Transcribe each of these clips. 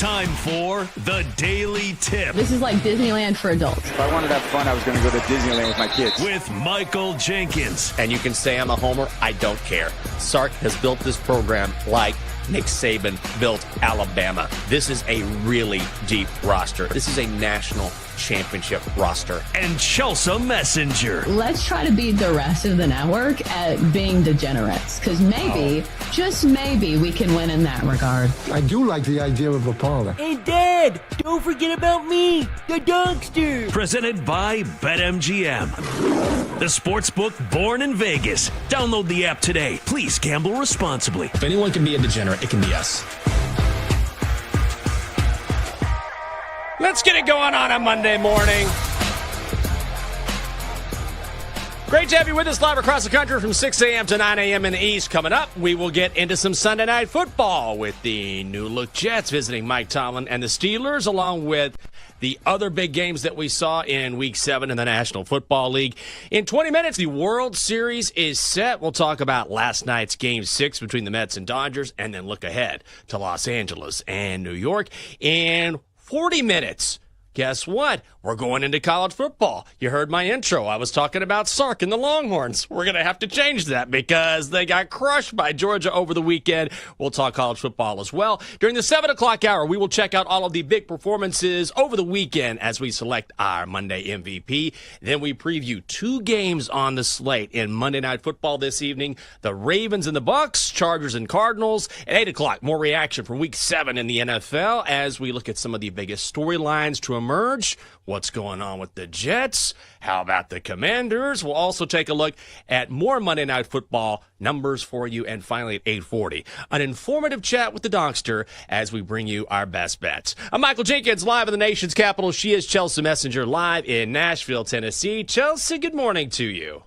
time for the Daily Tip. This is like Disneyland for adults. If I wanted to have fun, I was going to go to Disneyland with my kids. With Michael Jenkins. And you can say I'm a homer. I don't care. Sark has built this program like Nick Saban built Alabama. This is a really deep roster. This is a national championship roster. And Chelsea Messenger. Let's try to beat the rest of the network at being degenerates, because maybe, just maybe, we can win in that regard. I do like the idea of a parlor. Hey, Dad, don't forget about me, the dogster. Presented by BetMGM. The sportsbook born in Vegas. Download the app today. Please gamble responsibly. If anyone can be a degenerate, it can be us. Let's get it going on a Monday morning. Great to have you with us live across the country from 6 a.m. to 9 a.m. in the East. Coming up, we will get into some Sunday Night Football with the new-look Jets visiting Mike Tomlin and the Steelers, along with the other big games that we saw in Week 7 in the National Football League. In 20 minutes, the World Series is set. We'll talk about last night's Game 6 between the Mets and Dodgers, and then look ahead to Los Angeles and New York. In 40 minutes, guess what? We're going into college football. You heard my intro. I was talking about Sark and the Longhorns. We're going to have to change that because they got crushed by Georgia over the weekend. We'll talk college football as well. During the 7 o'clock hour, we will check out all of the big performances over the weekend as we select our Monday MVP. Then we preview 2 games on the slate in Monday Night Football this evening. The Ravens and the Bucks, Chargers and Cardinals. At 8 o'clock, more reaction from Week 7 in the NFL as we look at some of the biggest storylines to emerge. What's going on with the Jets? How about the Commanders? We'll also take a look at more Monday Night Football numbers for you. And finally at 8:40, an informative chat with the Dogster as we bring you our best bets. I'm Michael Jenkins, live in the nation's capital. She is Chelsea Messenger, live in Nashville, Tennessee. Chelsea, good morning to you.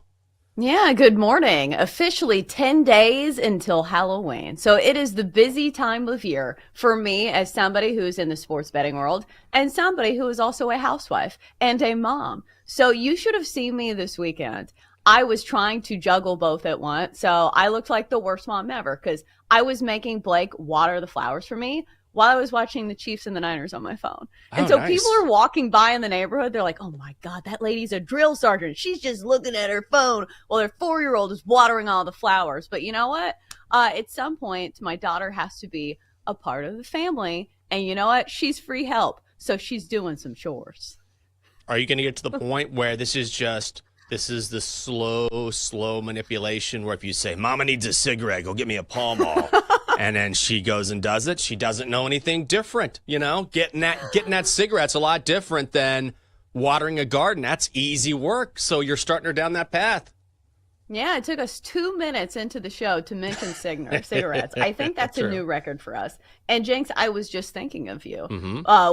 Yeah, good morning. Officially 10 days until Halloween. So it is the busy time of year for me as somebody who's in the sports betting world and somebody who is also a housewife and a mom. So you should have seen me this weekend. I was trying to juggle both at once. So I looked like the worst mom ever because I was making Blake water the flowers for me while I was watching the Chiefs and the Niners on my phone. And so nice. People are walking by in the neighborhood. They're like, oh, my God, that lady's a drill sergeant. She's just looking at her phone while their 4-year-old is watering all the flowers. But you know what? At some point, my daughter has to be a part of the family. And you know what? She's free help. So she's doing some chores. Are you going to get to the point where this is the slow manipulation where if you say, Mama needs a cigarette, go get me a Pall Mall. And then she goes and does it. She doesn't know anything different. You know, getting that cigarette's a lot different than watering a garden. That's easy work. So you're starting her down that path. Yeah, it took us 2 minutes into the show to mention cigarettes. I think that's a new record for us. And Jenks, I was just thinking of you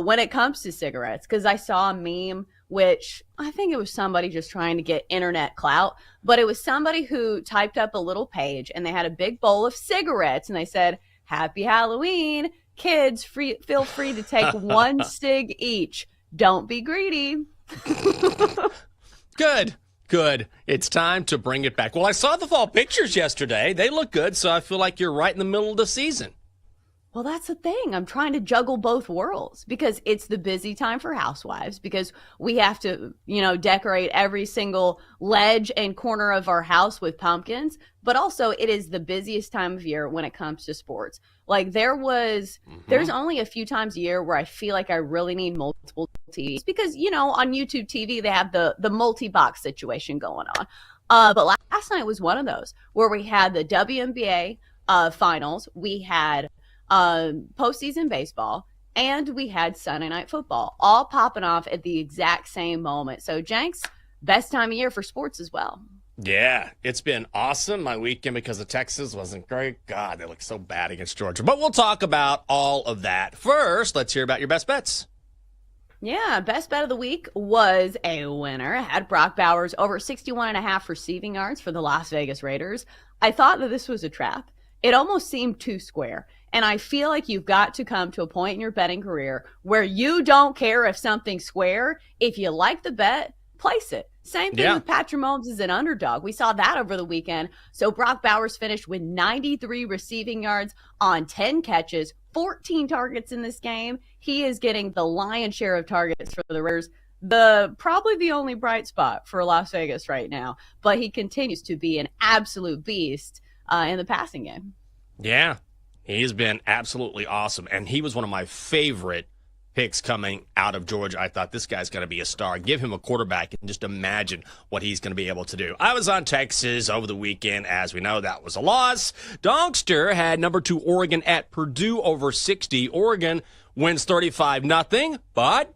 when it comes to cigarettes, because I saw a meme, which I think it was somebody just trying to get internet clout, but it was somebody who typed up a little page and they had a big bowl of cigarettes and they said, Happy Halloween, kids, feel free to take 1 cig each. Don't be greedy. Good. It's time to bring it back. Well, I saw the fall pictures yesterday. They look good, so I feel like you're right in the middle of the season. Well, that's the thing. I'm trying to juggle both worlds because it's the busy time for housewives because we have to, decorate every single ledge and corner of our house with pumpkins. But also it is the busiest time of year when it comes to sports. Like there's only a few times a year where I feel like I really need multiple TVs because, on YouTube TV, they have the multi-box situation going on. But last night was one of those where we had the WNBA finals. We had postseason baseball, and we had Sunday Night Football all popping off at the exact same moment. So, Jenks, best time of year for sports as well. Yeah, it's been awesome. My weekend because of Texas wasn't great. God, they look so bad against Georgia. But we'll talk about all of that. First, let's hear about your best bets. Yeah, best bet of the week was a winner. I had Brock Bowers over 61.5 receiving yards for the Las Vegas Raiders. I thought that this was a trap. It almost seemed too square. And I feel like you've got to come to a point in your betting career where you don't care if something's square. If you like the bet, place it. Same thing with Patrick Mahomes as an underdog. We saw that over the weekend. So Brock Bowers finished with 93 receiving yards on 10 catches, 14 targets in this game. He is getting the lion's share of targets for the Raiders. Probably the only bright spot for Las Vegas right now, but he continues to be an absolute beast in the passing game. Yeah, he's been absolutely awesome, and he was one of my favorite picks coming out of Georgia. I thought this guy's going to be a star. Give him a quarterback and just imagine what he's going to be able to do. I was on Texas over the weekend. As we know, that was a loss. Donkster had number 2 Oregon at Purdue over 60. Oregon wins 35-0, but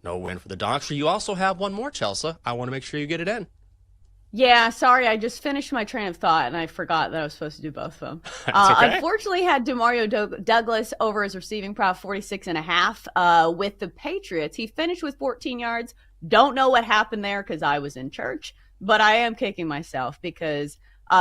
no win for the Donkster. You also have one more, Chelsea. I want to make sure you get it in. Yeah, sorry, I just finished my train of thought, and I forgot that I was supposed to do both of them. Okay. Unfortunately, had DeMario Douglas over his receiving prop, 46.5. With the Patriots, he finished with 14 yards. Don't know what happened there because I was in church, but I am kicking myself because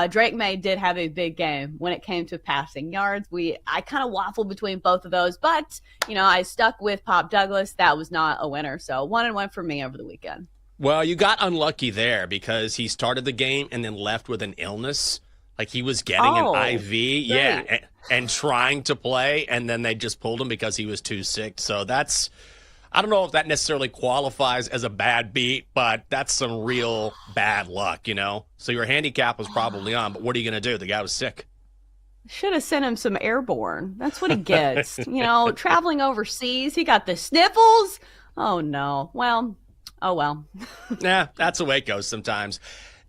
Drake May did have a big game when it came to passing yards. I kind of waffled between both of those, but, I stuck with Pop Douglas. That was not a winner, so 1-1 for me over the weekend. Well, you got unlucky there because he started the game and then left with an illness. Like he was getting an IV, great. and trying to play, and then they just pulled him because he was too sick. So I don't know if that necessarily qualifies as a bad beat, but that's some real bad luck, So your handicap was probably on, but what are you going to do? The guy was sick. Should have sent him some airborne. That's what he gets. Traveling overseas, he got the sniffles. Oh, no. Well. Oh, well. Yeah, that's the way it goes sometimes.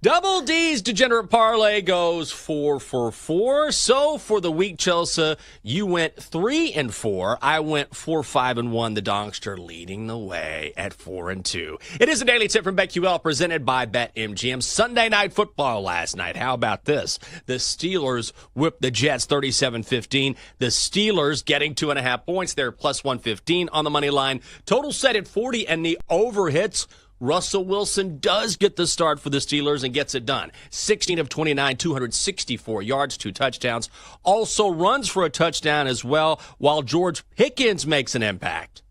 Double D's Degenerate Parlay goes 4 for 4. So for the week, Chelsea, you went 3-4. I went 4-5-1. The Donkster leading the way at 4-2. It is a daily tip from BetQL presented by BetMGM. Sunday Night Football last night. How about this? The Steelers whipped the Jets 37-15. The Steelers getting 2.5 points. They're plus 115 on the money line. Total set at 40, and the over hits. Russell Wilson does get the start for the Steelers and gets it done. 16 of 29, 264 yards, 2 touchdowns. Also runs for a touchdown as well, while George Pickens makes an impact.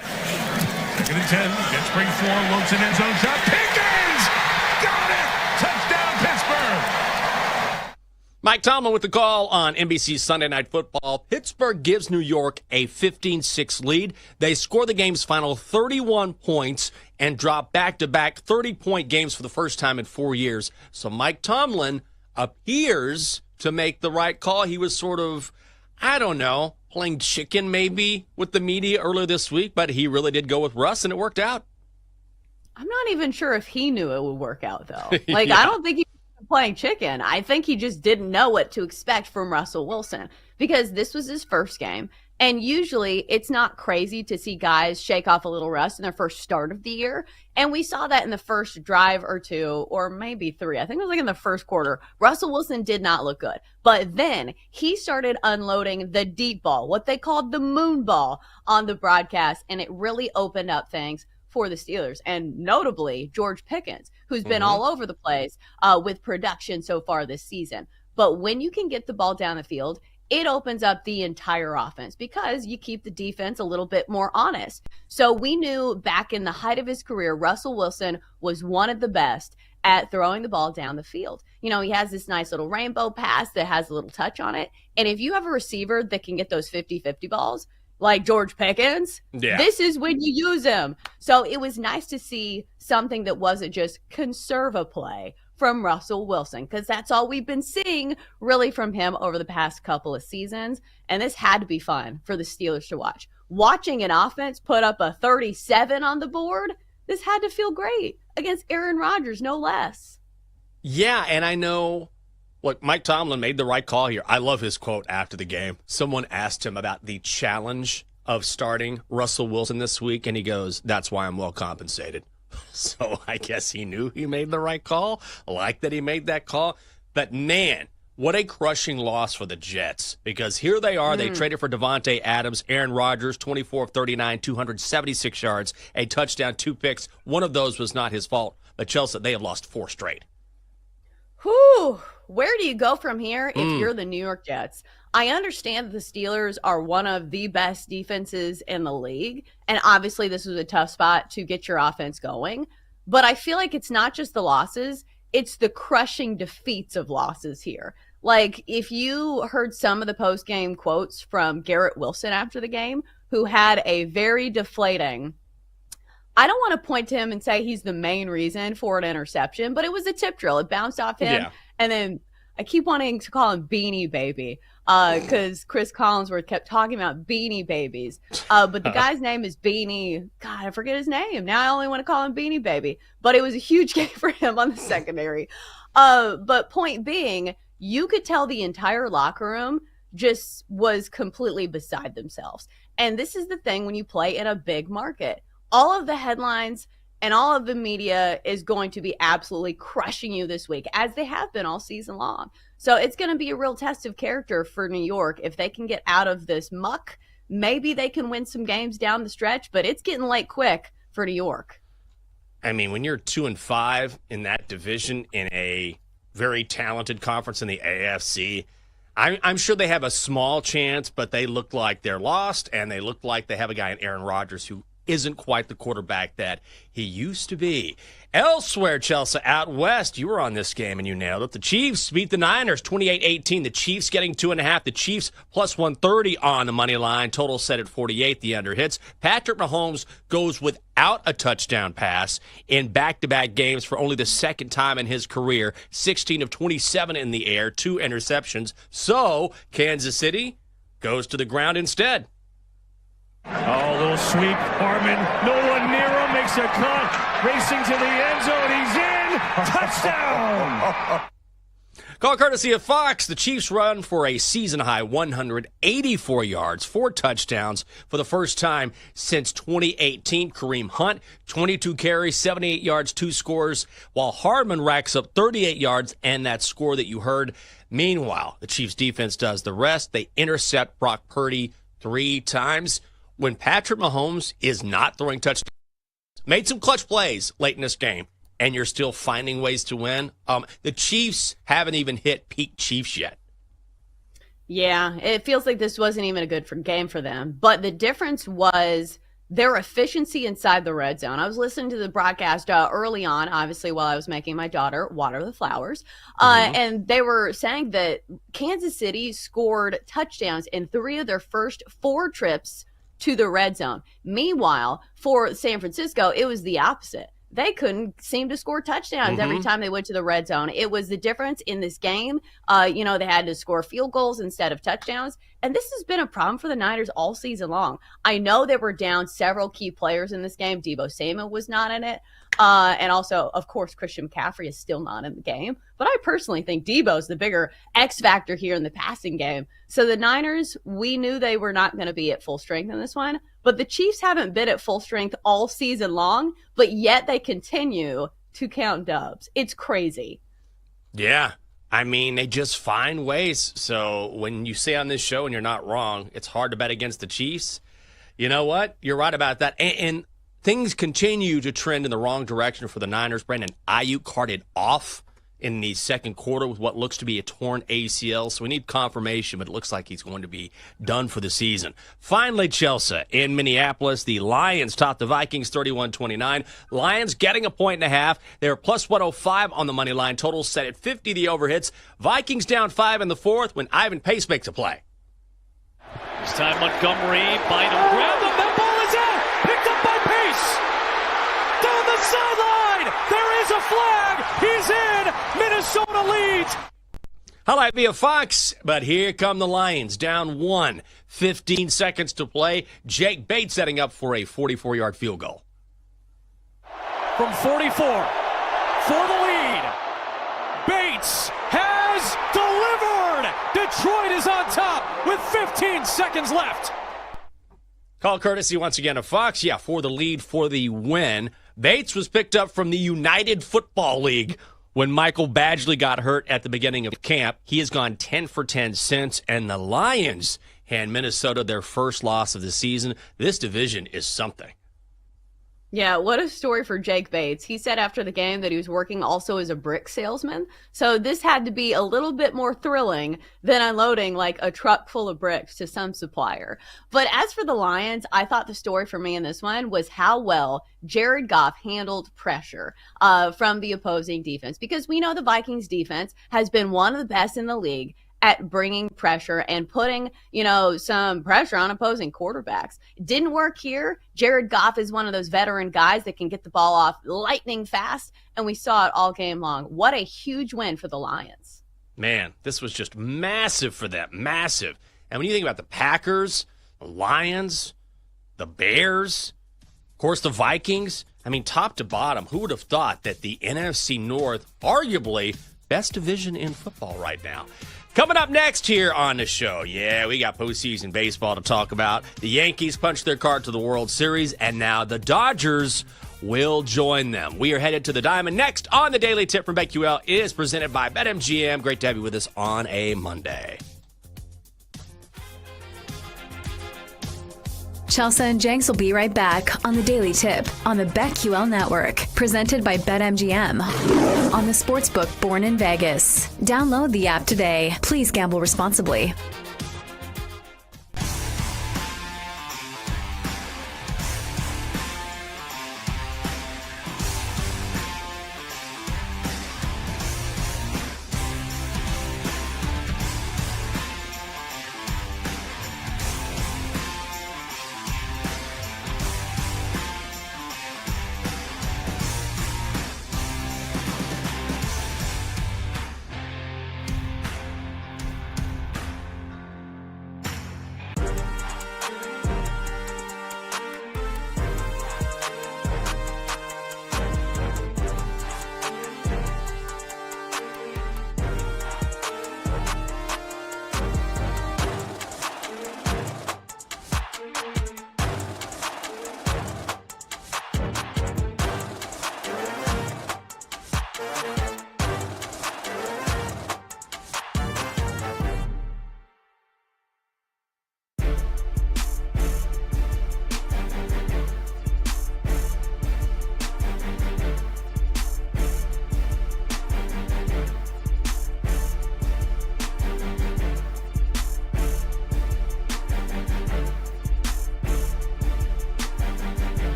2nd and 10, gets spring 4, looks an end zone shot. Pickens! Got it! Touchdown, Pittsburgh! Mike Tomlin with the call on NBC's Sunday Night Football. Pittsburgh gives New York a 15-6 lead. They score the game's final 31 points and drop back-to-back 30-point games for the first time in 4 years. So Mike Tomlin appears to make the right call. He was sort of, playing chicken maybe with the media earlier this week, but he really did go with Russ, and it worked out. I'm not even sure if he knew it would work out, though. Yeah. I don't think he was playing chicken. I think he just didn't know what to expect from Russell Wilson because this was his first game. And usually it's not crazy to see guys shake off a little rust in their first start of the year. And we saw that in the first drive or 2, or maybe 3. I think it was in the first quarter. Russell Wilson did not look good. But then he started unloading the deep ball, what they called the moon ball on the broadcast. And it really opened up things for the Steelers. And notably, George Pickens, who's been all over the place with production so far this season. But when you can get the ball down the field, it opens up the entire offense because you keep the defense a little bit more honest. So we knew back in the height of his career, Russell Wilson was one of the best at throwing the ball down the field. He has this nice little rainbow pass that has a little touch on it. And if you have a receiver that can get those 50-50 balls, like George Pickens, this is when you use him. So it was nice to see something that wasn't just conserve a play from Russell Wilson, because that's all we've been seeing really from him over the past couple of seasons. And this had to be fun for the Steelers to watch. Watching an offense put up a 37 on the board, this had to feel great against Aaron Rodgers, no less. Yeah, and I know, look, Mike Tomlin made the right call here. I love his quote after the game. Someone asked him about the challenge of starting Russell Wilson this week, and he goes, "That's why I'm well compensated." So I guess he knew he made the right call. I like that he made that call. But, man, what a crushing loss for the Jets. Because here they are. They traded for Devontae Adams, Aaron Rodgers, 24 of 39, 276 yards, a touchdown, 2 picks. One of those was not his fault. But Chelsea, they have lost 4 straight. Whew. Where do you go from here if you're the New York Jets? I understand that the Steelers are one of the best defenses in the league. And obviously this was a tough spot to get your offense going. But I feel like it's not just the losses, it's the crushing defeats of losses here. Like, if you heard some of the post-game quotes from Garrett Wilson after the game, who had a very deflating, I don't want to point to him and say he's the main reason for an interception, but it was a tip drill. It bounced off him. Yeah. And then I keep wanting to call him Beanie Baby because Chris Collinsworth kept talking about Beanie Babies. But the guy's name is Beanie. God, I forget his name. Now I only want to call him Beanie Baby. But it was a huge game for him on the secondary. But point being, you could tell the entire locker room just was completely beside themselves. And this is the thing when you play in a big market. All of the headlines and all of the media is going to be absolutely crushing you this week, as they have been all season long. So it's going to be a real test of character for New York. If they can get out of this muck, maybe they can win some games down the stretch, but it's getting late quick for New York. I mean, when you're 2-5 in that division in a very talented conference in the AFC, I'm sure they have a small chance, but they look like they're lost, and they look like they have a guy in Aaron Rodgers who isn't quite the quarterback that he used to be. Elsewhere, Chelsea, out west, you were on this game and you nailed it. The Chiefs beat the Niners 28-18. The Chiefs getting 2.5. The Chiefs plus 130 on the money line. Total set at 48. The under hits. Patrick Mahomes goes without a touchdown pass in back-to-back games for only the second time in his career. 16 of 27 in the air, 2 interceptions. So, Kansas City goes to the ground instead. Oh, little sweep. Harmon, no one near him, makes a cut. Racing to the end zone. He's in. Touchdown. Call courtesy of Fox. The Chiefs run for a season-high 184 yards, 4 touchdowns for the first time since 2018. Kareem Hunt, 22 carries, 78 yards, 2 scores, while Hardman racks up 38 yards and that score that you heard. Meanwhile, the Chiefs' defense does the rest. They intercept Brock Purdy 3 times. When Patrick Mahomes is not throwing touchdowns, made some clutch plays late in this game, and you're still finding ways to win. The Chiefs haven't even hit peak Chiefs yet. Yeah, it feels like this wasn't even a good game for them. But the difference was their efficiency inside the red zone. I was listening to the broadcast early on, obviously, while I was making my daughter water the flowers. And they were saying that Kansas City scored touchdowns in 3 of their first 4 trips to the red zone. Meanwhile, for San Francisco, it was the opposite. They couldn't seem to score touchdowns every time they went to the red zone. It was the difference in this game. They had to score field goals instead of touchdowns. And this has been a problem for the Niners all season long. I know they were down several key players in this game. Deebo Samuel was not in it. And also, of course, Christian McCaffrey is still not in the game. But I personally think Deebo's the bigger X factor here in the passing game. So the Niners, we knew they were not going to be at full strength in this one. But the Chiefs haven't been at full strength all season long, but yet they continue to count dubs. It's crazy. Yeah. I mean, they just find ways. So when you say on this show, and you're not wrong, it's hard to bet against the Chiefs. You know what? You're right about that. And things continue to trend in the wrong direction for the Niners. Brandon Ayuk carted off in the second quarter with what looks to be a torn ACL. So we need confirmation, but it looks like he's going to be done for the season. Finally, Chelsea in Minneapolis. The Lions topped the Vikings 31-29. Lions getting a 1.5. They're plus 105 on the money line. Total set at 50. The overhits. Vikings down 5 in the fourth when Ivan Pace makes a play. This time Montgomery, Bynum grab them. That ball is out. Picked up by Pace. Down the sideline. There is a flag. He's in. Minnesota leads. Highlight via Fox, but here come the Lions, down 1. 15 seconds to play. Jake Bates setting up for a 44-yard field goal. From 44, for the lead, Bates has delivered. Detroit is on top with 15 seconds left. Call courtesy once again of Fox. Yeah, for the lead, for the win. Bates was picked up from the United Football League when Michael Badgley got hurt at the beginning of camp. He has gone 10 for 10 since, and the Lions hand Minnesota their first loss of the season. This division is something. Yeah, what a story for Jake Bates. He said after the game that he was working also as a brick salesman. So this had to be a little bit more thrilling than unloading like a truck full of bricks to some supplier. But as for the Lions, I thought the story for me in this one was how well Jared Goff handled pressure from the opposing defense. Because we know the Vikings defense has been one of the best in the league at bringing pressure and putting, some pressure on opposing quarterbacks. It didn't work here. Jared Goff is one of those veteran guys that can get the ball off lightning fast, and we saw it all game long. What a huge win for the Lions. Man, this was just massive for them, massive. And when you think about the Packers, the Lions, the Bears, of course the Vikings, I mean, top to bottom, who would have thought that the NFC North, arguably best division in football right now? Coming up next here on the show, we got postseason baseball to talk about. The Yankees punched their card to the World Series, and now the Dodgers will join them. We are headed to the Diamond next on the Daily Tip from BetQL. It is presented by BetMGM. Great to have you with us on a Monday. Chelsea and Jenks will be right back on the Daily Tip on the BetQL Network, presented by BetMGM on the Sportsbook Born in Vegas. Download the app today. Please gamble responsibly.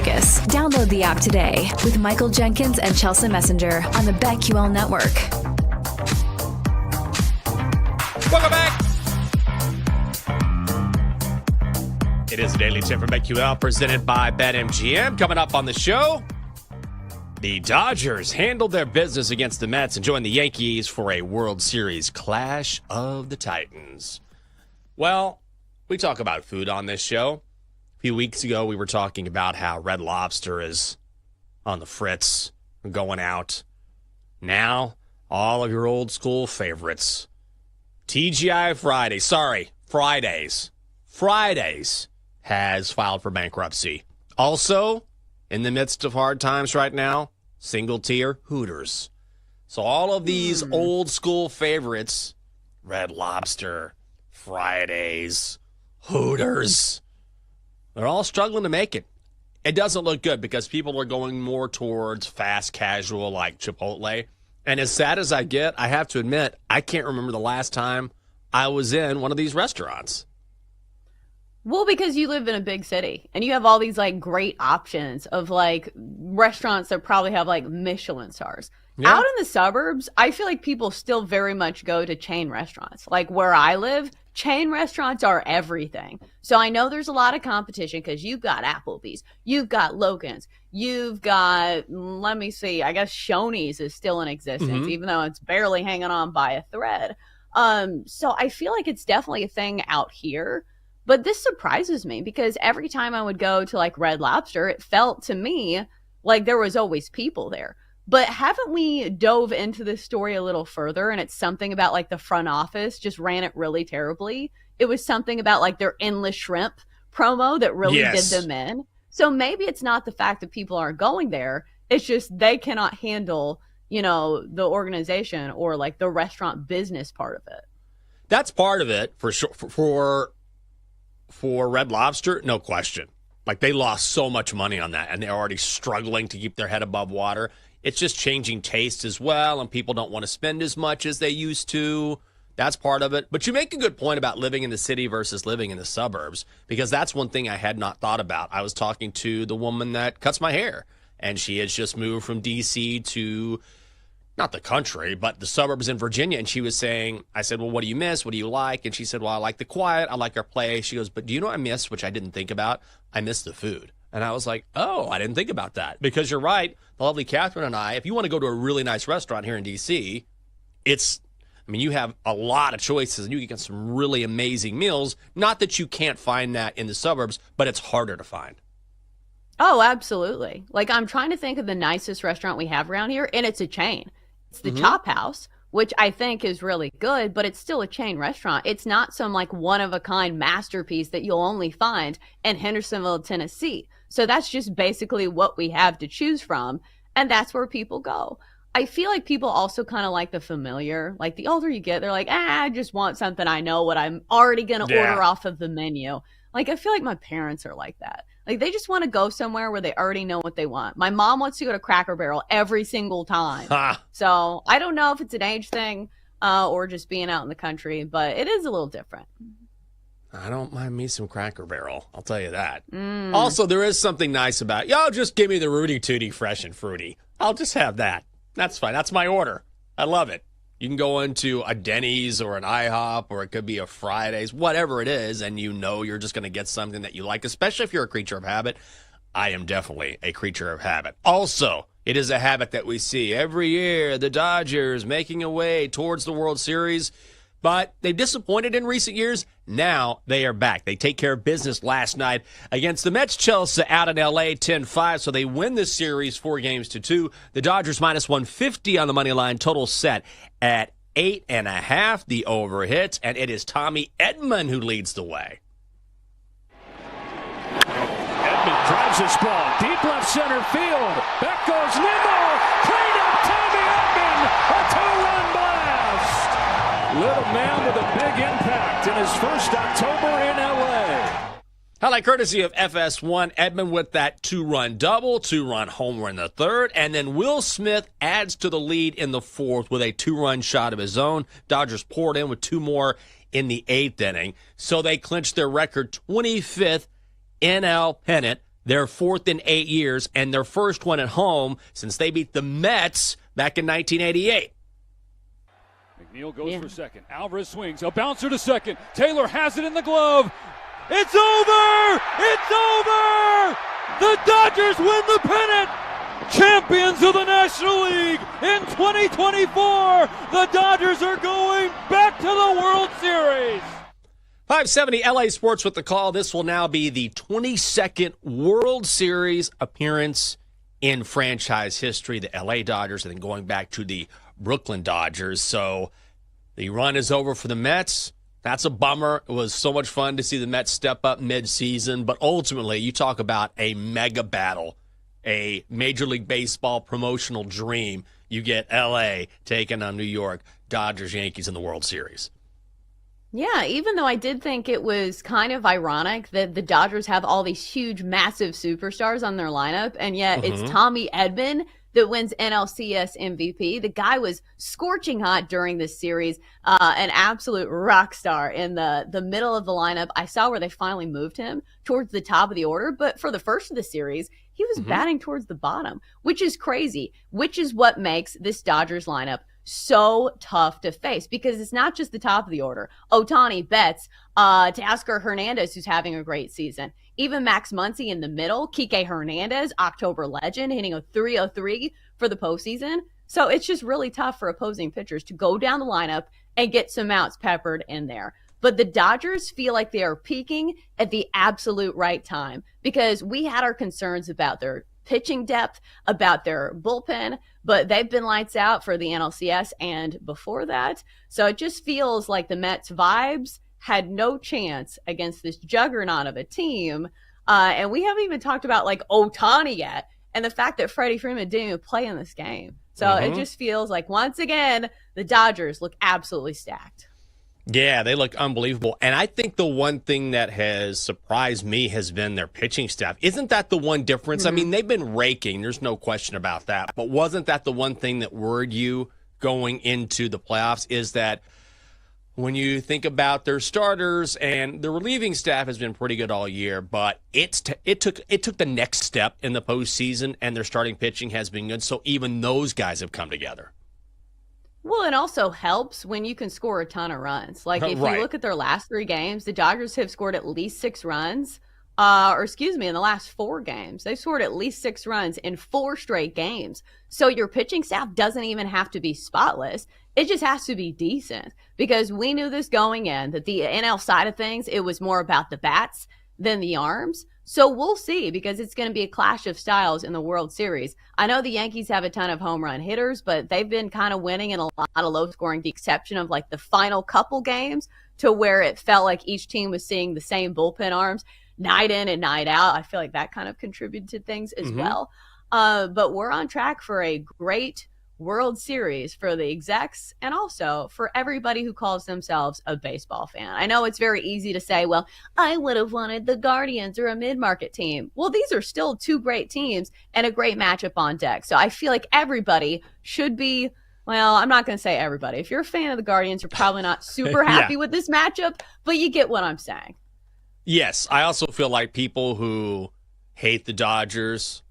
Vegas. Download the app today with Michael Jenkins and Chelsea Messenger on the BetQL Network. Welcome back. It is a daily tip from BetQL presented by BetMGM. Coming up on the show, the Dodgers handled their business against the Mets and joined the Yankees for a World Series clash of the Titans. Well, we talk about food on this show. A few weeks ago, we were talking about how Red Lobster is on the fritz, going out. Now, all of your old school favorites. TGI Fridays has filed for bankruptcy. Also, in the midst of hard times right now, single tier Hooters. So all of these old school favorites, Red Lobster, Fridays, Hooters, they're all struggling to make it. It doesn't look good because people are going more towards fast casual like Chipotle. And as sad as I get, I have to admit, I can't remember the last time I was in one of these restaurants. Well, because you live in a big city and you have all these like great options of like restaurants that probably have like Michelin stars. Yeah. Out in the suburbs, I feel like people still very much go to chain restaurants. Like where I live, chain restaurants are everything. So I know there's a lot of competition because you've got Applebee's, you've got Logan's, you've got, let me see, I guess Shoney's is still in existence, even though it's barely hanging on by a thread. So I feel like it's definitely a thing out here. But this surprises me because every time I would go to like Red Lobster, it felt to me like there was always people there. But haven't we dove into this story a little further? And it's something about like the front office just ran it really terribly. It was something about like their endless shrimp promo that really did them in. So maybe it's not the fact that people aren't going there. It's just they cannot handle, you know, the organization or like the restaurant business part of it. That's part of it for sure. For Red Lobster, no question. Like, they lost so much money on that, and they're already struggling to keep their head above water. It's just changing taste as well, and people don't want to spend as much as they used to. That's part of it. But you make a good point about living in the city versus living in the suburbs, because that's one thing I had not thought about. I was talking to the woman that cuts my hair, and she has just moved from D.C. to not the country, but the suburbs in Virginia. And she was saying, I said, well, what do you miss? What do you like? And she said, well, I like the quiet. I like our place. She goes, but do you know what I miss, which I didn't think about? I miss the food. And I was like, oh, I didn't think about that. Because you're right. The lovely Catherine and I, if you want to go to a really nice restaurant here in D.C., you have a lot of choices and you can get some really amazing meals. Not that you can't find that in the suburbs, but it's harder to find. Oh, absolutely. Like, I'm trying to think of the nicest restaurant we have around here, and it's a chain. It's the Chop House, which I think is really good, but it's still a chain restaurant. It's not some like one-of-a-kind masterpiece that you'll only find in Hendersonville, Tennessee. So that's just basically what we have to choose from, and that's where people go. I feel like people also kind of like the familiar. Like, the older you get, they're like, I just want something I know what I'm already going to order off of the menu. Like, I feel like my parents are like that. Like, they just want to go somewhere where they already know what they want. My mom wants to go to Cracker Barrel every single time. So I don't know if it's an age thing or just being out in the country, but it is a little different. I don't mind me some Cracker Barrel. I'll tell you that. Also, there is something nice about, y'all just give me the Rudy Tooty fresh and fruity. I'll just have that. That's fine. That's my order. I love it. You can go into a Denny's or an IHOP, or it could be a Fridays, whatever it is, and you know you're just going to get something that you like, especially if you're a creature of habit. I am definitely a creature of habit. Also, it is a habit that we see every year, the Dodgers making a way towards the World Series, but they've disappointed in recent years. Now they are back. They take care of business last night against the Mets. Chelsea out in L.A. 10-5, so they win this series 4-2. The Dodgers minus 150 on the money line, total set at 8.5. The over hits, and it is Tommy Edman who leads the way. Edman drives this ball deep left center field. Back goes Nimmo. Clean up Tommy Edman. A two-run blast. Little man with a big impact in his first October in L.A. Highlight courtesy of FS1. Edman with that two-run double, two-run homer in the third, and then Will Smith adds to the lead in the fourth with a two-run shot of his own. Dodgers poured in with two more in the eighth inning, so they clinched their record 25th NL pennant. their 4th in 8 years, and their first one at home since they beat the Mets back in 1988. McNeil goes for second. Alvarez swings. A bouncer to second. Taylor has it in the glove. It's over! It's over! The Dodgers win the pennant! Champions of the National League in 2024! The Dodgers are going back to the World Series! 570 LA Sports with the call. This will now be the 22nd World Series appearance in franchise history. The LA Dodgers, and then going back to the Brooklyn Dodgers. So the run is over for the Mets. That's a bummer. It was so much fun to see the Mets step up mid-season. But ultimately, you talk about a mega battle, a Major League Baseball promotional dream. You get LA taking on New York, Dodgers, Yankees in the World Series. Yeah, even though I did think it was kind of ironic that the Dodgers have all these huge, massive superstars on their lineup, and yet it's Tommy Edman that wins NLCS MVP. The guy was scorching hot during this series, an absolute rock star in the middle of the lineup. I saw where they finally moved him towards the top of the order, but for the first of the series, he was batting towards the bottom, which is crazy, which is what makes this Dodgers lineup so tough to face, because it's not just the top of the order. Ohtani, Betts, Teoscar Hernandez, who's having a great season. Even Max Muncy in the middle, Kike Hernandez, October legend, hitting a .303 for the postseason. So it's just really tough for opposing pitchers to go down the lineup and get some outs peppered in there. But the Dodgers feel like they are peaking at the absolute right time, because we had our concerns about their pitching depth, about their bullpen, but they've been lights out for the NLCS and before that. So it just feels like the Mets vibes had no chance against this juggernaut of a team. And we haven't even talked about like Ohtani yet, and the fact that Freddie Freeman didn't even play in this game. So it just feels like, once again, the Dodgers look absolutely stacked. Yeah, they look unbelievable. And I think the one thing that has surprised me has been their pitching staff. Isn't that the one difference? I mean, they've been raking. There's no question about that. But wasn't that the one thing that worried you going into the playoffs, is that when you think about their starters, and the relieving staff has been pretty good all year, but it took the next step in the postseason, and their starting pitching has been good. So even those guys have come together. Well, it also helps when you can score a ton of runs. Like, if you look at their last 3 games, the Dodgers have scored at least 6 runs. In the last 4 games, they've scored at least 6 runs in 4 straight games. So your pitching staff doesn't even have to be spotless. It just has to be decent, because we knew this going in, that the NL side of things, it was more about the bats than the arms. So we'll see, because it's going to be a clash of styles in the World Series. I know the Yankees have a ton of home run hitters, but they've been kind of winning in a lot of low scoring, the exception of like the final couple games, to where it felt like each team was seeing the same bullpen arms night in and night out. I feel like that kind of contributed to things as well. But we're on track for a great World Series for the execs, and also for everybody who calls themselves a baseball fan. I know it's very easy to say, well, I would have wanted the Guardians or a mid-market team. Well, these are still 2 great teams and a great matchup on deck. So I feel like everybody should be, well, I'm not going to say everybody. If you're a fan of the Guardians, you're probably not super happy with this matchup, but you get what I'm saying. Yes, I also feel like people who hate the Dodgers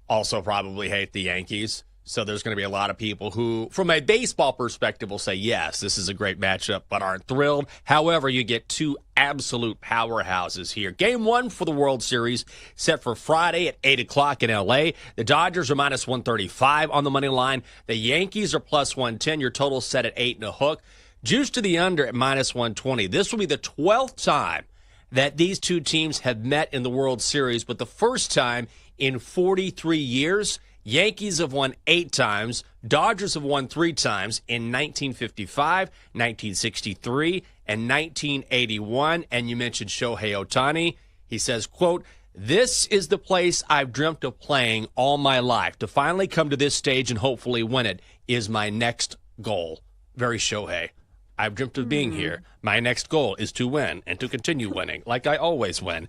also probably hate the Yankees. So there's going to be a lot of people who, from a baseball perspective, will say, yes, this is a great matchup, but aren't thrilled. However, you get 2 absolute powerhouses here. Game 1 for the World Series set for Friday at 8 o'clock in L.A. The Dodgers are minus 135 on the money line. The Yankees are plus 110. Your total set at 8.5. Juice to the under at minus 120. This will be the 12th time that these 2 teams have met in the World Series, but the first time in 43 years. Yankees have won 8 times. Dodgers have won 3 times in 1955, 1963, and 1981. And you mentioned Shohei Ohtani. He says, quote, "This is the place I've dreamt of playing all my life. To finally come to this stage and hopefully win it is my next goal." Very Shohei. I've dreamt of being here. My next goal is to win and to continue winning like I always win.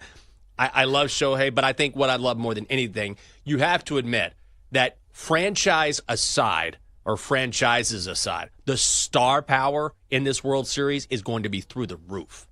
I love Shohei, but I think what I love more than anything, you have to admit that franchises aside, the star power in this World Series is going to be through the roof.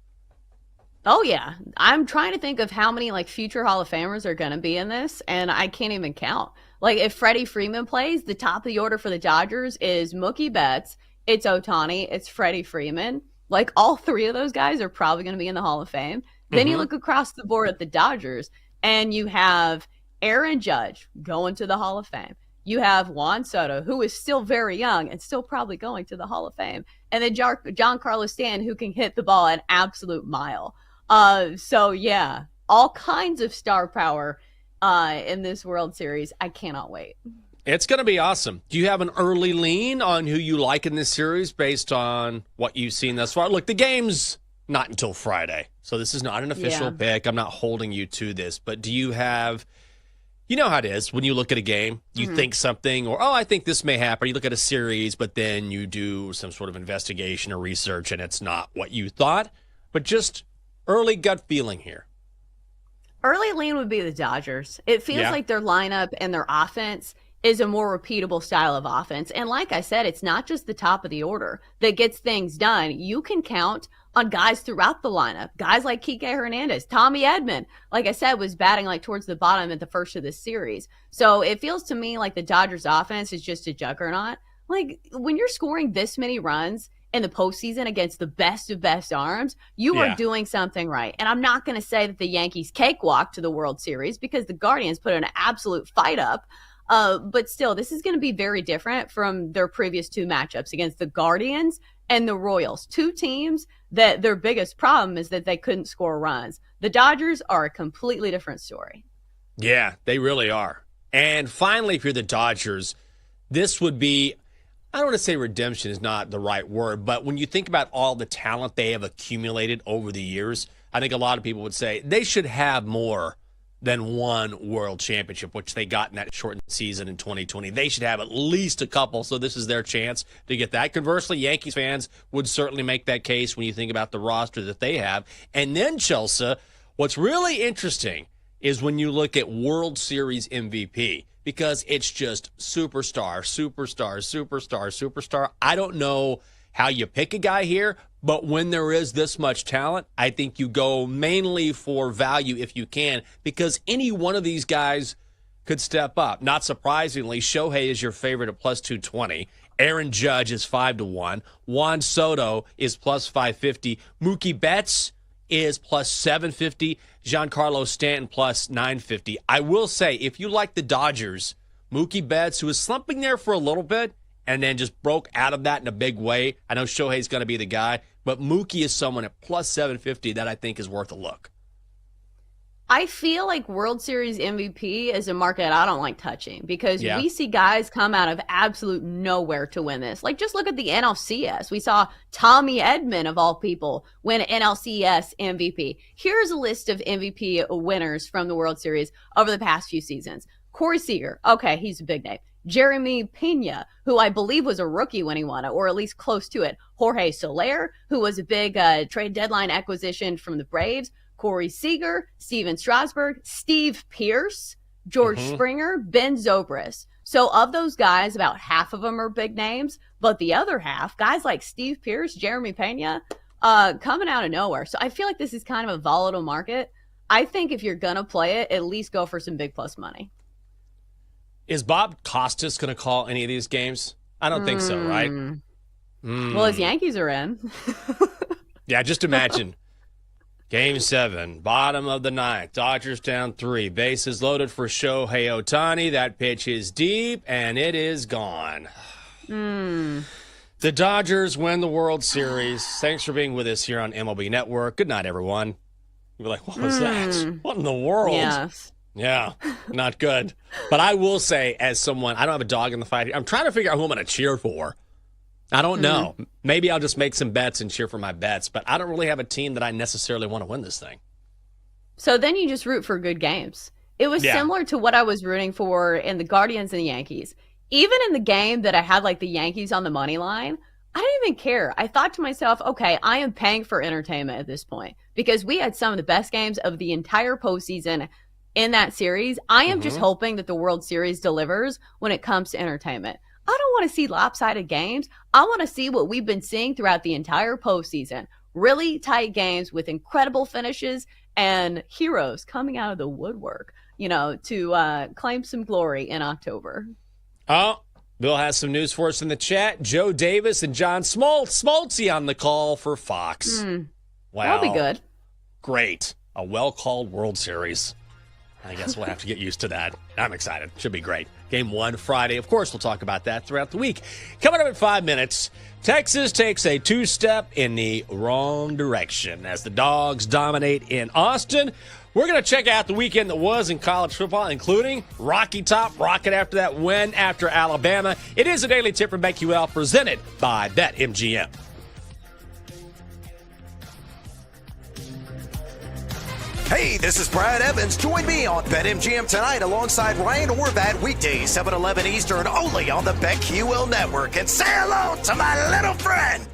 Oh, yeah. I'm trying to think of how many like future Hall of Famers are going to be in this, and I can't even count. Like if Freddie Freeman plays, the top of the order for the Dodgers is Mookie Betts, it's Ohtani, it's Freddie Freeman. Like all three of those guys are probably going to be in the Hall of Fame. Then you look across the board at the Dodgers, and you have Aaron Judge going to the Hall of Fame. You have Juan Soto, who is still very young and still probably going to the Hall of Fame. And then Giancarlo Stanton, who can hit the ball an absolute mile. So yeah, all kinds of star power in this World Series. I cannot wait. It's going to be awesome. Do you have an early lean on who you like in this series based on what you've seen thus far? Look, the game's not until Friday, so this is not an official pick. I'm not holding you to this, but do you have, you know how it is when you look at a game, you think something, or, I think this may happen. You look at a series, but then you do some sort of investigation or research, and it's not what you thought, but just early gut feeling here. Early lean would be the Dodgers. It feels like their lineup and their offense is a more repeatable style of offense. And like I said, it's not just the top of the order that gets things done. You can count on guys throughout the lineup. Guys like Kike Hernandez, Tommy Edman, like I said, was batting like towards the bottom at the first of this series. So it feels to me like the Dodgers offense is just a juggernaut. Like when you're scoring this many runs in the postseason against the best of best arms, you are doing something right. And I'm not going to say that the Yankees cakewalk to the World Series because the Guardians put an absolute fight up. But still, this is going to be very different from their previous two matchups against the Guardians and the Royals. Two teams that their biggest problem is that they couldn't score runs. The Dodgers are a completely different story. Yeah, they really are. And finally, if you're the Dodgers, this would be, I don't want to say redemption is not the right word, but when you think about all the talent they have accumulated over the years, I think a lot of people would say they should have more than one world championship, which they got in that shortened season in 2020. They should have at least a couple, so this is their chance to get that. Conversely, Yankees fans would certainly make that case when you think about the roster that they have. And then, Chelsea, what's really interesting is when you look at World Series MVP, because it's just superstar, superstar, superstar, superstar. I don't know how you pick a guy here, but when there is this much talent, I think you go mainly for value if you can, because any one of these guys could step up. Not surprisingly, Shohei is your favorite at plus 220. Aaron Judge is 5-1. Juan Soto is plus 550. Mookie Betts is plus 750. Giancarlo Stanton plus 950. I will say, if you like the Dodgers, Mookie Betts, who is slumping there for a little bit and then just broke out of that in a big way. I know Shohei's going to be the guy, but Mookie is someone at plus 750 that I think is worth a look. I feel like World Series MVP is a market I don't like touching because we see guys come out of absolute nowhere to win this. Like, just look at the NLCS. We saw Tommy Edman, of all people, win NLCS MVP. Here's a list of MVP winners from the World Series over the past few seasons. Corey Seager. Okay, he's a big name. Jeremy Pena, who I believe was a rookie when he won it, or at least close to it. Jorge Soler, who was a big trade deadline acquisition from the Braves. Corey Seager, Steven Strasburg, Steve Pearce, George Springer, Ben Zobrist. So of those guys, about half of them are big names, but the other half, guys like Steve Pearce, Jeremy Pena, coming out of nowhere. So I feel like this is kind of a volatile market. I think if you're going to play it, at least go for some big plus money. Is Bob Costas going to call any of these games? I don't think so, right? Well, his Yankees are in. Yeah, just imagine. Game 7, bottom of the ninth. Dodgers down 3. Bases loaded for Shohei Ohtani. That pitch is deep, and it is gone. The Dodgers win the World Series. Thanks for being with us here on MLB Network. Good night, everyone. You're like, what was that? What in the world? Yes. Yeah, not good. But I will say, as someone, I don't have a dog in the fight. I'm trying to figure out who I'm going to cheer for. I don't know. Maybe I'll just make some bets and cheer for my bets, but I don't really have a team that I necessarily want to win this thing. So then you just root for good games. It was similar to what I was rooting for in the Guardians and the Yankees. Even in the game that I had like the Yankees on the money line, I didn't even care. I thought to myself, okay, I am paying for entertainment at this point because we had some of the best games of the entire postseason in that series. I am just hoping that the World Series delivers when it comes to entertainment. I don't want to see lopsided games. I want to see what we've been seeing throughout the entire postseason. really tight games with incredible finishes and heroes coming out of the woodwork, to claim some glory in October. Oh, Bill has some news for us in the chat. Joe Davis and John Smoltzy on the call for Fox. Wow. That'll be good. Great. A well-called World Series. I guess we'll have to get used to that. I'm excited. Should be great. Game 1 Friday. Of course, we'll talk about that throughout the week. Coming up in 5 minutes, Texas takes a 2-step in the wrong direction as the Dogs dominate in Austin. We're going to check out the weekend that was in college football, including Rocky Top rocket after that win after Alabama. It is a Daily Tip from BetQL presented by BetMGM. Hey, this is Brad Evans. Join me on BetMGM tonight alongside Ryan Orvat, weekdays 7-11 Eastern, only on the BetQL Network. And say hello to my little friend.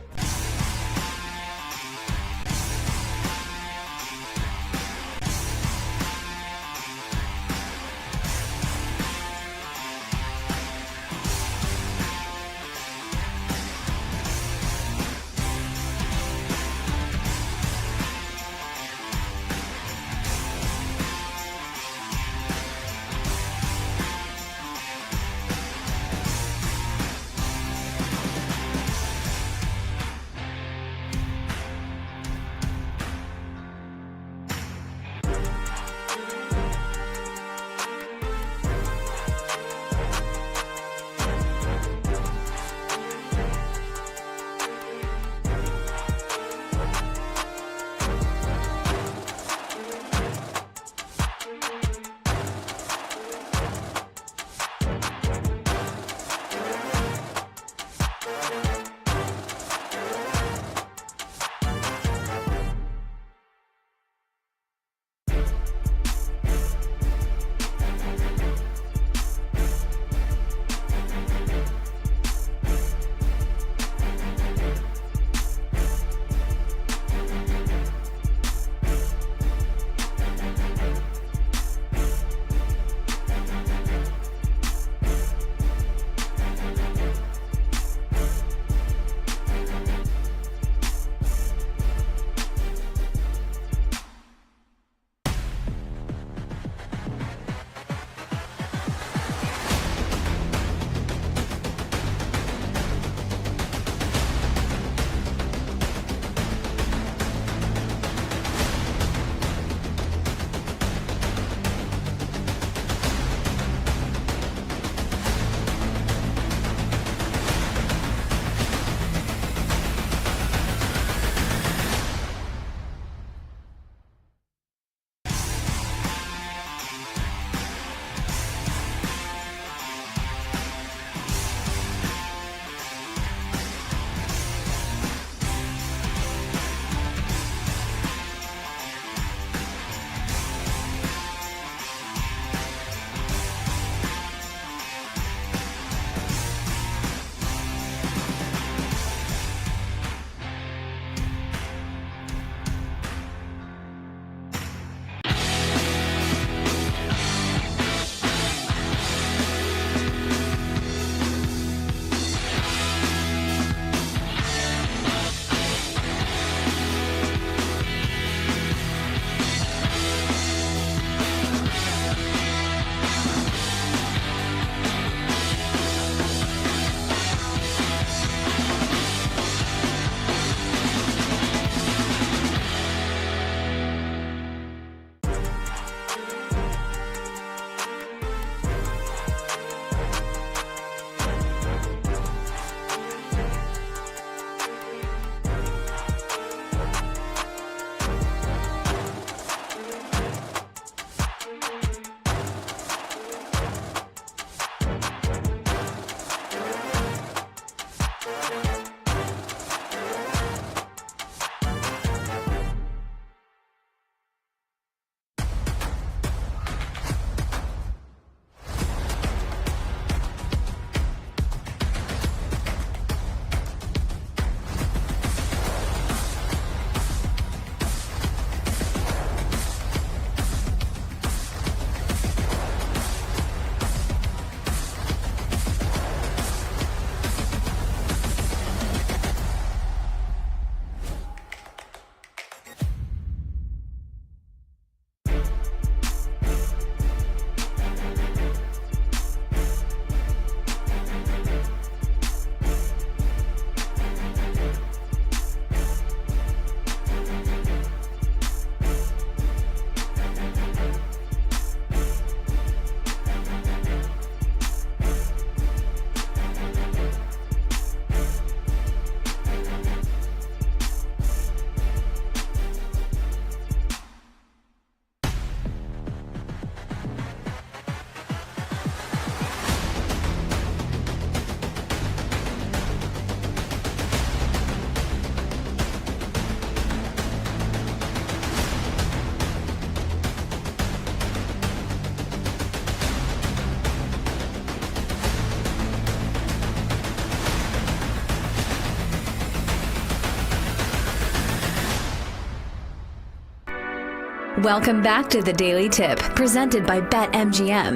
Welcome back to the Daily Tip, presented by BetMGM.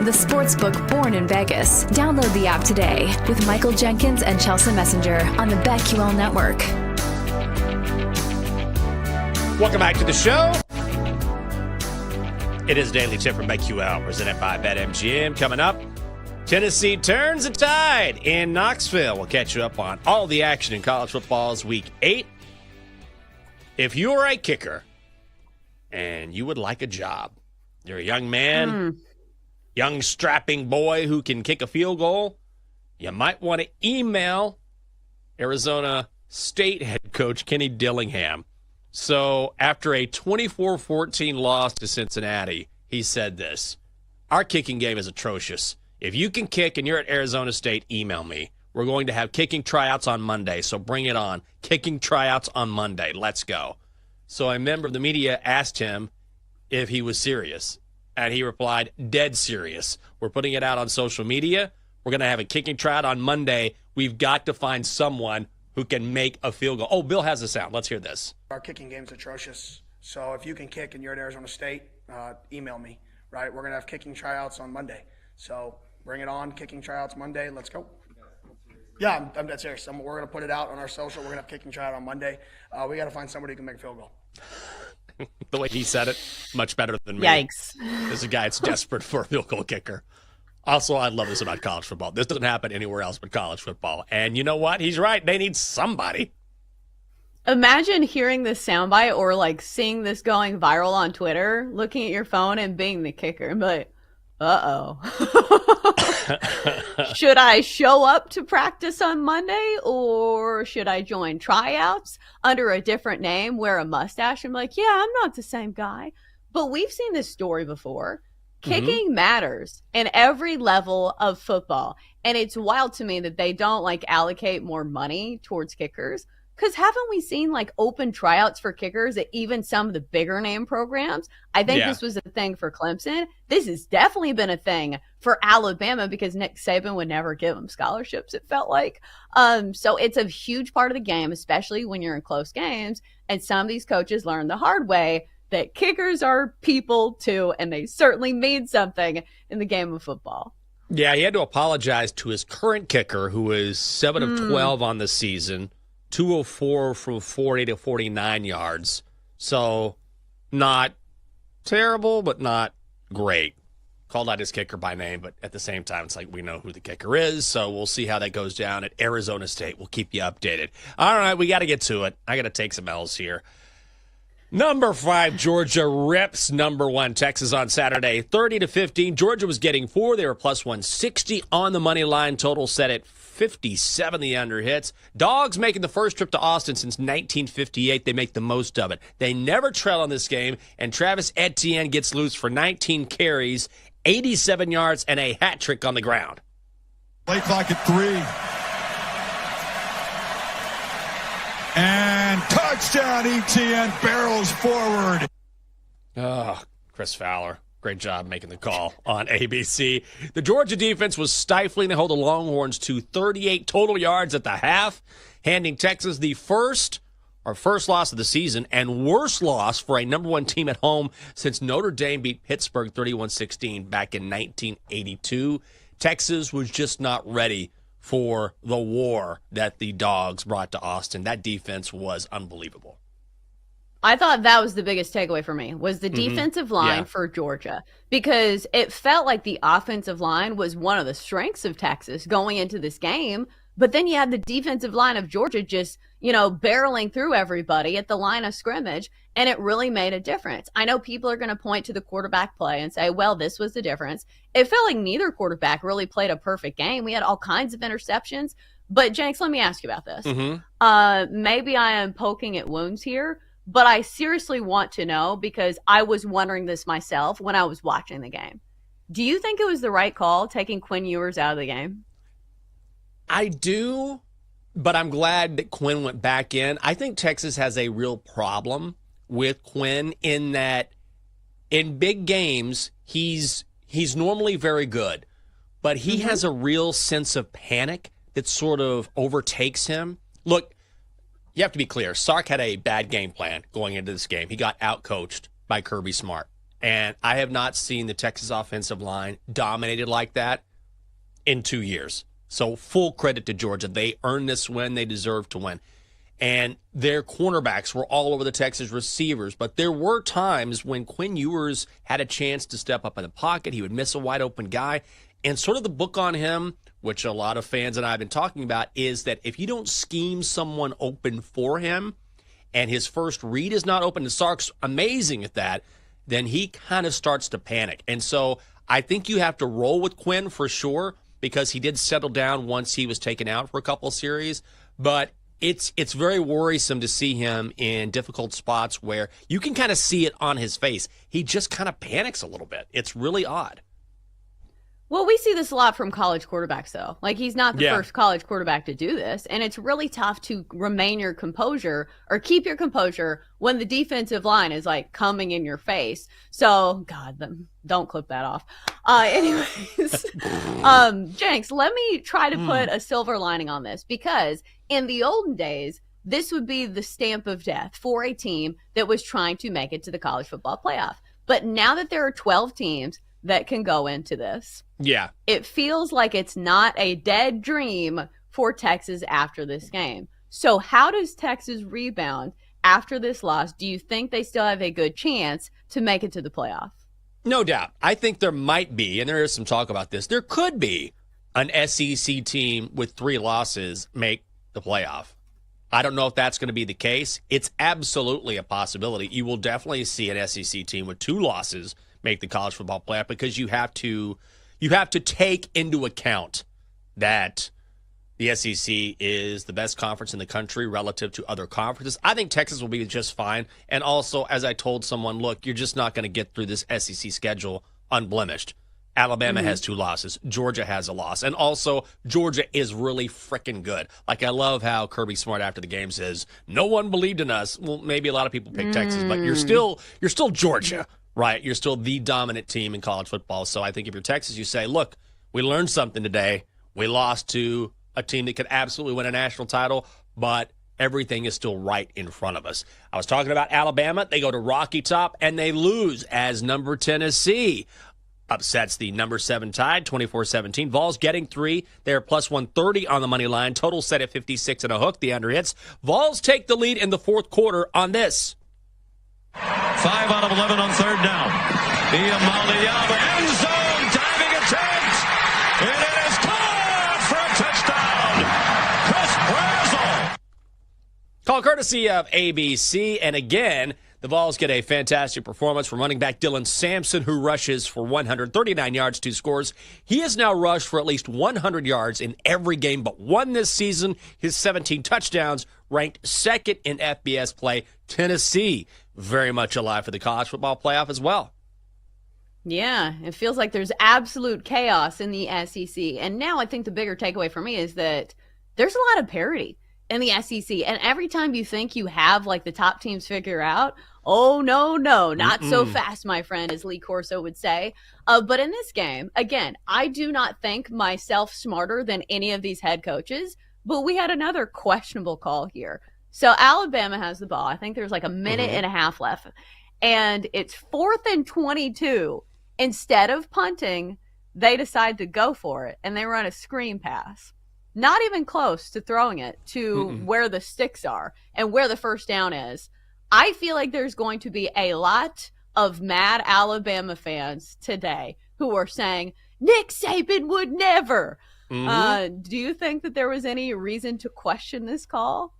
The sportsbook born in Vegas. Download the app today with Michael Jenkins and Chelsea Messenger on the BetQL Network. Welcome back to the show. It is Daily Tip from BetQL, presented by BetMGM. Coming up, Tennessee turns the tide in Knoxville. We'll catch you up on all the action in college football's Week 8. If you're a kicker and you would like a job, you're a young man, young strapping boy who can kick a field goal, you might want to email Arizona State head coach Kenny Dillingham. So after a 24-14 loss to Cincinnati, he said this: "Our kicking game is atrocious. If you can kick and you're at Arizona State, email me. We're going to have kicking tryouts on Monday, so bring it on. Kicking tryouts on Monday. Let's go." So a member of the media asked him if he was serious, and he replied, "Dead serious. We're putting it out on social media. We're going to have a kicking tryout on Monday. We've got to find someone who can make a field goal." Oh, Bill has the sound. Let's hear this. Our kicking game's atrocious. So if you can kick and you're at Arizona State, email me, right? We're going to have kicking tryouts on Monday. So bring it on, kicking tryouts Monday. Let's go. Yeah, I'm dead serious. We're going to put it out on our social. We're going to have kicking tryout on Monday. We got to find somebody who can make a field goal. The way he said it, much better than me. Yikes. There's a guy that's desperate for a field goal kicker. Also, I love this about college football. This doesn't happen anywhere else but college football. And you know what? He's right. They need somebody. Imagine hearing this soundbite or like seeing this going viral on Twitter, looking at your phone and being the kicker and be like, uh-oh. Should I show up to practice on Monday, or should I join tryouts under a different name, wear a mustache, and be like, yeah, I'm not the same guy? But we've seen this story before. Kicking matters in every level of football. And it's wild to me that they don't like allocate more money towards kickers. Because haven't we seen like open tryouts for kickers at even some of the bigger name programs? I think this was a thing for Clemson. This has definitely been a thing for Alabama because Nick Saban would never give them scholarships, it felt like. So it's a huge part of the game, especially when you're in close games. And some of these coaches learn the hard way that kickers are people too, and they certainly mean something in the game of football. Yeah, he had to apologize to his current kicker, who is 7 of 12 on the season. 204 from 40 to 49 yards. So not terrible, but not great. Called out his kicker by name, but at the same time, it's like we know who the kicker is. So we'll see how that goes down at Arizona State. We'll keep you updated. All right, we got to get to it. I got to take some L's here. Number 5, Georgia rips number 1 Texas on Saturday, 30-15. Georgia was getting 4. They were plus 160 on the money line. Total set at 57, the under hits. Dogs making the first trip to Austin since 1958. They make the most of it. They never trail on this game, and Travis Etienne gets loose for 19 carries, 87 yards, and a hat trick on the ground. Play clock at 3. And touchdown, Etienne barrels forward. Oh, Chris Fowler. Great job making the call on ABC. The Georgia defense was stifling. They hold the Longhorns to 38 total yards at the half, handing Texas the first loss of the season and worst loss for a number 1 team at home since Notre Dame beat Pittsburgh 31-16 back in 1982. Texas was just not ready for the war that the Dogs brought to Austin. That defense was unbelievable. I thought that was the biggest takeaway for me, was the defensive line for Georgia, because it felt like the offensive line was one of the strengths of Texas going into this game. But then you had the defensive line of Georgia just, barreling through everybody at the line of scrimmage, and it really made a difference. I know people are going to point to the quarterback play and say, well, this was the difference. It felt like neither quarterback really played a perfect game. We had all kinds of interceptions. But, Jenks, let me ask you about this. Maybe I am poking at wounds here, but I seriously want to know, because I was wondering this myself when I was watching the game. Do you think it was the right call taking Quinn Ewers out of the game? I do, but I'm glad that Quinn went back in. I think Texas has a real problem with Quinn in that in big games, he's normally very good, but he has a real sense of panic that sort of overtakes him. Look, you have to be clear. Sark had a bad game plan going into this game. He got outcoached by Kirby Smart. And I have not seen the Texas offensive line dominated like that in 2 years. So full credit to Georgia. They earned this win. They deserve to win. And their cornerbacks were all over the Texas receivers. But there were times when Quinn Ewers had a chance to step up in the pocket. He would miss a wide open guy. And sort of the book on him, which a lot of fans and I have been talking about, is that if you don't scheme someone open for him and his first read is not open, and Sark's amazing at that, then he kind of starts to panic. And so I think you have to roll with Quinn for sure, because he did settle down once he was taken out for a couple of series. But it's very worrisome to see him in difficult spots where you can kind of see it on his face. He just kind of panics a little bit. It's really odd. Well, we see this a lot from college quarterbacks, though. Like, he's not the first college quarterback to do this, and it's really tough to remain your composure or keep your composure when the defensive line is, like, coming in your face. So, God, don't clip that off. Anyways, Jenks, let me try to put a silver lining on this, because in the olden days, this would be the stamp of death for a team that was trying to make it to the college football playoff. But now that there are 12 teams that can go into this, it feels like it's not a dead dream for Texas after this game. So how does Texas rebound after this loss? Do you think they still have a good chance to make it to the playoff? No doubt. I think there might be, and there is some talk about this, there could be an SEC team with 3 losses make the playoff. I don't know if that's going to be the case. It's absolutely a possibility. You will definitely see an SEC team with 2 losses make the college football playoff, because you have to take into account that the SEC is the best conference in the country relative to other conferences. I think Texas will be just fine. And also, as I told someone, look, you're just not going to get through this SEC schedule unblemished. Alabama has 2 losses. Georgia has a loss. And also, Georgia is really freaking good. Like, I love how Kirby Smart after the game says, no one believed in us. Well, maybe a lot of people picked Texas, but you're still Georgia. Right, you're still the dominant team in college football. So I think if you're Texas, you say, look, we learned something today. We lost to a team that could absolutely win a national title, but everything is still right in front of us. I was talking about Alabama. They go to Rocky Top, and they lose as number Tennessee upsets the number 7 Tide, 24-17. Vols getting 3. They're plus 130 on the money line. Total set at 56 and a hook. The under hits. Vols take the lead in the fourth quarter on this. 5 out of 11 on third down. Iamaleava, end zone, diving attempt. It is caught for a touchdown. Chris Brazel. Call courtesy of ABC. And again, the Vols get a fantastic performance from running back Dylan Sampson, who rushes for 139 yards, 2 scores. He has now rushed for at least 100 yards in every game but one this season. His 17 touchdowns ranked second in FBS play. Tennessee very much alive for the college football playoff as well. Yeah, it feels like there's absolute chaos in the SEC. And now I think the bigger takeaway for me is that there's a lot of parity in the SEC. And every time you think you have like the top teams figure out, oh, no, not so fast, my friend, as Lee Corso would say. But in this game, again, I do not think myself smarter than any of these head coaches, but we had another questionable call here. So Alabama has the ball. I think there's like a minute and a half left. And it's 4th and 22. Instead of punting, they decide to go for it. And they run a screen pass. Not even close to throwing it to where the sticks are and where the first down is. I feel like there's going to be a lot of mad Alabama fans today who are saying, Nick Saban would never. Do you think that there was any reason to question this call?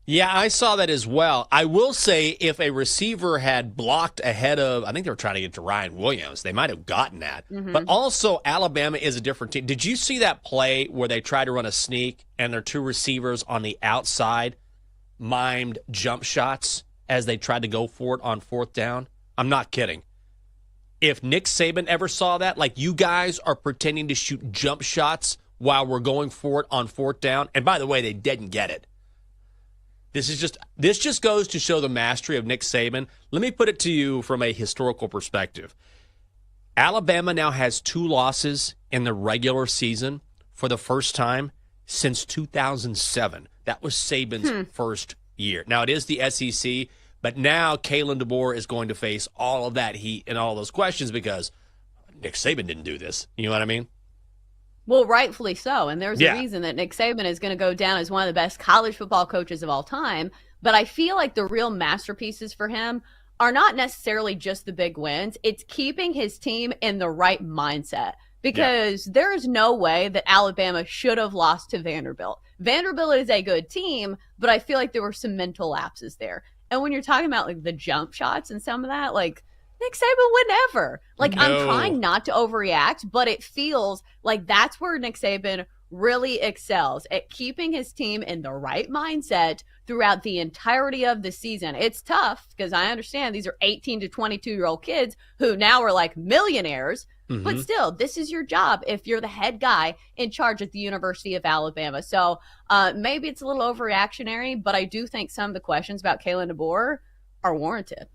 Yeah, I saw that as well. I will say if a receiver had blocked ahead of, I think they were trying to get to Ryan Williams, they might have gotten that. But also, Alabama is a different team. Did you see that play where they tried to run a sneak and their 2 receivers on the outside mimed jump shots as they tried to go for it on 4th down? I'm not kidding. If Nick Saban ever saw that, like, you guys are pretending to shoot jump shots while we're going for it on 4th down, and by the way, they didn't get it. This just goes to show the mastery of Nick Saban. Let me put it to you from a historical perspective. Alabama now has 2 losses in the regular season for the first time since 2007. That was Saban's first year. Now, it is the SEC, But now Kalen DeBoer is going to face all of that heat and all those questions because Nick Saban didn't do this. You know what I mean? Well, rightfully so. And there's a reason that Nick Saban is going to go down as one of the best college football coaches of all time. But I feel like the real masterpieces for him are not necessarily just the big wins. It's keeping his team in the right mindset. Because there is no way that Alabama should have lost to Vanderbilt. Vanderbilt is a good team, but I feel like there were some mental lapses there. And when you're talking about like the jump shots and some of that, like Nick Saban would never. Like I'm trying not to overreact, but it feels like that's where Nick Saban really excels at keeping his team in the right mindset throughout the entirety of the season. It's tough because I understand these are 18 to 22-year-old kids who now are like millionaires. But still, this is your job if you're the head guy in charge at the University of Alabama. So maybe it's a little overreactionary, but I do think some of the questions about Kalen DeBoer are warranted.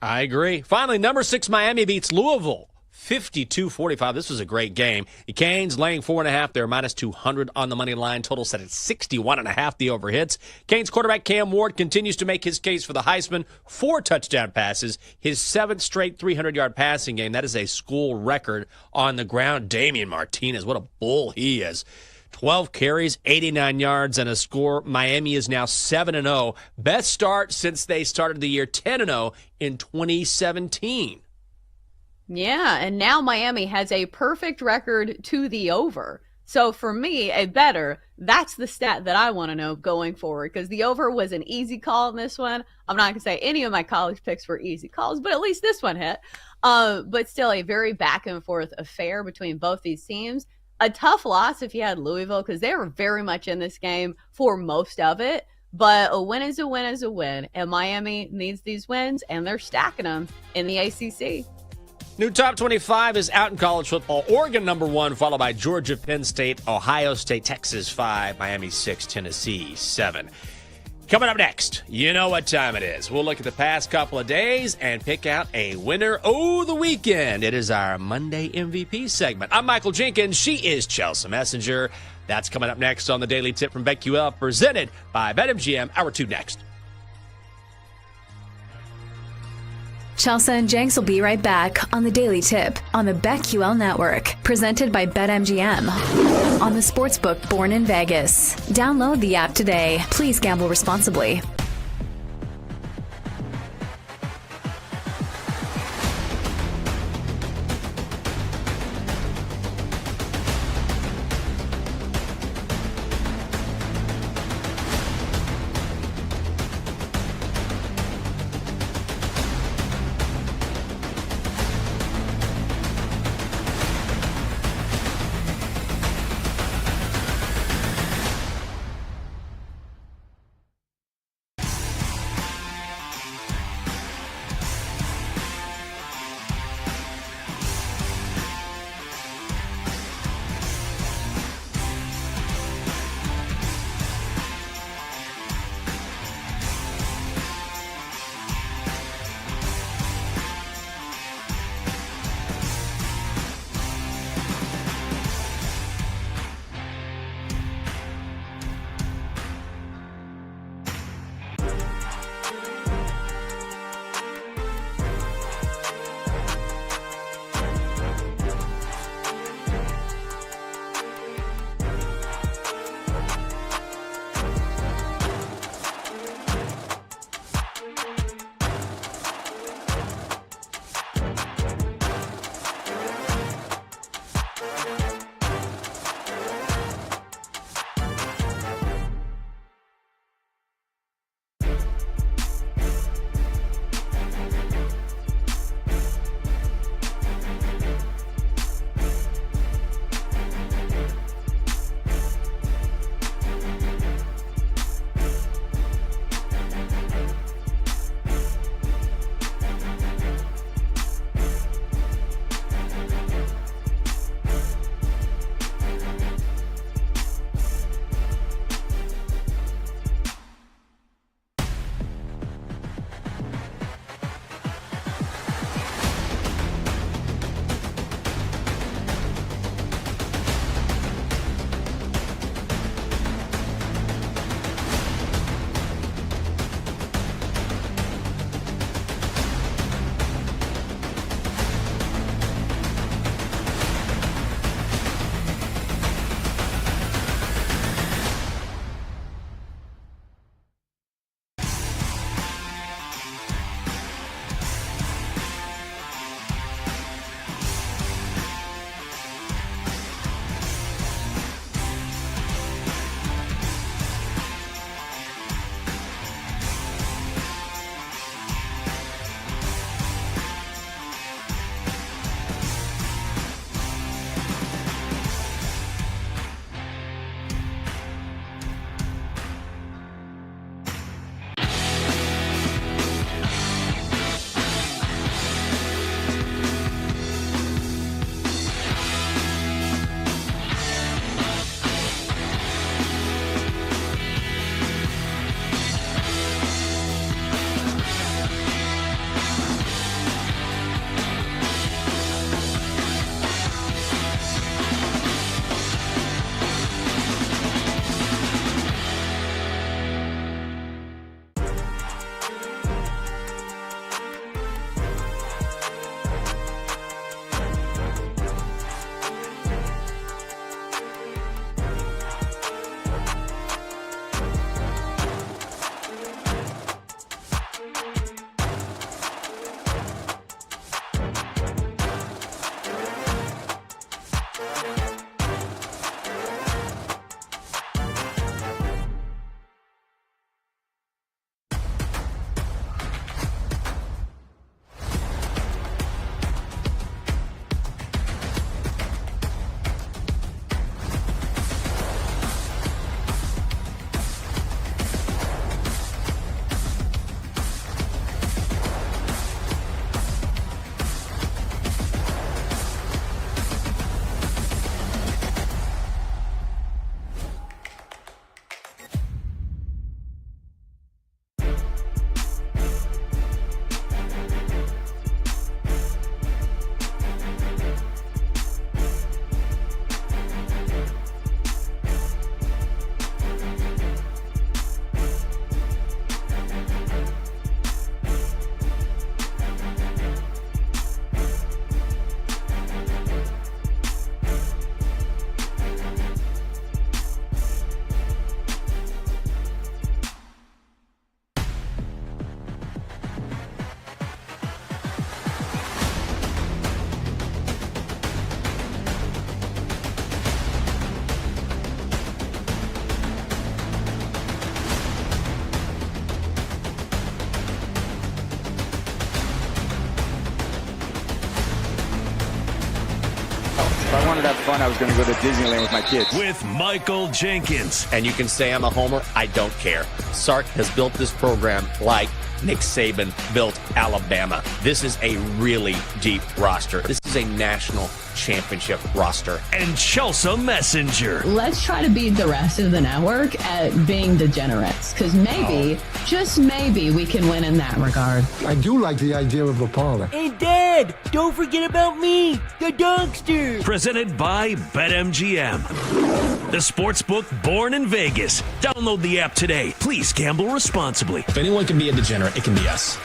I agree. Finally, number 6 Miami beats Louisville 52-45. This was a great game. The Canes laying 4.5. They're minus 200 on the money line. Total set at 61.5. The over hits. Canes quarterback Cam Ward continues to make his case for the Heisman. 4 touchdown passes. His 7th straight 300-yard passing game. That is a school record on the ground. Damian Martinez, what a bull he is. 12 carries, 89 yards, and a score. Miami is now 7-0. Best start since they started the year 10-0 in 2017. Yeah, and now Miami has a perfect record to the over. So for me, a better, that's the stat that I want to know going forward because the over was an easy call in this one. I'm not going to say any of my college picks were easy calls, but at least this one hit. But still a very back and forth affair between both these teams. A tough loss if you had Louisville because they were very much in this game for most of it. But a win is a win is a win. And Miami needs these wins, and they're stacking them in the ACC. New top 25 is out in college football. Oregon number 1, followed by Georgia, Penn State, Ohio State, Texas 5, Miami 6, Tennessee 7. Coming up next, you know what time it is. We'll look at the past couple of days and pick out a winner of the weekend. It is our Monday MVP segment. I'm Michael Jenkins. She is Chelsea Messenger. That's coming up next on the Daily Tip from BetQL, presented by BetMGM. Hour 2 next. Chelsea and Jenks will be right back on the Daily Tip on the BetQL Network, presented by BetMGM on the Sportsbook Born in Vegas. Download the app today. Please gamble responsibly. If I wanted to have fun, I was going to go to Disneyland with my kids. With Michael Jenkins. And you can say I'm a homer. I don't care. Sark has built this program like Nick Saban built Alabama. This is a really deep roster. This is a national championship roster. And Chelsea Messenger. Let's try to beat the rest of the network at being degenerates, because maybe, just maybe, we can win in that regard. I do like the idea of a parlor. And Dad, don't forget about me, the Dunkster. Presented by BetMGM. The sportsbook born in Vegas. Download the app today. Please gamble responsibly. If anyone can be a degenerate, it can be us.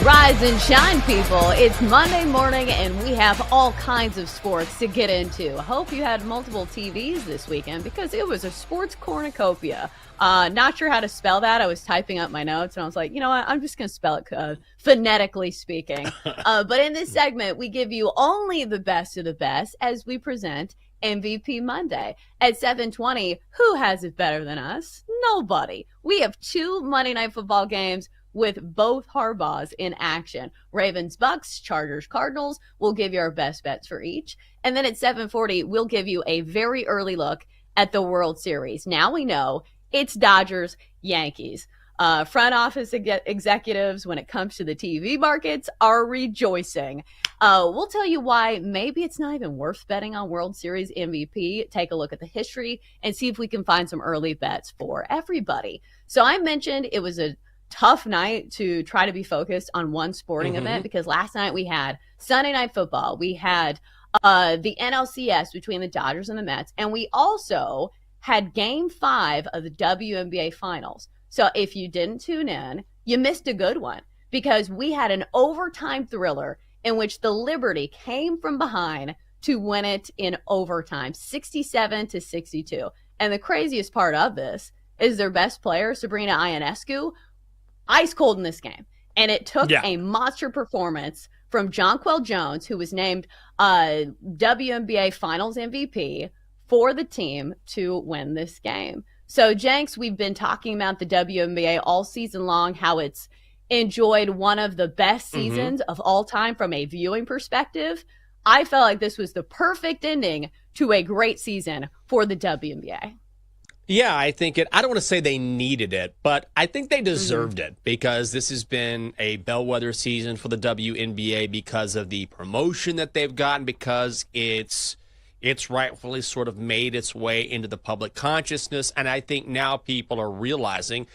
Rise and shine, people. It's Monday morning, and we have all kinds of sports to get into. Hope you had multiple TVs this weekend because it was a sports cornucopia. Not sure how to spell that. I was typing up my notes, and I was like, you know what? I'm just going to spell it phonetically speaking. But in this segment, we give you only the best of the best as we present MVP Monday. At 7:20, who has it better than us? Nobody. We have 2 Monday Night Football games with both Harbaughs in action. Ravens, Bucks, Chargers, Cardinals. We'll give you our best bets for each. And then at 7:40, we'll give you a very early look at the World Series. Now we know it's Dodgers, Yankees. Front office executives, when it comes to the TV markets, are rejoicing. We'll tell you why maybe it's not even worth betting on World Series MVP. Take a look at the history and see if we can find some early bets for everybody. So I mentioned it was a tough night to try to be focused on one sporting event, because last night we had Sunday Night Football. We had the NLCS between the Dodgers and the Mets, and we also had Game 5 of the WNBA Finals. So if you didn't tune in, you missed a good one, because we had an overtime thriller in which the Liberty came from behind to win it in overtime, 67-62. And the craziest part of this is their best player, Sabrina Ionescu, ice cold in this game. And it took a monster performance from Jonquel Jones, who was named WNBA Finals MVP for the team, to win this game. So, Jenks, we've been talking about the WNBA all season long, how it's enjoyed one of the best seasons of all time from a viewing perspective. I felt like this was the perfect ending to a great season for the WNBA. Yeah, I think I don't want to say they needed it, but I think they deserved it, because this has been a bellwether season for the WNBA because of the promotion that they've gotten, because it's rightfully sort of made its way into the public consciousness. And I think now people are realizing,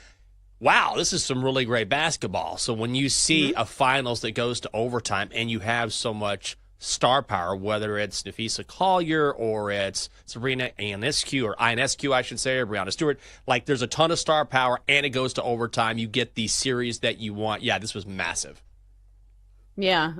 wow, this is some really great basketball. So when you see a finals that goes to overtime and you have so much star power, whether it's Nafisa Collier or it's Sabrina Ionescu, I should say, or Breanna Stewart, like there's a ton of star power and it goes to overtime. You get the series that you want. Yeah, this was massive. Yeah,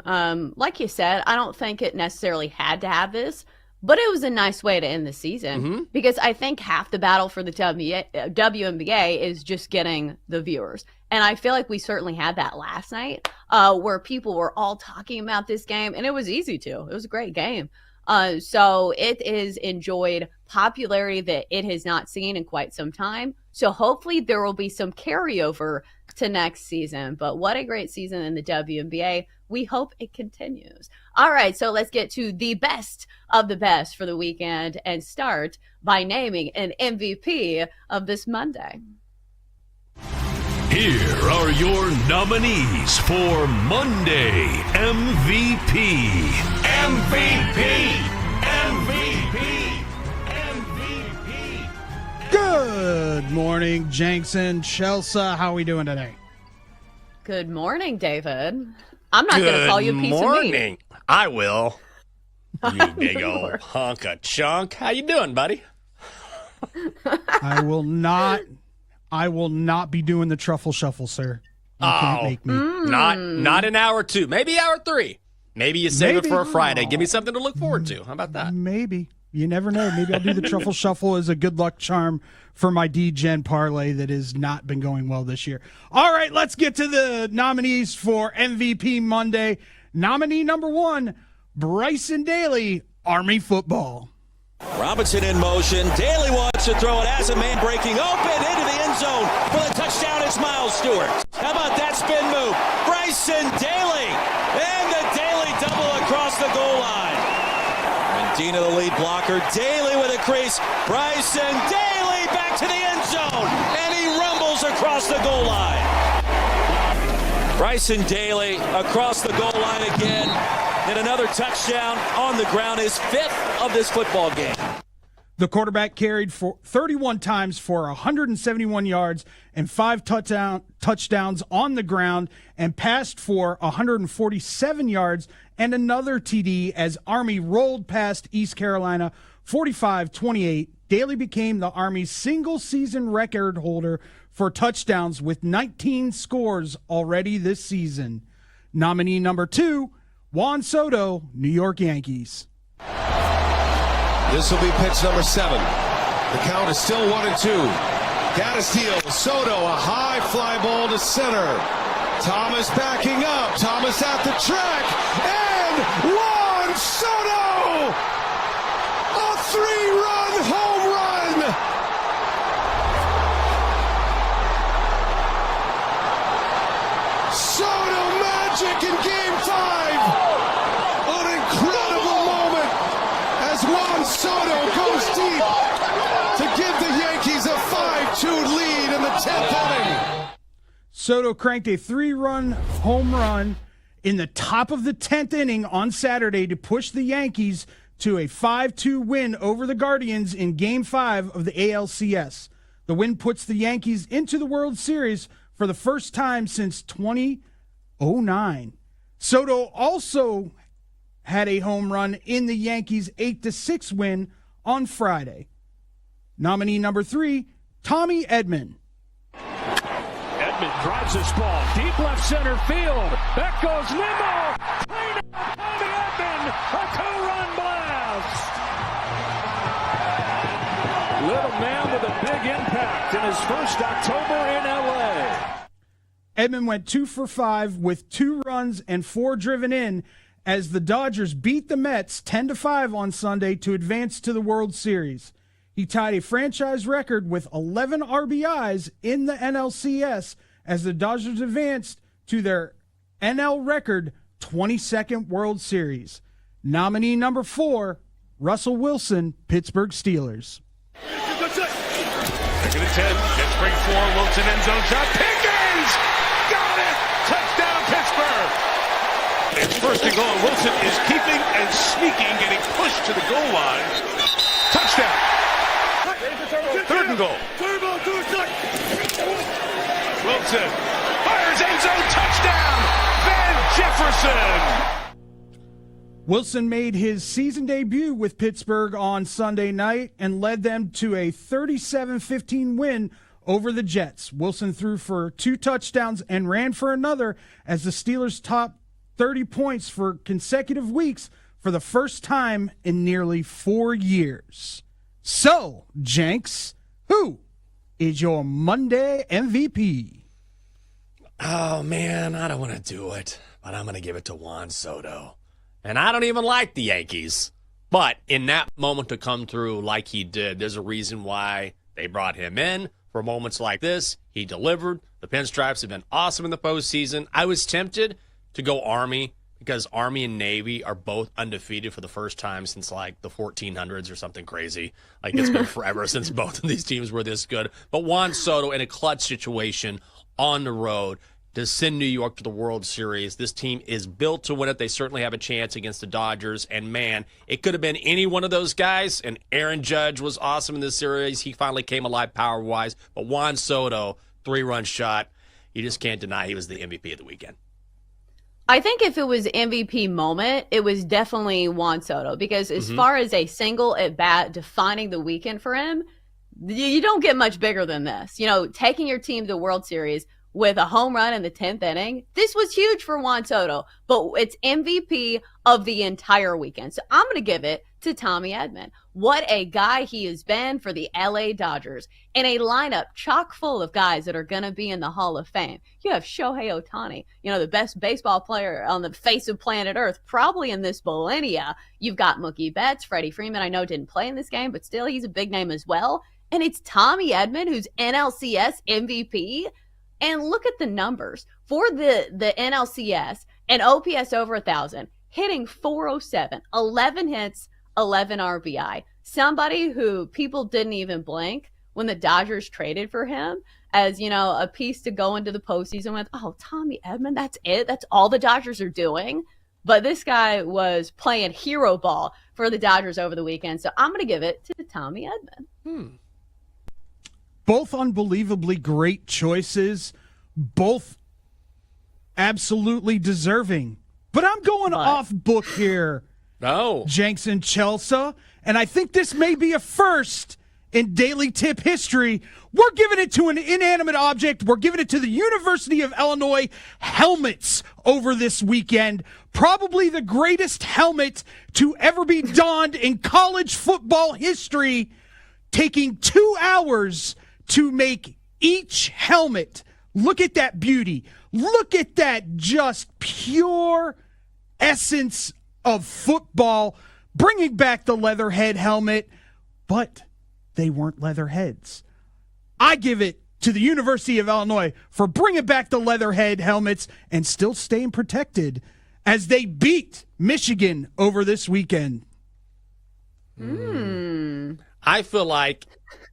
like you said, I don't think it necessarily had to have this, but it was a nice way to end the season, because I think half the battle for the WNBA is just getting the viewers. And I feel like we certainly had that last night, where people were all talking about this game, and it was easy to. It was a great game. So it is enjoyed popularity that it has not seen in quite some time. So hopefully there will be some carryover to next season. But what a great season in the WNBA. We hope it continues. All right, so let's get to the best of the best for the weekend and start by naming an MVP of this Monday. Here are your nominees for Monday MVP. Good morning, Jenks and Chelsea. How are we doing today? Good morning, David. I'm not going to call you a piece of meat. Good morning. I will. You big old hunk of chunk. How you doing, buddy? I will not be doing the truffle shuffle, sir. You can't make me. Not in hour 2. Maybe hour 3. Maybe you save it for a Friday. Give me something to look forward to. How about that? Maybe. You never know. Maybe I'll do the truffle shuffle as a good luck charm for my D-Gen parlay that has not been going well this year. All right, let's get to the nominees for MVP Monday. Nominee number 1, Bryson Daly, Army football. Robinson in motion. Daly wants to throw it as a man breaking open into the end zone for the touchdown. It's Miles Stewart. How about that spin move? the goal line. Dina, the lead blocker. Daly with a crease. Bryson Daly back to the end zone. And he rumbles across the goal line. Bryson Daly across the goal line again. And another touchdown on the ground. His 5th of this football game. The quarterback carried for 31 times for 171 yards and 5 touchdowns on the ground and passed for 147 yards and another TD as Army rolled past East Carolina 45-28. Daly became the Army's single-season record holder for touchdowns with 19 scores already this season. Nominee number 2, Juan Soto, New York Yankees. This will be pitch number 7. The count is still 1-2. Gaddis Soto, a high fly ball to center. Thomas backing up. Thomas at the track. And Juan Soto! A 3-run home run! Soto magic in Game 5! An incredible moment as Juan Soto goes deep to give the Yankees a 5-2 lead in the 10th inning. Soto cranked a 3-run home run in the top of the 10th inning on Saturday to push the Yankees to a 5-2 win over the Guardians in Game 5 of the ALCS. The win puts the Yankees into the World Series for the first time since 2009. Soto also had a home run in the Yankees' 8-6 win on Friday. Nominee number 3, Tommy Edman. Edman drives this ball deep left center field. Back goes Nimmo. Clean up, Tommy Edman, a 2-run blast. Little man with a big impact in his first October in L.A. Edman went 2 for 5 with 2 runs and 4 driven in as the Dodgers beat the Mets 10-5 on Sunday to advance to the World Series. He tied a franchise record with 11 RBIs in the NLCS as the Dodgers advanced to their NL record 22nd World Series. Nominee number 4, Russell Wilson, Pittsburgh Steelers. Second and 10, Jets bring 4, Wilson end zone shot, Pickens! Got it! Touchdown Pittsburgh! It's first and goal. Wilson is keeping and sneaking, getting pushed to the goal line. Touchdown! Third and goal. Wilson fires end zone, touchdown! Van Jefferson! Wilson made his season debut with Pittsburgh on Sunday night and led them to a 37-15 win over the Jets. Wilson threw for 2 touchdowns and ran for another as the Steelers topped 30 points for consecutive weeks for the first time in nearly 4 years. So, Jenks, who is your Monday MVP? Oh, man, I don't want to do it, but I'm going to give it to Juan Soto. And I don't even like the Yankees. But in that moment to come through like he did, there's a reason why they brought him in. For moments like this, he delivered. The Pinstripes have been awesome in the postseason. I was tempted to go Army because Army and Navy are both undefeated for the first time since like the 1400s or something crazy. Like it's been forever since both of these teams were this good. But Juan Soto in a clutch situation on the road to send New York to the World Series. This team is built to win it. They certainly have a chance against the Dodgers. And, man, it could have been any one of those guys. And Aaron Judge was awesome in this series. He finally came alive power-wise. But Juan Soto, 3-run shot. You just can't deny he was the MVP of the weekend. I think if it was MVP moment, it was definitely Juan Soto. Because as far as a single at-bat defining the weekend for him, you don't get much bigger than this. You know, taking your team to the World Series with a home run in the 10th inning. This was huge for Juan Soto, but it's MVP of the entire weekend. So I'm going to give it to Tommy Edman. What a guy he has been for the LA Dodgers in a lineup chock full of guys that are going to be in the Hall of Fame. You have Shohei Ohtani, the best baseball player on the face of planet Earth, probably in this millennia. You've got Mookie Betts, Freddie Freeman, I know didn't play in this game, but still he's a big name as well. And it's Tommy Edman who's NLCS MVP. And look at the numbers for the NLCS, an OPS over 1,000. hitting 407, 11 hits, 11 RBI. Somebody who people didn't even blink when the Dodgers traded for him as, a piece to go into the postseason with. Oh, Tommy Edman, that's it? That's all the Dodgers are doing? But this guy was playing hero ball for the Dodgers over the weekend, so I'm going to give it to Tommy Edman. Both unbelievably great choices, both absolutely deserving. But I'm going off book here. No. Jenks and Chelsea, and I think this may be a first in Daily Tip history. We're giving it to an inanimate object. We're giving it to the University of Illinois helmets over this weekend. Probably the greatest helmet to ever be donned in college football history, taking 2 hours to make each helmet. Look at that beauty. Look at that just pure essence of football, bringing back the leatherhead helmet, but they weren't leatherheads. I give it to the University of Illinois for bringing back the leatherhead helmets and still staying protected as they beat Michigan over this weekend. I feel like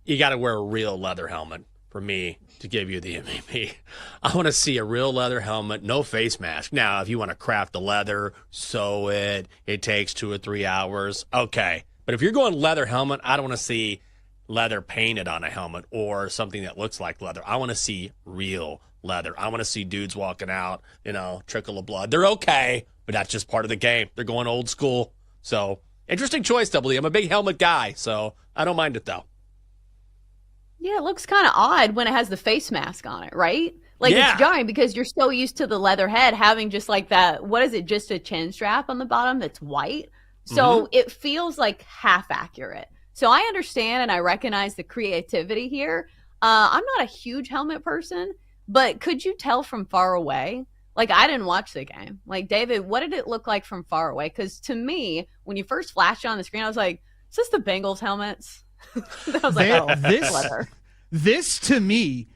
you got to wear a real leather helmet for me to give you the MVP. I want to see a real leather helmet, no face mask. Now, if you want to craft the leather, sew it, it takes 2 or 3 hours, okay. But if you're going leather helmet, I don't want to see leather painted on a helmet or something that looks like leather. I want to see real leather. I want to see dudes walking out, trickle of blood. They're okay, but that's just part of the game. They're going old school. So, interesting choice, W. I'm a big helmet guy, so I don't mind it, though. Yeah, it looks kind of odd when it has the face mask on it, right? Like, it's jarring because you're so used to the leather head having just like that, what is it, just a chin strap on the bottom that's white? So it feels like half accurate. So I understand and I recognize the creativity here. I'm not a huge helmet person, but could you tell from far away? Like, I didn't watch the game. Like, David, what did it look like from far away? Because to me, when you first flashed on the screen, I was like, is this the Bengals helmets? I was like, this to me,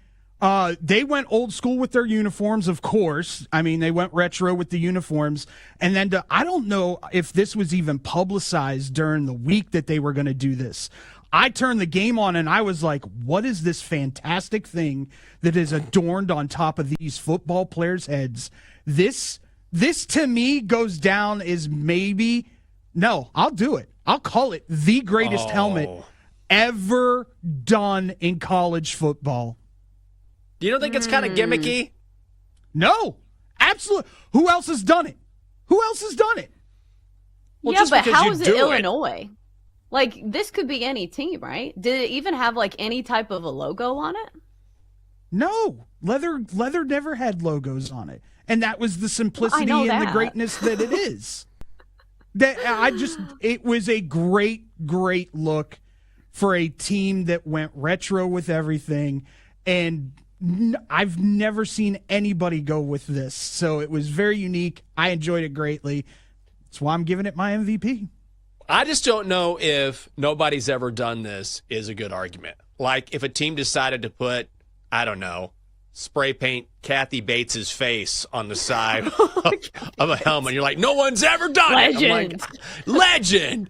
they went old school with their uniforms, of course. I mean, they went retro with the uniforms. And then I don't know if this was even publicized during the week that they were going to do this. I turned the game on and I was like, what is this fantastic thing that is adorned on top of these football players' heads? This to me goes down as I'll do it. I'll call it the greatest helmet ever done in college football. You don't think it's kind of gimmicky? No, absolutely. Who else has done it? Well, yeah, but how is it Illinois? Like, this could be any team, right? Did it even have, like, any type of a logo on it? No. Leather never had logos on it. And that was the simplicity and the greatness that it is. It was a great, great look for a team that went retro with everything. And I've never seen anybody go with this. So it was very unique. I enjoyed it greatly. That's why I'm giving it my MVP. I just don't know if nobody's ever done this is a good argument. Like, if a team decided to put, I don't know, spray paint Kathy Bates' face on the side of a helmet. You're like, no one's ever done it. I'm like, legend.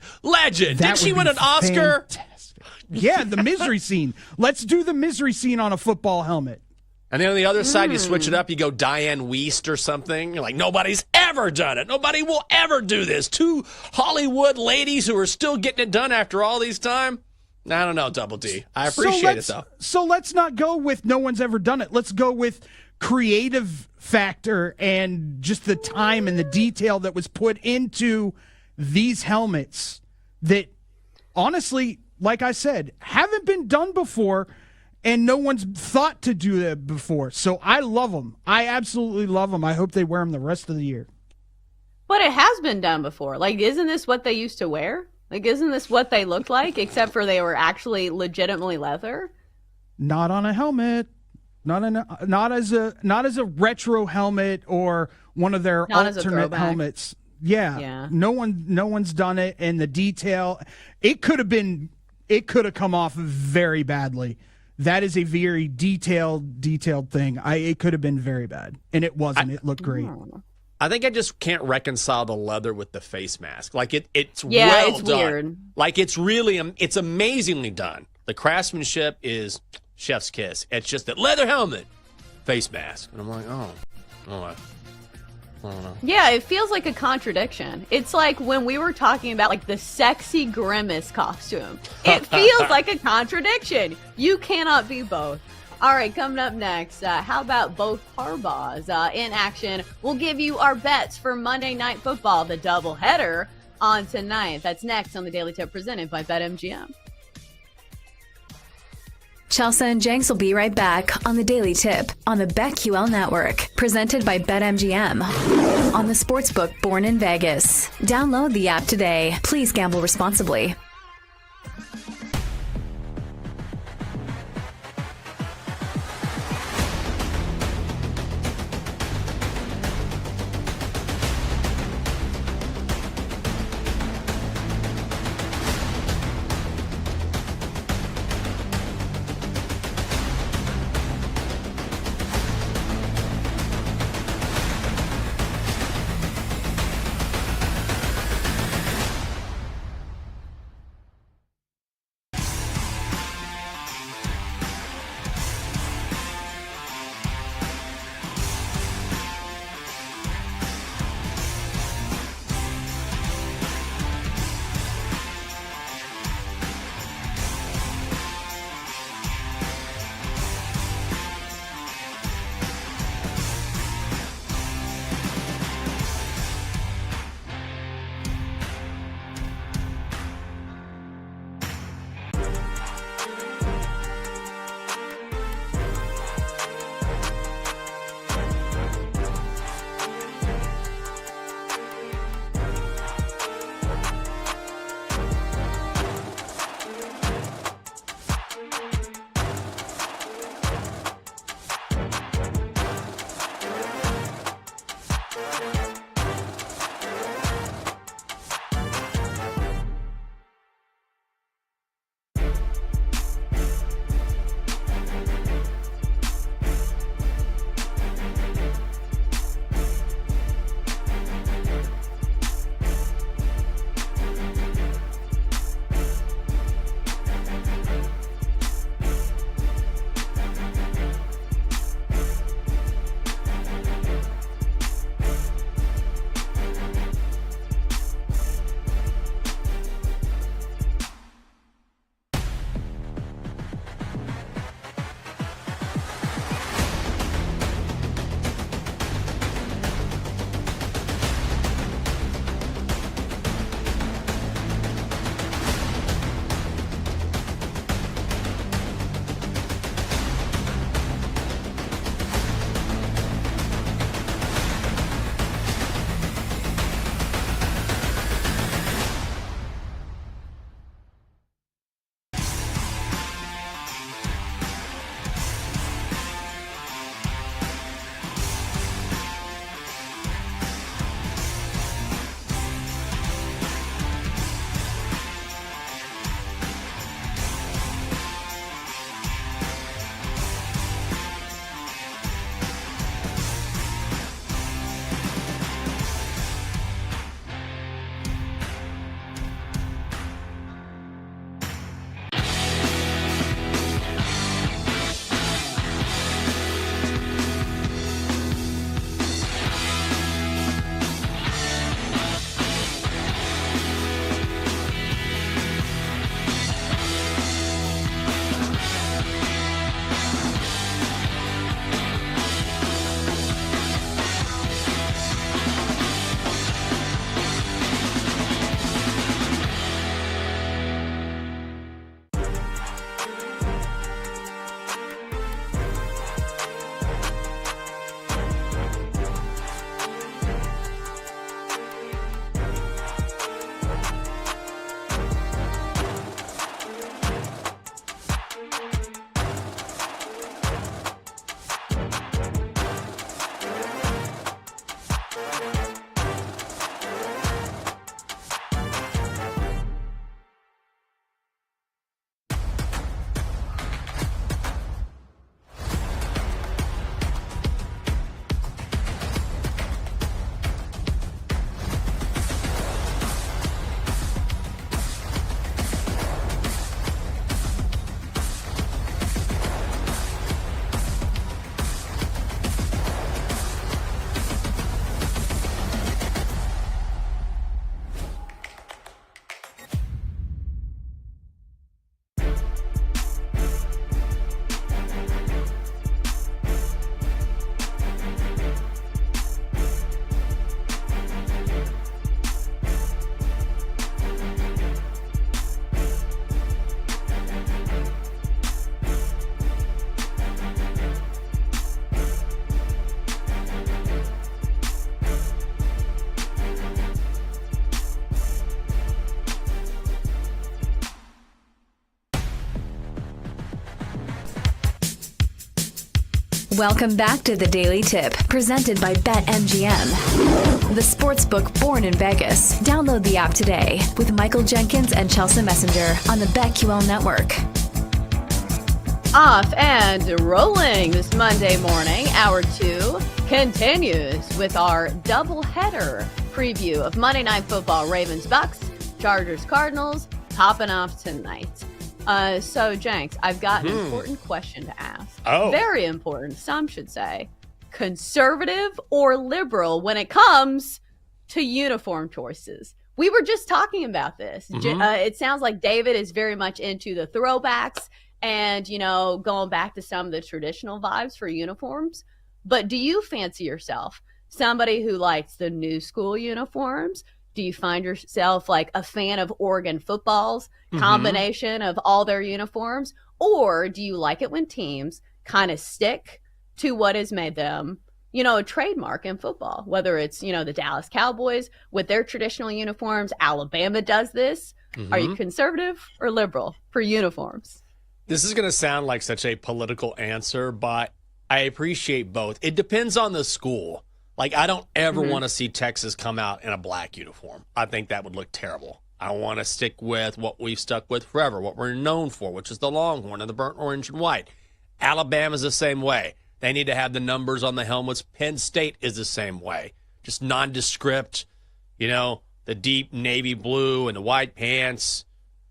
Did she win an Oscar? Fantastic. Yeah, the misery scene. Let's do the misery scene on a football helmet. And then on the other side, you switch it up. You go Diane Wiest or something. You're like, nobody's ever done it. Nobody will ever do this. 2 Hollywood ladies who are still getting it done after all these time. I don't know, Double D. I appreciate it, though. So let's not go with no one's ever done it. Let's go with creative factor and just the time and the detail that was put into these helmets that, honestly, like I said, haven't been done before. And no one's thought to do that before. So I love them. I absolutely love them. I hope they wear them the rest of the year. But it has been done before. Like, isn't this what they used to wear? Like, isn't this what they looked like? Except for they were actually legitimately leather. Not on a helmet. Not as a retro helmet or one of their alternate helmets. Yeah. No one's done it. And the detail, it could have come off very badly. That is a very detailed thing. It could have been very bad, and it wasn't. It looked great. I think I just can't reconcile the leather with the face mask. Like it's yeah, well it's done. weird. Like it's amazingly done. The craftsmanship is chef's kiss. It's just that leather helmet, face mask, and I'm like, I don't know. Yeah, it feels like a contradiction. It's like when we were talking about like the sexy Grimace costume. It feels like a contradiction. You cannot be both. All right, coming up next, how about both Harbaughs in action? We'll give you our bets for Monday Night Football, the doubleheader on tonight. That's next on the Daily Tip presented by BetMGM. Chelsea and Jenks will be right back on the Daily Tip on the BetQL Network, presented by BetMGM on the Sportsbook Born in Vegas. Download the app today. Please gamble responsibly. Welcome back to the Daily Tip, presented by BetMGM, the sportsbook born in Vegas. Download the app today with Michael Jenkins and Chelsea Messenger on the BetQL Network. Off and rolling this Monday morning. Hour 2 continues with our doubleheader preview of Monday Night Football. Ravens-Bucks, Chargers-Cardinals, popping off tonight. So, Jenks, I've got an important question to ask. Oh. Very important, some should say. Conservative or liberal when it comes to uniform choices? We were just talking about this. It sounds like David is very much into the throwbacks and, going back to some of the traditional vibes for uniforms. But do you fancy yourself somebody who likes the new school uniforms? Do you find yourself like a fan of Oregon football's combination of all their uniforms? Or do you like it when teams kind of stick to what has made them, a trademark in football? Whether it's, the Dallas Cowboys with their traditional uniforms, Alabama does this. Are you conservative or liberal for uniforms? This is going to sound like such a political answer, but I appreciate both. It depends on the school. Like, I don't ever want to see Texas come out in a black uniform. I think that would look terrible. I want to stick with what we've stuck with forever, what we're known for, which is the Longhorn and the burnt orange and white. Alabama's the same way. They need to have the numbers on the helmets. Penn State is the same way. Just nondescript, the deep navy blue and the white pants,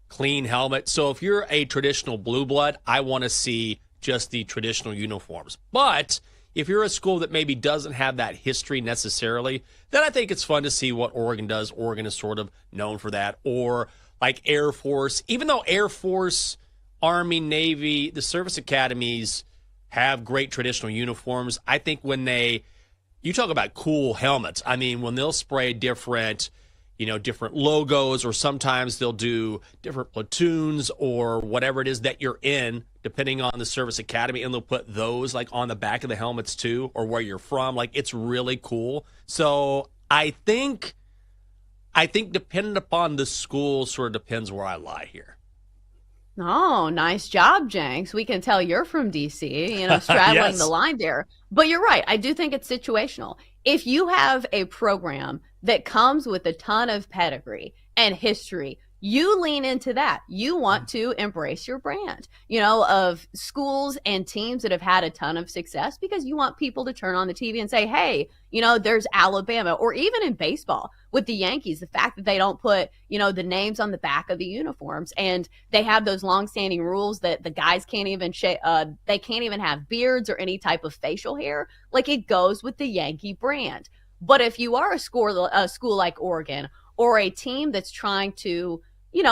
clean helmet. So if you're a traditional blue blood, I want to see just the traditional uniforms. But if you're a school that maybe doesn't have that history necessarily, then I think it's fun to see what Oregon does. Oregon is sort of known for that. Or like Air Force, even though Air Force, Army, Navy, the service academies have great traditional uniforms, I think when you talk about cool helmets, I mean, when they'll spray different logos, or sometimes they'll do different platoons or whatever it is that you're in, depending on the service academy, and they'll put those like on the back of the helmets too, or where you're from. Like, it's really cool. So I think depending upon the school, sort of depends where I lie here. Oh, nice job, Jenks. We can tell you're from D.C., straddling Yes. the line there. But you're right. I do think it's situational. If you have a program that comes with a ton of pedigree and history, you lean into that. You want to embrace your brand, of schools and teams that have had a ton of success, because you want people to turn on the TV and say, hey, there's Alabama. Or even in baseball with the Yankees, the fact that they don't put, the names on the back of the uniforms, and they have those longstanding rules that the guys can't even they can't even have beards or any type of facial hair. Like, it goes with the Yankee brand. But if you are a school like Oregon, or a team that's trying to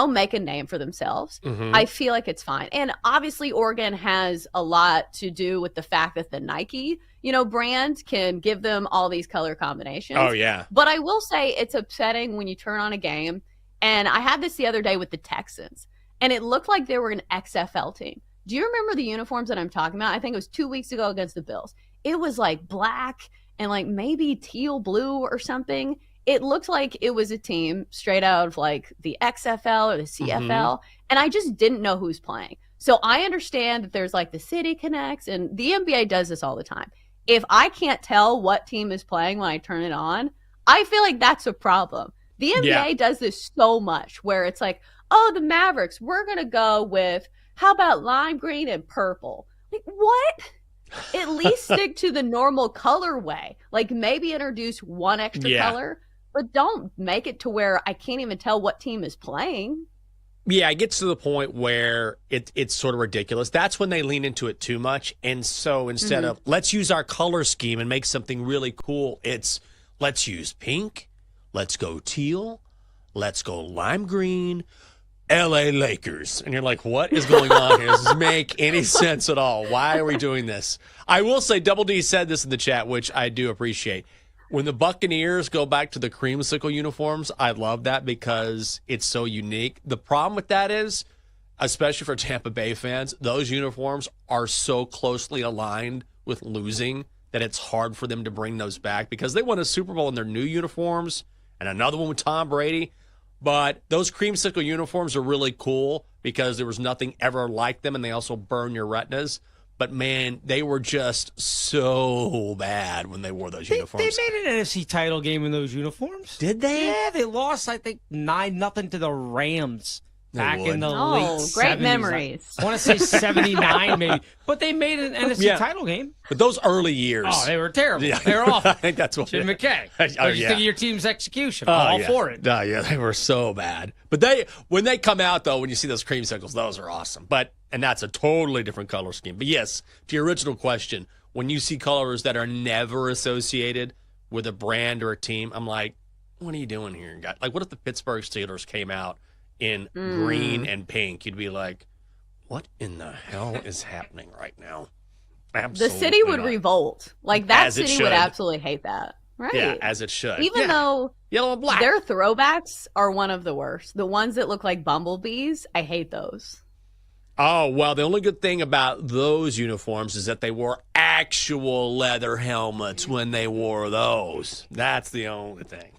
make a name for themselves, I feel like it's fine. And obviously Oregon has a lot to do with the fact that the Nike, brand can give them all these color combinations. Oh, yeah. But I will say it's upsetting when you turn on a game. And I had this the other day with the Texans, and it looked like they were an XFL team. Do you remember the uniforms that I'm talking about? I think it was 2 weeks ago against the Bills. It was like black and like maybe teal blue or something. It looked like it was a team straight out of like the XFL or the CFL. And I just didn't know who's playing. So I understand that there's like the City Connects, and the NBA does this all the time. If I can't tell what team is playing when I turn it on, I feel like that's a problem. The NBA does this so much, where it's like, oh, the Mavericks, we're going to go with, how about lime green and purple? Like, what? At least stick to the normal colorway. Like, maybe introduce one extra color, but don't make it to where I can't even tell what team is playing. Yeah, it gets to the point where it's sort of ridiculous. That's when they lean into it too much. And so instead of let's use our color scheme and make something really cool, it's let's use pink, let's go teal, let's go lime green, LA Lakers. And you're like, what is going on here? Does this make any sense at all? Why are we doing this? I will say, Double D said this in the chat, which I do appreciate. When the Buccaneers go back to the creamsicle uniforms, I love that because it's so unique. The problem with that is, especially for Tampa Bay fans, those uniforms are so closely aligned with losing that it's hard for them to bring those back, because they won a Super Bowl in their new uniforms and another one with Tom Brady. But those creamsicle uniforms are really cool because there was nothing ever like them, and they also burn your retinas. But, man, they were just so bad when they wore those uniforms. They made an NFC title game in those uniforms. Did they? Yeah, they lost, I think, 9-0 to the Rams back in the late 70s. Great memories. I want to say 79 maybe. But they made an NFC title game. But those early years. Oh, they were terrible. Yeah. They were awful. I think that's what Jim McKay. Oh, What you think of your team's execution? All for it. Yeah, they were so bad. But when they come out, though, when you see those creamsicles, those are awesome. And that's a totally different color scheme. But yes, to your original question, when you see colors that are never associated with a brand or a team, I'm like, what are you doing here, guys? Like, what if the Pittsburgh Steelers came out in green and pink? You'd be like, what in the hell is happening right now? Absolutely the city would not. revolt. Like, that As it city would should. absolutely hate that. Right. Yeah, as it should. Even though yellow and black. Their throwbacks are one of the worst. The ones that look like bumblebees, I hate those. Oh, well, the only good thing about those uniforms is that they wore actual leather helmets when they wore those. That's the only thing.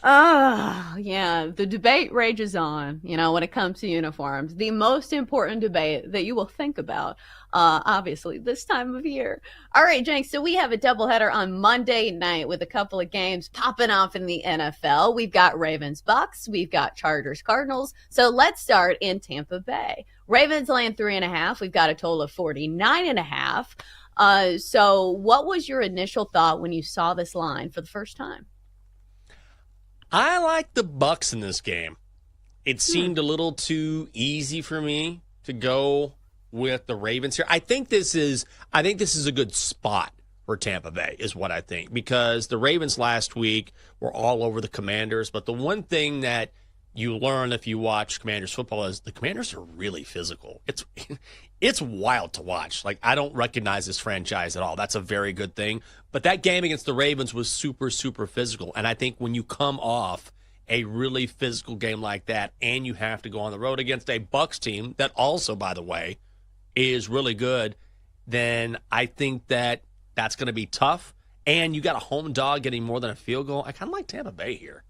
Yeah, the debate rages on, when it comes to uniforms. The most important debate that you will think about, obviously, this time of year. All right, Jenks, so we have a doubleheader on Monday night with a couple of games popping off in the NFL. We've got Ravens-Bucks. We've got Chargers-Cardinals. So let's start in Tampa Bay. Ravens laying 3.5. We've got a total of 49.5. So what was your initial thought when you saw this line for the first time? I like the Bucks in this game. It seemed a little too easy for me to go with the Ravens here. I think this is a good spot for Tampa Bay, is what I think, because the Ravens last week were all over the Commanders. But the one thing that you learn if you watch Commanders football is the Commanders are really physical. It's wild to watch. Like, I don't recognize this franchise at all. That's a very good thing. But that game against the Ravens was super, super physical. And I think when you come off a really physical game like that and you have to go on the road against a Bucs team that also, by the way, is really good, then I think that that's going to be tough. And you got a home dog getting more than a field goal. I kind of like Tampa Bay here.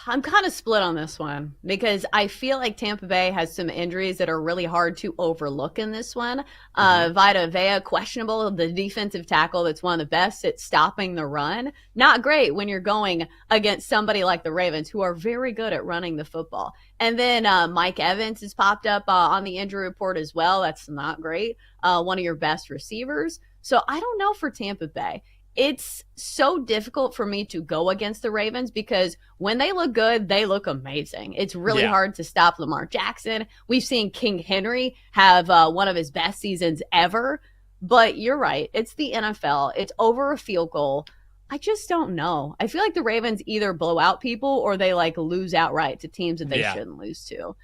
I'm kind of split on this one because I feel like Tampa Bay has some injuries that are really hard to overlook in this one. Vita Vea, questionable, the defensive tackle that's one of the best at stopping the run. Not great when you're going against somebody like the Ravens, who are very good at running the football. And then Mike Evans has popped up on the injury report as well. That's not great. One of your best receivers. So I don't know for Tampa Bay. It's so difficult for me to go against the Ravens because when they look good, they look amazing. It's really hard to stop Lamar Jackson. We've seen King Henry have one of his best seasons ever. But you're right. It's the NFL. It's over a field goal. I just don't know. I feel like the Ravens either blow out people or they lose outright to teams that they shouldn't lose to.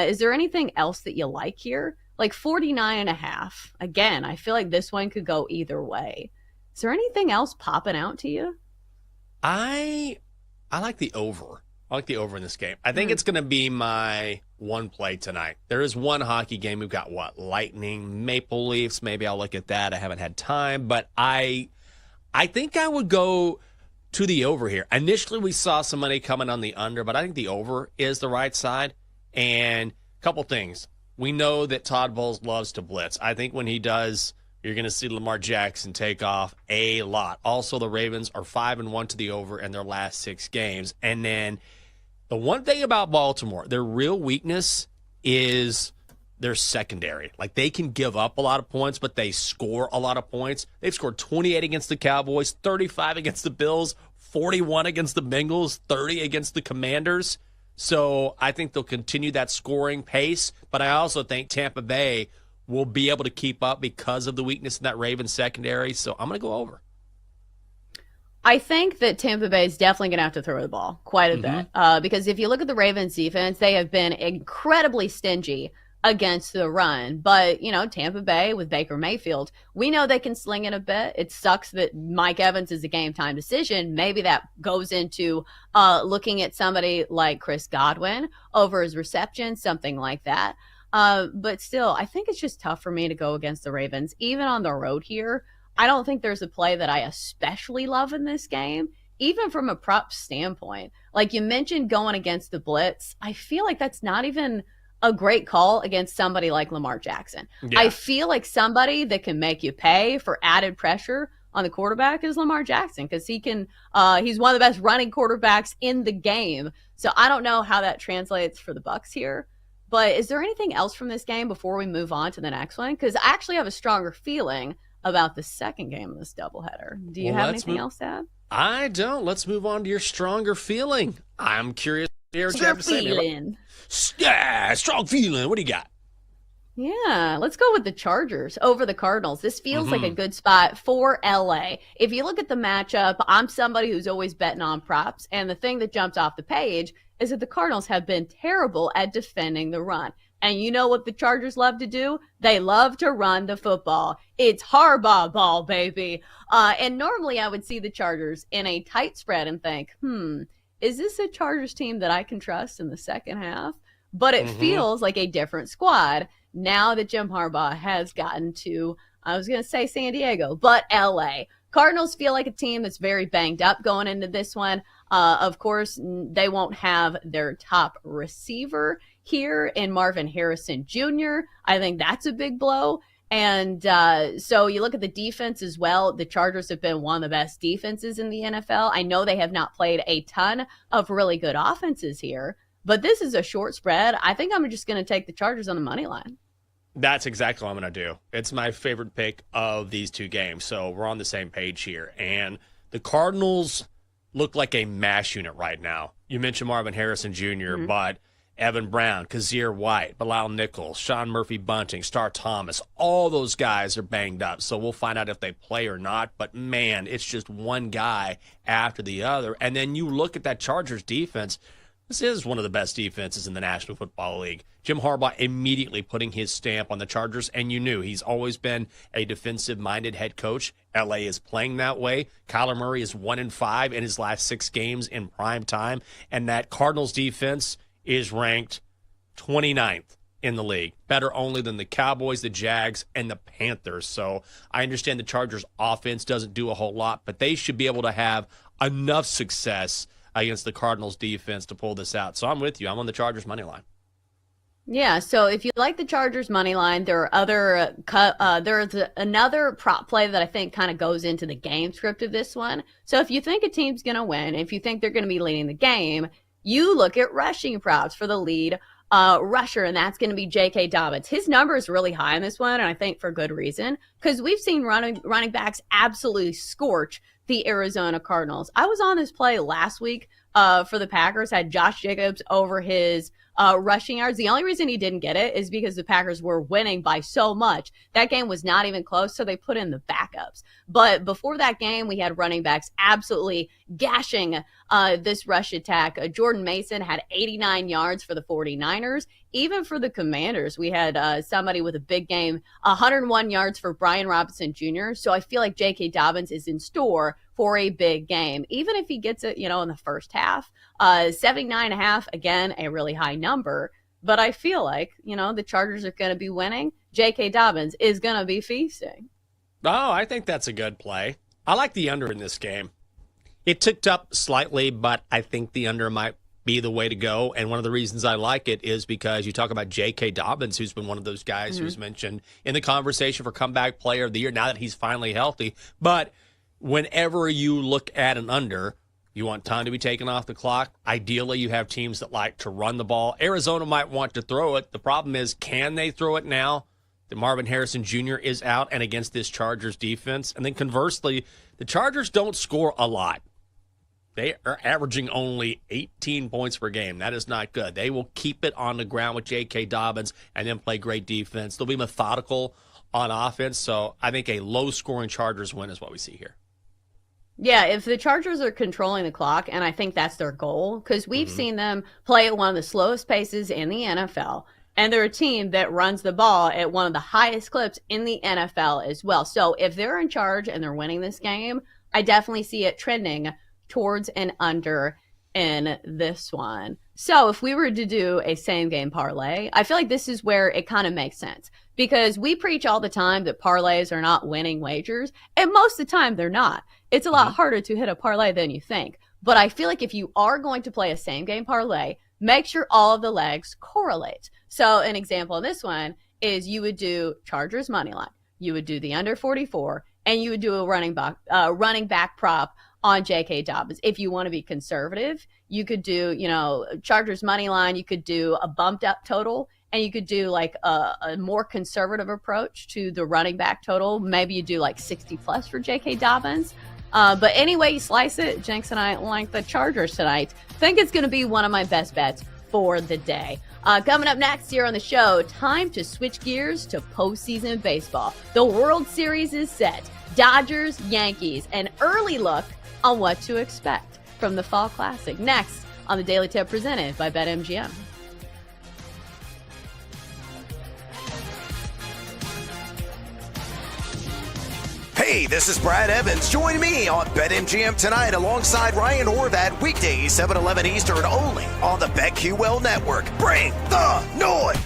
Is there anything else that you like here? Like 49.5. Again, I feel like this one could go either way. Is there anything else popping out to you? I like the over. I like the over in this game. I think it's going to be my one play tonight. There is one hockey game. We've got Lightning, Maple Leafs. Maybe I'll look at that. I haven't had time, but I think I would go to the over here. Initially, we saw some money coming on the under, but I think the over is the right side. And a couple things. We know that Todd Bowles loves to blitz. I think when he does, you're going to see Lamar Jackson take off a lot. Also, the Ravens are 5-1 to the over in their last 6 games. And then the one thing about Baltimore, their real weakness is their secondary. Like, they can give up a lot of points, but they score a lot of points. They've scored 28 against the Cowboys, 35 against the Bills, 41 against the Bengals, 30 against the Commanders. So I think they'll continue that scoring pace. But I also think Tampa Bay will be able to keep up because of the weakness in that Ravens secondary. So I'm going to go over. I think that Tampa Bay is definitely going to have to throw the ball quite a bit because if you look at the Ravens defense, they have been incredibly stingy against the run. But, Tampa Bay with Baker Mayfield, we know they can sling it a bit. It sucks that Mike Evans is a game time decision. Maybe that goes into looking at somebody like Chris Godwin over his reception, something like that. But still, I think it's just tough for me to go against the Ravens, even on the road here. I don't think there's a play that I especially love in this game, even from a prop standpoint. Like you mentioned going against the blitz, I feel like that's not even a great call against somebody like Lamar Jackson. Yeah. I feel like somebody that can make you pay for added pressure on the quarterback is Lamar Jackson, because he's one of the best running quarterbacks in the game. So I don't know how that translates for the Bucs here. But is there anything else from this game before we move on to the next one? Because I actually have a stronger feeling about the second game of this doubleheader. Do you have anything else to add? I don't. Let's move on to your stronger feeling. I'm curious to hear what you have to say. Yeah, strong feeling. What do you got? Yeah, let's go with the Chargers over the Cardinals. This feels like a good spot for LA. If you look at the matchup, I'm somebody who's always betting on props. And the thing that jumps off the page is that the Cardinals have been terrible at defending the run. And you know what the Chargers love to do? They love to run the football. It's Harbaugh ball, baby. And normally I would see the Chargers in a tight spread and think, is this a Chargers team that I can trust in the second half? But it feels like a different squad now that Jim Harbaugh has gotten to, I was going to say San Diego, but LA. Cardinals feel like a team that's very banged up going into this one. Of course, they won't have their top receiver here in Marvin Harrison Jr. I think that's a big blow. And so you look at the defense as well. The Chargers have been one of the best defenses in the NFL. I know they have not played a ton of really good offenses here, but this is a short spread. I think I'm just going to take the Chargers on the money line. That's exactly what I'm going to do. It's my favorite pick of these two games. So we're on the same page here. And the Cardinals look like a mash unit right now. You mentioned Marvin Harrison Jr., but Evan Brown, Kazir White, Bilal Nichols, Sean Murphy-Bunting, Star Thomas, all those guys are banged up. So we'll find out if they play or not. But, man, it's just one guy after the other. And then you look at that Chargers defense. This is one of the best defenses in the National Football League. Jim Harbaugh immediately putting his stamp on the Chargers, and you knew he's always been a defensive-minded head coach. LA is playing that way. Kyler Murray is 1-5 in his last 6 games in prime time, and that Cardinals defense is ranked 29th in the league, better only than the Cowboys, the Jags, and the Panthers. So I understand the Chargers offense doesn't do a whole lot, but they should be able to have enough success against the Cardinals defense to pull this out. So I'm with you. I'm on the Chargers money line. Yeah, so if you like the Chargers money line, there's another prop play that I think kind of goes into the game script of this one. So if you think a team's going to win, if you think they're going to be leading the game, you look at rushing props for the lead rusher, and that's going to be J.K. Dobbins. His number is really high in this one, and I think for good reason, because we've seen running backs absolutely scorch the Arizona Cardinals. I was on this play last week for the Packers, had Josh Jacobs over his rushing yards. The only reason he didn't get it is because the Packers were winning by so much. That game was not even close, so they put in the backups. But before that game, we had running backs absolutely gashing this rush attack. Jordan Mason had 89 yards for the 49ers. Even for the Commanders, we had somebody with a big game, 101 yards for Brian Robinson Jr. So I feel like J.K. Dobbins is in store for a big game, even if he gets it, in the first half. 79.5, again, a really high number. But I feel like, the Chargers are going to be winning. J.K. Dobbins is going to be feasting. Oh, I think that's a good play. I like the under in this game. It ticked up slightly, but I think the under might be the way to go. And one of the reasons I like it is because you talk about J.K. Dobbins, who's been one of those guys who's mentioned in the conversation for comeback player of the year now that he's finally healthy. But whenever you look at an under, you want time to be taken off the clock. Ideally, you have teams that like to run the ball. Arizona might want to throw it. The problem is, can they throw it now that Marvin Harrison Jr. is out and against this Chargers defense? And then conversely, the Chargers don't score a lot. They are averaging only 18 points per game. That is not good. They will keep it on the ground with J.K. Dobbins and then play great defense. They'll be methodical on offense. So I think a low-scoring Chargers win is what we see here. Yeah, if the Chargers are controlling the clock, and I think that's their goal, because we've seen them play at one of the slowest paces in the NFL, and they're a team that runs the ball at one of the highest clips in the NFL as well. So if they're in charge and they're winning this game, I definitely see it trending towards an under in this one. So if we were to do a same game parlay, I feel like this is where it kind of makes sense, because we preach all the time that parlays are not winning wagers, and most of the time they're not. It's a lot harder to hit a parlay than you think. But I feel like if you are going to play a same game parlay, make sure all of the legs correlate. So an example of this one is you would do Chargers money line, you would do the under 44, and you would do a running back prop on J.K. Dobbins. If you want to be conservative, you could do, Chargers money line, you could do a bumped up total, and you could do like a more conservative approach to the running back total. Maybe you do like 60 plus for J.K. Dobbins. But anyway you slice it, Jenks and I like the Chargers tonight. Think it's going to be one of my best bets for the day. Coming up next here on the show, time to switch gears to postseason baseball. The World Series is set. Dodgers, Yankees, an early look on what to expect from the Fall Classic. Next on the Daily Tip presented by BetMGM. Hey, this is Brad Evans. Join me on BetMGM tonight alongside Ryan Horvath, weekdays 7-11 Eastern only on the BetQL Network. Bring the noise!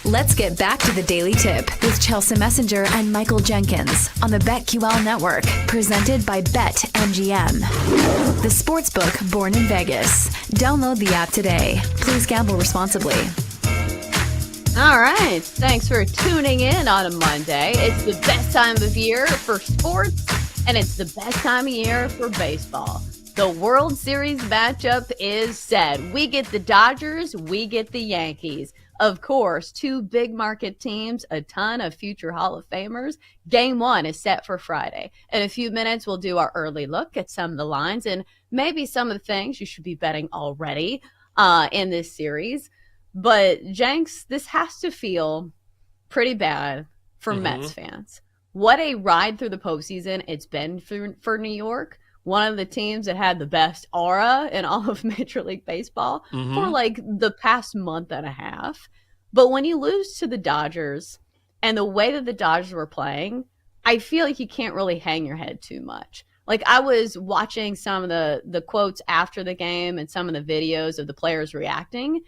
Let's get back to the Daily Tip with Chelsea Messenger and Michael Jenkins on the BetQL Network, presented by BetMGM. The sportsbook born in Vegas. Download the app today. Please gamble responsibly. All right. Thanks for tuning in on a Monday. It's the best time of year for sports, and it's the best time of year for baseball. The World Series matchup is set. We get the Dodgers, we get the Yankees. Of course, two big market teams, a ton of future Hall of Famers. Game 1 is set for Friday. In a few minutes, we'll do our early look at some of the lines and maybe some of the things you should be betting already in this series. But, Jenks, this has to feel pretty bad for Mets fans. What a ride through the postseason it's been for New York. One of the teams that had the best aura in all of Major League Baseball for like the past month and a half. But when you lose to the Dodgers and the way that the Dodgers were playing, I feel like you can't really hang your head too much. Like I was watching some of the quotes after the game and some of the videos of the players reacting.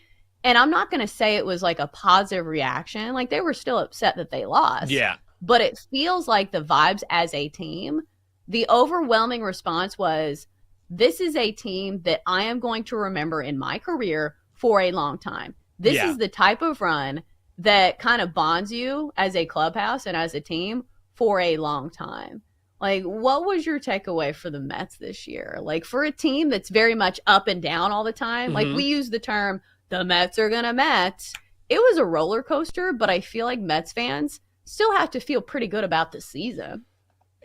And I'm not going to say it was like a positive reaction. Like they were still upset that they lost. Yeah. But it feels like the vibes as a team, the overwhelming response was, this is a team that I am going to remember in my career for a long time. This is the type of run that kind of bonds you as a clubhouse and as a team for a long time. Like, what was your takeaway for the Mets this year? Like, for a team that's very much up and down all the time, like we use the term, the Mets are going to Mets. It was a roller coaster, but I feel like Mets fans still have to feel pretty good about the season.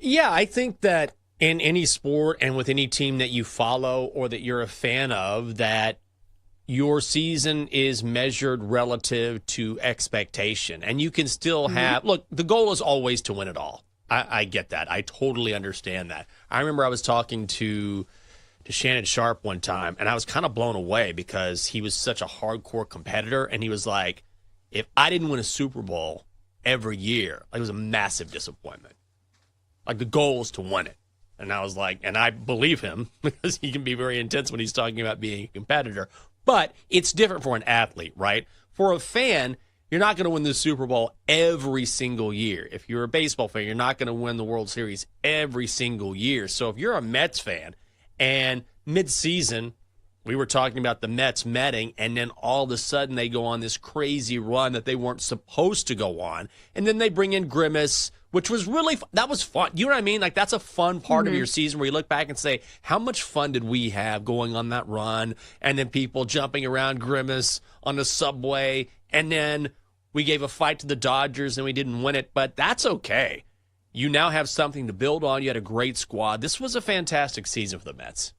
Yeah, I think that in any sport and with any team that you follow or that you're a fan of, that your season is measured relative to expectation. And you can still have, look, the goal is always to win it all. I get that. I totally understand that. I remember I was talking to Shannon Sharp one time, and I was kind of blown away because he was such a hardcore competitor. And he was like, if I didn't win a Super Bowl every year, it was a massive disappointment. Like the goal is to win it. And I was like, and I believe him because he can be very intense when he's talking about being a competitor. But it's different for an athlete, right? For a fan, you're not going to win the Super Bowl every single year. If you're a baseball fan, you're not going to win the World Series every single year. So if you're a Mets fan and mid-season, we were talking about the Mets metting, and then all of a sudden they go on this crazy run that they weren't supposed to go on. And then they bring in Grimace, which was really that was fun. You know what I mean? Like, that's a fun part of your season where you look back and say, how much fun did we have going on that run? And then people jumping around Grimace on the subway. And then we gave a fight to the Dodgers and we didn't win it. But that's okay. You now have something to build on. You had a great squad. This was a fantastic season for the Mets.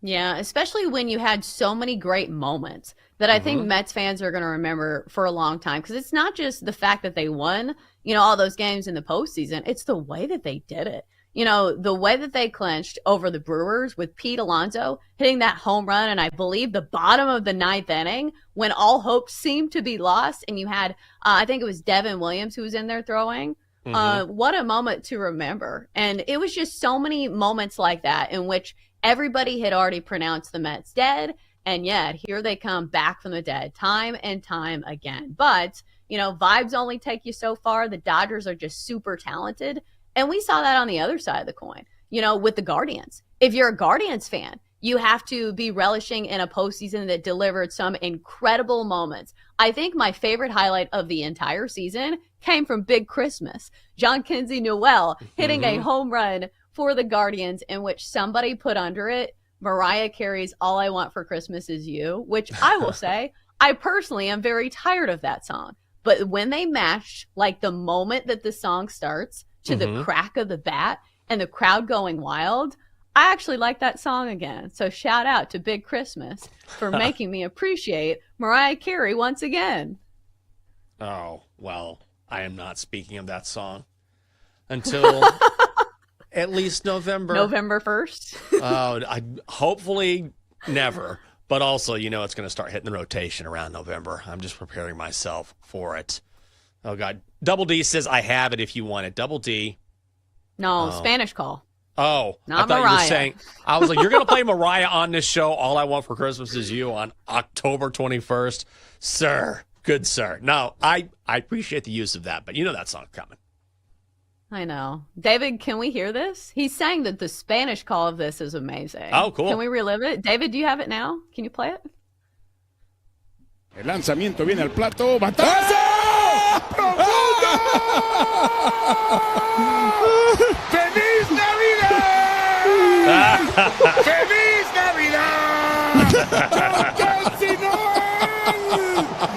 Yeah, especially when you had so many great moments that I think Mets fans are going to remember for a long time. Because it's not just the fact that they won, all those games in the postseason. It's the way that they did it. The way that they clinched over the Brewers with Pete Alonso hitting that home run, and I believe the bottom of the ninth inning when all hope seemed to be lost. And you had, I think it was Devin Williams who was in there throwing. What a moment to remember. And it was just so many moments like that in which everybody had already pronounced the Mets dead, and yet here they come back from the dead time and time again. But, vibes only take you so far. The Dodgers are just super talented, and we saw that on the other side of the coin, with the Guardians. If you're a Guardians fan, you have to be relishing in a postseason that delivered some incredible moments. I think my favorite highlight of the entire season came from Big Christmas. John Kinsey Noel hitting a home run for the Guardians in which somebody put under it Mariah Carey's All I Want for Christmas Is You, which I will say, I personally am very tired of that song. But when they matched, like the moment that the song starts to the crack of the bat and the crowd going wild, I actually like that song again. So shout out to Big Christmas for making me appreciate Mariah Carey once again. Oh, well, I am not speaking of that song until at least November. November 1st? Hopefully never. But also, it's going to start hitting the rotation around November. I'm just preparing myself for it. Oh, God. Double D says, I have it if you want it. Double D. No, Spanish call. Oh, not I thought Mariah. you were saying, I was like, you're going to play Mariah on this show, All I Want for Christmas Is You, on October 21st. Sir, Good sir. No, I appreciate the use of that, but you know that song's coming. I know. David, can we hear this? He's saying that the Spanish call of this is amazing. Oh, cool. Can we relive it? David, do you have it now? Can you play it? El lanzamiento viene al plato. ¡Batazo! ¡Profundo! ¡Feliz Navidad! ¡Feliz Navidad! ¡Chelsea Noel!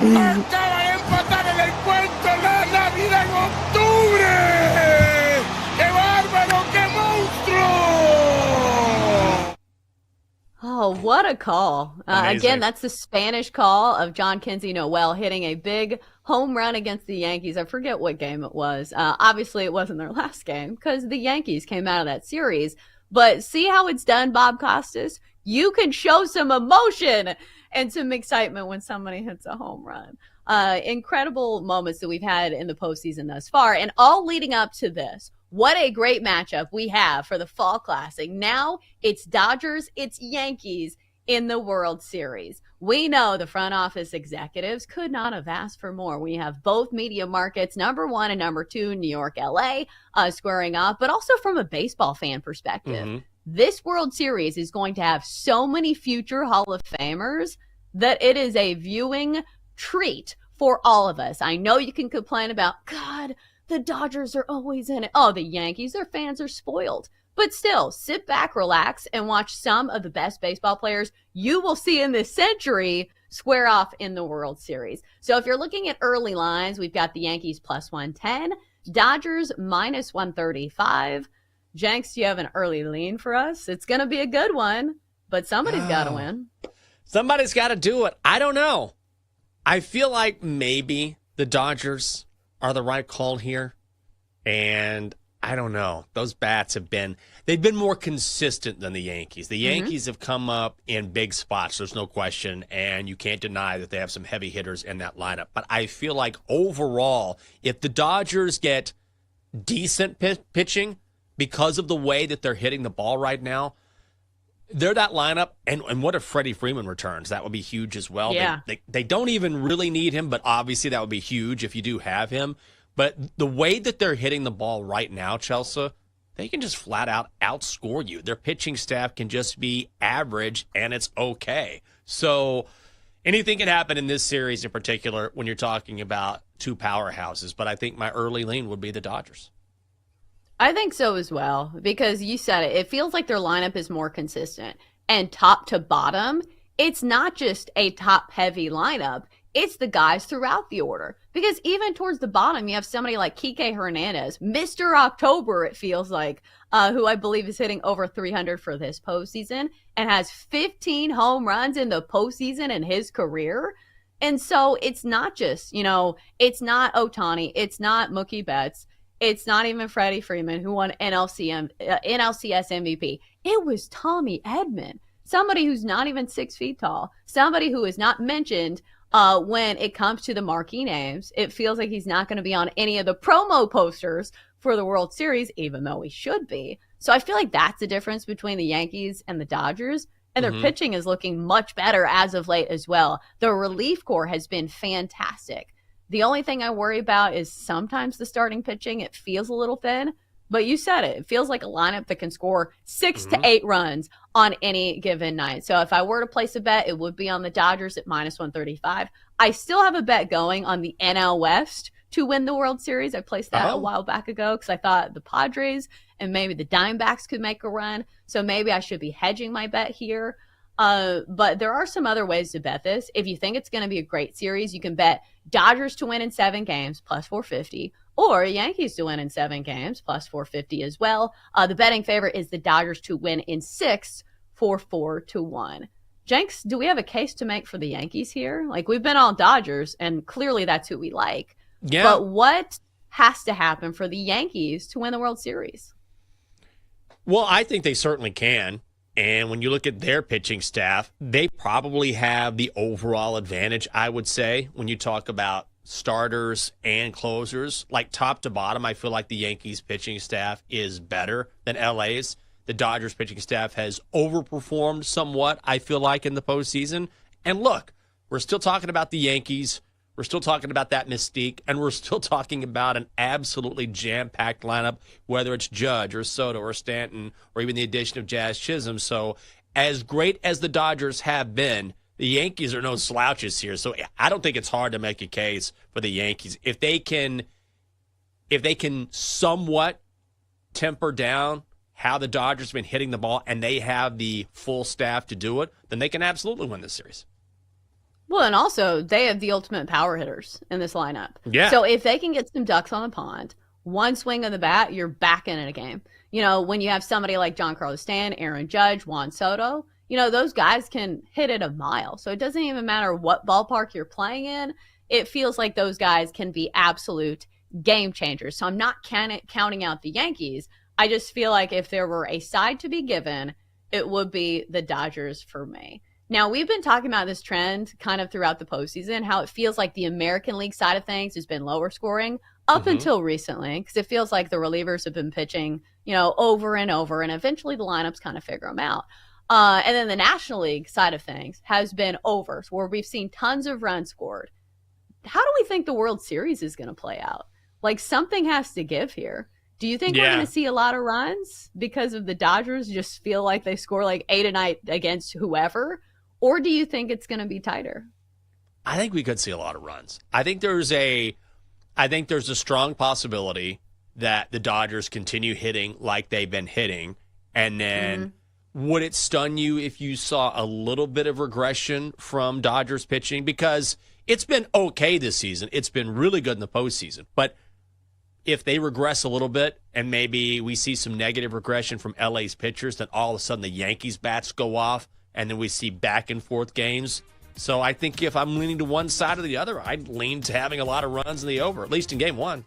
Acaba de empatar el encuentro la Navidad en octubre. ¡Qué bárbaro! ¡Qué monstruo! Oh, what a call. Again, that's the Spanish call of John Kinsey Noel hitting a big home run against the Yankees. I forget what game it was. Obviously, it wasn't their last game because the Yankees came out of that series. But see how it's done, Bob Costas? You can show some emotion and some excitement when somebody hits a home run. Incredible moments that we've had in the postseason thus far, and all leading up to this. What a great matchup we have for the Fall Classic. Now it's Dodgers, it's Yankees in the World Series. We know the front office executives could not have asked for more. We have both media markets, number one and number two, New York, LA, squaring off, but also from a baseball fan perspective. Mm-hmm. This World Series is going to have so many future Hall of Famers that it is a viewing treat for all of us. I know you can complain about, God, the Dodgers are always in it. Oh, the Yankees, their fans are spoiled. But still, sit back, relax, and watch some of the best baseball players you will see in this century square off in the World Series. So if you're looking at early lines, we've got the Yankees plus 110, Dodgers minus 135. Jenks, do you have an early lean for us? It's going to be a good one, but somebody's got to win. Somebody's got to do it. I don't know. I feel like maybe the Dodgers are the right call here. And I don't know. Those bats they've been more consistent than the Yankees. The Yankees have come up in big spots, there's no question, and you can't deny that they have some heavy hitters in that lineup. But I feel like overall, if the Dodgers get decent pitching because of the way that they're hitting the ball right now, they're that lineup, and what if Freddie Freeman returns? That would be huge as well. Yeah. They don't even really need him, but obviously that would be huge if you do have him. But the way that they're hitting the ball right now, Chelsea, they can just flat out outscore you. Their pitching staff can just be average, and it's okay. So anything can happen in this series in particular when you're talking about two powerhouses. But I think my early lean would be the Dodgers. I think so as well, because you said it. It feels like their lineup is more consistent. And top to bottom, it's not just a top-heavy lineup. It's the guys throughout the order. Because even towards the bottom, you have somebody like Kike Hernandez, Mr. October, it feels like, who I believe is hitting over 300 for this postseason and has 15 home runs in the postseason in his career. And so it's not just, it's not Ohtani, it's not Mookie Betts. It's not even Freddie Freeman, who won NLCS MVP. It was Tommy Edman, somebody who's not even 6 feet tall, somebody who is not mentioned when it comes to the marquee names. It feels like he's not going to be on any of the promo posters for the World Series, even though he should be. So I feel like that's the difference between the Yankees and the Dodgers. And their pitching is looking much better as of late as well. The relief corps has been fantastic. The only thing I worry about is sometimes the starting pitching, it feels a little thin, but you said it. It feels like a lineup that can score 6 to 8 runs on any given night. So if I were to place a bet, it would be on the Dodgers at minus 135. I still have a bet going on the NL West to win the World Series. I placed that a while back ago because I thought the Padres and maybe the Diamondbacks could make a run. So maybe I should be hedging my bet here. But there are some other ways to bet this. If you think it's going to be a great series, you can bet Dodgers to win in 7 games plus 450, or Yankees to win in 7 games plus 450 as well. The betting favorite is the Dodgers to win in 6 for 4-1. Jenks, do we have a case to make for the Yankees here? Like, we've been all Dodgers, and clearly that's who we like. Yeah. But what has to happen for the Yankees to win the World Series? Well, I think they certainly can. And when you look at their pitching staff, they probably have the overall advantage, I would say, when you talk about starters and closers. Like top to bottom, I feel like the Yankees pitching staff is better than LA's. The Dodgers pitching staff has overperformed somewhat, I feel like, in the postseason. And look, we're still talking about the Yankees. We're still talking about that mystique, and we're still talking about an absolutely jam-packed lineup, whether it's Judge or Soto or Stanton or even the addition of Jazz Chisholm. So as great as the Dodgers have been, the Yankees are no slouches here. So I don't think it's hard to make a case for the Yankees. If they can somewhat temper down how the Dodgers have been hitting the ball and they have the full staff to do it, then they can absolutely win this series. Well, and also they have the ultimate power hitters in this lineup. Yeah. So if they can get some ducks on the pond, one swing of the bat, you're back in a game. You know, when you have somebody like Giancarlo Stanton, Aaron Judge, Juan Soto, you know, those guys can hit it a mile. So it doesn't even matter what ballpark you're playing in. It feels like those guys can be absolute game changers. So I'm not counting out the Yankees. I just feel like if there were a side to be given, it would be the Dodgers for me. Now, we've been talking about this trend kind of throughout the postseason, how it feels like the American League side of things has been lower scoring up until recently, because it feels like the relievers have been pitching, you know, over and over, and eventually the lineups kind of figure them out. And then the National League side of things has been overs, where we've seen tons of runs scored. How do we think the World Series is going to play out? Like, something has to give here. Do you think we're going to see a lot of runs because of the Dodgers just feel like they score like 8 a night against whoever? Or do you think it's going to be tighter? I think we could see a lot of runs. I think there's a strong possibility that the Dodgers continue hitting like they've been hitting. And then would it stun you if you saw a little bit of regression from Dodgers pitching? Because it's been okay this season. It's been really good in the postseason. But if they regress a little bit and maybe we see some negative regression from LA's pitchers, then all of a sudden the Yankees bats go off and then we see back and forth games. So I think if I'm leaning to one side or the other, I'd lean to having a lot of runs in the over, at least in game one.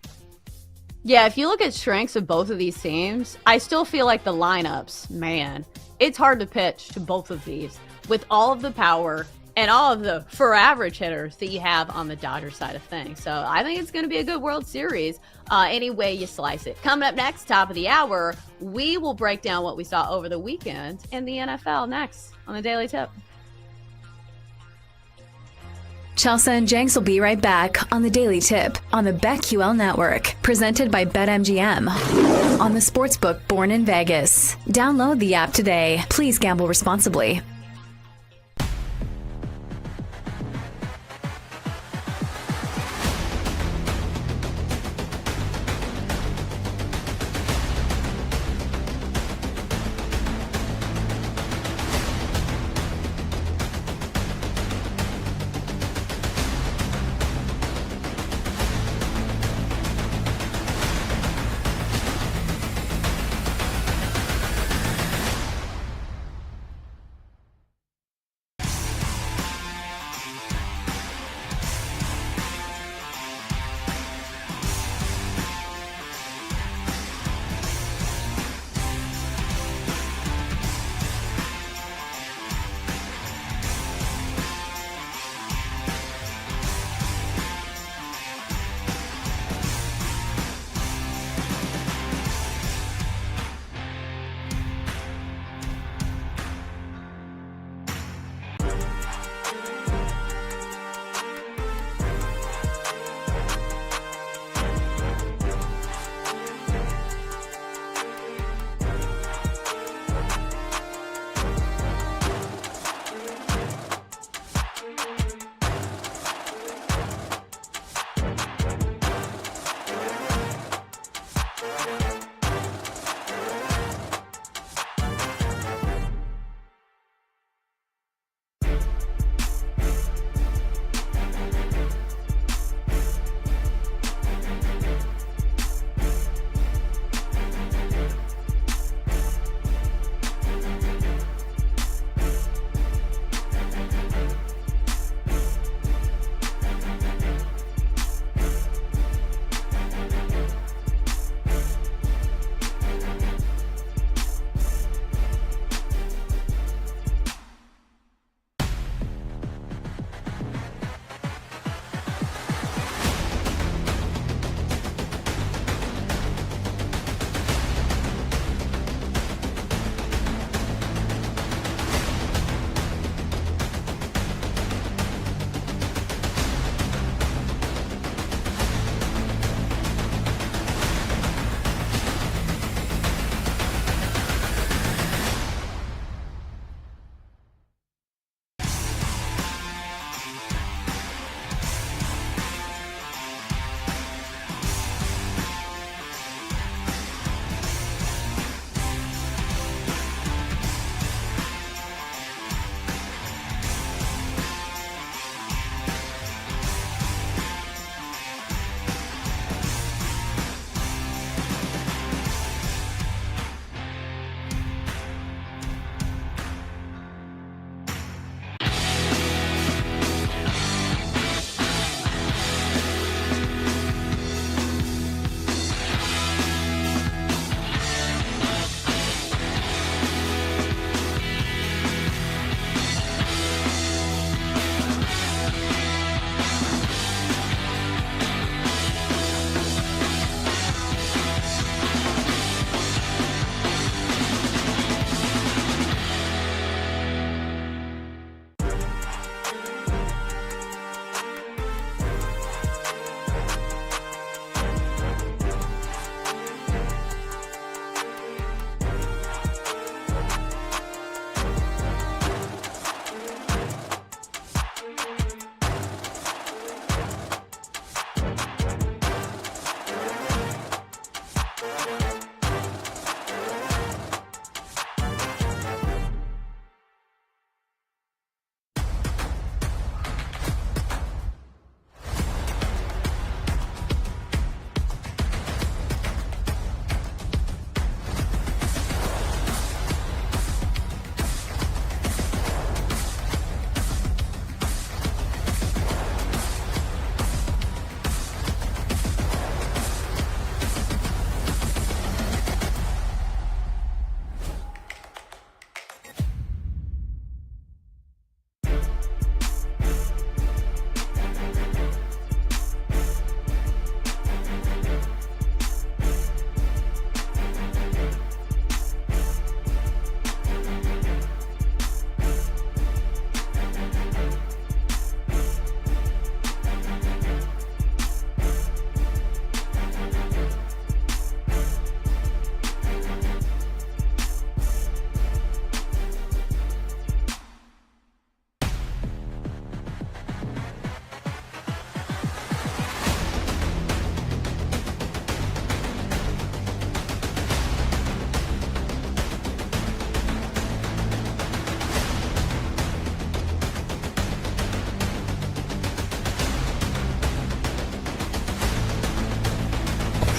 Yeah, if you look at strengths of both of these teams, I still feel like the lineups, man, it's hard to pitch to both of these with all of the power and all of the for average hitters that you have on the Dodgers side of things. So I think it's going to be a good World Series any way you slice it. Coming up next, top of the hour, we will break down what we saw over the weekend in the NFL next on the Daily Tip. Chelsea and Jenks will be right back on the Daily Tip on the BetQL Network, presented by BetMGM on the Sportsbook Born in Vegas. Download the app today. Please gamble responsibly.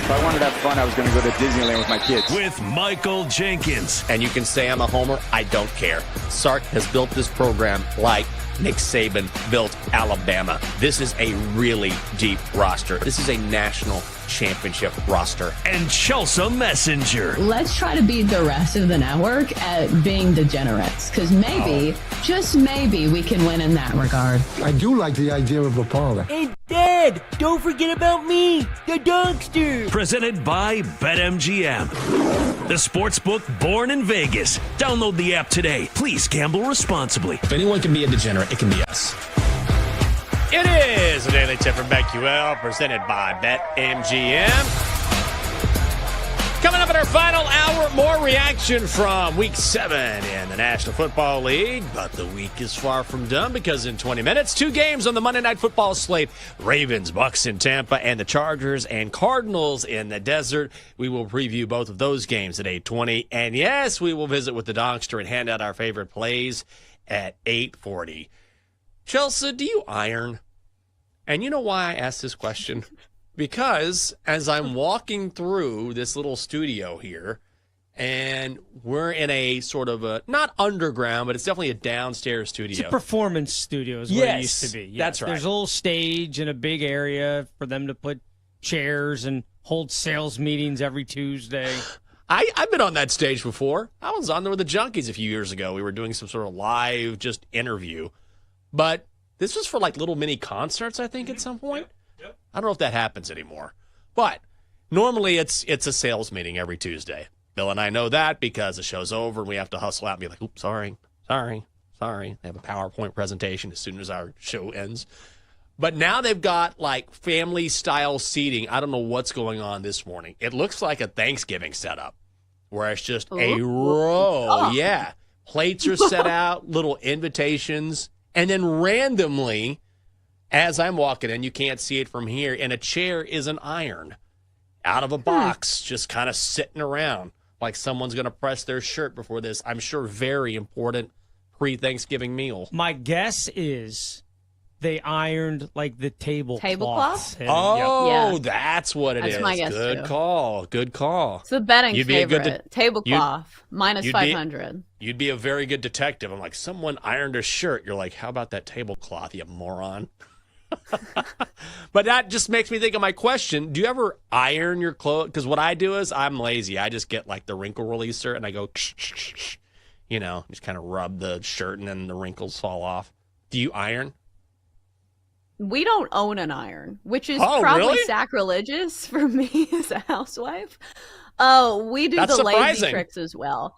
If I wanted to have fun, I was going to go to Disneyland with my kids. With Michael Jenkins. And you can say I'm a homer. I don't care. Sark has built this program like Nick Saban built Alabama. This is a really deep roster. This is a national championship roster. And Chelsea Messenger. Let's try to beat the rest of the network at being degenerates, because maybe, just maybe, we can win in that regard. I do like the idea of a parlor. Hey, Dad, don't forget about me, the dogster. Presented by BetMGM. The sportsbook born in Vegas. Download the app today. Please gamble responsibly. If anyone can be a degenerate, it can be us. It is a Daily Tip from BetQL, presented by BetMGM. Coming up in our final hour, more reaction from Week 7 in the National Football League. But the week is far from done, because in 20 minutes, 2 games on the Monday Night Football slate. Ravens, Bucks in Tampa, and the Chargers and Cardinals in the desert. We will preview both of those games at 8:20. And yes, we will visit with the Dogster and hand out our favorite plays at 8:40. Chelsea, do you iron? And you know why I asked this question? Because as I'm walking through this little studio here, and we're in a sort of a, not underground, but it's definitely a downstairs studio. It's a performance studio is what it used to be. That's right. There's a little stage and a big area for them to put chairs and hold sales meetings every Tuesday. I've been on that stage before. I was on there with the Junkies a few years ago. We were doing some sort of live just interview. But this was for like little mini concerts, I think, at some point. Yep. I don't know if that happens anymore. But normally it's a sales meeting every Tuesday. Bill and I know that because the show's over and we have to hustle out and be like, oops, sorry. They have a PowerPoint presentation as soon as our show ends. But now they've got like family-style seating. I don't know what's going on this morning. It looks like a Thanksgiving setup where it's just a row. Oh. Yeah. Plates are set out, little invitations. And then randomly, as I'm walking in, you can't see it from here, and a chair is an iron out of a box, just kind of sitting around like someone's going to press their shirt before this, I'm sure, very important pre-Thanksgiving meal. My guess is they ironed like the tablecloth. Oh, yeah. That's what it is. That's my guess, Good too. Call. Good call. It's the betting You'd favorite. Tablecloth, minus 500. You'd be a very good detective. I'm like, someone ironed a shirt. You're like, how about that tablecloth, you moron? But that just makes me think of my question. Do you ever iron your clothes? Because what I do is I'm lazy. I just get like the wrinkle releaser and I go, you know, just kind of rub the shirt and then the wrinkles fall off. Do you iron? We don't own an iron, which is probably really? sacrilegious for me as a housewife. We do That's the lazy surprising. tricks as well.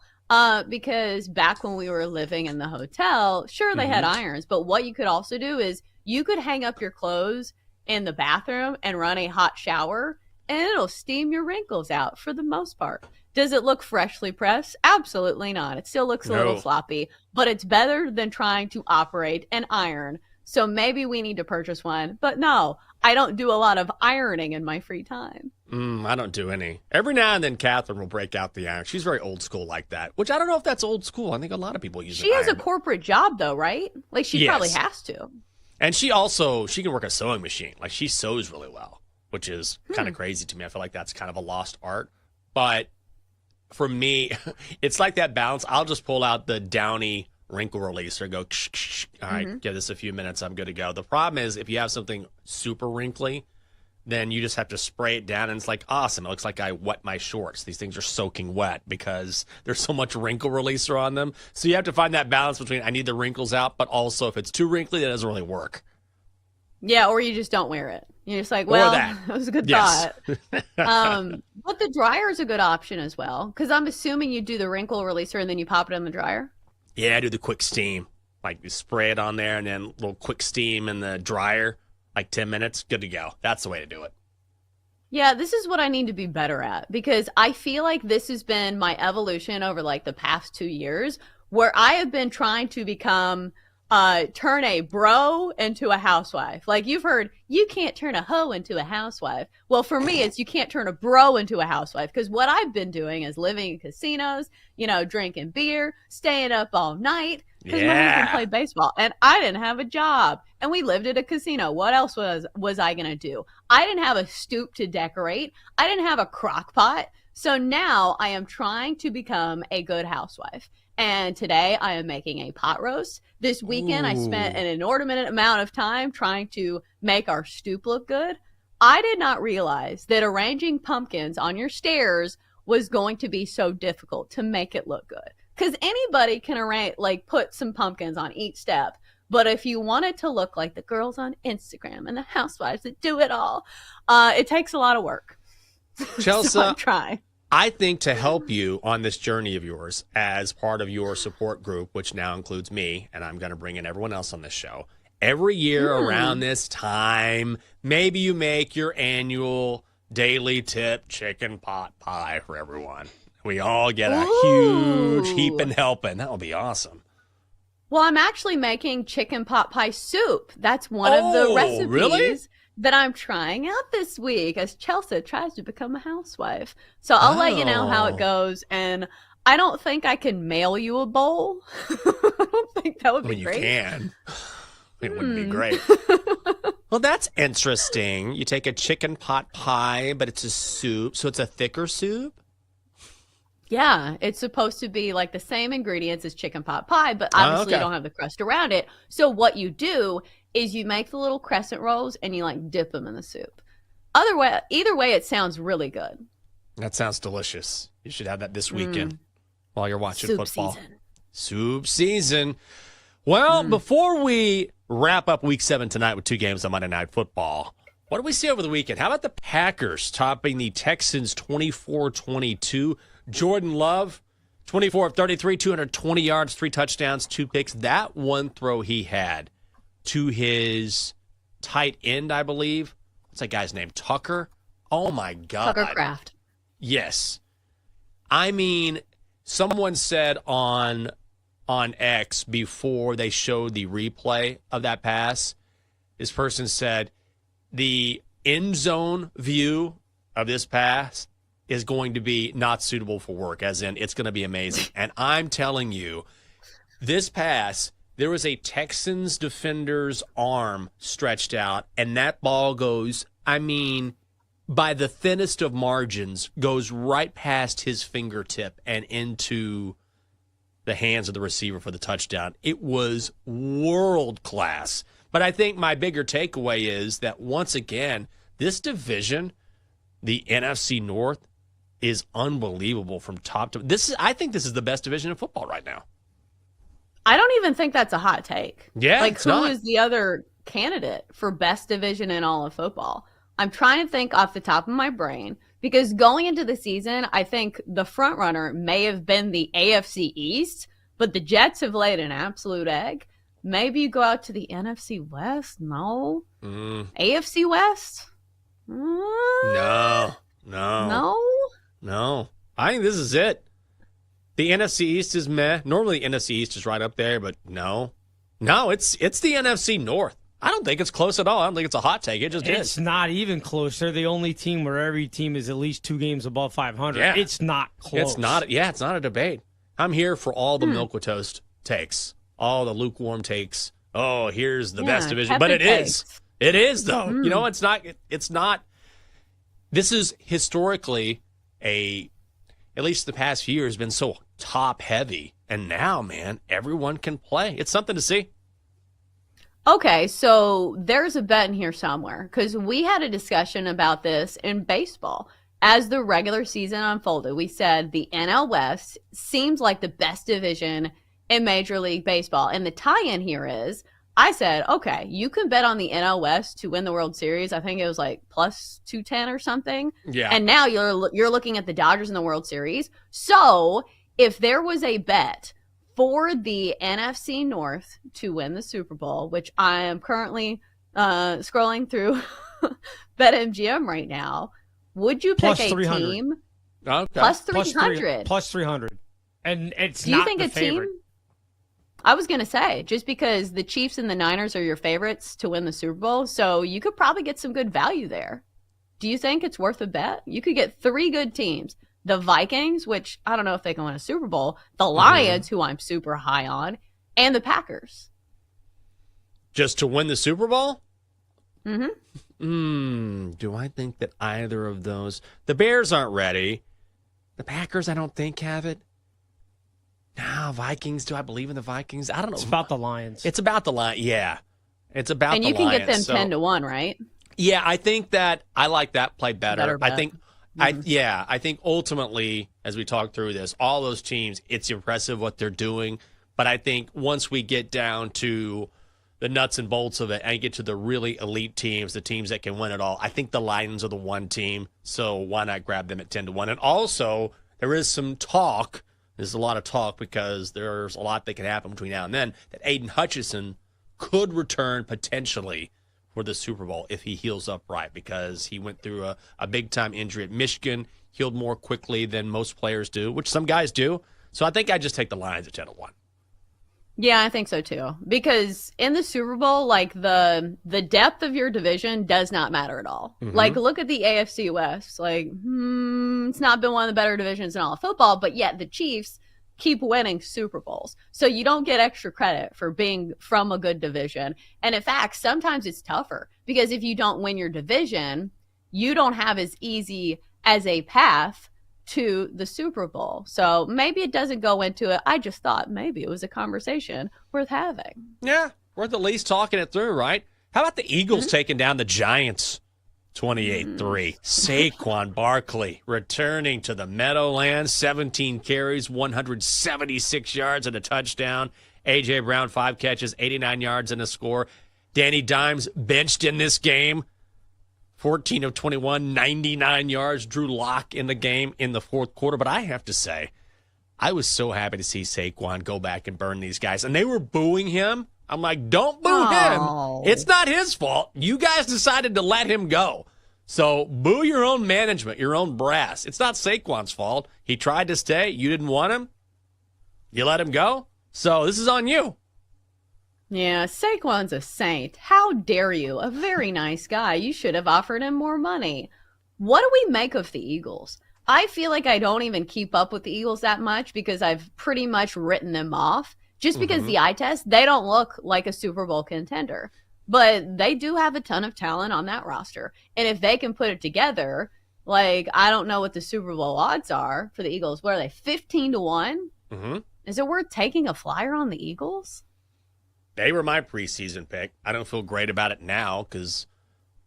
Because back when we were living in the hotel, sure, they had irons, but what you could also do is you could hang up your clothes in the bathroom and run a hot shower, and it'll steam your wrinkles out for the most part. Does it look freshly pressed? Absolutely not. It still looks a little sloppy, but it's better than trying to operate an iron. So maybe we need to purchase one. But no, I don't do a lot of ironing in my free time. I don't do any. Every now and then, Catherine will break out the iron. She's very old school like that, which I don't know if that's old school. I think a lot of people use She has a corporate job, though, right? Like, she probably Yes. has to. And she can work a sewing machine. Like, she sews really well, which is kind of crazy to me. I feel like that's kind of a lost art. But for me, it's like that balance. I'll just pull out the Downy wrinkle releaser, go, all right, give this a few minutes, I'm good to go. The problem is if you have something super wrinkly, then you just have to spray it down, and it's like, awesome. It looks like I wet my shorts. These things are soaking wet because there's so much wrinkle releaser on them. So you have to find that balance between I need the wrinkles out, but also if it's too wrinkly, that doesn't really work. Yeah, or you just don't wear it. You're just like, well, that was a good thought. But the dryer is a good option as well, because I'm assuming you do the wrinkle releaser and then you pop it in the dryer. Yeah, I do the quick steam. Like, you spray it on there and then a little quick steam in the dryer, like 10 minutes, good to go. That's the way to do it. Yeah, this is what I need to be better at, because I feel like this has been my evolution over like the past 2 years, where I have been trying to become turn a bro into a housewife. Like, you've heard, you can't turn a hoe into a housewife. Well, for me, it's you can't turn a bro into a housewife, because what I've been doing is living in casinos, you know, drinking beer, staying up all night, because my husband played baseball and I didn't have a job and we lived at a casino. What else was I going to do? I didn't have a stoop to decorate. I didn't have a crock pot. So now I am trying to become a good housewife. And today I am making a pot roast. This weekend I spent an inordinate amount of time trying to make our stoop look good. I did not realize that arranging pumpkins on your stairs was going to be so difficult to make it look good. Because anybody can put some pumpkins on each step. But if you want it to look like the girls on Instagram and the housewives that do it all, it takes a lot of work. Chelsea, so I'm trying. I think to help you on this journey of yours as part of your support group, which now includes me, and I'm going to bring in everyone else on this show, every year around this time, maybe you make your annual daily tip chicken pot pie for everyone. We all get a huge heaping helping. That would be awesome. Well, I'm actually making chicken pot pie soup. That's one of the recipes that I'm trying out this week as Chelsea tries to become a housewife. So I'll let you know how it goes. And I don't think I can mail you a bowl. I don't think that would be great. You can. It wouldn't be great. Well, that's interesting. You take a chicken pot pie, but it's a soup. So it's a thicker soup? Yeah, it's supposed to be like the same ingredients as chicken pot pie, but obviously you don't have the crust around it. So what you do is you make the little crescent rolls and you dip them in the soup. Either way, it sounds really good. That sounds delicious. You should have that this weekend while you're watching football. Soup season. Well, before we wrap up week 7 tonight with 2 games on Monday Night Football, what do we see over the weekend? How about the Packers topping the Texans 24-22? Jordan Love, 24 of 33, 220 yards, 3 touchdowns, 2 picks. That one throw he had to his tight end, I believe. What's that guy's name? Tucker? Oh, my God. Tucker Kraft. Yes. I mean, someone said on X before they showed the replay of that pass, this person said the end zone view of this pass is going to be not suitable for work, as in it's going to be amazing. And I'm telling you, this pass, there was a Texans defender's arm stretched out, and that ball goes, I mean, by the thinnest of margins, goes right past his fingertip and into the hands of the receiver for the touchdown. It was world class. But I think my bigger takeaway is that once again, this division, the NFC North, is unbelievable from top to this. I think this is the best division in football right now. I don't even think that's a hot take. Yeah, who is the other candidate for best division in all of football? I'm trying to think off the top of my brain because going into the season, I think the front runner may have been the AFC East, but the Jets have laid an absolute egg. Maybe you go out to the NFC West. No. AFC West. No. I think this is it. The NFC East is meh. Normally, the NFC East is right up there, but no, it's the NFC North. I don't think it's close at all. I don't think it's a hot take. It just is. It's not even close. They're the only team where every team is at least 2 games above 500. Yeah. It's not close. It's not. Yeah, it's not a debate. I'm here for all the milk with toast takes, all the lukewarm takes. Oh, here's the best division, but it is. It is though. You know, it's not. It's not. This is historically at least the past few years, been so top heavy, and now, man, everyone can play. It's something to see. Okay, so there's a bet in here somewhere because we had a discussion about this in baseball. As the regular season unfolded, we said the NL West seems like the best division in Major League Baseball. And the tie-in here is, I said, okay, you can bet on the NL West to win the World Series. I think it was like plus 210 or something. Yeah. And now you're looking at the Dodgers in the World Series. So if there was a bet for the NFC North to win the Super Bowl, which I am currently scrolling through BetMGM right now, would you pick a team? Okay. Plus 300. Plus 300. And it's Do you not think the a favorite. team? I was going to say, just because the Chiefs and the Niners are your favorites to win the Super Bowl, so you could probably get some good value there. Do you think it's worth a bet? You could get 3 good teams. The Vikings, which I don't know if they can win a Super Bowl. The Lions, who I'm super high on. and the Packers. Just to win the Super Bowl? Mm-hmm. Do I think that either of those? The Bears aren't ready. The Packers, I don't think, have it. No, Vikings. Do I believe in the Vikings? I don't know. It's about the Lions. It's about the Lions. Yeah. It's about the Lions. And you can get them 10-1, right? Yeah, I think that I like that play better. Bet. I think I think ultimately, as we talk through this, all those teams, it's impressive what they're doing. But I think once we get down to the nuts and bolts of it and get to the really elite teams, the teams that can win it all, I think the Lions are the one team. So why not grab them at 10-1? And also, there is some talk. There's a lot of talk because there's a lot that can happen between now and then that Aiden Hutchinson could return potentially for the Super Bowl if he heals up right, because he went through a big-time injury at Michigan, healed more quickly than most players do, which some guys do. So I think I just take the Lions at 10-1. Yeah, I think so too. Because in the Super Bowl, like the depth of your division does not matter at all. Mm-hmm. Like look at the AFC West. Like, it's not been one of the better divisions in all of football, but yet the Chiefs keep winning Super Bowls. So you don't get extra credit for being from a good division. And in fact, sometimes it's tougher because if you don't win your division, you don't have as easy as a path to the Super Bowl. So maybe it doesn't go into it. I just thought maybe it was a conversation worth having. Yeah, worth at least talking it through, right? How about the Eagles taking down the Giants 28-3? Saquon Barkley returning to the Meadowlands, 17 carries, 176 yards and a touchdown. A.J. Brown, 5 catches, 89 yards and a score. Danny Dimes benched in this game. 14 of 21, 99 yards. Drew Lock in the game in the fourth quarter. But I have to say, I was so happy to see Saquon go back and burn these guys. And they were booing him. I'm like, don't boo him. It's not his fault. You guys decided to let him go. So boo your own management, your own brass. It's not Saquon's fault. He tried to stay. You didn't want him. You let him go. So this is on you. Yeah, Saquon's a saint. How dare you? A very nice guy. You should have offered him more money. What do we make of the Eagles? I feel like I don't even keep up with the Eagles that much because I've pretty much written them off. Just because the eye test, they don't look like a Super Bowl contender. But they do have a ton of talent on that roster. And if they can put it together, like, I don't know what the Super Bowl odds are for the Eagles. What are they, 15-1? Mm-hmm. Is it worth taking a flyer on the Eagles? They were my preseason pick. I don't feel great about it now because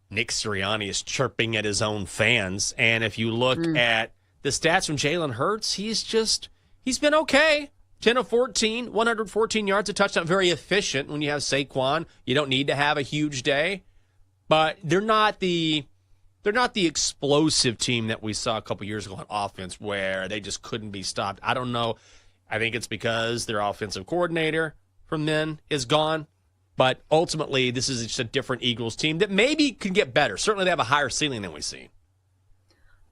Nick Sirianni is chirping at his own fans. And if you look at the stats from Jalen Hurts, he's been okay. 10 of 14, 114 yards, a touchdown. Very efficient when you have Saquon. You don't need to have a huge day. But they're not the explosive team that we saw a couple years ago on offense where they just couldn't be stopped. I don't know. I think it's because their offensive coordinator from then is gone. But ultimately, this is just a different Eagles team that maybe can get better. Certainly they have a higher ceiling than we've seen.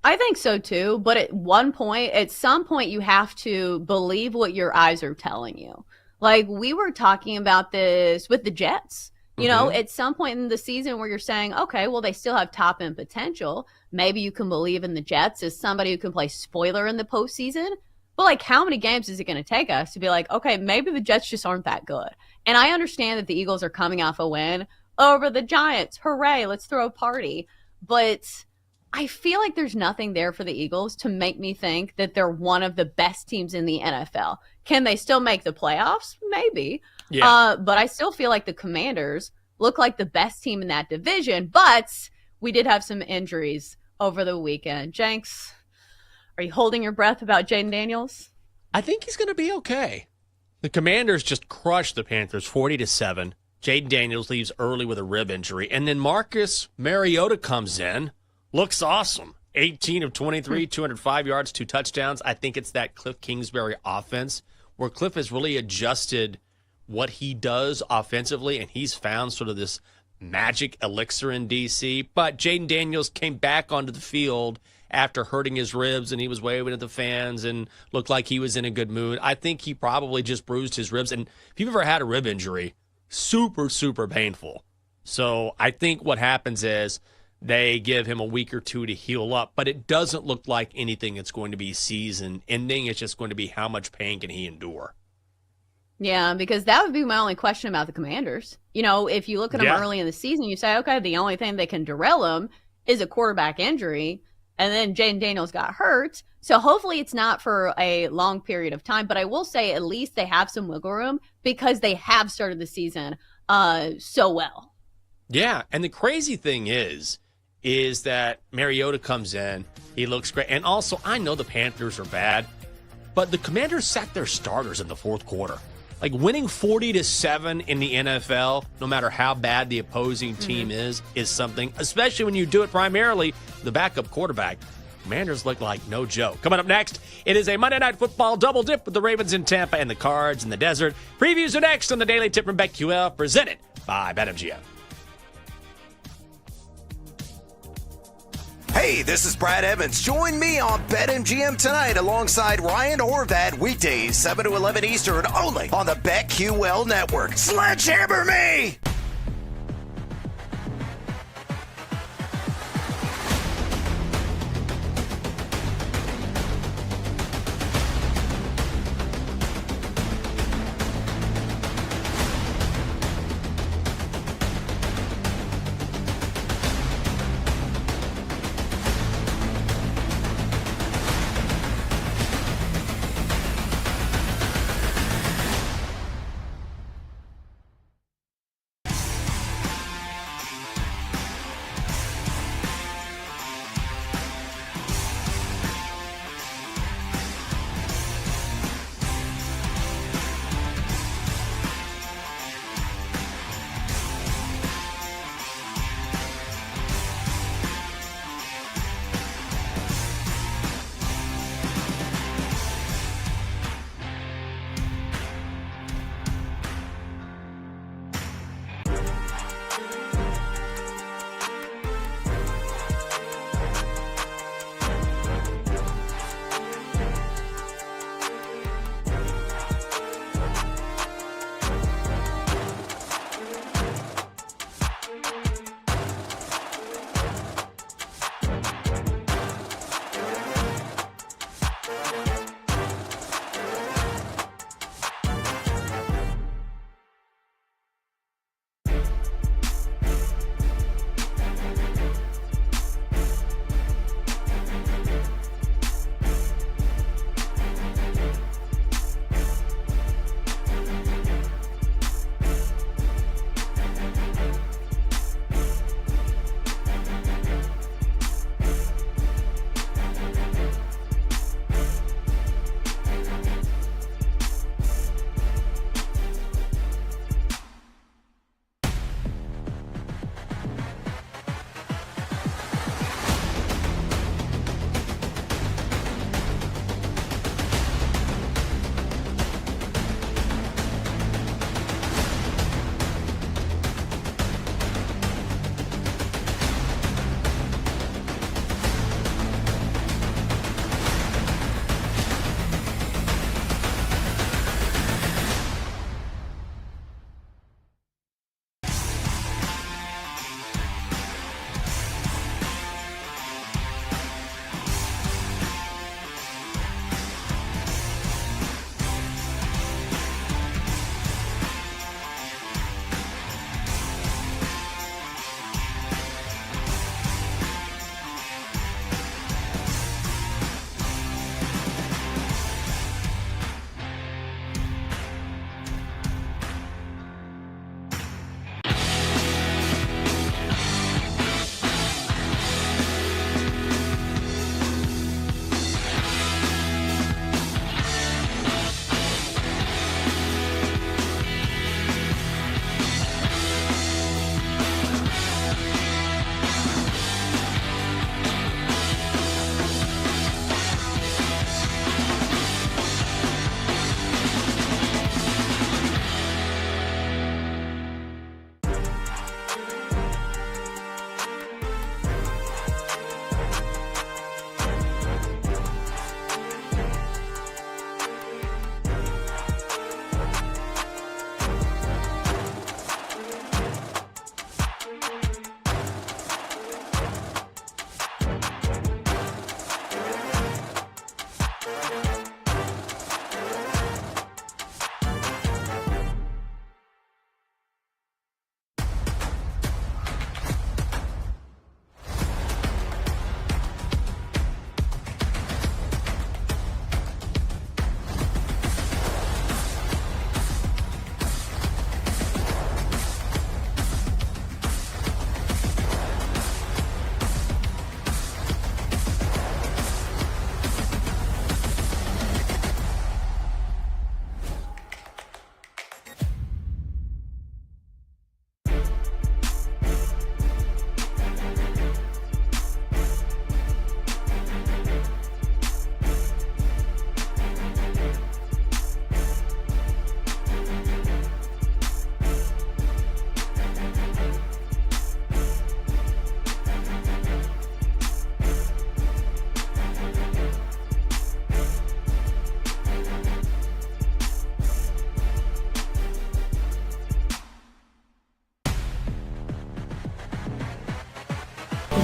I think so too, but at some point, you have to believe what your eyes are telling you. Like, we were talking about this with the Jets. You know, at some point in the season where you're saying, okay, well, they still have top end potential. Maybe you can believe in the Jets as somebody who can play spoiler in the postseason. But, like, how many games is it going to take us to be like, okay, maybe the Jets just aren't that good? And I understand that the Eagles are coming off a win over the Giants. Hooray, let's throw a party. But I feel like there's nothing there for the Eagles to make me think that they're one of the best teams in the NFL. Can they still make the playoffs? Maybe. Yeah. But I still feel like the Commanders look like the best team in that division. But we did have some injuries over the weekend. Jenks, are you holding your breath about Jaden Daniels? I think he's going to be okay. The Commanders just crushed the Panthers 40-7. Jaden Daniels leaves early with a rib injury. And then Marcus Mariota comes in. Looks awesome. 18 of 23, 205 yards, 2 touchdowns. I think it's that Cliff Kingsbury offense where Cliff has really adjusted what he does offensively, and he's found sort of this magic elixir in D.C. But Jaden Daniels came back onto the field after hurting his ribs, and he was waving at the fans and looked like he was in a good mood. I think he probably just bruised his ribs. And if you've ever had a rib injury, super, super painful. So I think what happens is they give him a week or two to heal up, but it doesn't look like anything that's going to be season ending. It's just going to be how much pain can he endure. Yeah, because that would be my only question about the Commanders. If you look at them early in the season, you say, okay, the only thing that can derail them is a quarterback injury. And then Jaden Daniels got hurt. So hopefully it's not for a long period of time. But I will say at least they have some wiggle room because they have started the season so well. Yeah, and the crazy thing is that Mariota comes in. He looks great. And also, I know the Panthers are bad, but the Commanders sat their starters in the fourth quarter. Like, winning 40-7 in the NFL, no matter how bad the opposing team is something, especially when you do it primarily the backup quarterback. Commanders look like no joke. Coming up next, it is a Monday Night Football double dip with the Ravens in Tampa and the Cards in the desert. Previews are next on the Daily Tip from BetQL, presented by BetMGM. Hey, this is Brad Evans. Join me on BetMGM tonight alongside Ryan Horvath, weekdays 7 to 11 Eastern, only on the BetQL Network. Sledgehammer me!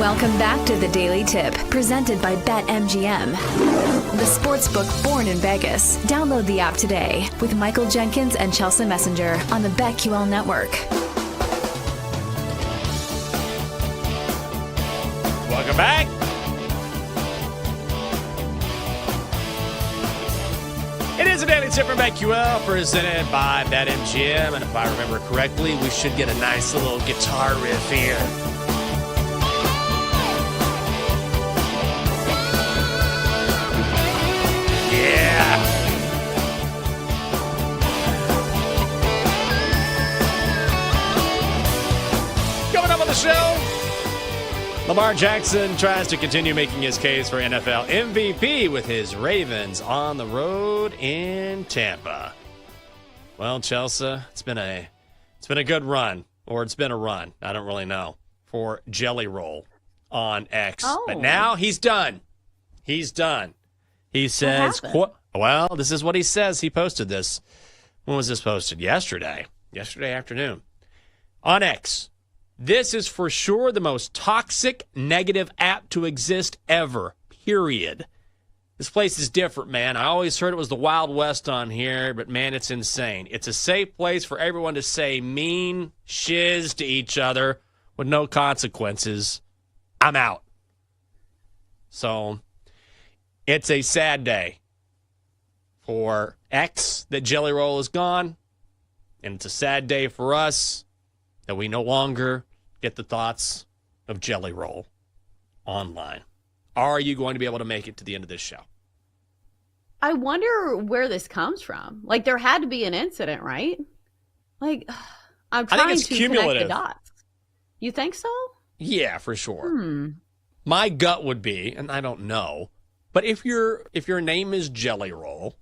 Welcome back to the Daily Tip, presented by BetMGM. The sportsbook born in Vegas. Download the app today with Michael Jenkins and Chelsea Messenger on the BetQL Network. Welcome back. It is a Daily Tip from BetQL, presented by BetMGM. And if I remember correctly, we should get a nice little guitar riff here. Yeah. Coming up on the show, Lamar Jackson tries to continue making his case for NFL MVP with his Ravens on the road in Tampa. Well, Chelsea, it's been a good run, or it's been a run. I don't really know, for Jelly Roll on X. Oh. But now he's done. He's done. He says, well, this is what he says. He posted this. When was this posted? Yesterday afternoon on X. This is for sure the most toxic, negative app to exist ever, period. This place is different, man. I always heard it was the Wild West on here, but, man, it's insane. It's a safe place for everyone to say mean shiz to each other with no consequences. I'm out. So it's a sad day for X that Jelly Roll is gone, and it's a sad day for us that we no longer get the thoughts of Jelly Roll online. Are you going to be able to make it to the end of this show? I wonder where this comes from. Like, there had to be an incident, right? Like, I'm trying to connect the dots. You think so? Yeah, for sure. My gut would be, and I don't know, but if your name is Jelly Roll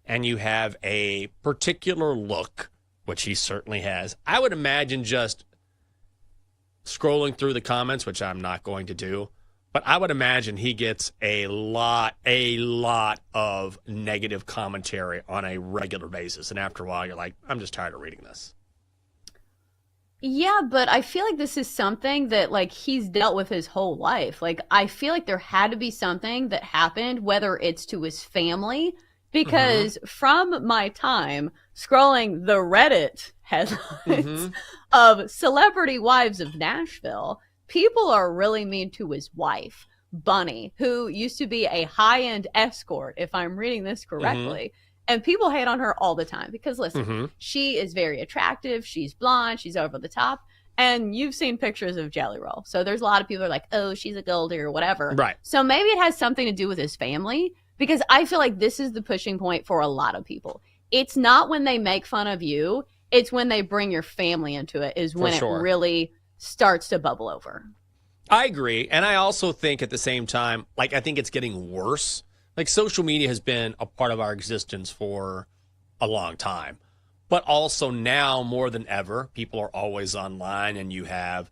and you have a particular look, which he certainly has, I would imagine just scrolling through the comments, which I'm not going to do, but I would imagine he gets a lot of negative commentary on a regular basis. And after a while, you're like, I'm just tired of reading this. Yeah, but I feel like this is something that, like, he's dealt with his whole life. Like, I feel like there had to be something that happened, whether it's to his family, because from my time scrolling the Reddit headlines of celebrity wives of Nashville, people are really mean to his wife, Bunny, who used to be a high-end escort, if I'm reading this correctly. And people hate on her all the time because, listen, she is very attractive. She's blonde. She's over the top. And you've seen pictures of Jelly Roll. So there's a lot of people who are like, oh, she's a Goldie or whatever. Right. So maybe it has something to do with his family, because I feel like this is the pushing point for a lot of people. It's not when they make fun of you. It's when they bring your family into it is when it really starts to bubble over. I agree. And I also think at the same time, like, I think it's getting worse. Like, social media has been a part of our existence for a long time. But also now more than ever, people are always online, and you have,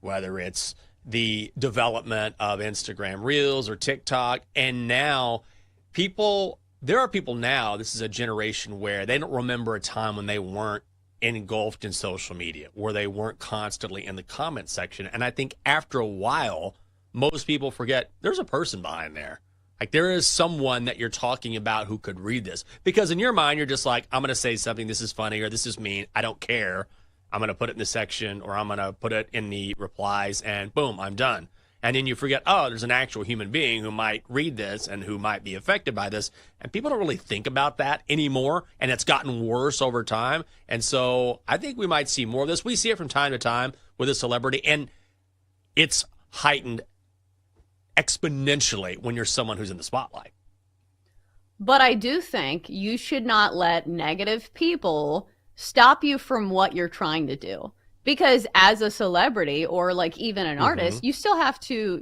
whether it's the development of Instagram Reels or TikTok, and now there are people now, this is a generation where they don't remember a time when they weren't engulfed in social media, where they weren't constantly in the comment section. And I think after a while, most people forget there's a person behind there. Like, there is someone that you're talking about who could read this. Because in your mind, you're just like, I'm going to say something, this is funny, or this is mean, I don't care. I'm going to put it in the section, or I'm going to put it in the replies, and boom, I'm done. And then you forget, oh, there's an actual human being who might read this and who might be affected by this. And people don't really think about that anymore, and it's gotten worse over time. And so I think we might see more of this. We see it from time to time with a celebrity, and it's heightened exponentially when you're someone who's in the spotlight. But I do think you should not let negative people stop you from what you're trying to do. Because as a celebrity or like even an artist, you still have to,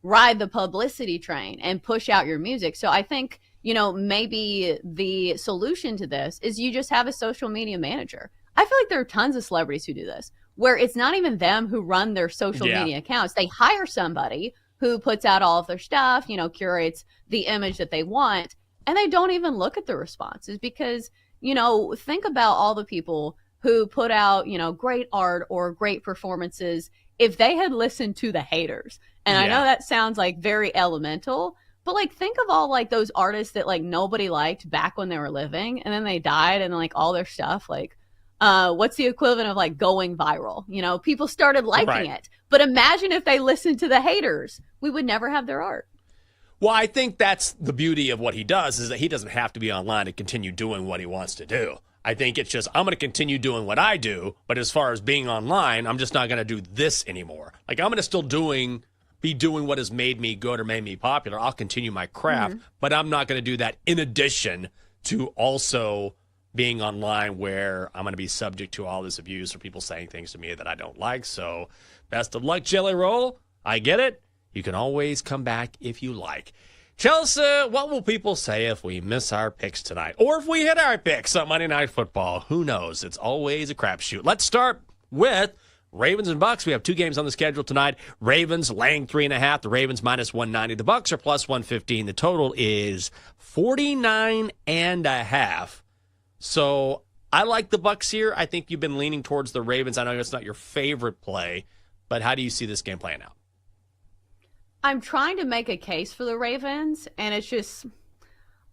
ride the publicity train and push out your music. So I think, maybe the solution to this is you just have a social media manager. I feel like there are tons of celebrities who do this, where it's not even them who run their social media accounts. They hire somebody who puts out all of their stuff, curates the image that they want, and they don't even look at the responses because, think about all the people who put out, great art or great performances if they had listened to the haters. And I Yeah. know that sounds like very elemental, but like think of all like those artists that like nobody liked back when they were living and then they died and like all their stuff like what's the equivalent of like going viral? You know, people started liking it. But imagine if they listened to the haters. We would never have their art. Well, I think that's the beauty of what he does is that he doesn't have to be online to continue doing what he wants to do. I think it's just, I'm going to continue doing what I do, but as far as being online, I'm just not going to do this anymore. Like, I'm going to still be doing what has made me good or made me popular. I'll continue my craft, but I'm not going to do that in addition to also being online where I'm going to be subject to all this abuse or people saying things to me that I don't like. So best of luck, Jelly Roll. I get it. You can always come back if you like. Chelsea, what will people say if we miss our picks tonight? Or if we hit our picks on Monday Night Football? Who knows? It's always a crapshoot. Let's start with Ravens and Bucks. We have 2 games on the schedule tonight. Ravens laying 3.5. The Ravens minus 190. The Bucks are plus 115. The total is 49.5. So I like the Bucks here. I think you've been leaning towards the Ravens. I know it's not your favorite play, but how do you see this game playing out? I'm trying to make a case for the Ravens, and it's just,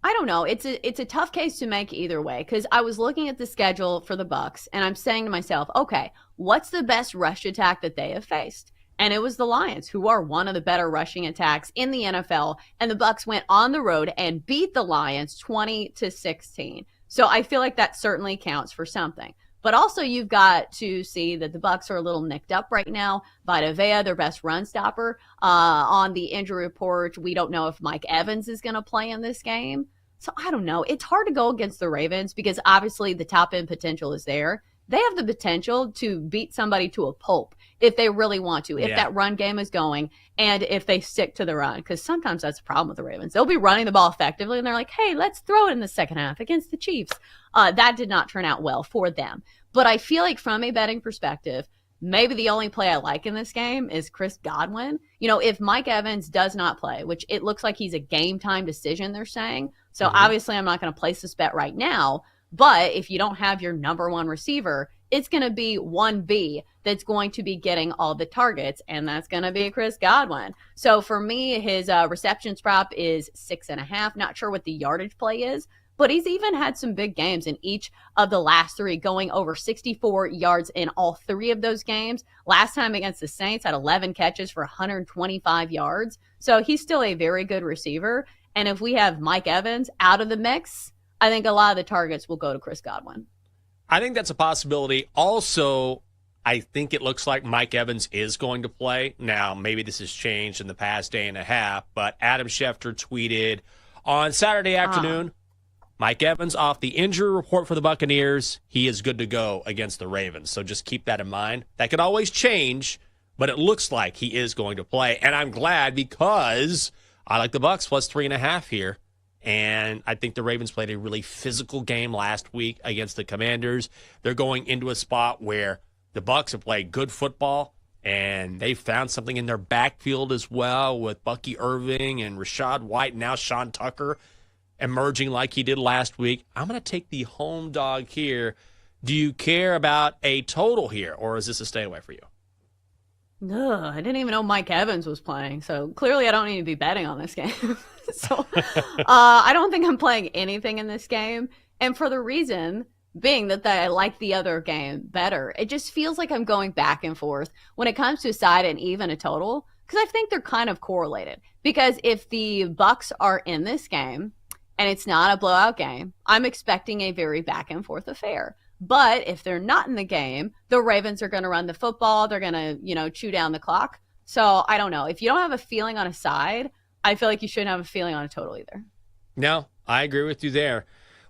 I don't know. It's a tough case to make either way because I was looking at the schedule for the Bucks, and I'm saying to myself, okay, what's the best rush attack that they have faced? And it was the Lions, who are one of the better rushing attacks in the NFL, and the Bucks went on the road and beat the Lions 20-16. So I feel like that certainly counts for something. But also you've got to see that the Bucks are a little nicked up right now. Vita Vea, their best run stopper, on the injury report. We don't know if Mike Evans is going to play in this game. So I don't know. It's hard to go against the Ravens because obviously the top end potential is there. They have the potential to beat somebody to a pulp if they really want to, if that run game is going and if they stick to the run. Because sometimes that's a problem with the Ravens. They'll be running the ball effectively and they're like, hey, let's throw it in the second half against the Chiefs. That did not turn out well for them. But I feel like from a betting perspective, maybe the only play I like in this game is Chris Godwin. You know, if Mike Evans does not play, which it looks like he's a game time decision, they're saying. So obviously I'm not going to place this bet right now. But if you don't have your number one receiver, it's going to be 1B that's going to be getting all the targets, and that's going to be Chris Godwin. So for me, his receptions prop is 6.5. Not sure what the yardage play is, but he's even had some big games in each of the last 3, going over 64 yards in all 3 of those games. Last time against the Saints, had 11 catches for 125 yards. So he's still a very good receiver. And if we have Mike Evans out of the mix, I think a lot of the targets will go to Chris Godwin. I think that's a possibility. Also, I think it looks like Mike Evans is going to play. Now, maybe this has changed in the past day and a half, but Adam Schefter tweeted on Saturday afternoon, Mike Evans off the injury report for the Buccaneers. He is good to go against the Ravens. So just keep that in mind. That could always change, but it looks like he is going to play. And I'm glad because I like the Bucks plus 3.5 here. And I think the Ravens played a really physical game last week against the Commanders. They're going into a spot where the Bucs have played good football, and they found something in their backfield as well with Bucky Irving and Rashad White, and now Sean Tucker emerging like he did last week. I'm going to take the home dog here. Do you care about a total here, or is this a stay away for you? I didn't even know Mike Evans was playing, so clearly I don't need to be betting on this game. So I don't think I'm playing anything in this game, and for the reason being that I like the other game better. It just feels like I'm going back and forth when it comes to a side and even a total, because I think they're kind of correlated. Because if the Bucs are in this game and it's not a blowout game, I'm expecting a very back and forth affair. But if they're not in the game, the Ravens are going to run the football. They're going to, chew down the clock. So I don't know. If you don't have a feeling on a side, I feel like you shouldn't have a feeling on a total either. No, I agree with you there.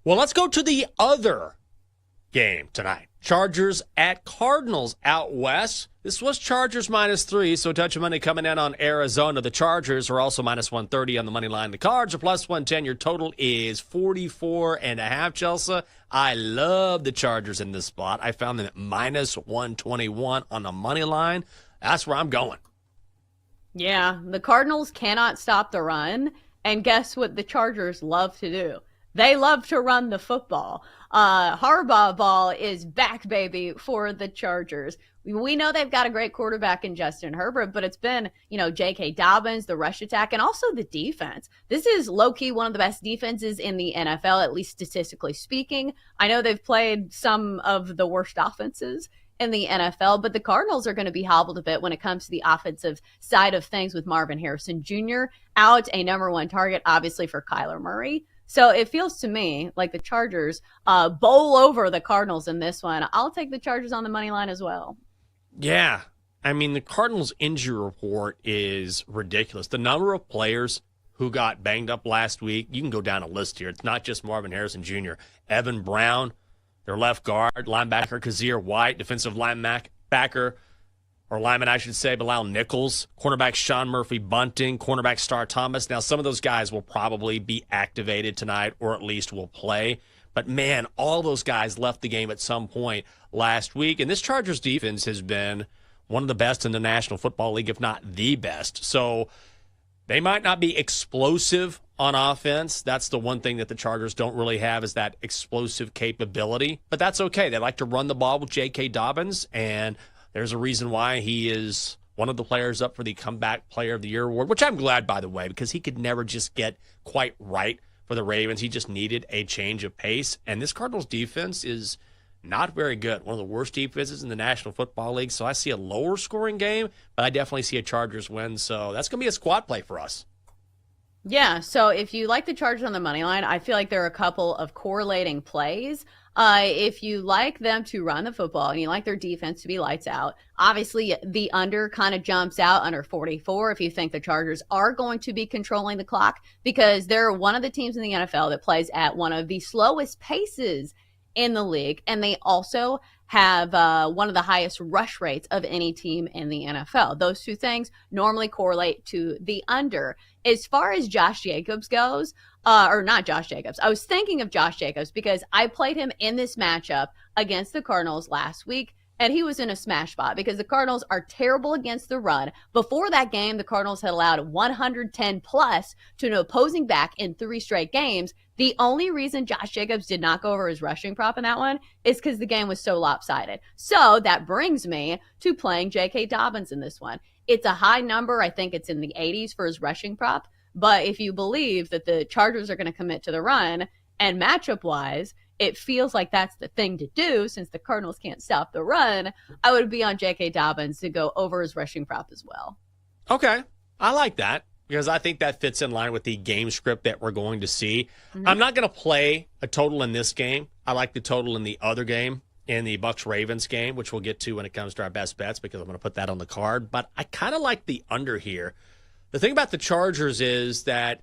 Well, let's go to the other game tonight. Chargers at Cardinals out west. This was Chargers -3, so a touch of money coming in on Arizona. The Chargers are also -130 on the money line. The Cards are +110. Your total is 44.5, Chelsea. I love the Chargers in this spot. I found them at -121 on the money line. That's where I'm going. Yeah, the Cardinals cannot stop the run, and guess what the Chargers love to do? They love to run the football. Harbaugh ball is back, baby, for the Chargers. We know they've got a great quarterback in Justin Herbert, but it's been, J.K. Dobbins, the rush attack, and also the defense. This is low-key one of the best defenses in the NFL, at least statistically speaking. I know they've played some of the worst offenses in the NFL, but the Cardinals are going to be hobbled a bit when it comes to the offensive side of things with Marvin Harrison Jr. out, a number one target, obviously, for Kyler Murray. So it feels to me like the Chargers bowl over the Cardinals in this one. I'll take the Chargers on the money line as well. Yeah. I mean, the Cardinals' injury report is ridiculous. The number of players who got banged up last week, you can go down a list here. It's not just Marvin Harrison Jr. Evan Brown, their left guard, linebacker Kazir White, defensive linebacker, or lineman, I should say, Bilal Nichols, cornerback Sean Murphy-Bunting, cornerback Star Thomas. Now, some of those guys will probably be activated tonight or at least will play. But, man, all those guys left the game at some point last week. And this Chargers defense has been one of the best in the National Football League, if not the best. So they might not be explosive on offense. That's the one thing that the Chargers don't really have is that explosive capability. But that's okay. They like to run the ball with J.K. Dobbins, and there's a reason why he is one of the players up for the Comeback Player of the Year award, which I'm glad, by the way, because he could never just get quite right for the Ravens. He just needed a change of pace. And this Cardinals defense is not very good. One of the worst defenses in the National Football League. So I see a lower scoring game, but I definitely see a Chargers win. So that's going to be a squad play for us. Yeah, so if you like the Chargers on the money line, I feel like there are a couple of correlating plays. If you like them to run the football and you like their defense to be lights out, obviously the under kind of jumps out under 44 if you think the Chargers are going to be controlling the clock, because they're one of the teams in the NFL that plays at one of the slowest paces in the league, and they also have one of the highest rush rates of any team in the NFL. Those two things normally correlate to the under. As far as Josh Jacobs goes, or not Josh Jacobs, I was thinking of Josh Jacobs because I played him in this matchup against the Cardinals last week, and he was in a smash spot because the Cardinals are terrible against the run. Before that game, the Cardinals had allowed 110 plus to an opposing back in 3 straight games. The only reason Josh Jacobs did not go over his rushing prop in that one is because the game was so lopsided. So that brings me to playing J.K. Dobbins in this one. It's a high number. I think it's in the 80s for his rushing prop. But if you believe that the Chargers are going to commit to the run, and matchup-wise, it feels like that's the thing to do since the Cardinals can't stop the run, I would be on J.K. Dobbins to go over his rushing prop as well. Okay. I like that because I think that fits in line with the game script that we're going to see. Mm-hmm. I'm not going to play a total in this game. I like the total in the other game, in the Bucs-Ravens game, which we'll get to when it comes to our best bets because I'm going to put that on the card. But I kind of like the under here. The thing about the Chargers is that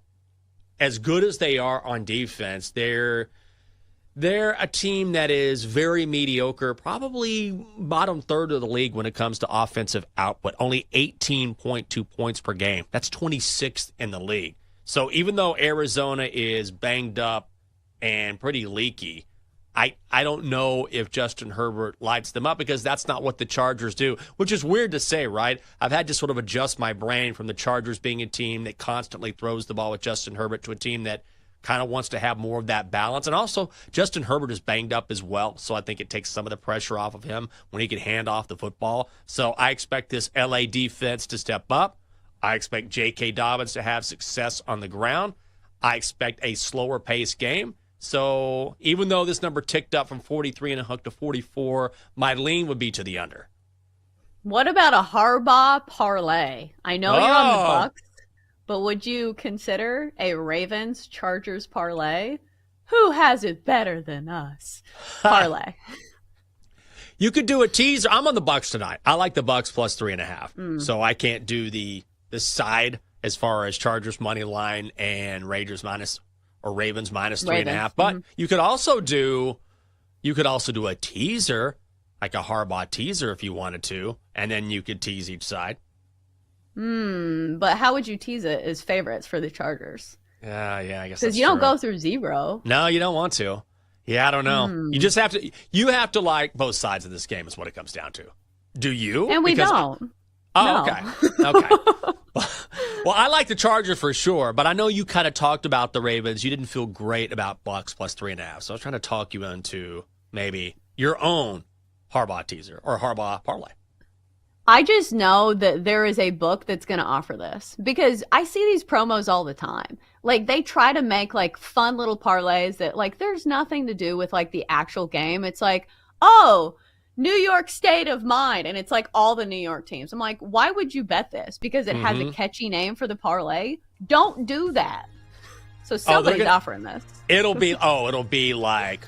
as good as they are on defense, they're a team that is very mediocre, probably bottom third of the league when it comes to offensive output, only 18.2 points per game. That's 26th in the league. So even though Arizona is banged up and pretty leaky, I don't know if Justin Herbert lights them up because that's not what the Chargers do, which is weird to say, right? I've had to sort of adjust my brain from the Chargers being a team that constantly throws the ball with Justin Herbert to a team that kind of wants to have more of that balance. And also, Justin Herbert is banged up as well, so I think it takes some of the pressure off of him when he can hand off the football. So I expect this LA defense to step up. I expect J.K. Dobbins to have success on the ground. I expect a slower pace game. So even though this number ticked up from 43.5 to 44, my lean would be to the under. What about a Harbaugh parlay? I know you're on the Bucs, but would you consider a Ravens-Chargers parlay? Who has it better than us? Parlay. You could do a teaser. I'm on the Bucs tonight. I like the Bucs plus 3.5. So I can't do the side as far as Chargers money line and Ravens minus 3.5. But you could also do a teaser, like a Harbaugh teaser if you wanted to, and then you could tease each side. But how would you tease it as favorites for the Chargers? Yeah, I guess because you don't go through 0. No, you don't want to. Yeah, I don't know. You just have to. You have to like both sides of this game. Is what it comes down to. Do you? And we don't. Oh, no. okay. Well, I like the Chargers for sure, but I know you kind of talked about the Ravens. You didn't feel great about Bucks plus 3.5. So I was trying to talk you into maybe your own Harbaugh teaser or Harbaugh parlay. I just know that there is a book that's going to offer this because I see these promos all the time. Like they try to make like fun little parlays that like there's nothing to do with like the actual game. It's like, oh, New York State of Mind. And it's like all the New York teams. I'm like, why would you bet this? Because it has a catchy name for the parlay. Don't do that. So somebody's offering this. It'll be like,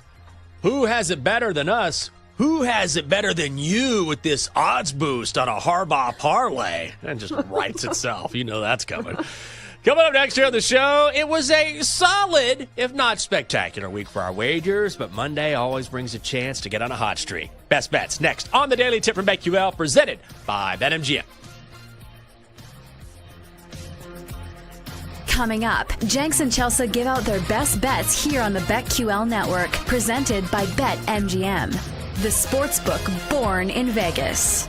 who has it better than us? Who has it better than you with this odds boost on a Harbaugh parlay? And just writes itself. You know that's coming. Coming up next year on the show, it was a solid, if not spectacular, week for our wagers, but Monday always brings a chance to get on a hot streak. Best bets next on the Daily Tip from BetQL, presented by BetMGM. Coming up, Jenks and Chelsea give out their best bets here on the BetQL Network, presented by BetMGM, the sportsbook born in Vegas.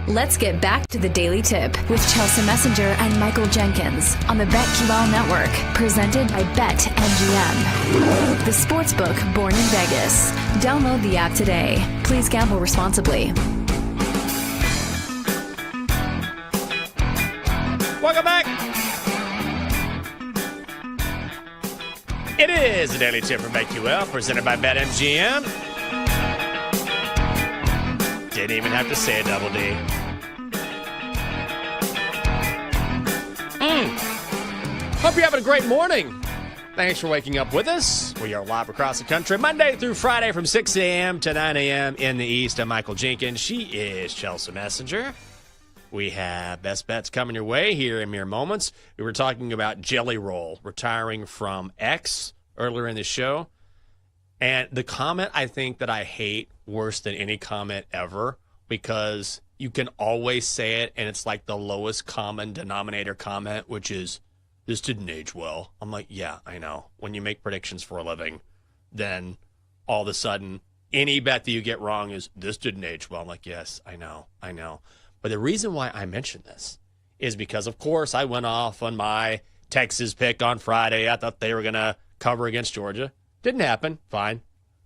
Let's get back to the Daily Tip with Chelsea Messenger and Michael Jenkins on the BetQL Network, presented by BetMGM. The sportsbook born in Vegas. Download the app today. Please gamble responsibly. Welcome back. It is the Daily Tip from BetQL, presented by BetMGM. Didn't even have to say a double D. Hope you're having a great morning. Thanks for waking up with us. We are live across the country, Monday through Friday from 6 a.m. to 9 a.m. in the East. I'm Michael Jenkins. She is Chelsea Messenger. We have best bets coming your way here in mere moments. We were talking about Jelly Roll retiring from X earlier in the show. And the comment I think that I hate worse than any comment ever, because you can always say it and it's like the lowest common denominator comment, which is, this didn't age well. I'm like, yeah, I know. When you make predictions for a living, then all of a sudden any bet that you get wrong is, this didn't age well. I'm like, yes, I know. But the reason why I mention this is because, of course, I went off on my Texas pick on Friday. I thought they were going to cover against Georgia. Didn't happen. Fine.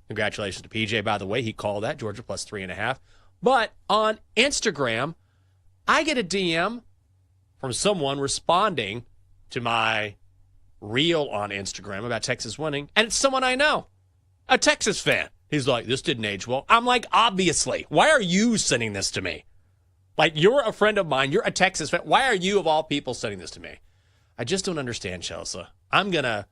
Congratulations to PJ, by the way. He called that, Georgia plus 3.5. But on Instagram, I get a DM from someone responding to my reel on Instagram about Texas winning, and it's someone I know, a Texas fan. He's like, this didn't age well. I'm like, obviously. Why are you sending this to me? Like, you're a friend of mine. You're a Texas fan. Why are you, of all people, sending this to me? I just don't understand, Chelsea. I'm gonna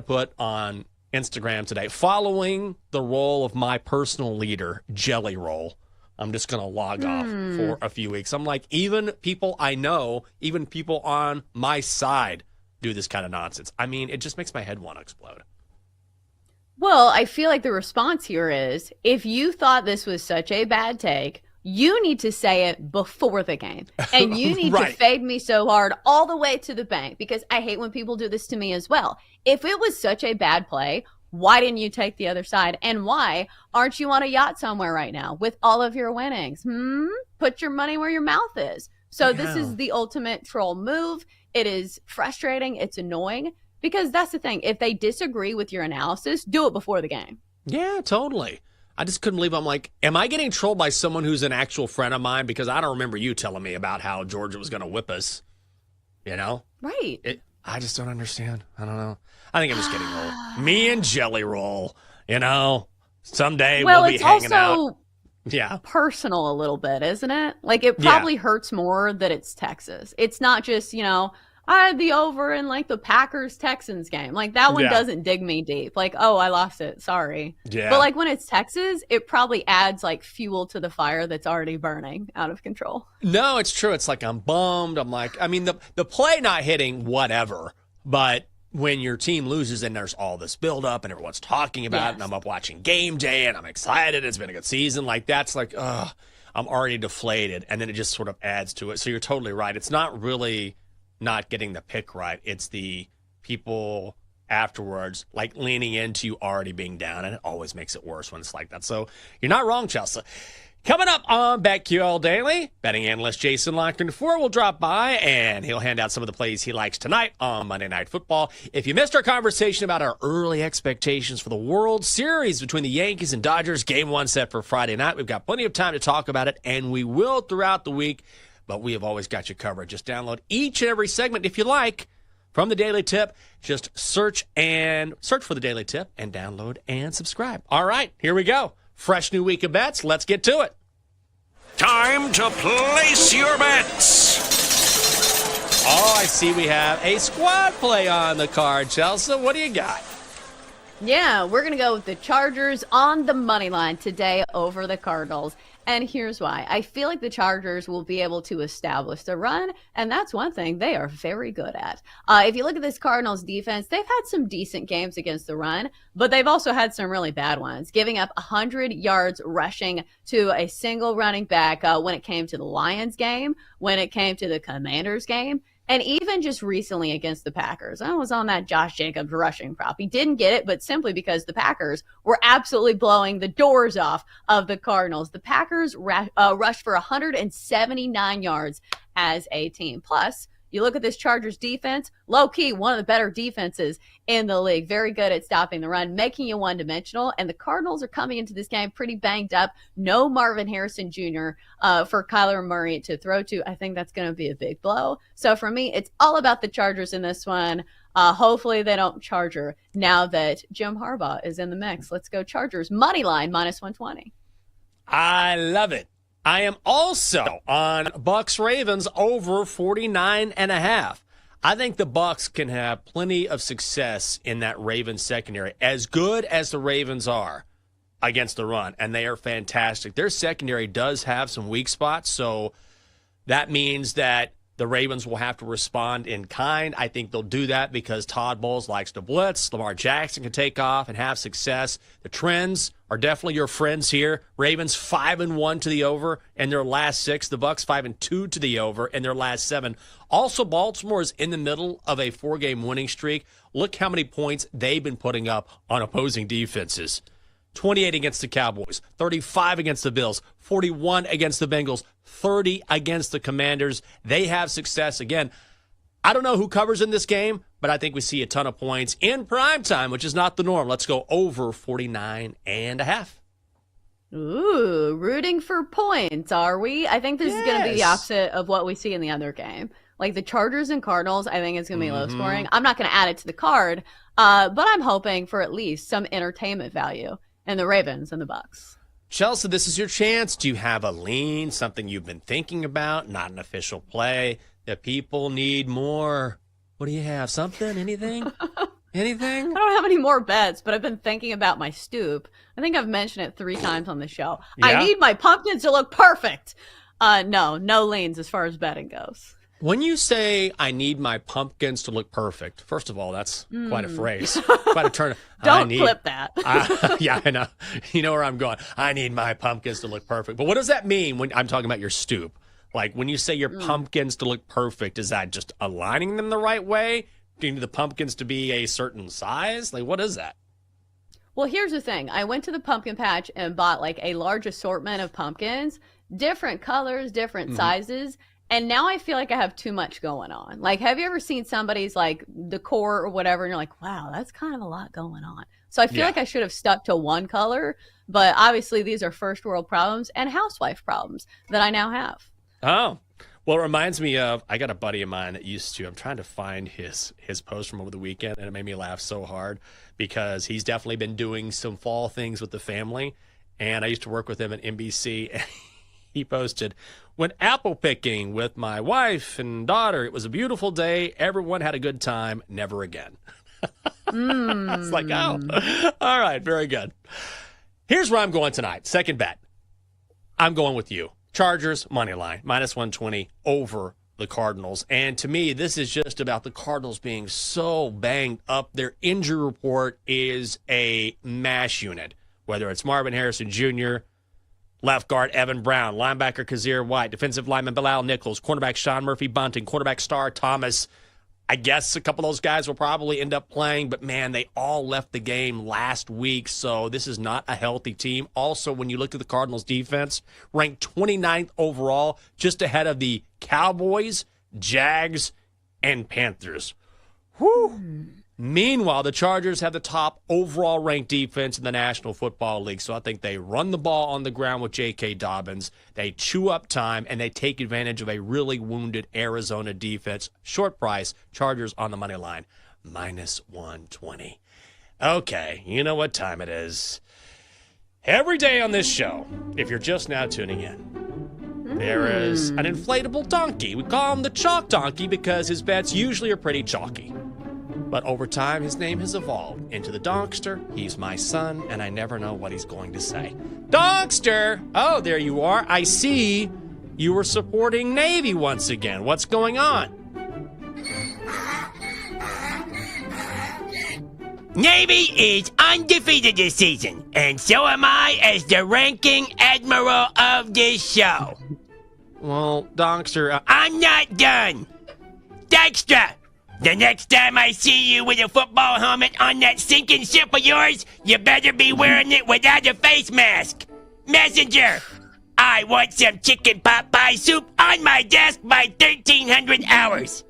put on Instagram today, following the role of my personal leader, Jelly Roll. I'm just going to log off for a few weeks. I'm like, even people I know, even people on my side do this kind of nonsense. I mean, it just makes my head want to explode. Well, I feel like the response here is, if you thought this was such a bad take, you need to say it before the game. And you need Right. to fade me so hard all the way to the bank, because I hate when people do this to me as well. If it was such a bad play, why didn't you take the other side? And why aren't you on a yacht somewhere right now with all of your winnings? Put your money where your mouth is. So This is the ultimate troll move. It is frustrating. It's annoying, because that's the thing. If they disagree with your analysis, do it before the game. Yeah, totally. I just couldn't believe. I'm like, am I getting trolled by someone who's an actual friend of mine? Because I don't remember you telling me about how Georgia was going to whip us. You know? Right. I just don't understand. I don't know. I think I'm just getting old. Me and Jelly Roll, you know, someday we'll be hanging out. Yeah. Personal a little bit, isn't it? Like, it probably hurts more that it's Texas. It's not just, I had the over in like the Packers-Texans game. Like, that one doesn't dig me deep. Like, oh, I lost it. Sorry. Yeah. But like when it's Texas, it probably adds like fuel to the fire that's already burning out of control. No, it's true. It's like I'm bummed. I'm like, I mean, the play not hitting, whatever. But when your team loses and there's all this buildup and everyone's talking about it, and I'm up watching game day and I'm excited, it's been a good season, like that's like, I'm already deflated. And then it just sort of adds to it. So you're totally right. It's not really not getting the pick right. It's the people afterwards like leaning into you already being down, and it always makes it worse when it's like that. So you're not wrong, Chelsea. Coming up on BetQL Daily, betting analyst Jason Lockton IV will drop by, and he'll hand out some of the plays he likes tonight on Monday Night Football. If you missed our conversation about our early expectations for the World Series between the Yankees and Dodgers, Game 1 set for Friday night, we've got plenty of time to talk about it, and we will throughout the week, but we have always got you covered. Just download each and every segment if you like from the Daily Tip. Just search for the Daily Tip and download and subscribe. All right, here we go. Fresh new week of bets. Let's get to it. Time to place your bets. Oh, I see we have a squad play on the card, Chelsea. What do you got? Yeah, we're going to go with the Chargers on the money line today over the Cardinals. And here's why. I feel like the Chargers will be able to establish the run, and that's one thing they are very good at. If you look at this Cardinals defense, they've had some decent games against the run, but they've also had some really bad ones, giving up 100 yards rushing to a single running back when it came to the Lions game, when it came to the Commanders game. And even just recently against the Packers, I was on that Josh Jacobs rushing prop. He didn't get it, but simply because the Packers were absolutely blowing the doors off of the Cardinals. The Packers rushed for 179 yards as a team. Plus, you look at this Chargers defense, low-key, one of the better defenses in the league. Very good at stopping the run, making you one-dimensional. And the Cardinals are coming into this game pretty banged up. No Marvin Harrison Jr. For Kyler Murray to throw to. I think that's going to be a big blow. So for me, it's all about the Chargers in this one. Hopefully they don't Charger now that Jim Harbaugh is in the mix. Let's go Chargers. Money line, -120. I love it. I am also on Bucks Ravens over 49.5. I think the Bucks can have plenty of success in that Ravens secondary, as good as the Ravens are against the run, and they are fantastic. Their secondary does have some weak spots, so that means that the Ravens will have to respond in kind. I think they'll do that because Todd Bowles likes to blitz. Lamar Jackson can take off and have success. The trends are definitely your friends here. Ravens 5-1 to the over in their last 6. The Bucks 5-2 to the over in their last 7. Also, Baltimore is in the middle of a 4-game winning streak. Look how many points they've been putting up on opposing defenses. 28 against the Cowboys, 35 against the Bills, 41 against the Bengals, 30 against the Commanders. They have success. Again, I don't know who covers in this game, but I think we see a ton of points in primetime, which is not the norm. Let's go over 49.5. Ooh, rooting for points, are we? I think this is going to be the opposite of what we see in the other game. Like the Chargers and Cardinals, I think it's going to be low scoring. I'm not going to add it to the card, but I'm hoping for at least some entertainment value in the Ravens and the Bucks. Chelsea, this is your chance. Do you have a lean, something you've been thinking about, not an official play, that people need more? What do you have? Something? Anything? Anything? I don't have any more bets, but I've been thinking about my stoop. I think I've mentioned it 3 times on the show. Yeah? I need my pumpkins to look perfect. No leans as far as betting goes. When you say, I need my pumpkins to look perfect, first of all, that's quite a phrase. Quite a turn. Don't flip that. Yeah, I know. You know where I'm going. I need my pumpkins to look perfect. But what does that mean when I'm talking about your stoop? Like, when you say your pumpkins to look perfect, is that just aligning them the right way? Do you need the pumpkins to be a certain size? Like, what is that? Well, here's the thing. I went to the pumpkin patch and bought, like, a large assortment of pumpkins, different colors, different sizes. And now I feel like I have too much going on. Like, have you ever seen somebody's, like, decor or whatever, and you're like, wow, that's kind of a lot going on. So I feel like I should have stuck to one color, but obviously these are first world problems and housewife problems that I now have. Oh, well, it reminds me of, I got a buddy of mine that used to, I'm trying to find his post from over the weekend, and it made me laugh so hard because he's definitely been doing some fall things with the family. And I used to work with him at NBC, and he posted, went apple picking with my wife and daughter. It was a beautiful day. Everyone had a good time. Never again. It's like, oh, all right, very good. Here's where I'm going tonight. Second bet. I'm going with you. Chargers, money line, -120 over the Cardinals. And to me, this is just about the Cardinals being so banged up. Their injury report is a mash unit, whether it's Marvin Harrison Jr., left guard Evan Brown, linebacker Kazir White, defensive lineman Bilal Nichols, cornerback Sean Murphy-Bunting, quarterback Star Thomas. I guess a couple of those guys will probably end up playing, but man, they all left the game last week, so this is not a healthy team. Also, when you look at the Cardinals defense, ranked 29th overall, just ahead of the Cowboys, Jags, and Panthers. Whew. Meanwhile, the Chargers have the top overall ranked defense in the National Football League, so I think they run the ball on the ground with J.K. Dobbins, they chew up time, and they take advantage of a really wounded Arizona defense. Short price, Chargers on the money line, -120. Okay, you know what time it is. Every day on this show, if you're just now tuning in, there is an inflatable donkey. We call him the Chalk Donkey because his bets usually are pretty chalky. But over time, his name has evolved into the Donkster. He's my son, and I never know what he's going to say. Donkster! Oh, there you are. I see you were supporting Navy once again. What's going on? Navy is undefeated this season, and so am I as the ranking admiral of this show. Well, Donkster, I'm not done. Dykstra! The next time I see you with a football helmet on that sinking ship of yours, you better be wearing it without a face mask. Messenger! I want some chicken pot pie soup on my desk by 1300 hours.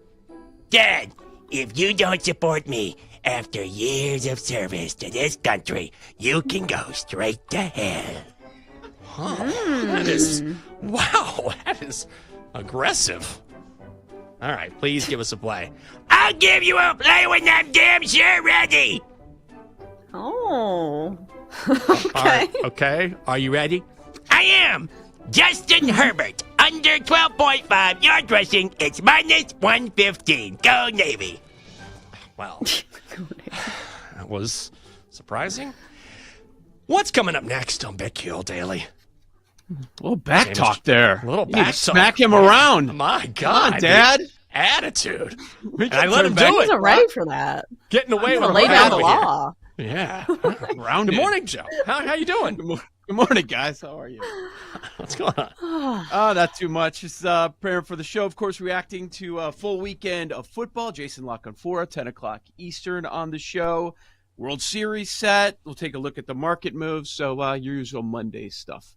Dad, if you don't support me after years of service to this country, you can go straight to hell. That is, wow, that is aggressive. All right, please give us a play. I'll give you a play when I'm damn sure ready. Oh. Okay, are you ready? I am. Justin Herbert, under 12.5 yard rushing. It's minus 115. Go Navy. Well, that was surprising. What's coming up next on BetQL Daily? A little back talk there. A little back talk. Smack him around. My God, come on, Dad. Attitude. And I let him do it. He wasn't ready for that. Getting away with lay down the law. Yeah. Good morning, Joe. How you doing? Good morning, guys. How are you? What's going on? Oh, not too much. Just preparing for the show. Of course, reacting to a full weekend of football. Jason Lockenfora, 10 o'clock Eastern on the show. World Series set. We'll take a look at the market moves. So your usual Monday stuff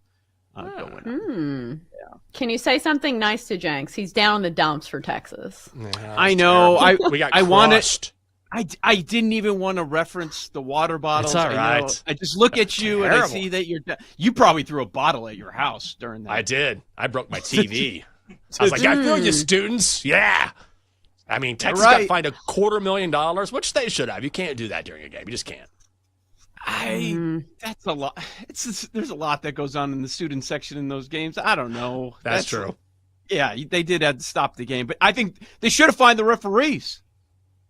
going on. Yeah. Can you say something nice to Jenks? He's down in the dumps for Texas. Yeah, I know. We got I crushed. I didn't even want to reference the water bottles. It's all right. I just look at you and I see that you probably threw a bottle at your house during that. I did. I broke my TV. I was like, I feel you, students. Yeah. I mean, Texas got fined $250,000, which they should have. You can't do that during a game. You just can't. That's a lot. There's a lot that goes on in the student section in those games. I don't know. That's true. Yeah, they did have to stop the game, but I think they should have fined the referees.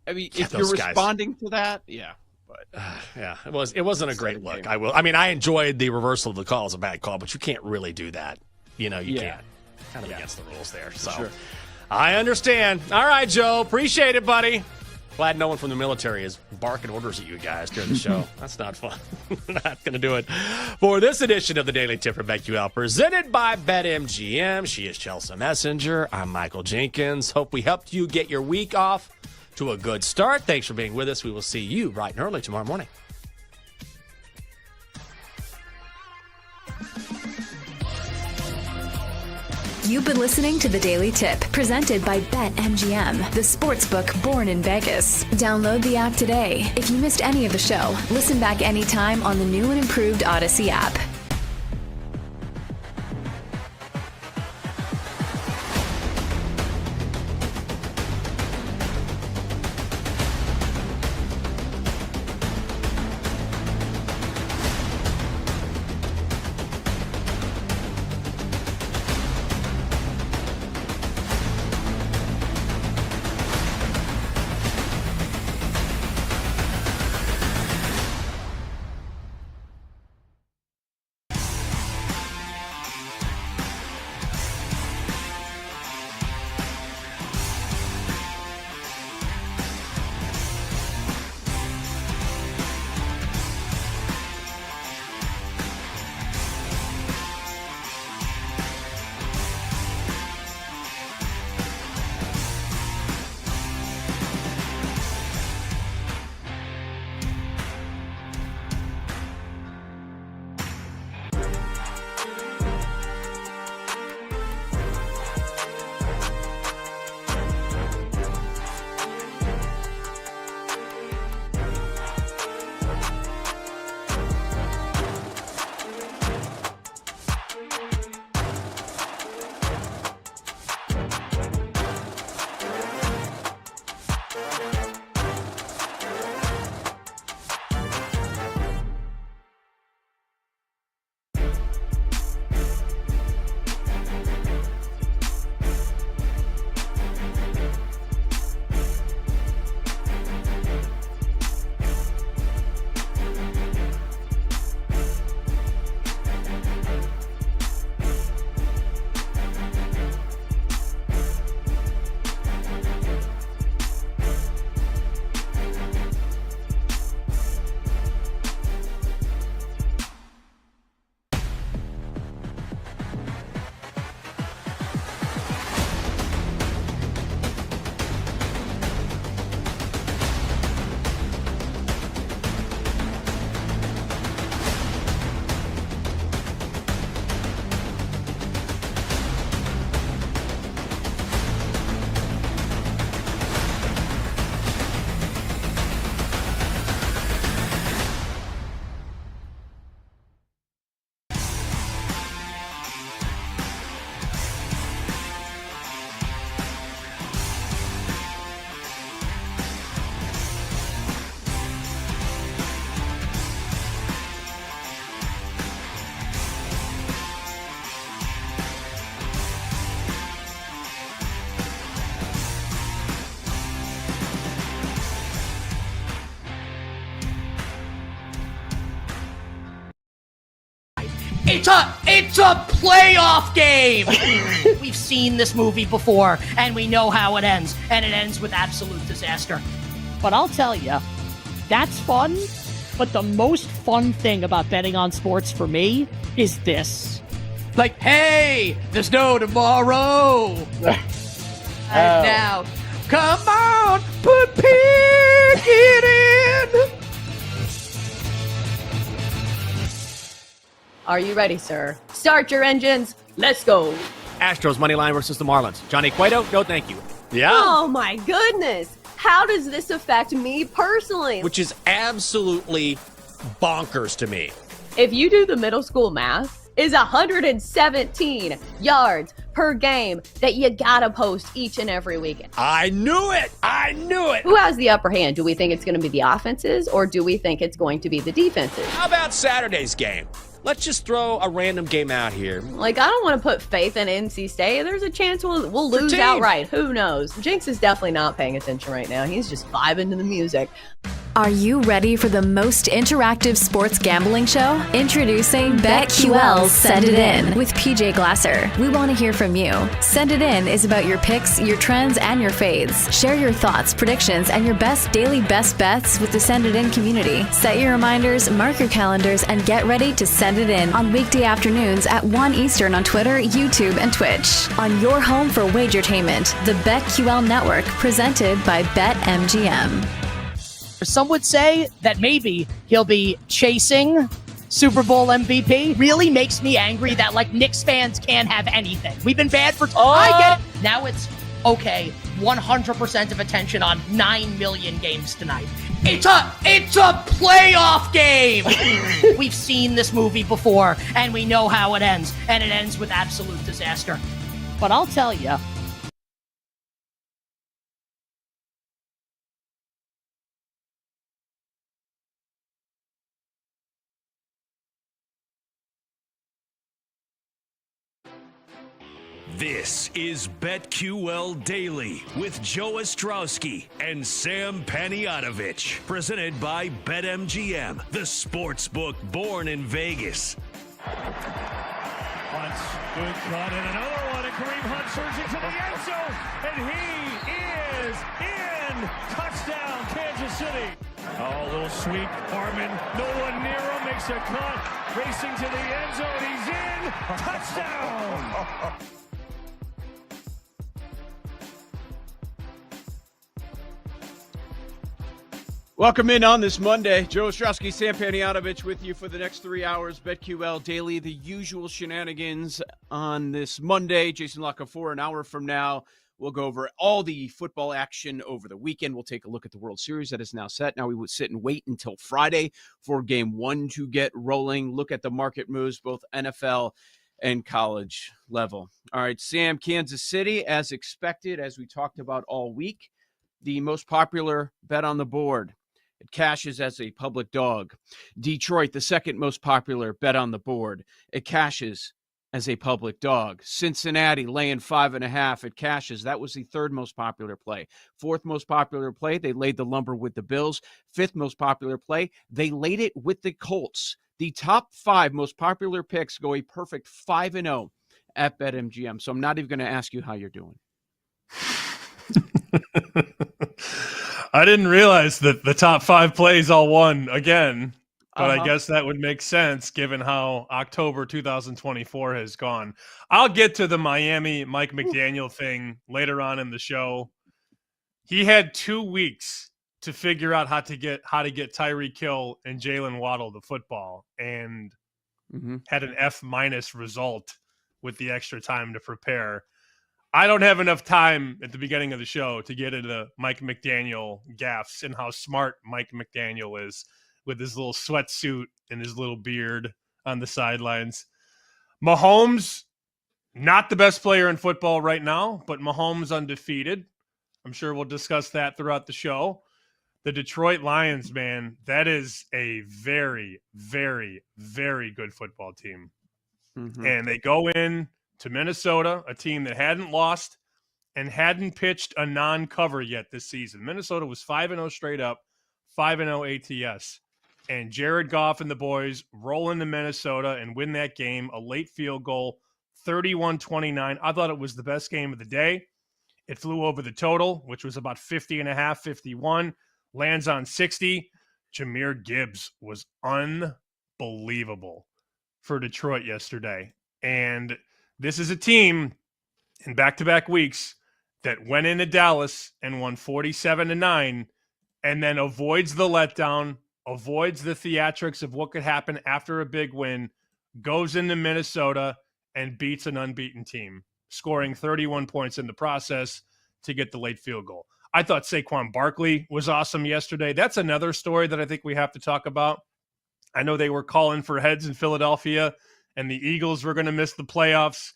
I mean, if you're responding to that, but yeah, it wasn't a great look. I enjoyed the reversal of the call as a bad call, but you can't really do that. You can't. Kind of against the rules there. So sure. I understand. All right, Joe. Appreciate it, buddy. Glad no one from the military is barking orders at you guys during the show. That's not fun. Not going to do it for this edition of the Daily Tip from BetQL, presented by BetMGM. She is Chelsea Messenger. I'm Michael Jenkins. Hope we helped you get your week off to a good start. Thanks for being with us. We will see you bright and early tomorrow morning. You've been listening to The Daily Tip, presented by BetMGM, the sportsbook born in Vegas. Download the app today. If you missed any of the show, listen back anytime on the new and improved Odyssey app. It's a playoff game. We've seen this movie before, and we know how it ends, and it ends with absolute disaster. But I'll tell you, that's fun. But the most fun thing about betting on sports for me is this. Like, hey, there's no tomorrow. And now, come on, put Pickett in. Are you ready, sir? Start your engines. Let's go. Astros money line versus the Marlins. Johnny Cueto, no thank you. Yeah. Oh, my goodness. How does this affect me personally? Which is absolutely bonkers to me. If you do the middle school math, is 117 yards per game that you gotta post each and every weekend. I knew it. Who has the upper hand? Do we think it's going to be the offenses, or do we think it's going to be the defenses? How about Saturday's game? Let's just throw a random game out here. Like, I don't want to put faith in NC State. There's a chance we'll lose outright. Who knows? Jinx is definitely not paying attention right now. He's just vibing to the music. Are you ready for the most interactive sports gambling show? Introducing BetQL's Send It In with PJ Glasser. We want to hear from you. Send It In is about your picks, your trends, and your fades. Share your thoughts, predictions, and your best daily best bets with the Send It In community. Set your reminders, mark your calendars, and get ready to send it in on weekday afternoons at 1 Eastern on Twitter, YouTube, and Twitch. On your home for wagertainment, the BetQL Network, presented by BetMGM. Some would say that maybe he'll be chasing Super Bowl MVP. Really makes me angry that, like, Knicks fans can't have anything. We've been bad for... I get it. Now it's, okay, 100% of attention on 9 million games tonight. It's a playoff game. We've seen this movie before, and we know how it ends, and it ends with absolute disaster. But I'll tell you, This is BetQL Daily with Joe Ostrowski and Sam Panayotovich. Presented by BetMGM, the sportsbook born in Vegas. Hunt's good cut and another one, and Kareem Hunt surging to the end zone, and he is in. Touchdown, Kansas City. Oh, a little sweep. Harmon, no one near him, makes a cut, racing to the end zone. He's in. Touchdown. Welcome in on this Monday. Joe Ostrowski, Sam Panayotovich with you for the next 3 hours. BetQL Daily, the usual shenanigans on this Monday. Jason Locke-for an hour from now. We'll go over all the football action over the weekend. We'll take a look at the World Series that is now set. Now we would sit and wait until Friday for game one to get rolling. Look at the market moves, both NFL and college level. All right, Sam, Kansas City, as expected, as we talked about all week, the most popular bet on the board. It cashes as a public dog. Detroit, the second most popular bet on the board. It cashes as a public dog. Cincinnati laying 5.5. It cashes. That was the third most popular play. Fourth most popular play, they laid the lumber with the Bills. Fifth most popular play, they laid it with the Colts. The top 5 most popular picks go a perfect 5-0 at BetMGM. So I'm not even going to ask you how you're doing. I didn't realize that the top 5 plays all won again, but I guess that would make sense given how October 2024 has gone. I'll get to the Miami Mike McDaniel thing later on in the show. He had 2 weeks to figure out how to get Tyreek Hill and Jalen Waddle the football, and had an F- result with the extra time to prepare. I don't have enough time at the beginning of the show to get into Mike McDaniel gaffes and how smart Mike McDaniel is with his little sweatsuit and his little beard on the sidelines. Mahomes, not the best player in football right now, but Mahomes undefeated. I'm sure we'll discuss that throughout the show. The Detroit Lions, man, that is a very, very, very good football team. And they go in to Minnesota, a team that hadn't lost and hadn't pitched a non-cover yet this season. Minnesota was 5-0 straight up, 5-0 ATS. and Jared Goff and the boys roll into Minnesota and win that game, a late field goal, 31-29. I thought it was the best game of the day. It flew over the total, which was about 50.5, 51, lands on 60. Jahmyr Gibbs was unbelievable for Detroit yesterday. And this is a team in back-to-back weeks that went into Dallas and won 47-9 and then avoids the letdown, avoids the theatrics of what could happen after a big win, goes into Minnesota and beats an unbeaten team, scoring 31 points in the process to get the late field goal. I thought Saquon Barkley was awesome yesterday. That's another story that I think we have to talk about. I know they were calling for heads in Philadelphia, and the Eagles were going to miss the playoffs.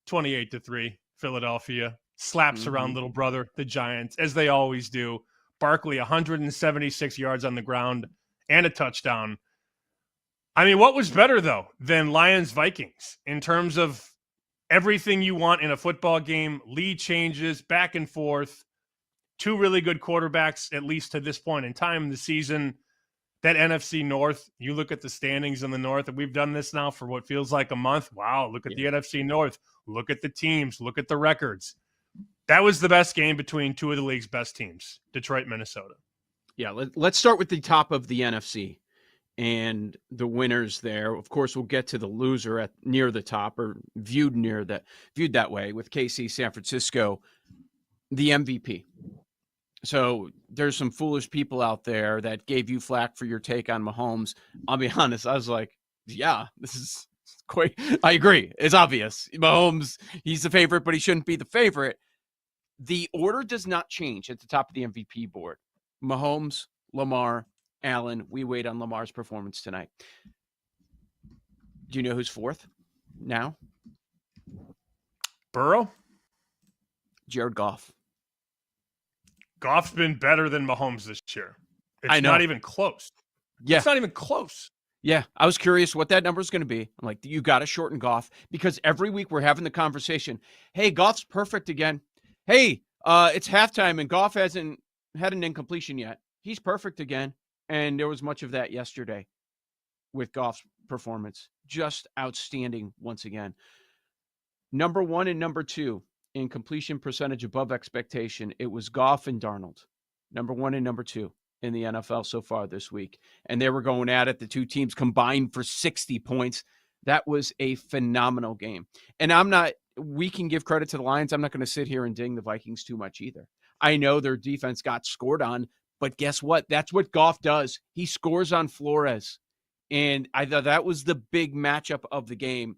28-3, Philadelphia slaps around little brother, the Giants, as they always do. Barkley, 176 yards on the ground and a touchdown. I mean, what was better, though, than Lions-Vikings in terms of everything you want in a football game, lead changes, back and forth, two really good quarterbacks, at least to this point in time in the season. That NFC North, you look at the standings in the North, and we've done this now for what feels like a month. Wow, look at the NFC North. Look at the teams. Look at the records. That was the best game between two of the league's best teams, Detroit, Minnesota. Yeah, let's start with the top of the NFC and the winners there. Of course, we'll get to the loser at near the top, or viewed that way, with KC, San Francisco, the MVP. So there's some foolish people out there that gave you flack for your take on Mahomes. I'll be honest, I was like, yeah, this is quite, I agree. It's obvious. Mahomes, he's the favorite, but he shouldn't be the favorite. The order does not change at the top of the MVP board. Mahomes, Lamar, Allen. We wait on Lamar's performance tonight. Do you know who's fourth now? Burrow? Jared Goff. Goff's been better than Mahomes this year. It's I know. not even close. Yeah. It's not even close. Yeah, I was curious what that number is going to be. I'm like, you got to shorten Goff, because every week we're having the conversation. Hey, Goff's perfect again. Hey, it's halftime and Goff hasn't had an incompletion yet. He's perfect again. And there was much of that yesterday with Goff's performance. Just outstanding once again. Number one and number two in completion percentage above expectation, it was Goff and Darnold. Number one and number two in the NFL so far this week. And they were going at it. The two teams combined for 60 points. That was a phenomenal game. And we can give credit to the Lions. I'm not going to sit here and ding the Vikings too much either. I know their defense got scored on, but guess what? That's what Goff does. He scores on Flores. And I thought that was the big matchup of the game.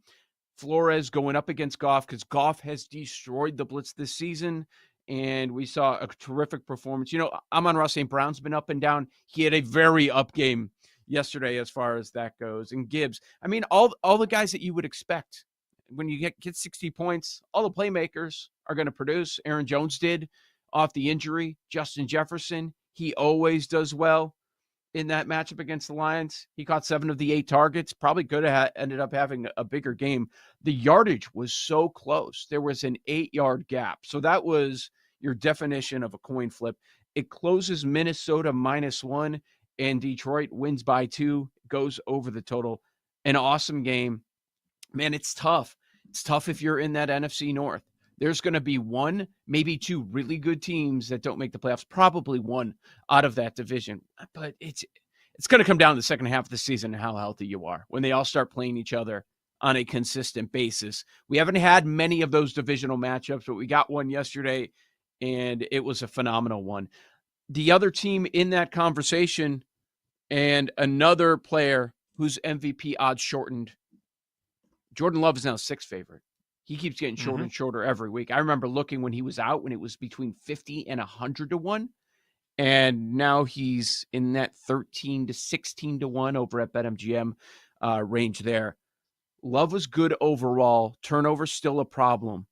Flores going up against Goff, because Goff has destroyed the blitz this season, and we saw a terrific performance. You know, Amon-Ra St. Brown's been up and down. He had a very up game yesterday as far as that goes. And Gibbs, I mean, all the guys that you would expect. When you get 60 points, all the playmakers are going to produce. Aaron Jones did off the injury. Justin Jefferson, he always does well in that matchup against the Lions. He caught 7 of the 8 targets. Probably could have ended up having a bigger game. The yardage was so close. There was an 8-yard gap. So that was your definition of a coin flip. It closes Minnesota -1, and Detroit wins by 2, goes over the total. An awesome game. Man, it's tough. It's tough if you're in that NFC North. There's going to be one, maybe two really good teams that don't make the playoffs, probably one out of that division. But it's going to come down to the second half of the season and how healthy you are when they all start playing each other on a consistent basis. We haven't had many of those divisional matchups, but we got one yesterday, and it was a phenomenal one. The other team in that conversation, and another player whose MVP odds shortened, Jordan Love is now 6th favorite. He keeps getting shorter and shorter every week. I remember looking when he was out, when it was between 50 and 100 to 1. And now he's in that 13 to 16 to 1 over at BetMGM range there. Love was good overall. Turnover still a problem.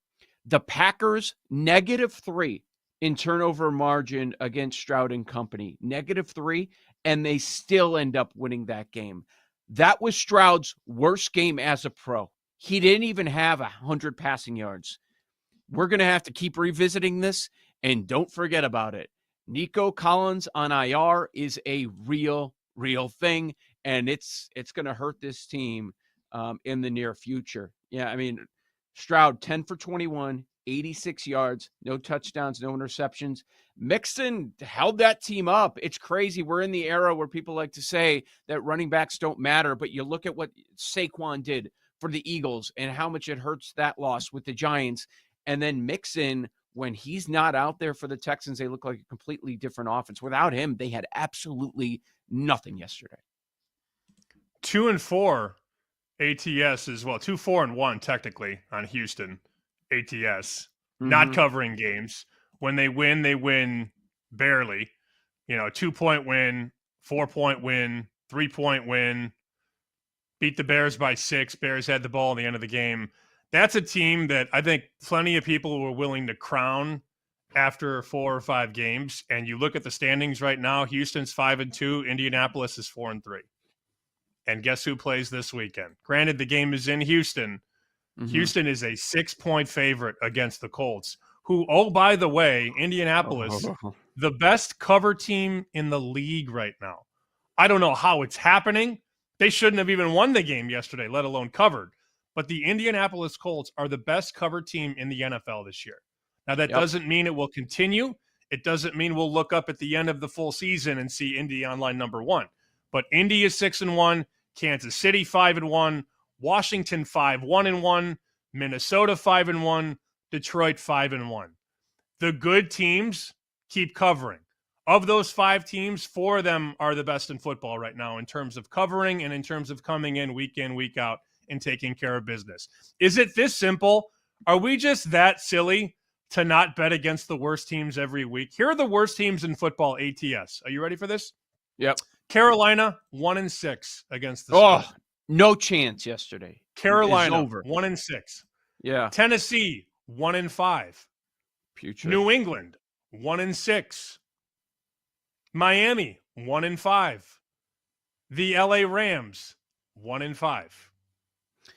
The Packers, -3 in turnover margin against Stroud and company. -3, and they still end up winning that game. That was Stroud's worst game as a pro. He didn't even have 100 passing yards. We're going to have to keep revisiting this, and don't forget about it. Nico Collins on IR is a real, real thing, and it's going to hurt this team in the near future. Yeah, I mean, Stroud 10 for 21, 86 yards, no touchdowns, no interceptions. Mixon held that team up. It's crazy. We're in the era where people like to say that running backs don't matter, but you look at what Saquon did for the Eagles and how much it hurts that loss with the Giants. And then Mixon, when he's not out there for the Texans, they look like a completely different offense. Without him, they had absolutely nothing yesterday. 2-4 ATS as well. 2-4-1 technically on Houston ATS. Not covering games. When they win barely. 2-point win, 4-point win, 3-point win. Beat the Bears by 6. Bears had the ball at the end of the game. That's a team that I think plenty of people were willing to crown after 4 or 5 games. And you look at the standings right now, Houston's 5-2, Indianapolis is 4-3. And guess who plays this weekend? Granted, the game is in Houston. Houston is a 6-point favorite against the Colts, who, oh, by the way, Indianapolis, the best cover team in the league right now. I don't know how it's happening. They shouldn't have even won the game yesterday, let alone covered. But the Indianapolis Colts are the best cover team in the NFL this year. Now, that doesn't mean it will continue. It doesn't mean we'll look up at the end of the full season and see Indy on line number 1. But Indy is 6-1, Kansas City 5-1, Washington 5-1-1, Minnesota 5-1, Detroit 5-1. The good teams keep covering. Of those 5 teams, 4 of them are the best in football right now in terms of covering and in terms of coming in, week out, and taking care of business. Is it this simple? Are we just that silly to not bet against the worst teams every week? Here are the worst teams in football ATS. Are you ready for this? Yep. Carolina 1-6 against the spread. No chance yesterday. Carolina over. 1-6. Yeah. Tennessee 1-5. Putrid. New England 1-6. Miami 1-5. The LA Rams 1-5.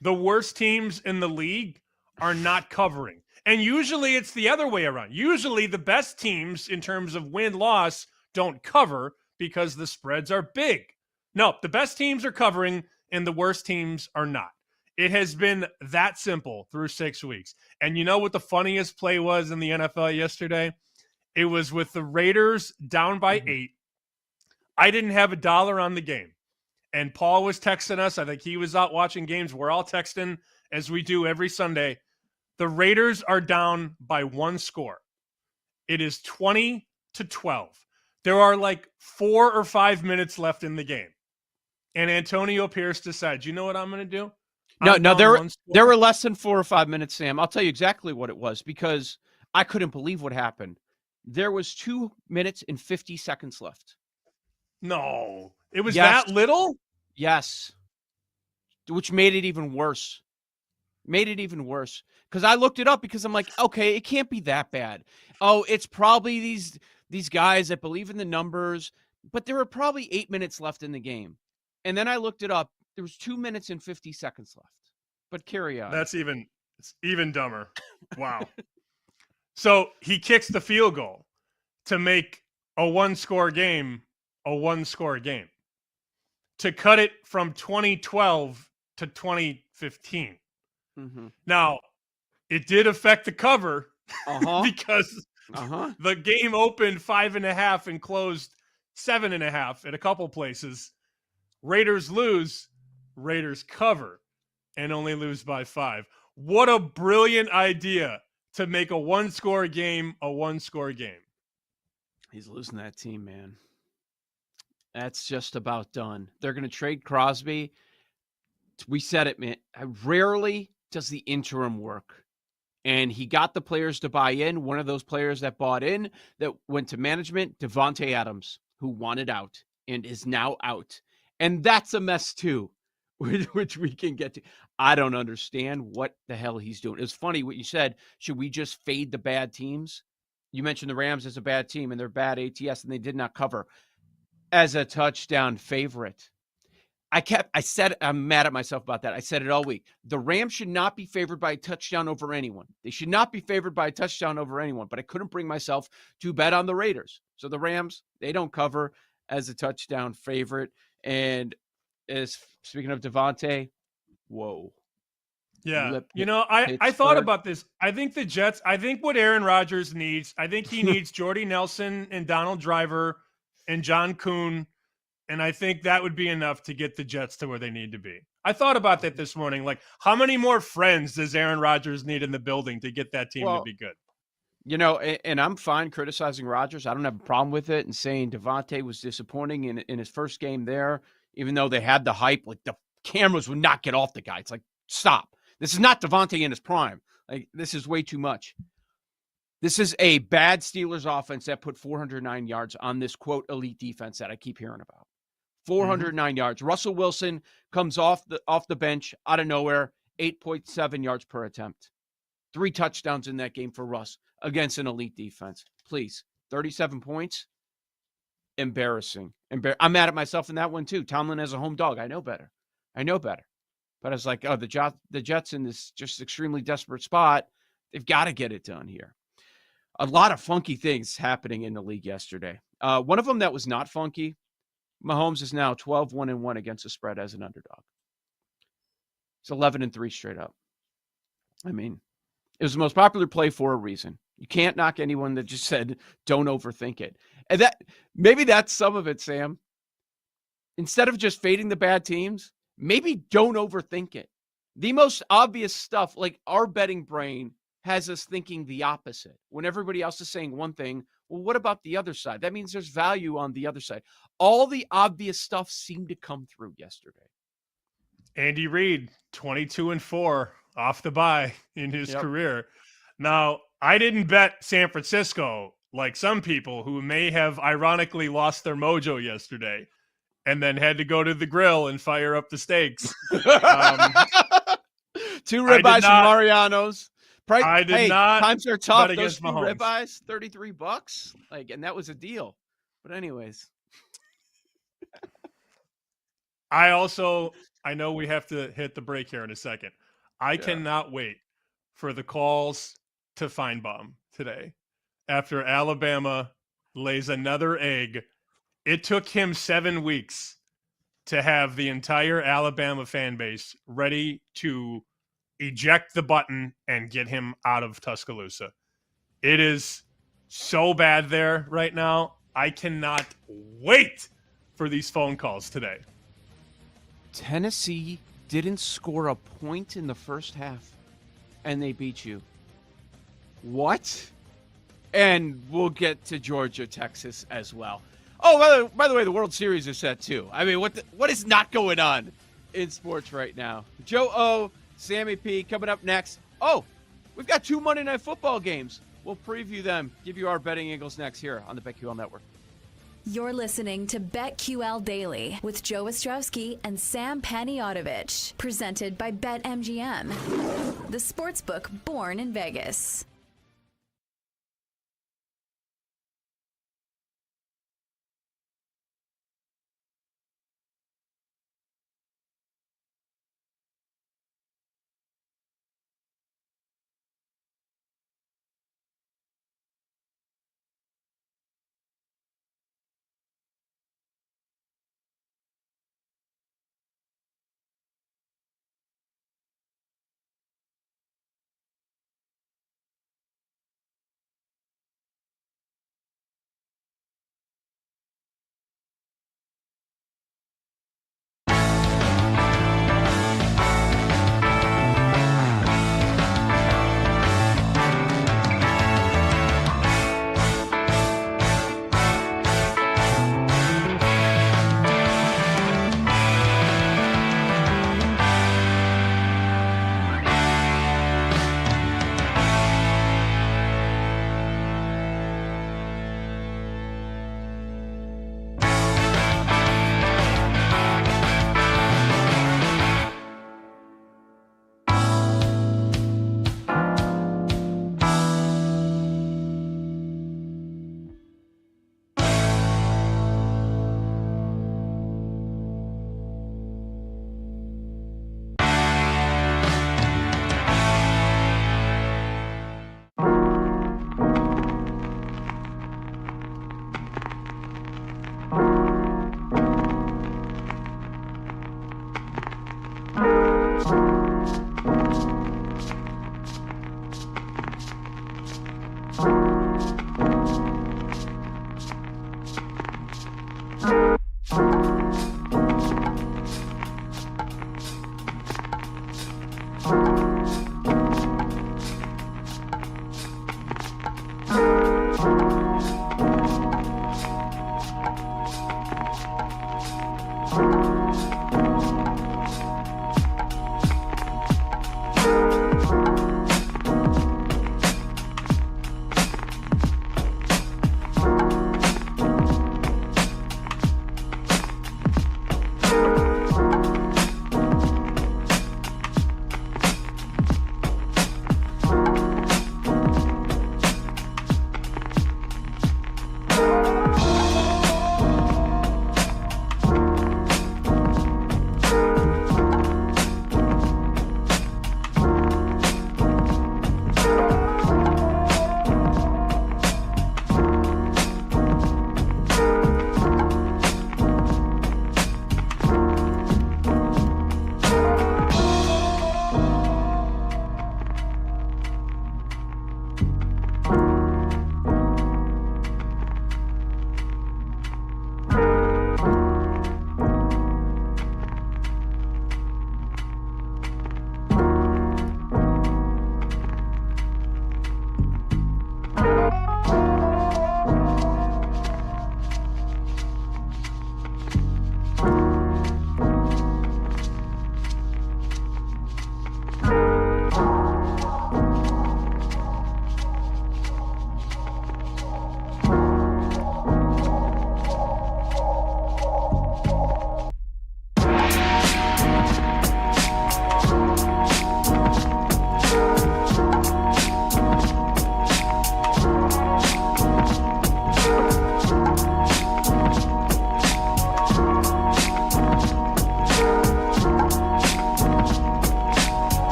The worst teams in the league are not covering. And usually it's the other way around. Usually the best teams in terms of win-loss don't cover because the spreads are big. No, the best teams are covering and the worst teams are not. It has been that simple through 6 weeks. And you know what the funniest play was in the NFL yesterday? It was with the Raiders down by 8. I didn't have $1 on the game. And Paul was texting us. I think he was out watching games. We're all texting as we do every Sunday. The Raiders are down by 1 score. It is 20-12. There are like 4 or 5 minutes left in the game. And Antonio Pierce decides, you know what I'm going to do? No, there were less than 4 or 5 minutes, Sam. I'll tell you exactly what it was because I couldn't believe what happened. There was 2 minutes and 50 seconds left. No, it was that little? Yes. Which made it even worse. Because I looked it up because I'm like, okay, it can't be that bad. Oh, it's probably these guys that believe in the numbers, but there were probably 8 minutes left in the game. And then I looked it up. There was 2 minutes and 50 seconds left. But carry on. It's even dumber. Wow. So he kicks the field goal to make a 1-score game a 1-score game, to cut it from 2012 to 2015. Now, it did affect the cover because the game opened 5.5 and closed 7.5 at a couple places. Raiders lose, Raiders cover, and only lose by 5. What a brilliant idea to make a 1-score game a 1-score game. He's losing that team, man. That's just about done. They're going to trade Crosby. We said it, man. Rarely does the interim work. And he got the players to buy in. One of those players that bought in, that went to management, Devontae Adams, who wanted out and is now out. And that's a mess too, which we can get to. I don't understand what the hell he's doing. It's funny what you said. Should we just fade the bad teams? You mentioned the Rams as a bad team and they're bad ATS and they did not cover as a touchdown favorite. I'm mad at myself about that. I said it all week. The Rams should not be favored by a touchdown over anyone. They should not be favored by a touchdown over anyone, but I couldn't bring myself to bet on the Raiders. So the Rams, they don't cover. as a touchdown favorite. And speaking of Devontae, whoa. Yeah. Lip I thought Pittsburgh. about this. I think the Jets, I think what Aaron Rodgers needs, I think he needs Jordy Nelson and Donald Driver and John Kuhn. And I think that would be enough to get the Jets to where they need to be. I thought about that this morning. Like, how many more friends does Aaron Rodgers need in the building to get that team to be good? And I'm fine criticizing Rodgers. I don't have a problem with it and saying Devontae was disappointing in his first game there, even though they had the hype. Like, the cameras would not get off the guy. It's like, stop. This is not Devontae in his prime. Like, this is way too much. This is a bad Steelers offense that put 409 yards on this, quote, elite defense that I keep hearing about. 409 yards. Russell Wilson comes off the bench out of nowhere, 8.7 yards per attempt. 3 touchdowns in that game for Russ against an elite defense. Please, 37 points. Embarrassing. I'm mad at myself in that one too. Tomlin as a home dog. I know better. But I was like, oh, the Jets in this just extremely desperate spot. They've got to get it done here. A lot of funky things happening in the league yesterday. One of them that was not funky, Mahomes is now 12-1-1 against the spread as an underdog. It's 11-3 straight up. I mean, it was the most popular play for a reason. You can't knock anyone that just said, don't overthink it. And maybe that's some of it, Sam. Instead of just fading the bad teams, maybe don't overthink it. The most obvious stuff, like our betting brain has us thinking the opposite. When everybody else is saying one thing, well, what about the other side? That means there's value on the other side. All the obvious stuff seemed to come through yesterday. Andy Reid, 22-4 off the bye in his career. Now, I didn't bet San Francisco like some people who may have ironically lost their mojo yesterday and then had to go to the grill and fire up the steaks. 2 ribeyes from Mariano's. I did not. Times are tough. Bet Those against 2 Mahomes. ribeyes, $33. And that was a deal. But anyways. I know we have to hit the break here in a second. I cannot wait for the calls to Feinbaum today. After Alabama lays another egg, it took him 7 weeks to have the entire Alabama fan base ready to eject the button and get him out of Tuscaloosa. It is so bad there right now. I cannot wait for these phone calls today. Tennessee didn't score a point in the first half, and they beat you. What? And we'll get to Georgia, Texas as well. Oh, by the way, the World Series is set too. I mean, what is not going on in sports right now? Joe O, Sammy P coming up next. Oh, we've got 2 Monday Night Football games. We'll preview them, give you our betting angles next here on the BetQL Network. You're listening to BetQL Daily with Joe Ostrowski and Sam Paniotovich, presented by BetMGM, the sportsbook born in Vegas.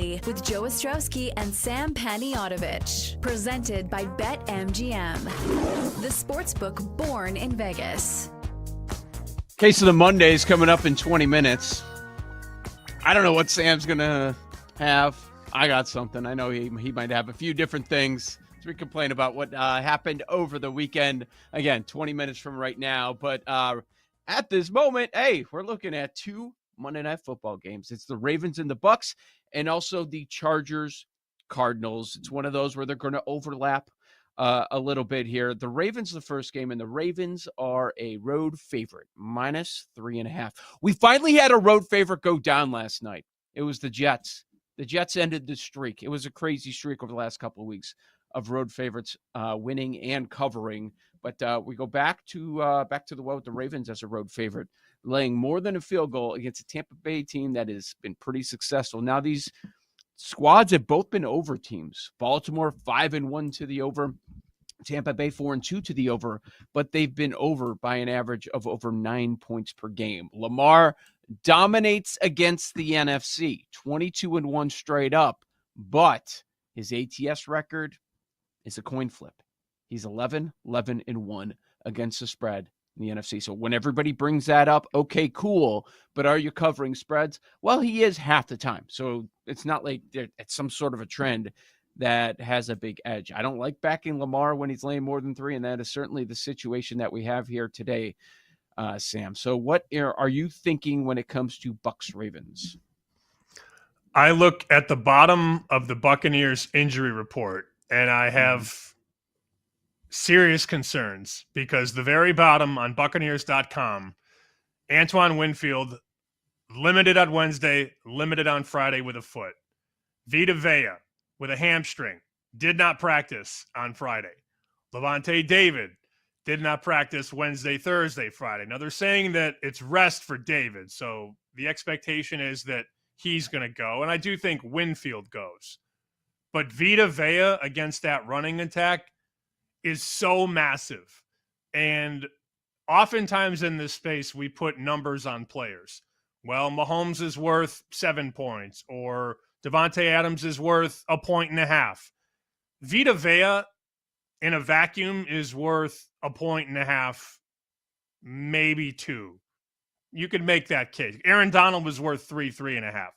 Daily with Joe Ostrowski and Sam Paniotovich. Presented by BetMGM, the sportsbook born in Vegas. Case of the Mondays coming up in 20 minutes. I don't know what Sam's going to have. I got something. I know he might have a few different things. So we complain about what happened over the weekend. Again, 20 minutes from right now. But at this moment, hey, we're looking at 2 Monday Night Football games. It's the Ravens and the Bucks, and also the Chargers Cardinals. It's one of those where they're going to overlap a little bit here. The Ravens, the first game, and the Ravens are a road favorite, -3.5. We finally had a road favorite go down last night. It was the Jets. The Jets ended the streak. It was a crazy streak over the last couple of weeks of road favorites winning and covering. But we go back to the well with the Ravens as a road favorite, laying more than a field goal against a Tampa Bay team that has been pretty successful. Now these squads have both been over teams. Baltimore 5-1 to the over, Tampa Bay 4-2 to the over, but they've been over by an average of over 9 points per game. Lamar dominates against the NFC, 22-1 straight up, but his ATS record is a coin flip. He's 11-11-1 against the spread in the NFC. So when everybody brings that up, okay, cool, but are you covering spreads? Well, he is half the time. So it's not like it's some sort of a trend that has a big edge. I don't like backing Lamar when he's laying more than 3, and that is certainly the situation that we have here today, Sam. So what are you thinking when it comes to Bucks Ravens? I look at the bottom of the Buccaneers injury report, and I have serious concerns because the very bottom on Buccaneers.com, Antoine Winfield, limited on Wednesday, limited on Friday with a foot. Vita Vea with a hamstring, did not practice on Friday. Levante David did not practice Wednesday, Thursday, Friday. Now they're saying that it's rest for David, so the expectation is that he's going to go, and I do think Winfield goes. But Vita Vea against that running attack is so massive. And oftentimes in this space, we put numbers on players. Well, Mahomes is worth 7 points, or Devontae Adams is worth 1.5. Vita Vea in a vacuum is worth 1.5, maybe 2. You could make that case. Aaron Donald was worth 3.5.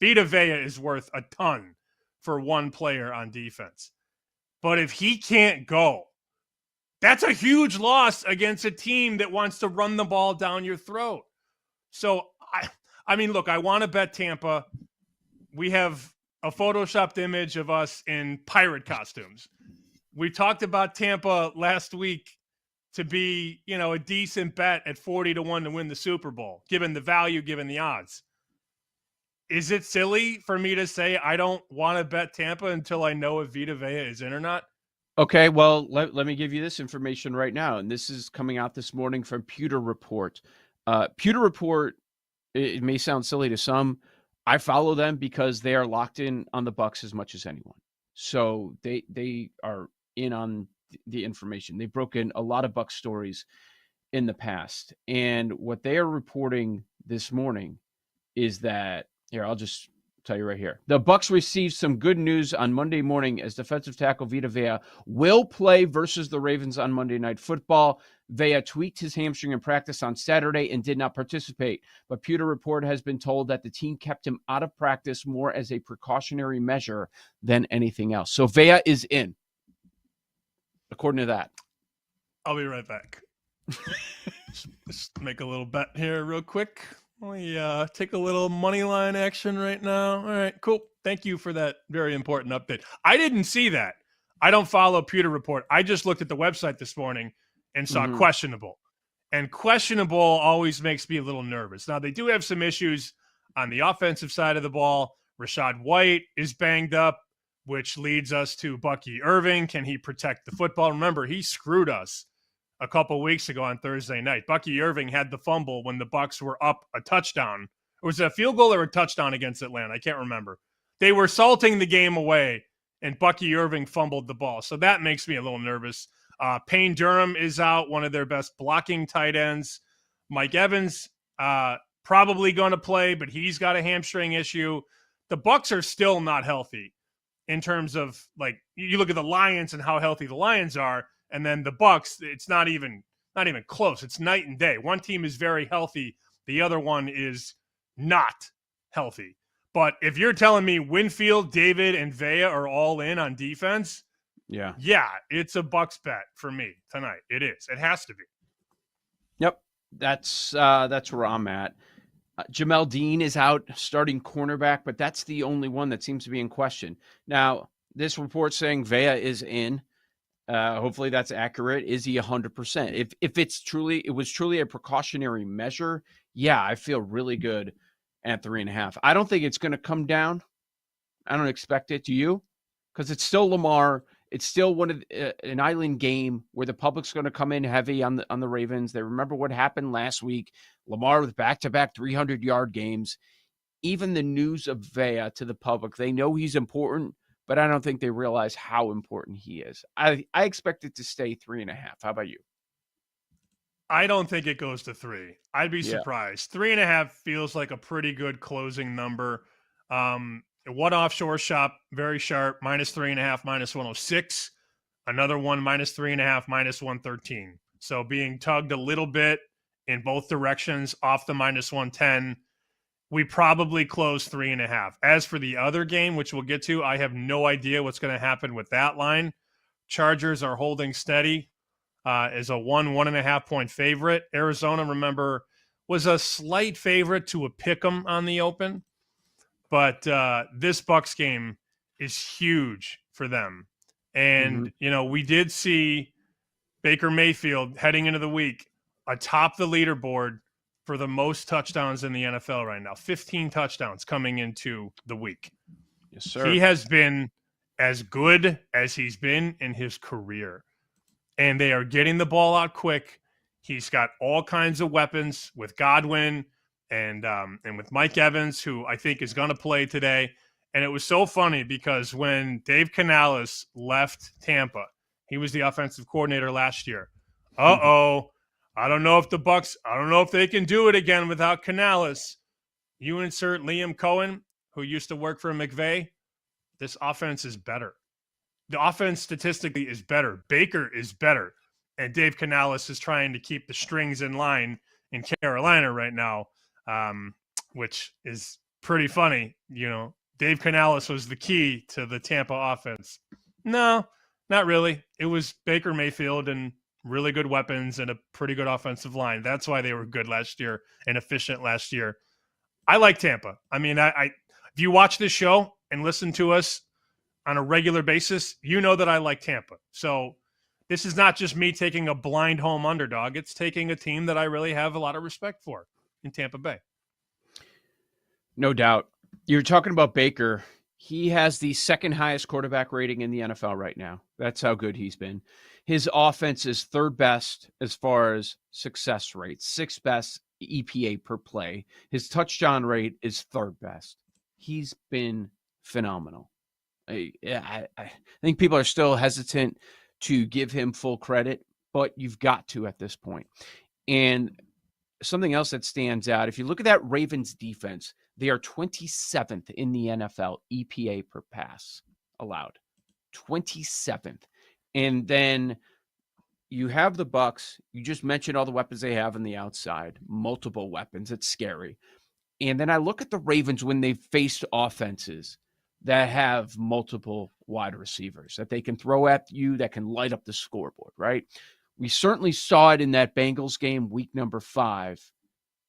Vita Vea is worth a ton for one player on defense. But if he can't go, that's a huge loss against a team that wants to run the ball down your throat. So, I mean, look, I want to bet Tampa. We have a photoshopped image of us in pirate costumes. We talked about Tampa last week to be, a decent bet at 40-1 to win the Super Bowl, given the value, given the odds. Is it silly for me to say I don't want to bet Tampa until I know if Vita Vea is in or not? Okay, well, let me give you this information right now, and this is coming out this morning from Pewter Report. Pewter Report, it may sound silly to some. I follow them because they are locked in on the Bucs as much as anyone. So they are in on the information. They've broken a lot of Bucs stories in the past, and what they are reporting this morning is that, here, I'll just tell you right here. The Bucs received some good news on Monday morning as defensive tackle Vita Vea will play versus the Ravens on Monday Night Football. Vea tweaked his hamstring in practice on Saturday and did not participate, but Pewter Report has been told that the team kept him out of practice more as a precautionary measure than anything else. So Vea is in, according to that. I'll be right back. Just make a little bet here real quick. We take a little money line action right now. All right, cool. Thank you for that very important update. I didn't see that. I don't follow Pewter Report. I just looked at the website this morning and saw questionable. And questionable always makes me a little nervous. Now, they do have some issues on the offensive side of the ball. Rashad White is banged up, which leads us to Bucky Irving. Can he protect the football? Remember, he screwed us a couple weeks ago on Thursday night. Bucky Irving had the fumble when the Bucs were up a touchdown. Or was it a field goal or a touchdown against Atlanta? I can't remember. They were salting the game away, and Bucky Irving fumbled the ball. So that makes me a little nervous. Payne Durham is out, one of their best blocking tight ends. Mike Evans probably going to play, but he's got a hamstring issue. the Bucks are still not healthy in terms of, like, you look at the Lions and how healthy the Lions are, and then the Bucks, it's not even close. It's night and day. One team is very healthy, the other one is not healthy. But if you're telling me Winfield, David, and Vea are all in on defense, yeah, it's a Bucks bet for me tonight. It is. It has to be. Yep, that's where I'm at. Jamel Dean is out, starting cornerback, but that's the only one that seems to be in question. Now, this report saying Vea is in. Hopefully that's accurate. Is he 100%? If it was truly a precautionary measure, yeah, I feel really good at 3.5. I don't think it's going to come down. I don't expect it. Do you? Because it's still Lamar. It's still one of an island game where the public's going to come in heavy on the Ravens. They remember what happened last week. Lamar with back-to-back 300-yard games. Even the news of Vea to the public, they know he's important, but I don't think they realize how important he is. I expect it to stay 3.5. How about you? I don't think it goes to 3. I'd be surprised. 3.5 feels like a pretty good closing number. One offshore shop, very sharp, -3.5, -106. Another one, -3.5, -113. So being tugged a little bit in both directions off the -110. We probably close 3.5. As for the other game, which we'll get to, I have no idea what's going to happen with that line. Chargers are holding steady as a 1.5 point favorite. Arizona, remember, was a slight favorite to a pick'em on the open. But this Bucs game is huge for them. And, we did see Baker Mayfield heading into the week atop the leaderboard for the most touchdowns in the NFL right now. 15 touchdowns coming into the week. Yes, sir. He has been as good as he's been in his career. And they are getting the ball out quick. He's got all kinds of weapons with Godwin and with Mike Evans, who I think is going to play today. And it was so funny because when Dave Canales left Tampa, he was the offensive coordinator last year. I don't know if they can do it again without Canales. You insert Liam Cohen, who used to work for McVay. This offense is better. The offense statistically is better. Baker is better. And Dave Canales is trying to keep the strings in line in Carolina right now, which is pretty funny. Dave Canales was the key to the Tampa offense. No, not really. It was Baker Mayfield and really good weapons and a pretty good offensive line. That's why they were good last year and efficient last year. I like Tampa. I mean, if you watch this show and listen to us on a regular basis, you know that I like Tampa. So this is not just me taking a blind home underdog. It's taking a team that I really have a lot of respect for in Tampa Bay. No doubt. You're talking about Baker. He has the second highest quarterback rating in the NFL right now. That's how good he's been. His offense is third best as far as success rate, sixth best EPA per play. His touchdown rate is third best. He's been phenomenal. I think people are still hesitant to give him full credit, but you've got to at this point. And something else that stands out, if you look at that Ravens defense, they are 27th in the NFL EPA per pass allowed. 27th. And then you have the Bucs. You just mentioned all the weapons they have on the outside. Multiple weapons. It's scary. And then I look at the Ravens when they've faced offenses that have multiple wide receivers that they can throw at you, that can light up the scoreboard, right? We certainly saw it in that Bengals game, week number 5,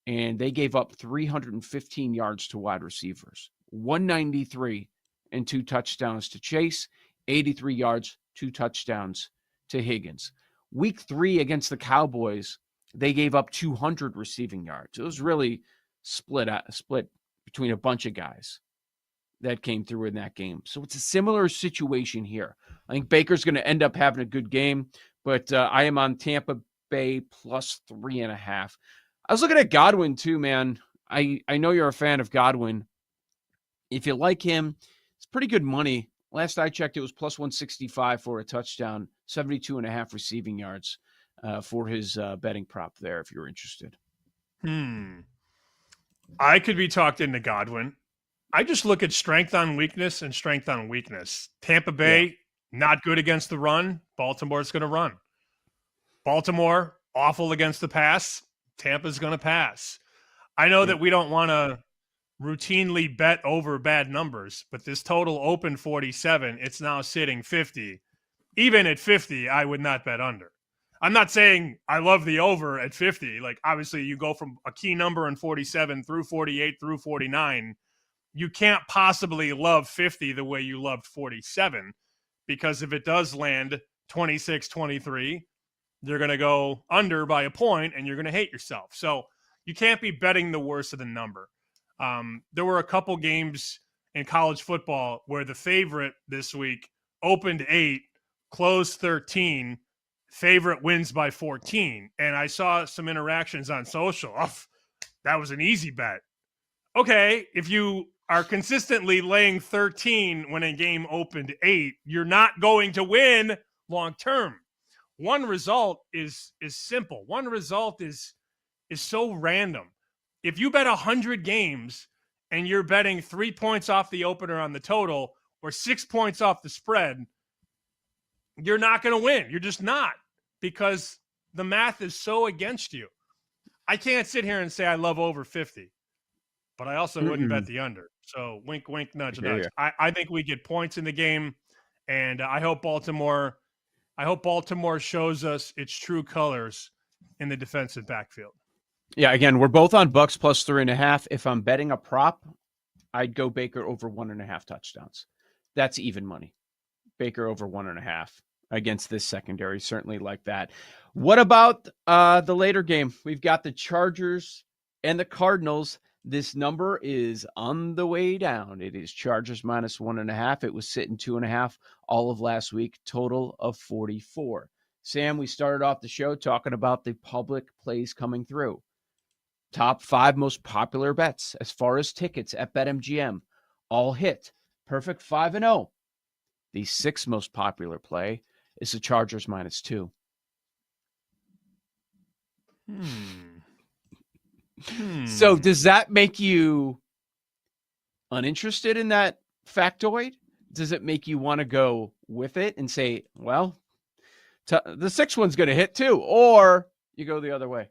and they gave up 315 yards to wide receivers, 193 and 2 touchdowns to Chase, 83 yards, 2 touchdowns to Higgins. Week 3 against the Cowboys, they gave up 200 receiving yards. It was really split between a bunch of guys that came through in that game. So it's a similar situation here. I think Baker's going to end up having a good game, but I am on Tampa Bay plus 3.5. I was looking at Godwin too, man. I know you're a fan of Godwin. If you like him, it's pretty good money. Last I checked, it was plus 165 for a touchdown, 72.5 receiving yards for his betting prop there, if you're interested. I could be talked into Godwin. I just look at strength on weakness and strength on weakness. Tampa Bay, not good against the run. Baltimore's going to run. Baltimore, awful against the pass. Tampa's going to pass. I know that we don't want to routinely bet over bad numbers, but this total opened 47. It's now sitting 50. Even at 50, I would not bet under. I'm not saying I love the over at 50. Like, obviously, you go from a key number in 47 through 48 through 49. You can't possibly love 50 the way you loved 47, because if it does land 26-23, you're going to go under by a point and you're going to hate yourself. So you can't be betting the worst of the number. There were a couple games in college football where the favorite this week opened 8, closed 13, favorite wins by 14. And I saw some interactions on social. Oh, that was an easy bet. Okay, if you are consistently laying 13 when a game opened 8, you're not going to win long term. One result is simple. One result is so random. If you bet 100 games and you're betting 3 points off the opener on the total or 6 points off the spread, you're not going to win. You're just not, because the math is so against you. I can't sit here and say I love over 50, but I also wouldn't bet the under. So wink, wink, nudge, nudge. I think we get points in the game, and I hope Baltimore shows us its true colors in the defensive backfield. Yeah, again, we're both on Bucks plus 3.5. If I'm betting a prop, I'd go Baker over 1.5 touchdowns. That's even money. Baker over 1.5 against this secondary. Certainly like that. What about the later game? We've got the Chargers and the Cardinals. This number is on the way down. It is Chargers minus 1.5. It was sitting 2.5 all of last week. Total of 44. Sam, we started off the show talking about the public plays coming through. Top 5 most popular bets as far as tickets at BetMGM all hit. Perfect 5-0. The 6th most popular play is the Chargers minus 2. So does that make you uninterested in that factoid? Does it make you want to go with it and say, well, the 6th one's going to hit too, or you go the other way?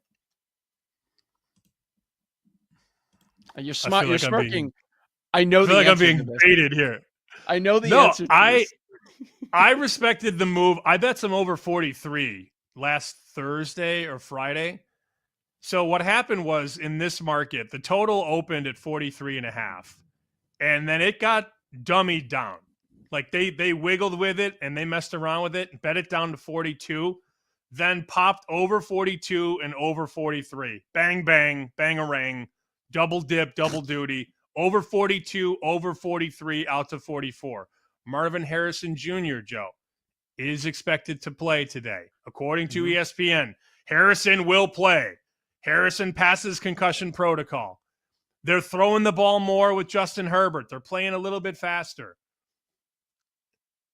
You're smart. You're smirking. I know. I feel like I'm being baited here. I know the answer. I respected the move. I bet some over 43 last Thursday or Friday. So what happened was, in this market, the total opened at 43.5, and then it got dummied down. Like they wiggled with it and they messed around with it and bet it down to 42, then popped over 42 and over 43. Bang, bang, bang-a-rang, double dip, double duty, over 42, over 43, out to 44. Marvin Harrison Jr., Joe, is expected to play today. According to ESPN, Harrison will play. Harrison passes concussion protocol. They're throwing the ball more with Justin Herbert. They're playing a little bit faster.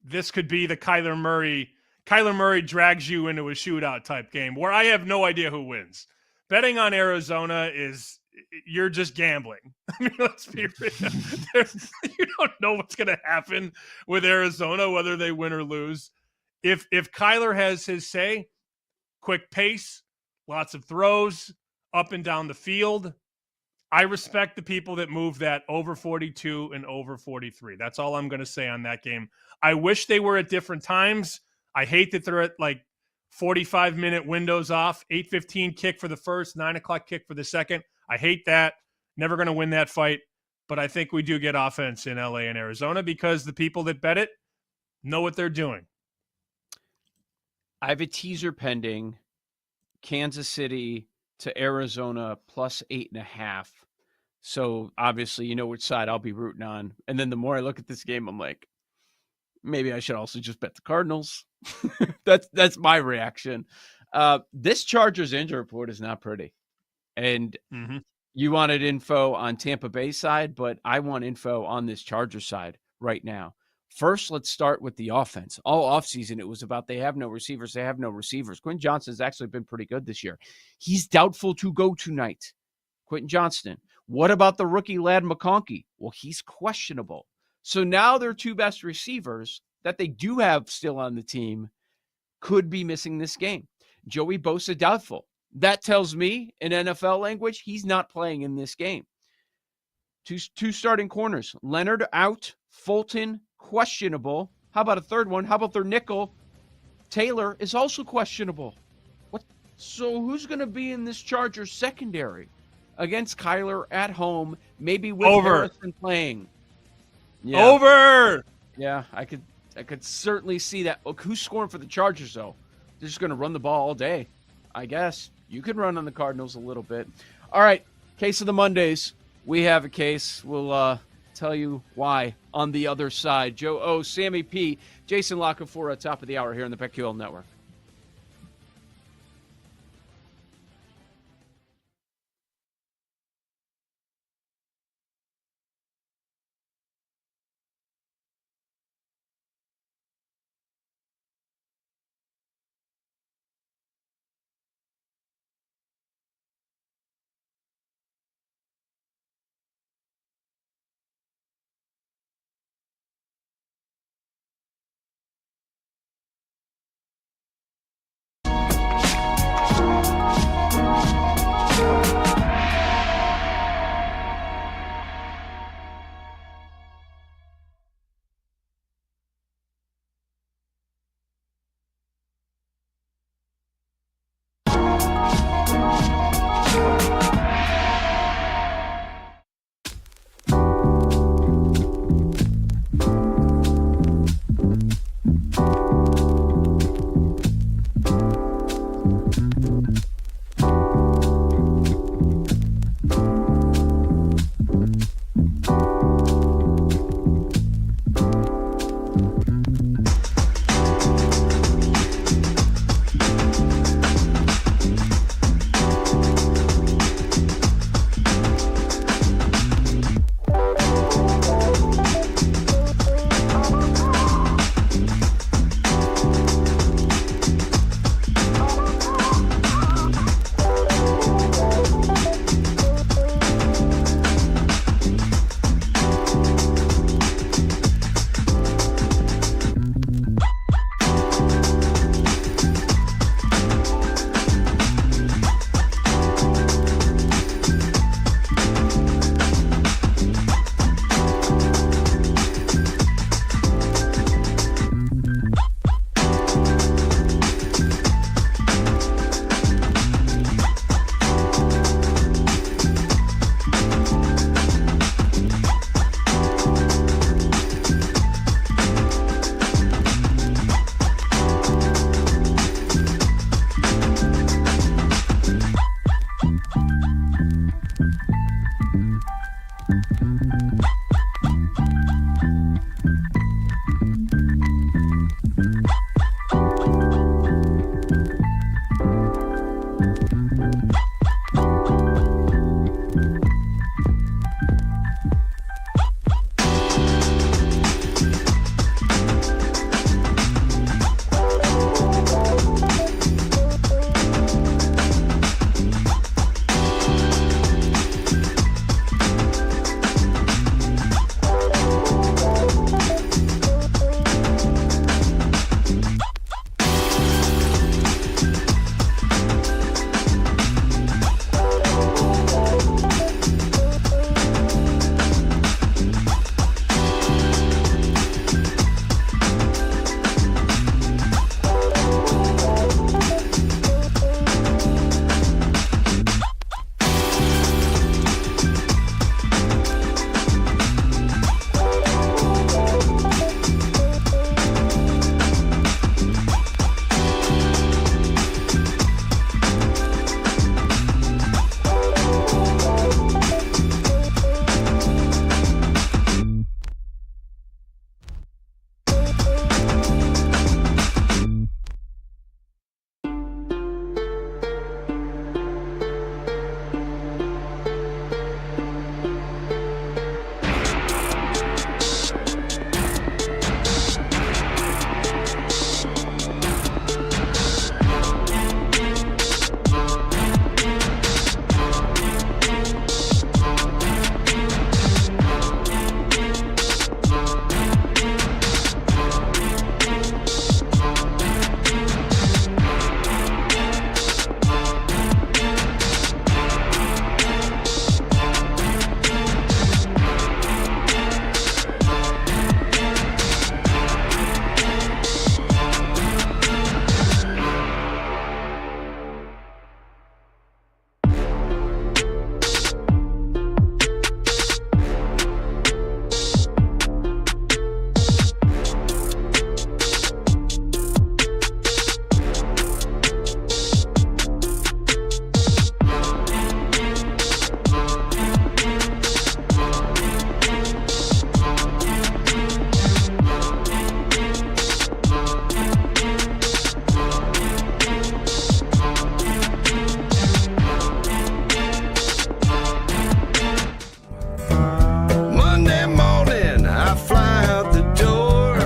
This could be the Kyler Murray drags you into a shootout type game where I have no idea who wins. Betting on Arizona is, you're just gambling. I mean, let's be real. You don't know what's going to happen with Arizona, whether they win or lose. If Kyler has his say, quick pace, lots of throws up and down the field, I respect the people that move that over 42 and over 43. That's all I'm going to say on that game. I wish they were at different times. I hate that they're at like 45-minute windows off, 8:15 kick for the first, 9 o'clock kick for the second. I hate that. Never going to win that fight. But I think we do get offense in LA and Arizona because the people that bet it know what they're doing. I have a teaser pending. Kansas City to Arizona plus 8.5. So obviously, you know which side I'll be rooting on. And then the more I look at this game, I'm like, maybe I should also just bet the Cardinals. That's my reaction. This Chargers injury report is not pretty. And you wanted info on Tampa Bay side, but I want info on this Chargers side right now. First, let's start with the offense. All offseason, it was about they have no receivers. They have no receivers. Quentin Johnston's actually been pretty good this year. He's doubtful to go tonight. Quentin Johnston. What about the rookie Lad McConkey? Well, he's questionable. So now their two best receivers that they do have still on the team could be missing this game. Joey Bosa doubtful. That tells me in NFL language, he's not playing in this game. Two starting corners. Leonard out. Fulton questionable. How about a third one? How about their nickel? Taylor is also questionable. What? So who's going to be in this Chargers secondary against Kyler at home? Maybe with Harrison playing. Yeah. Over. Yeah, I could certainly see that. Look, who's scoring for the Chargers though? They're just going to run the ball all day. I guess you could run on the Cardinals a little bit. All right, case of the Mondays. We have a case. We'll tell you why on the other side. Joe O, Sammy P, Jason La Canfora, top of the hour here on the BetQL Network.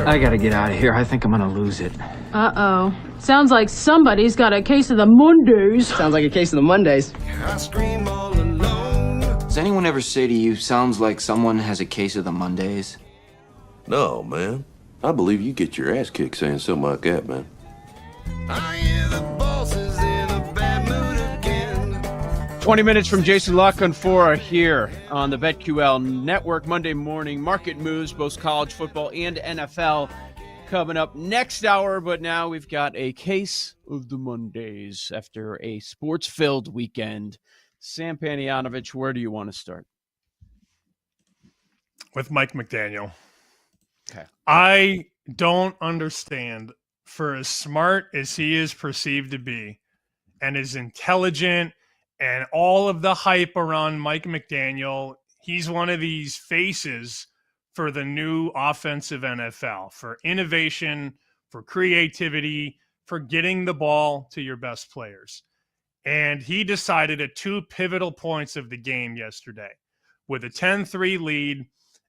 I gotta get out of here. I think I'm gonna lose it. Uh-oh. Sounds like somebody's got a case of the Mondays. Sounds like a case of the Mondays. I scream all alone. Does anyone ever say to you, sounds like someone has a case of the Mondays? No, man. I believe you get your ass kicked saying something like that, man. I hear the boss is in a bad mood again. 20 minutes from Jason La Canfora here on the BetQL Network. Monday morning market moves, both college football and NFL coming up next hour. But now we've got a case of the Mondays after a sports-filled weekend. Sam Panayotovich, where do you want to start? With Mike McDaniel. Okay. I don't understand, for as smart as he is perceived to be and as intelligent and all of the hype around Mike McDaniel, he's one of these faces for the new offensive NFL, for innovation, for creativity, for getting the ball to your best players. And he decided at two pivotal points of the game yesterday, with a 10-3 lead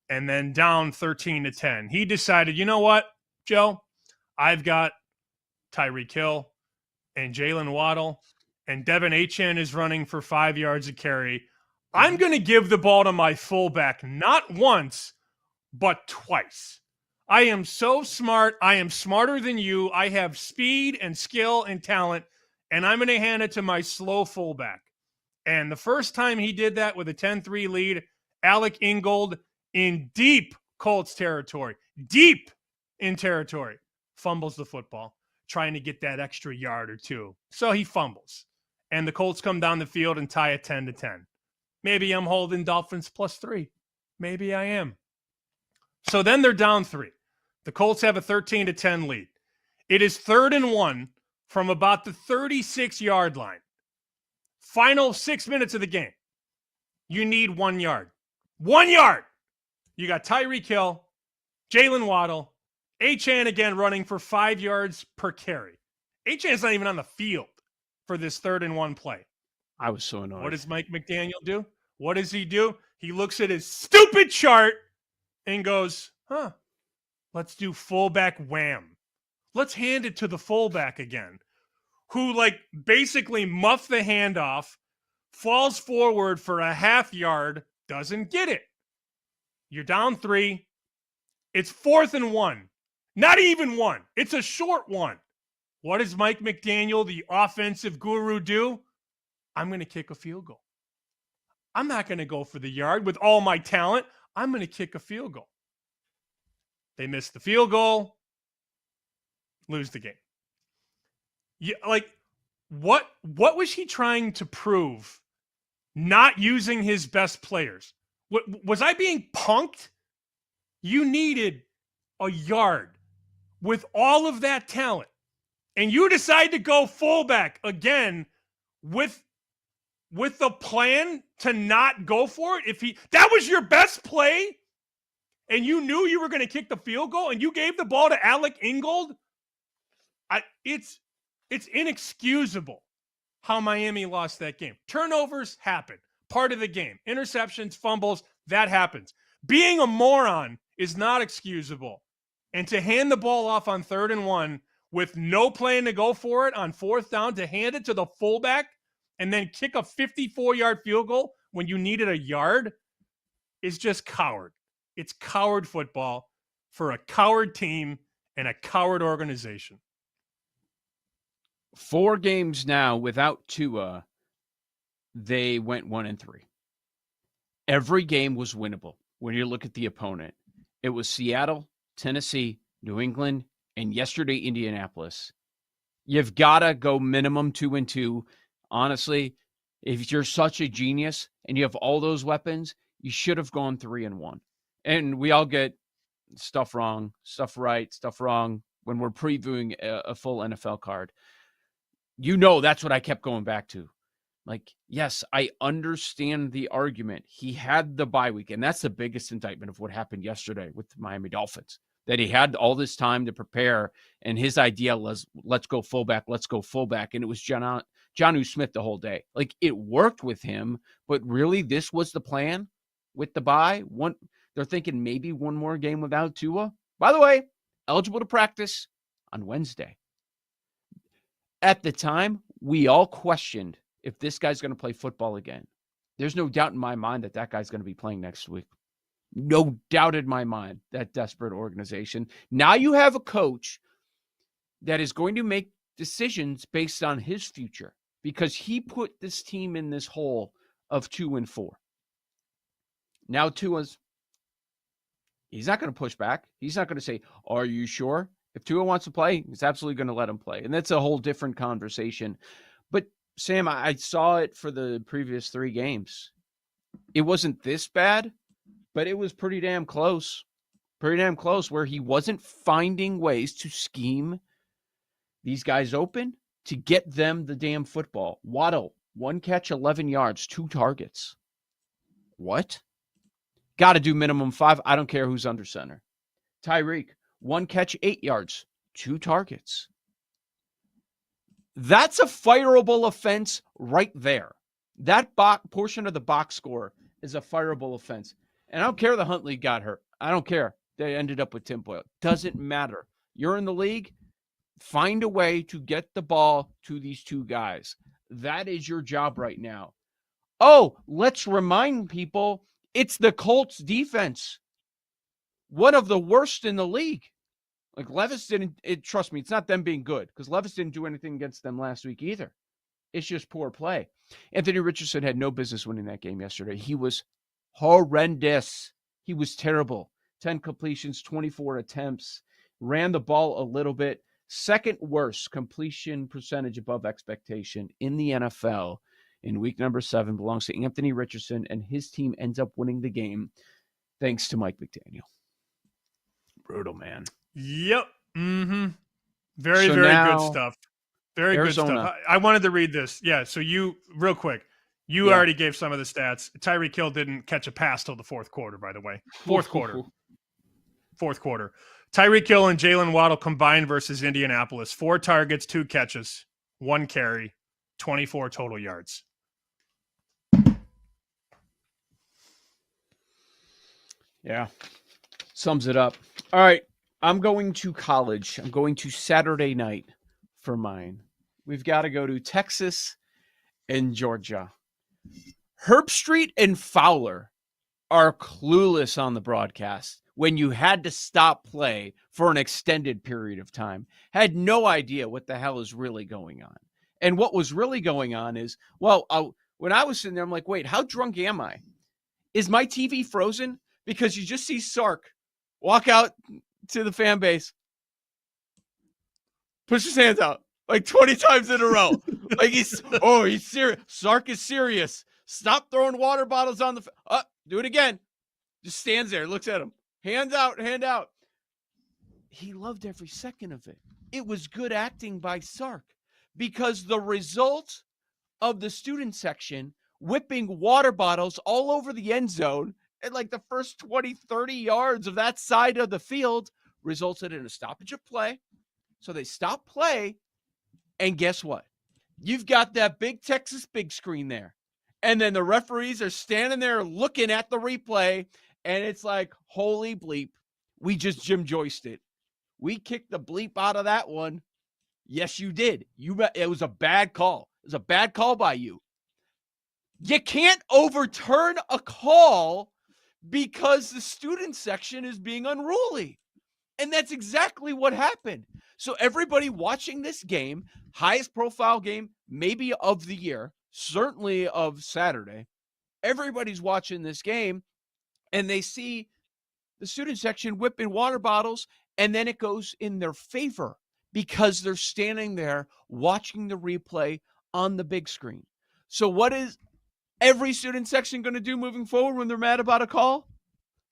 and then down 13-10. He decided, you know what, Joe? I've got Tyreek Hill and Jalen Waddle, and Devin Achane is running for 5 yards a carry. I'm going to give the ball to my fullback not once, but twice. I am so smart. I am smarter than you. I have speed and skill and talent, and I'm going to hand it to my slow fullback. And the first time he did that with a 10-3 lead, Alec Ingold in deep Colts territory, deep in territory, fumbles the football, trying to get that extra yard or two. So he fumbles. And the Colts come down the field and tie it 10-10. Maybe I'm holding Dolphins +3. Maybe I am. So then they're down 3. The Colts have a 13-10 lead. It is 3rd and 1 from about the 36-yard line. Final 6 minutes of the game. You need 1 yard. 1 yard! You got Tyreek Hill, Jalen Waddle, Achane again running for 5 yards per carry. Achane's not even on the field for this 3rd and 1 play. I was so annoyed. What does Mike McDaniel do? What does he do? He looks at his stupid chart and goes, let's do fullback wham. Let's hand it to the fullback again, who basically muffed the handoff, falls forward for a half yard, doesn't get it. You're down 3. It's 4th and 1. Not even 1. It's a short one. What does Mike McDaniel, the offensive guru, do? I'm going to kick a field goal. I'm not going to go for the yard with all my talent. I'm going to kick a field goal. They miss the field goal, lose the game. Yeah, what was he trying to prove not using his best players? Was I being punked? You needed a yard with all of that talent, and you decide to go fullback again with the plan to not go for it. That was your best play, and you knew you were going to kick the field goal, and you gave the ball to Alec Ingold, it's inexcusable how Miami lost that game. Turnovers happen. Part of the game. Interceptions, fumbles, that happens. Being a moron is not excusable. And to hand the ball off on 3rd and 1 with no plan to go for it on 4th down, to hand it to the fullback and then kick a 54-yard field goal when you needed a yard is just coward. It's coward football for a coward team and a coward organization. 4 games now without Tua, they went 1-3. Every game was winnable when you look at the opponent. It was Seattle, Tennessee, New England, and yesterday Indianapolis. You've got to go minimum 2-2. Honestly, if you're such a genius and you have all those weapons, you should have gone 3-1. And we all get stuff wrong, stuff right, stuff wrong when we're previewing a full NFL card. That's what I kept going back to. Yes, I understand the argument. He had the bye week, and that's the biggest indictment of what happened yesterday with the Miami Dolphins, that he had all this time to prepare, and his idea was, let's go fullback, and it was Jonnu Smith the whole day. It worked with him, but really this was the plan with the bye. They're thinking maybe one more game without Tua. By the way, eligible to practice on Wednesday. At the time, we all questioned if this guy's going to play football again. There's no doubt in my mind that that guy's going to be playing next week. No doubt in my mind, that desperate organization. Now you have a coach that is going to make decisions based on his future because he put this team in this hole of 2-4. Now he's not going to push back. He's not going to say, are you sure? If Tua wants to play, he's absolutely going to let him play. And that's a whole different conversation. But Sam, I saw it for the previous 3 games. It wasn't this bad, but it was pretty damn close. Pretty damn close where he wasn't finding ways to scheme these guys open to get them the damn football. Waddle, 1 catch, 11 yards, 2 targets. What? Got to do minimum 5. I don't care who's under center. Tyreek, 1 catch, 8 yards, 2 targets. That's a fireable offense right there. That portion of the box score is a fireable offense. And I don't care the Huntley got hurt. I don't care. They ended up with Tim Boyle. Doesn't matter. You're in the league. Find a way to get the ball to these 2 guys. That is your job right now. Oh, let's remind people, it's the Colts defense. One of the worst in the league. Like Levis trust me, it's not them being good because Levis didn't do anything against them last week either. It's just poor play. Anthony Richardson had no business winning that game yesterday. He was horrendous. He was terrible. 10 completions, 24 attempts, ran the ball a little bit. Second worst completion percentage above expectation in the NFL in week number 7 belongs to Anthony Richardson, and his team ends up winning the game thanks to Mike McDaniel. Brutal, man. Yep. Mm-hmm. Very So good now, stuff. Very Arizona. good stuff. I wanted to read this. Yeah, so real quick, you already gave some of the stats. Tyreek Hill didn't catch a pass till the 4th quarter, by the way. Fourth quarter. Tyreek Hill and Jalen Waddle combined versus Indianapolis. 4 targets, 2 catches, 1 carry, 24 total yards. Yeah. Sums it up. All right. I'm going to college. I'm going to Saturday night for mine. We've got to go to Texas and Georgia. Herbstreit and Fowler are clueless on the broadcast when you had to stop play for an extended period of time. Had no idea what the hell is really going on. And what was really going on is, when I was sitting there, I'm like, wait, how drunk am I? Is my TV frozen? Because you just see Sark walk out to the fan base, push his hands out like 20 times in a row. Like he's serious. Sark is serious. Stop throwing water bottles on the do it again. Just stands there, looks at him. Hands out, hand out. He loved every second of it. It was good acting by Sark because the result of the student section whipping water bottles all over the end zone at like the first 20, 30 yards of that side of the field resulted in a stoppage of play. So they stopped play. And guess what? You've got that big Texas big screen there. And then the referees are standing there looking at the replay. And it's like, holy bleep. We just Jim Joyced it. We kicked the bleep out of that one. Yes, you did. It was a bad call. It was a bad call by you. You can't overturn a call because the student section is being unruly. And that's exactly what happened. So everybody watching this game, highest profile game, maybe of the year, certainly of Saturday, everybody's watching this game and they see the student section whipping water bottles, and then it goes in their favor because they're standing there watching the replay on the big screen. So what is every student section going to do moving forward when they're mad about a call?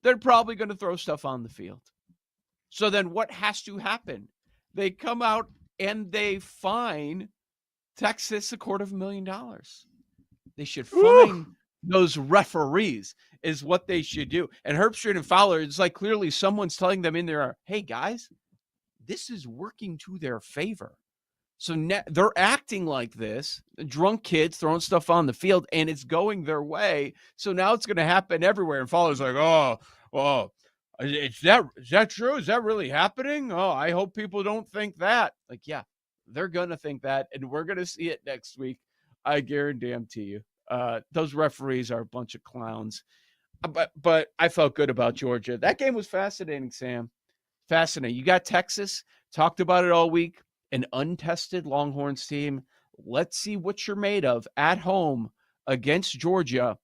They're probably going to throw stuff on the field. So then what has to happen? They come out and they fine Texas $250,000. They should fine those referees is what they should do. And Herbstreit and Fowler, it's like clearly someone's telling them in there, hey, guys, this is working to their favor. So they're acting like this, drunk kids throwing stuff on the field, and it's going their way. So now it's going to happen everywhere. And Fowler's like, Is that true? Is that really happening? Oh, I hope people don't think that. Like, yeah, they're going to think that, and we're going to see it next week. I guarantee you. Those referees are a bunch of clowns. But I felt good about Georgia. That game was fascinating, Sam. Fascinating. You got Texas. Talked about it all week. An untested Longhorns team. Let's see what you're made of at home against Georgia.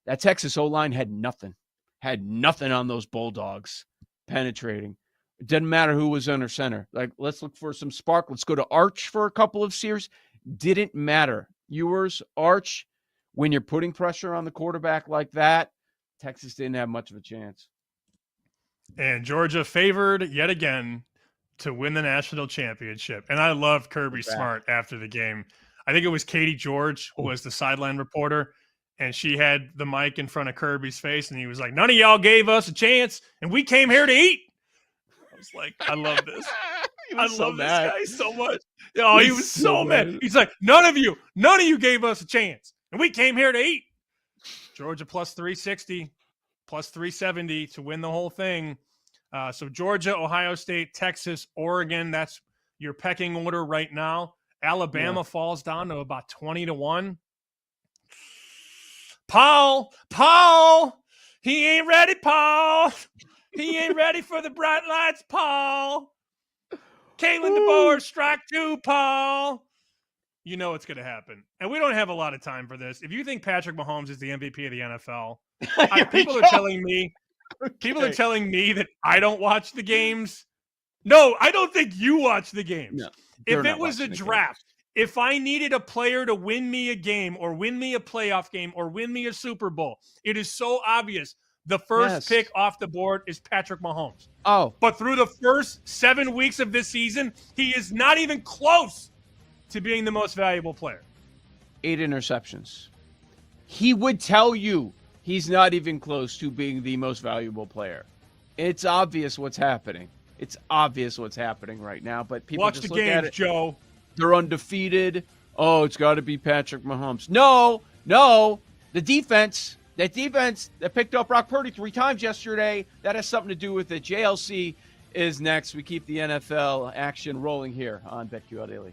That Texas O-line had nothing on those Bulldogs penetrating. It didn't matter who was under center. Like, let's look for some spark. Let's go to Arch for a couple of series. Didn't matter. Ewers, Arch, when you're putting pressure on the quarterback like that, Texas didn't have much of a chance. And Georgia favored yet again to win the national championship. And I loved Kirby Smart after the game. I think it was Katie George who was the sideline reporter, and she had the mic in front of Kirby's face, and he was like, "None of y'all gave us a chance, and we came here to eat." I was like, I love this. I love this guy so much. Oh, he was so mad. He's like, none of you gave us a chance, and we came here to eat. Georgia plus 360, plus 370 to win the whole thing. So Georgia, Ohio State, Texas, Oregon, that's your pecking order right now. Alabama falls down to about 20-1. Paul, he ain't ready, Paul. He ain't ready for the bright lights, Paul. Kalen DeBoer, strike 2, Paul. You know what's going to happen. And we don't have a lot of time for this. If you think Patrick Mahomes is the MVP of the NFL, people are telling me that I don't watch the games. No, I don't think you watch the games. No, if it was a draft, if I needed a player to win me a game or win me a playoff game or win me a Super Bowl, it is so obvious. The first pick off the board is Patrick Mahomes. Oh. But through the first 7 weeks of this season, he is not even close to being the most valuable player. 8 interceptions. He would tell you he's not even close to being the most valuable player. It's obvious what's happening. It's obvious what's happening right now, but people watch just the look at games, it. Joe. They're undefeated. Oh, it's got to be Patrick Mahomes. No. The defense, that picked up Brock Purdy 3 times yesterday, that has something to do with it. JLC is next. We keep the NFL action rolling here on BetQL Daily.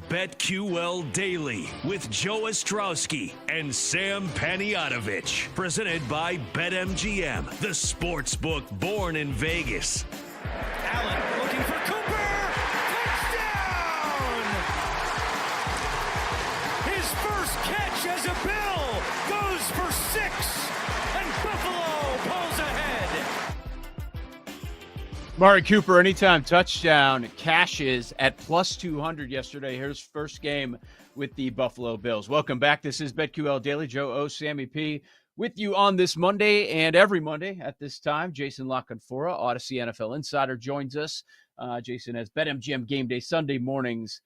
BetQL Daily with Joe Ostrowski and Sam Panayotovich. Presented by BetMGM, the sportsbook born in Vegas. Allen looking for Cooper. Touchdown! His first catch as a Bill goes for 6, and Buffalo pulls ahead. Mari Cooper, anytime touchdown, cashes at plus 200 yesterday. Here's first game with the Buffalo Bills. Welcome back. This is BetQL Daily. Joe O, Sammy P with you on this Monday and every Monday at this time. Jason Lockenfora, Odyssey NFL Insider, joins us. Jason has BetMGM Game Day Sunday mornings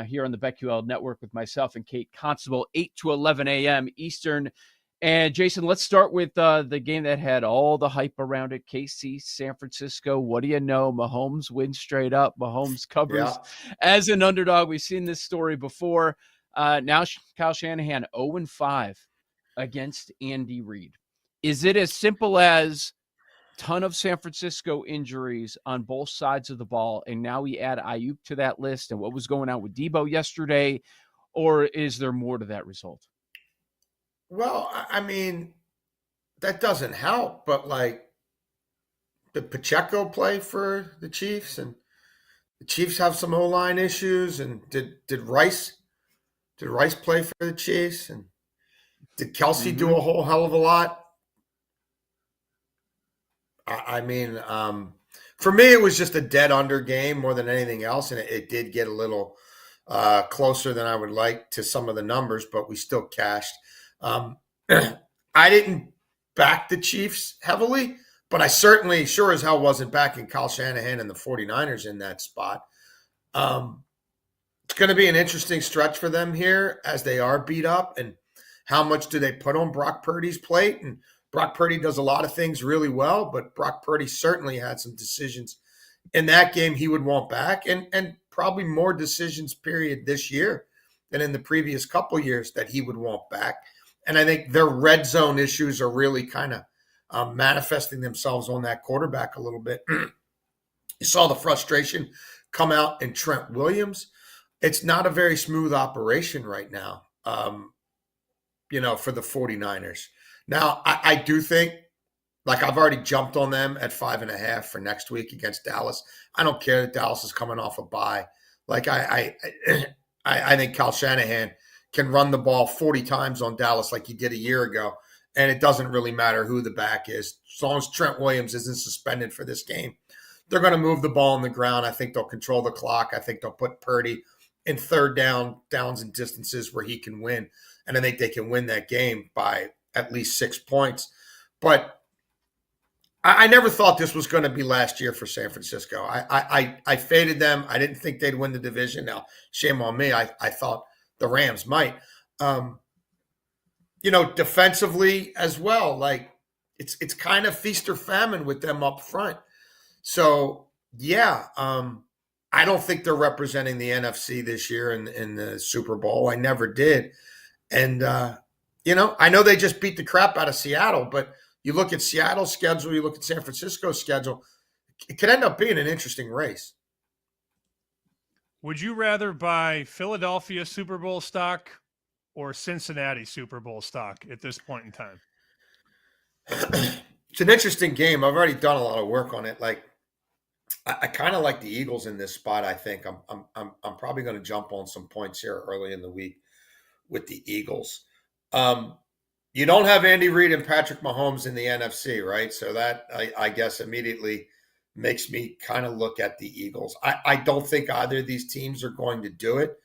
here on the BetQL Network with myself and Kate Constable, 8 to 11 a.m. Eastern. And Jason, let's start with the game that had all the hype around it. KC, San Francisco. What do you know? Mahomes wins straight up. Mahomes covers as an underdog. We've seen this story before. Now Kyle Shanahan 0-5 against Andy Reid. Is it as simple as ton of San Francisco injuries on both sides of the ball, and now we add Ayuk to that list and what was going on with Debo yesterday, or is there more to that result? Well, I mean, that doesn't help, but like, did Pacheco play for the Chiefs? And the Chiefs have some O-line issues. And did Rice play for the Chiefs? And did Kelsey do a whole hell of a lot? I mean, for me, it was just a dead under game more than anything else. And it did get a little closer than I would like to some of the numbers, but we still cashed. I didn't back the Chiefs heavily, but I certainly sure as hell wasn't backing Kyle Shanahan and the 49ers in that spot. It's going to be an interesting stretch for them here as they are beat up, and how much do they put on Brock Purdy's plate? And Brock Purdy does a lot of things really well, but Brock Purdy certainly had some decisions in that game he would want back, and probably more decisions period this year than in the previous couple years that he would want back. And I think their red zone issues are really kind of manifesting themselves on that quarterback a little bit. You saw the frustration come out in Trent Williams. It's not a very smooth operation right now, for the 49ers. Now, I do think, like, I've already jumped on them at 5.5 for next week against Dallas. I don't care that Dallas is coming off a bye. Like, I think Kyle Shanahan can run the ball 40 times on Dallas like he did a year ago, and it doesn't really matter who the back is. As long as Trent Williams isn't suspended for this game, they're going to move the ball on the ground. I think they'll control the clock. I think they'll put Purdy in third downs and distances where he can win, and I think they can win that game by at least 6 points. But I never thought this was going to be last year for San Francisco. I faded them. I didn't think they'd win the division. Now, shame on me. I thought the Rams might. Defensively as well, like it's kind of feast or famine with them up front. So, I don't think they're representing the NFC this year in the Super Bowl. I never did. And, I know they just beat the crap out of Seattle, but you look at Seattle's schedule, you look at San Francisco's schedule, it could end up being an interesting race. Would you rather buy Philadelphia Super Bowl stock or Cincinnati Super Bowl stock at this point in time? It's an interesting game. I've already done a lot of work on it. Like, I kind of like the Eagles in this spot. I think I'm probably going to jump on some points here early in the week with the Eagles. You don't have Andy Reid and Patrick Mahomes in the NFC, right? So that I guess immediately makes me kind of look at the Eagles. I don't think either of these teams are going to do it.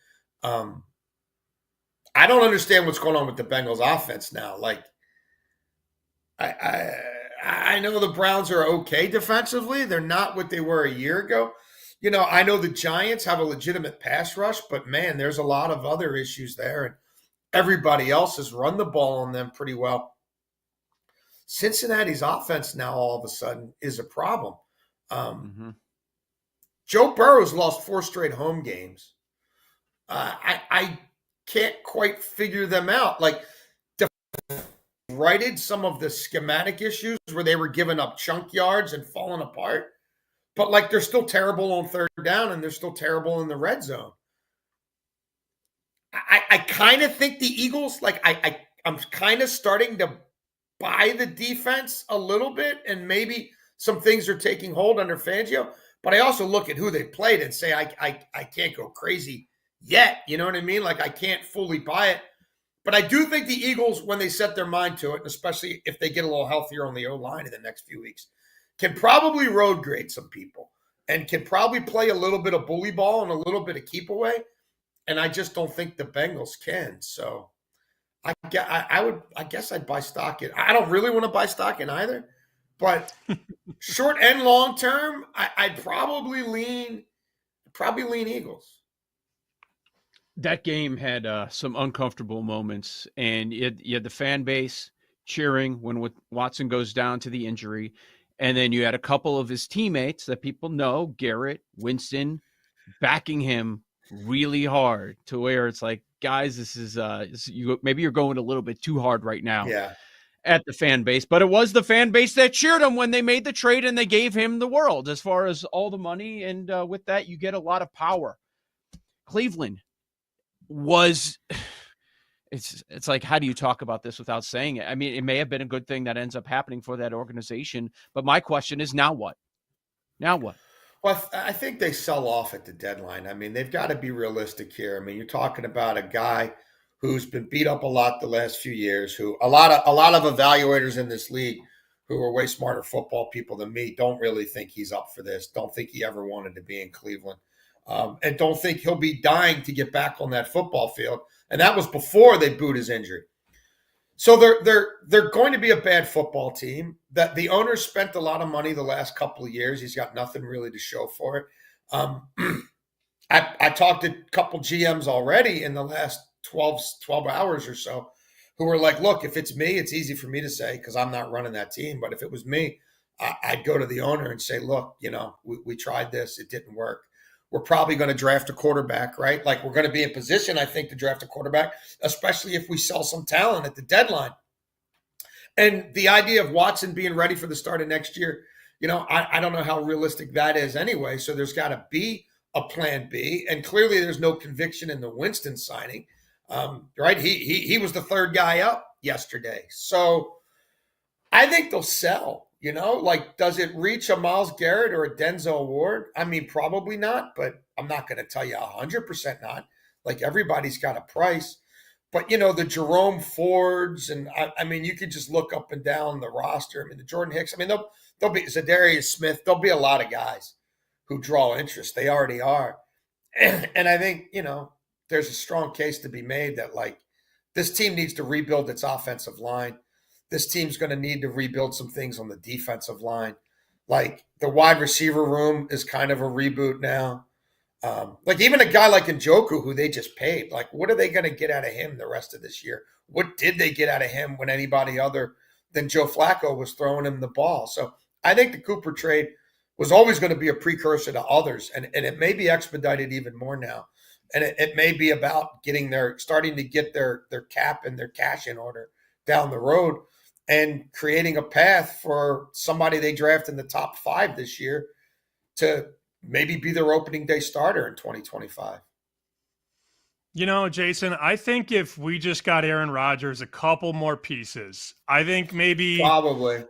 I don't understand what's going on with the Bengals offense now. Like, I know the Browns are okay defensively. They're not what they were a year ago. I know the Giants have a legitimate pass rush, but man, there's a lot of other issues there. And everybody else has run the ball on them pretty well. Cincinnati's offense now all of a sudden is a problem. Joe Burrow's lost 4 straight home games. I can't quite figure them out. Like, righted some of the schematic issues where they were giving up chunk yards and falling apart, but like they're still terrible on third down and they're still terrible in the red zone. I kind of think the Eagles, like I'm kind of starting to buy the defense a little bit, and maybe some things are taking hold under Fangio. But I also look at who they played and say I can't go crazy yet. You know what I mean? Like I can't fully buy it. But I do think the Eagles, when they set their mind to it, and especially if they get a little healthier on the O-line in the next few weeks, can probably road grade some people and can probably play a little bit of bully ball and a little bit of keep away. And I just don't think the Bengals can. So I guess I'd buy stock in. I don't really want to buy stock in either, but short and long term, I'd probably lean Eagles. That game had some uncomfortable moments, and you had the fan base cheering when Watson goes down to the injury, and then you had a couple of his teammates that people know, Garrett, Winston, backing him really hard to where it's like, guys, this is maybe you're going a little bit too hard right now. Yeah. At the fan base, but it was the fan base that cheered him when they made the trade and they gave him the world as far as all the money, and with that you get a lot of power. Cleveland was it's like, how do you talk about this without saying it? I mean, it may have been a good thing that ends up happening for that organization, but my question is, now what? Well, I think they sell off at the deadline. I mean, they've got to be realistic here. I mean, you're talking about a guy who's been beat up a lot the last few years, who a lot of evaluators in this league who are way smarter football people than me don't really think he's up for this, don't think he ever wanted to be in Cleveland, and don't think he'll be dying to get back on that football field. And that was before they booed his injury. So they're going to be a bad football team. That the owner spent a lot of money the last couple of years. He's got nothing really to show for it. I talked to a couple GMs already in the last 12 hours or so who were like, look, if it's me, it's easy for me to say because I'm not running that team. But if it was me, I'd go to the owner and say, look, we tried this. It didn't work. We're probably going to draft a quarterback, right? Like we're going to be in position, I think, to draft a quarterback, especially if we sell some talent at the deadline. And the idea of Watson being ready for the start of next year, I don't know how realistic that is anyway. So there's got to be a plan B. And clearly there's no conviction in the Winston signing, right? He was the third guy up yesterday. So I think they'll sell. Like, does it reach a Myles Garrett or a Denzel Ward? I mean, probably not, but I'm not going to tell you 100% not. Like, everybody's got a price. But, the Jerome Fords, and I mean, you could just look up and down the roster. I mean, the Jordan Hicks, I mean, there'll be Zadarius Smith. There'll be a lot of guys who draw interest. They already are. And I think, there's a strong case to be made that, like, this team needs to rebuild its offensive line. This team's going to need to rebuild some things on the defensive line. Like the wide receiver room is kind of a reboot now. Like even a guy like Njoku, who they just paid, like what are they going to get out of him the rest of this year? What did they get out of him when anybody other than Joe Flacco was throwing him the ball? So I think the Cooper trade was always going to be a precursor to others, and it may be expedited even more now. And it may be about starting to get their cap and their cash in order down the road, and creating a path for somebody they draft in the top 5 this year to maybe be their opening day starter in 2025. Jason, I think if we just got Aaron Rodgers a couple more pieces, I think maybe probably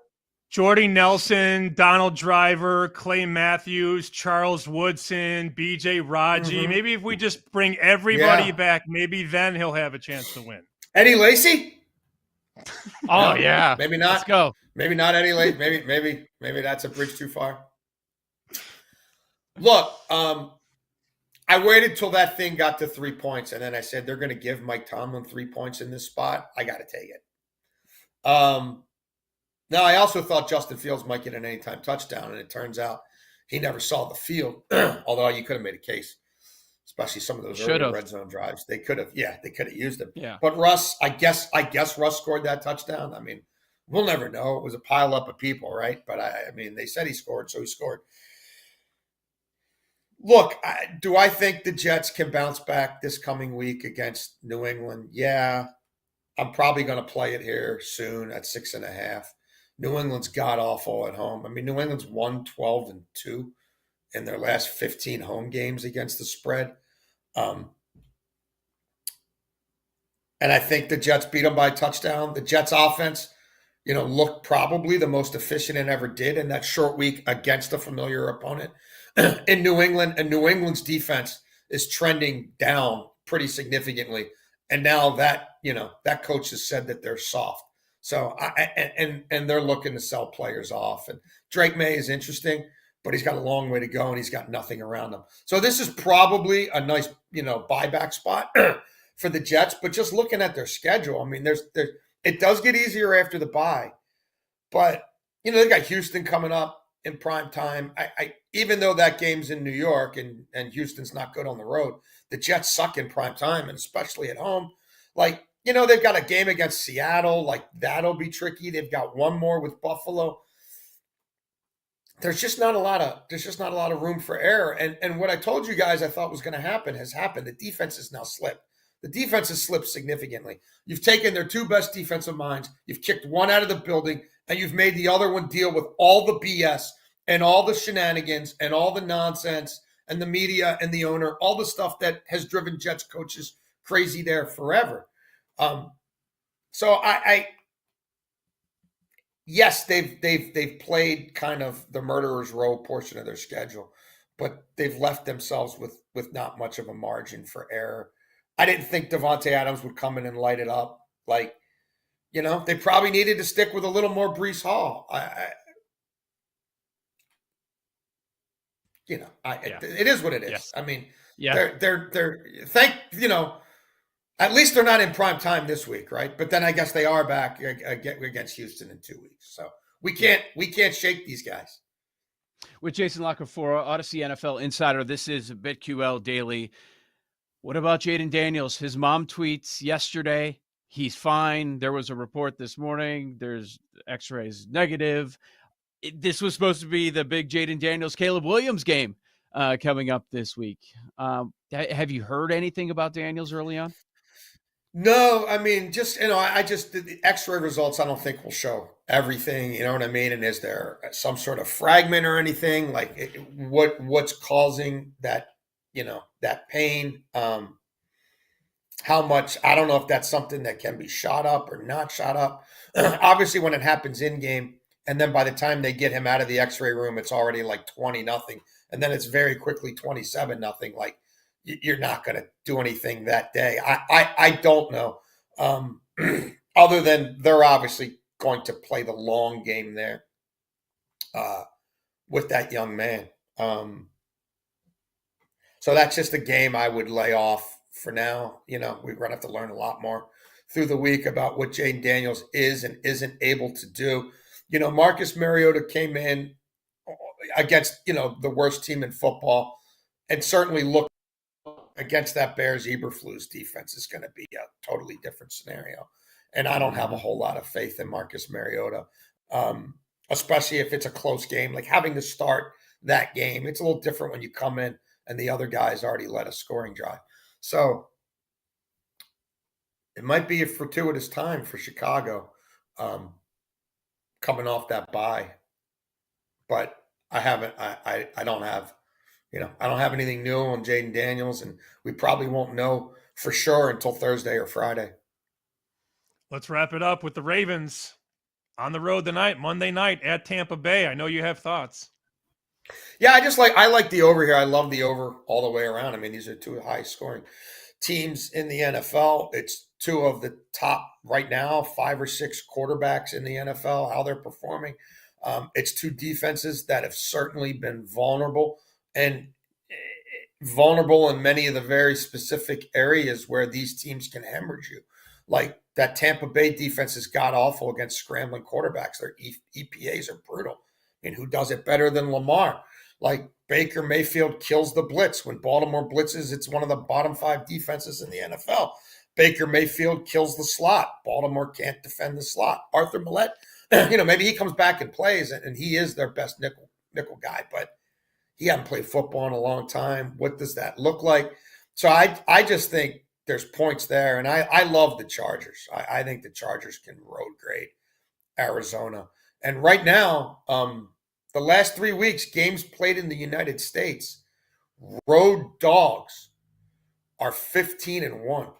Jordy Nelson, Donald Driver, Clay Matthews, Charles Woodson, BJ Raji. Mm-hmm. Maybe if we just bring everybody back, maybe then he'll have a chance to win. Eddie Lacy? Oh, yeah. Maybe not. Let's go. Maybe not Eddie Lacy. Maybe that's a bridge too far. Look, I waited till that thing got to 3 points, and then I said they're going to give Mike Tomlin 3 points in this spot. I got to take it. Now, I also thought Justin Fields might get an anytime touchdown, and it turns out he never saw the field, although you could have made a case, especially some of those early red zone drives. They could have used him. Yeah. But Russ, I guess Russ scored that touchdown. I mean, we'll never know. It was a pile up of people, right? But I mean, they said he scored, so he scored. Look, do I think the Jets can bounce back this coming week against New England? Yeah. I'm probably going to play it here soon at 6.5. New England's god-awful at home. I mean, New England's won 12-2 in their last 15 home games against the spread. And I think the Jets beat them by a touchdown. The Jets offense, looked probably the most efficient it ever did in that short week against a familiar opponent in New England. And New England's defense is trending down pretty significantly. And now that, that coach has said that they're soft. So and they're looking to sell players off. And Drake May is interesting, but he's got a long way to go and he's got nothing around him. So this is probably a nice, buyback spot for the Jets. But just looking at their schedule, I mean, it does get easier after the bye. But, they've got Houston coming up in prime time. Even though that game's in New York and Houston's not good on the road, the Jets suck in prime time, and especially at home. Like, they've got a game against Seattle. Like, that'll be tricky. They've got one more with Buffalo. There's just not a lot of room for error. And what I told you guys I thought was going to happen has happened. The defense has now slipped. The defense has slipped significantly. You've taken their two best defensive minds, you've kicked one out of the building, and you've made the other one deal with all the BS and all the shenanigans and all the nonsense and the media and the owner, all the stuff that has driven Jets coaches crazy there forever. So yes, they've played kind of the murderer's row portion of their schedule, but they've left themselves with not much of a margin for error. I didn't think Devontae Adams would come in and light it up. Like, they probably needed to stick with a little more Breece Hall. It is what it is. Yes. I mean, yeah, they're at least they're not in prime time this week, right? But then I guess they are back against Houston in 2 weeks. So we can't shake these guys. With Jason Lockenfora, Odyssey NFL Insider, this is BetQL Daily. What about Jaden Daniels? His mom tweets yesterday, he's fine. There was a report this morning. There's x-rays negative. This was supposed to be the big Jaden Daniels, Caleb Williams game coming up this week. Have you heard anything about Daniels early on? No, I mean, just, the X-ray results I don't think will show everything, you know what I mean? And is there some sort of fragment or anything? Like what's causing that, that pain? How much, I don't know if that's something that can be shot up or not shot up. Obviously, when it happens in game, and then by the time they get him out of the X-ray room, it's already like 20-0. And then it's very quickly 27-0. Like, you're not going to do anything that day. I don't know. Other than they're obviously going to play the long game there with that young man. So that's just a game I would lay off for now. We're going to have to learn a lot more through the week about what Jaden Daniels is and isn't able to do. Marcus Mariota came in against, the worst team in football and certainly looked against that Bears Eberflus defense is going to be a totally different scenario. And I don't have a whole lot of faith in Marcus Mariota, especially if it's a close game. Like having to start that game, it's a little different when you come in and the other guys already led a scoring drive. So it might be a fortuitous time for Chicago coming off that bye. But I don't have anything new on Jaden Daniels, and we probably won't know for sure until Thursday or Friday. Let's wrap it up with the Ravens on the road tonight, Monday night at Tampa Bay. I know you have thoughts. Yeah, I like the over here. I love the over all the way around. I mean, these are two high scoring teams in the NFL. It's two of the top right now, 5 or 6 quarterbacks in the NFL, how they're performing. It's two defenses that have certainly been vulnerable in many of the very specific areas where these teams can hemorrhage you. Like that Tampa Bay defense is god awful against scrambling quarterbacks. Their EPAs are brutal. I mean, who does it better than Lamar? Like Baker Mayfield kills the blitz. When Baltimore blitzes, it's one of the bottom 5 defenses in the NFL. Baker Mayfield kills the slot. Baltimore can't defend the slot. Arthur Millette, maybe he comes back and plays, and he is their best nickel guy, but he hasn't played football in a long time. What does that look like? So I just think there's points there, and I love the Chargers. I think the Chargers can road grade Arizona. And right now, the last 3 weeks, games played in the United States, road dogs are 15-1.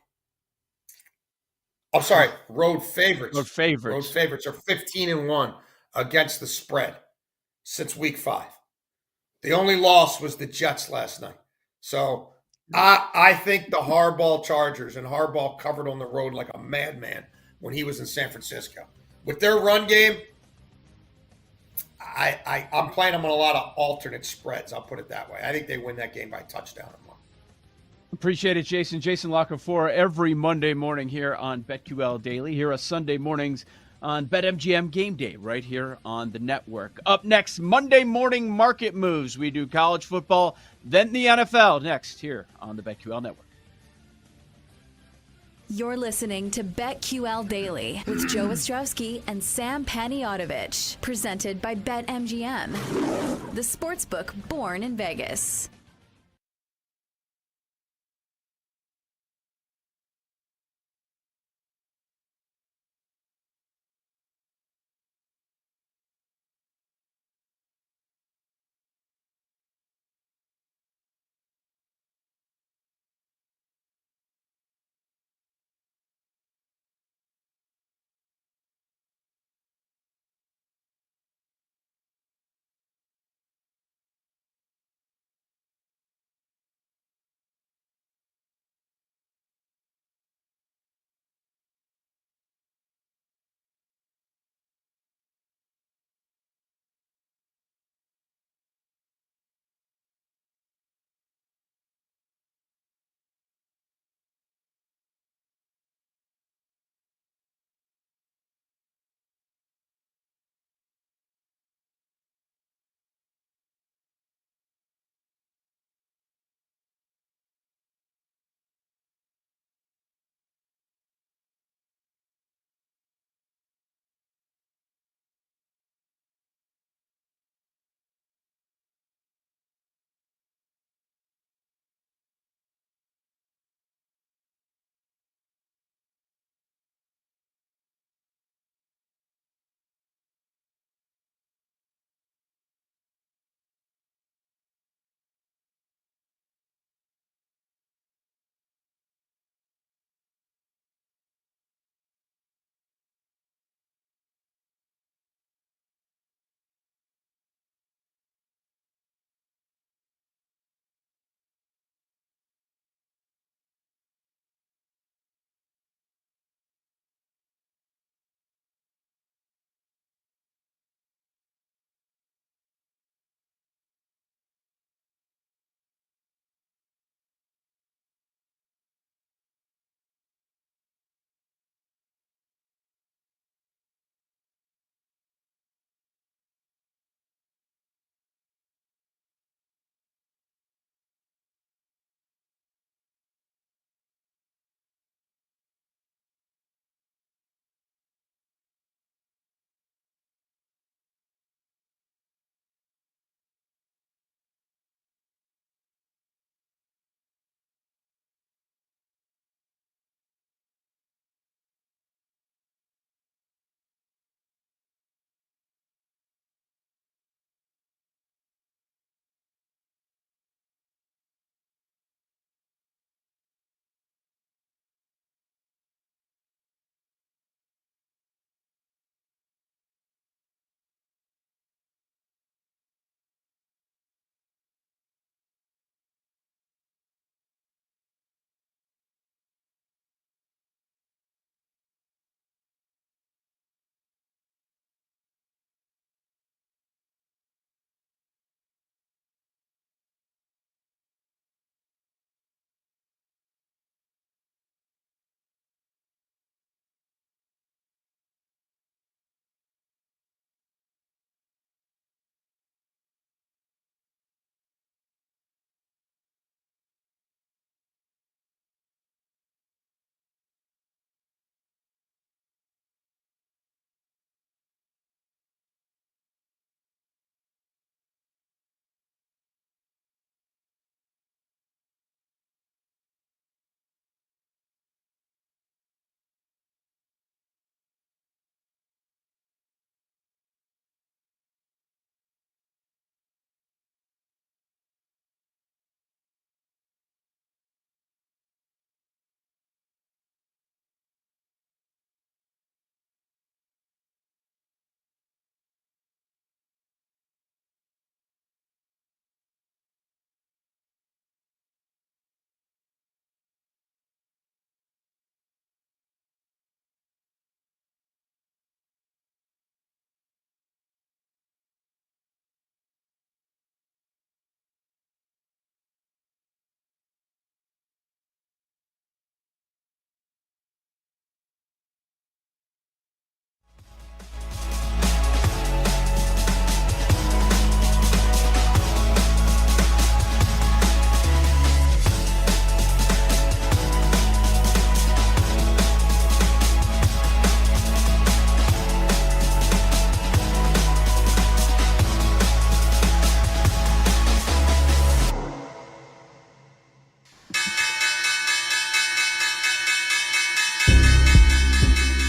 I'm sorry, road favorites. Road favorites. Road favorites are 15-1 against the spread since week 5. The only loss was the Jets last night. So I think the Harbaugh Chargers, and Harbaugh covered on the road like a madman when he was in San Francisco. With their run game, I'm playing them on a lot of alternate spreads. I'll put it that way. I think they win that game by a touchdown or more. Appreciate it, Jason. Jason Lockenfora every Monday morning here on BetQL Daily. Here are Sunday mornings on BetMGM Game Day right here on the network. Up next, Monday morning market moves. We do college football, then the NFL next here on the BetQL Network. You're listening to BetQL Daily with Joe Ostrowski and Sam Paniotovich, presented by BetMGM, the sportsbook born in Vegas.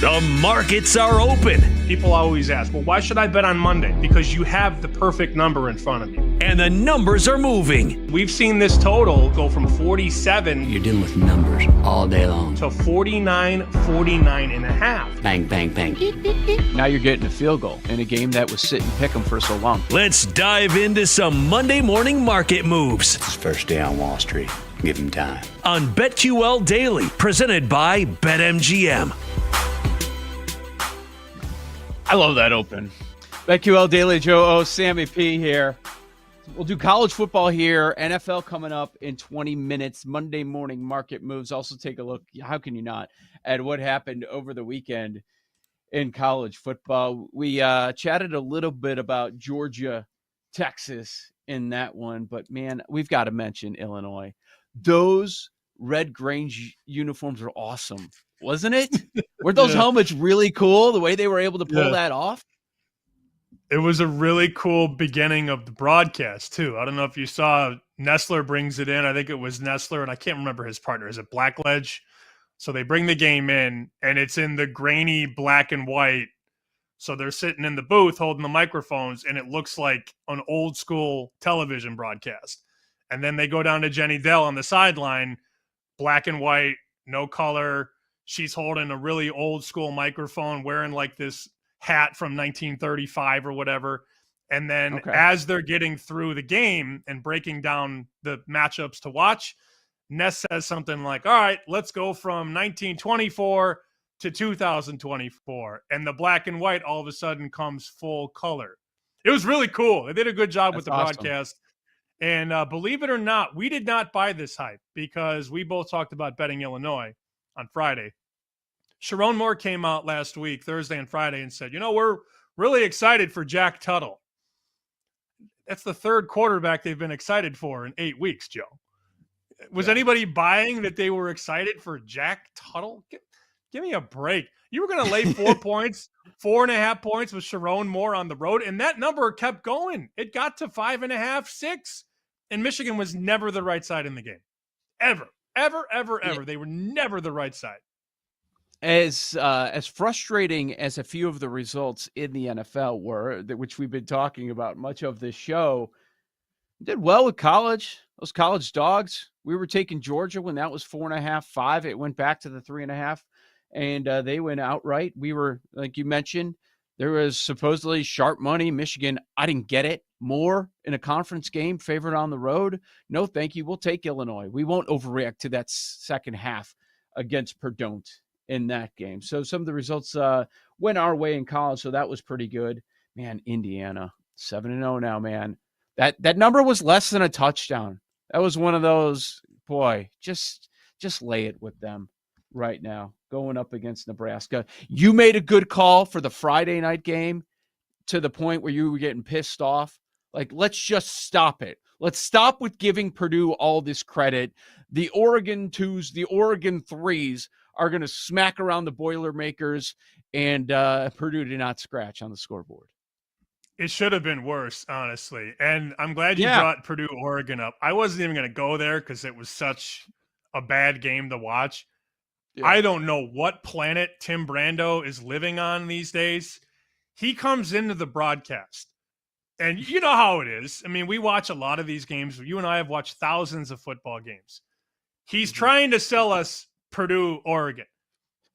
The markets are open. People always ask, well, why should I bet on Monday? Because you have the perfect number in front of you. And the numbers are moving. We've seen this total go from 47. You're dealing with numbers all day long. To 49, 49 and a half. Bang, bang, bang. Now you're getting a field goal in a game that was sit and pick 'em for so long. Let's dive into some Monday morning market moves. It's his first day on Wall Street. Give him time. On BetQL Daily, presented by BetMGM. I love that open. BetQL Daily, Joe O, Sammy P here. We'll do college football here. NFL coming up in 20 minutes. Monday morning market moves. Also take a look, how can you not, at what happened over the weekend in college football. We chatted a little bit about Georgia, Texas in that one. But, man, we've got to mention Illinois. Those red Grange uniforms are awesome, wasn't it? Were those helmets really cool, the way they were able to pull that off? It was a really cool beginning of the broadcast, too. I don't know if you saw Nestler brings it in. I think it was Nestler, and I can't remember his partner. Is it Blackledge? So they bring the game in, and it's in the grainy black and white. So they're sitting in the booth holding the microphones, and it looks like an old school television broadcast. And then they go down to Jenny Dell on the sideline, black and white, no color. She's holding a really old school microphone, wearing like this hat from 1935 or whatever. And then as they're getting through the game and breaking down the matchups to watch, Ness says something like, all right, let's go from 1924 to 2024. And the black and white all of a sudden comes full color. It was really cool. They did a good job with the broadcast. And believe it or not, we did not buy this hype because we both talked about betting Illinois on Friday. Sharon Moore came out last week, Thursday and Friday, and said, we're really excited for Jack Tuttle. That's the third quarterback they've been excited for in 8 weeks, Joe. Was anybody buying that they were excited for Jack Tuttle? Give me a break. You were going to lay 4 points, 4.5 points with Sharon Moore on the road, and that number kept going. It got to 5.5, 6, and Michigan was never the right side in the game. Ever. They were never the right side. As frustrating as a few of the results in the NFL were, which we've been talking about much of this show, did well with college. Those college dogs. We were taking Georgia when that was 4.5, 5. It went back to the 3.5, and they went outright. We were, like you mentioned, there was supposedly sharp money. Michigan, I didn't get it. More in a conference game, favored on the road. No, thank you. We'll take Illinois. We won't overreact to that second half against Purdue in that game. So some of the results went our way in college, so that was pretty good. Man, Indiana, 7-0 now, man. That number was less than a touchdown. That was one of those, boy, just lay it with them right now, going up against Nebraska. You made a good call for the Friday night game to the point where you were getting pissed off. Like, let's just stop it. Let's stop with giving Purdue all this credit. The Oregon 2s, the Oregon 3s are going to smack around the Boilermakers, and Purdue did not scratch on the scoreboard. It should have been worse, honestly. And I'm glad you brought Purdue, Oregon up. I wasn't even going to go there because it was such a bad game to watch. Yeah. I don't know what planet Tim Brando is living on these days. He comes into the broadcast, and you know how it is. I mean, we watch a lot of these games. You and I have watched thousands of football games. He's trying to sell us Purdue, Oregon.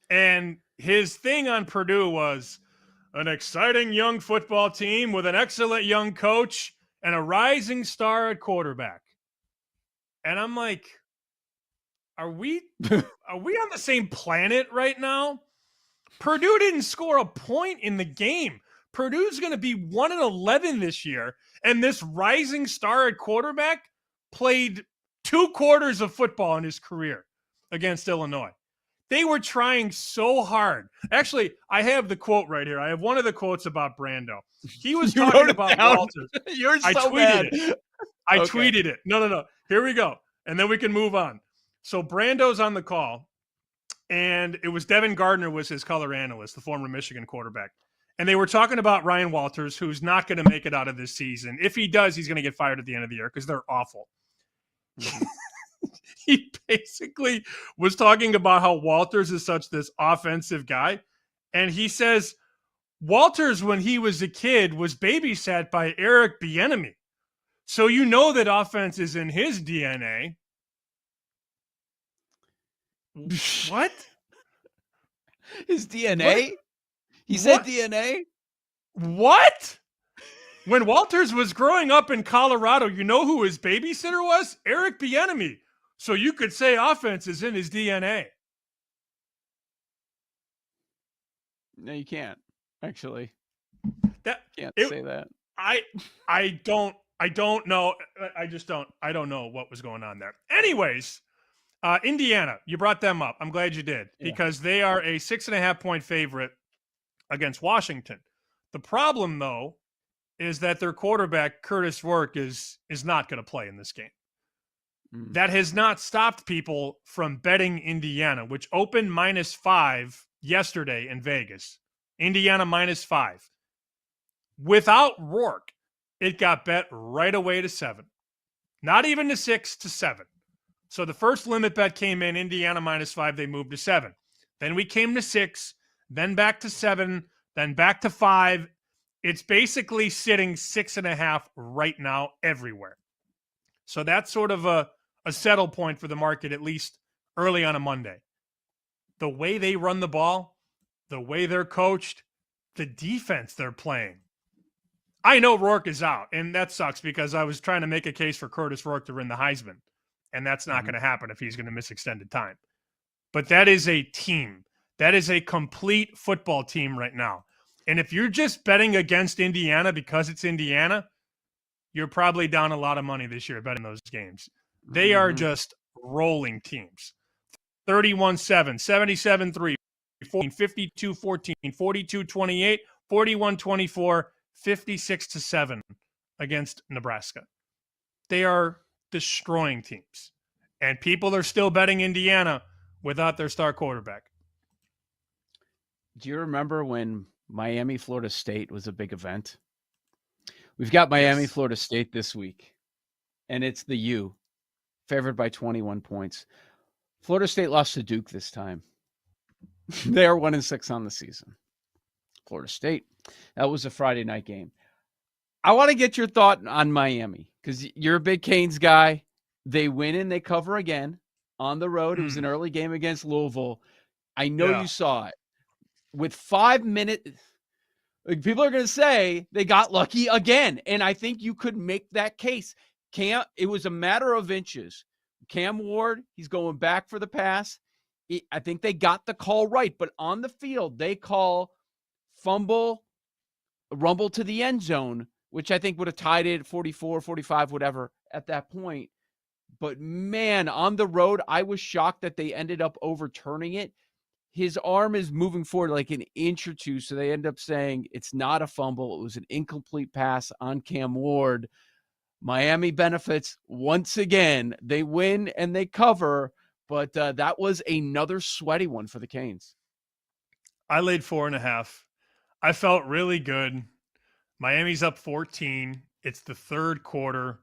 And his thing on Purdue was an exciting young football team with an excellent young coach and a rising star at quarterback. And I'm like, are we on the same planet right now? Purdue didn't score a point in the game. Purdue's going to be 1-11 this year, and this rising star at quarterback played 2 quarters of football in his career against Illinois. They were trying so hard. Actually, I have the quote right here. I have one of the quotes about Brando. He was talking about Walters. You're so tweeted bad. it. I tweeted it. No. Here we go. And then we can move on. So Brando's on the call, and it was Devin Gardner was his color analyst, the former Michigan quarterback. And they were talking about Ryan Walters, who's not going to make it out of this season. If he does, he's going to get fired at the end of the year because they're awful. He basically was talking about how Walters is such this offensive guy. And he says Walters, when he was a kid, was babysat by Eric Bieniemy. So you know that offense is in his DNA. What? His DNA? What? He said What? DNA? What? When Walters was growing up in Colorado, you know who his babysitter was? Eric Bieniemy. So you could say offense is in his DNA. No, you can't. Actually, Can't say that. I don't know. I don't know what was going on there. Anyways, Indiana, you brought them up. I'm glad you did because they are a 6.5-point favorite against Washington. The problem, though, is that their quarterback, Curtis Rourke, is not going to play in this game. That has not stopped people from betting Indiana, which opened -5 yesterday in Vegas. Indiana -5. Without Rourke, it got bet right away to 7. Not even to 6, to 7. So the first limit bet came in, Indiana -5, they moved to 7. Then we came to 6, then back to 7, then back to 5. It's basically sitting 6.5 right now everywhere. So that's sort of a settle point for the market, at least early on a Monday. The way they run the ball, the way they're coached, the defense they're playing. I know Rourke is out, and that sucks because I was trying to make a case for Curtis Rourke to win the Heisman, and that's not going to happen if he's going to miss extended time. But that is a team. That is a complete football team right now. And if you're just betting against Indiana because it's Indiana, you're probably down a lot of money this year betting those games. They are just rolling teams. 31-7, 77-3, 52-14, 42-28, 41-24, 56-7 against Nebraska. They are destroying teams. And people are still betting Indiana without their star quarterback. Do you remember when Miami, Florida State was a big event? We've got Miami, Florida State this week, and it's the U, favored by 21 points. Florida State lost to Duke this time. They are 1-6 on the season. Florida State, that was a Friday night game. I want to get your thought on Miami because you're a big Canes guy. They win and they cover again on the road. It was an early game against Louisville. I know you saw it. With 5 minutes, people are going to say they got lucky again. And I think you could make that case. It was a matter of inches. Cam Ward, he's going back for the pass. I think they got the call right. But on the field, they call fumble, rumble to the end zone, which I think would have tied it 44, 45, whatever at that point. But man, on the road, I was shocked that they ended up overturning it. His arm is moving forward like an inch or two, so they end up saying it's not a fumble. It was an incomplete pass on Cam Ward. Miami benefits once again. They win and they cover, but that was another sweaty one for the Canes. I laid 4.5. I felt really good. Miami's up 14. It's the third quarter.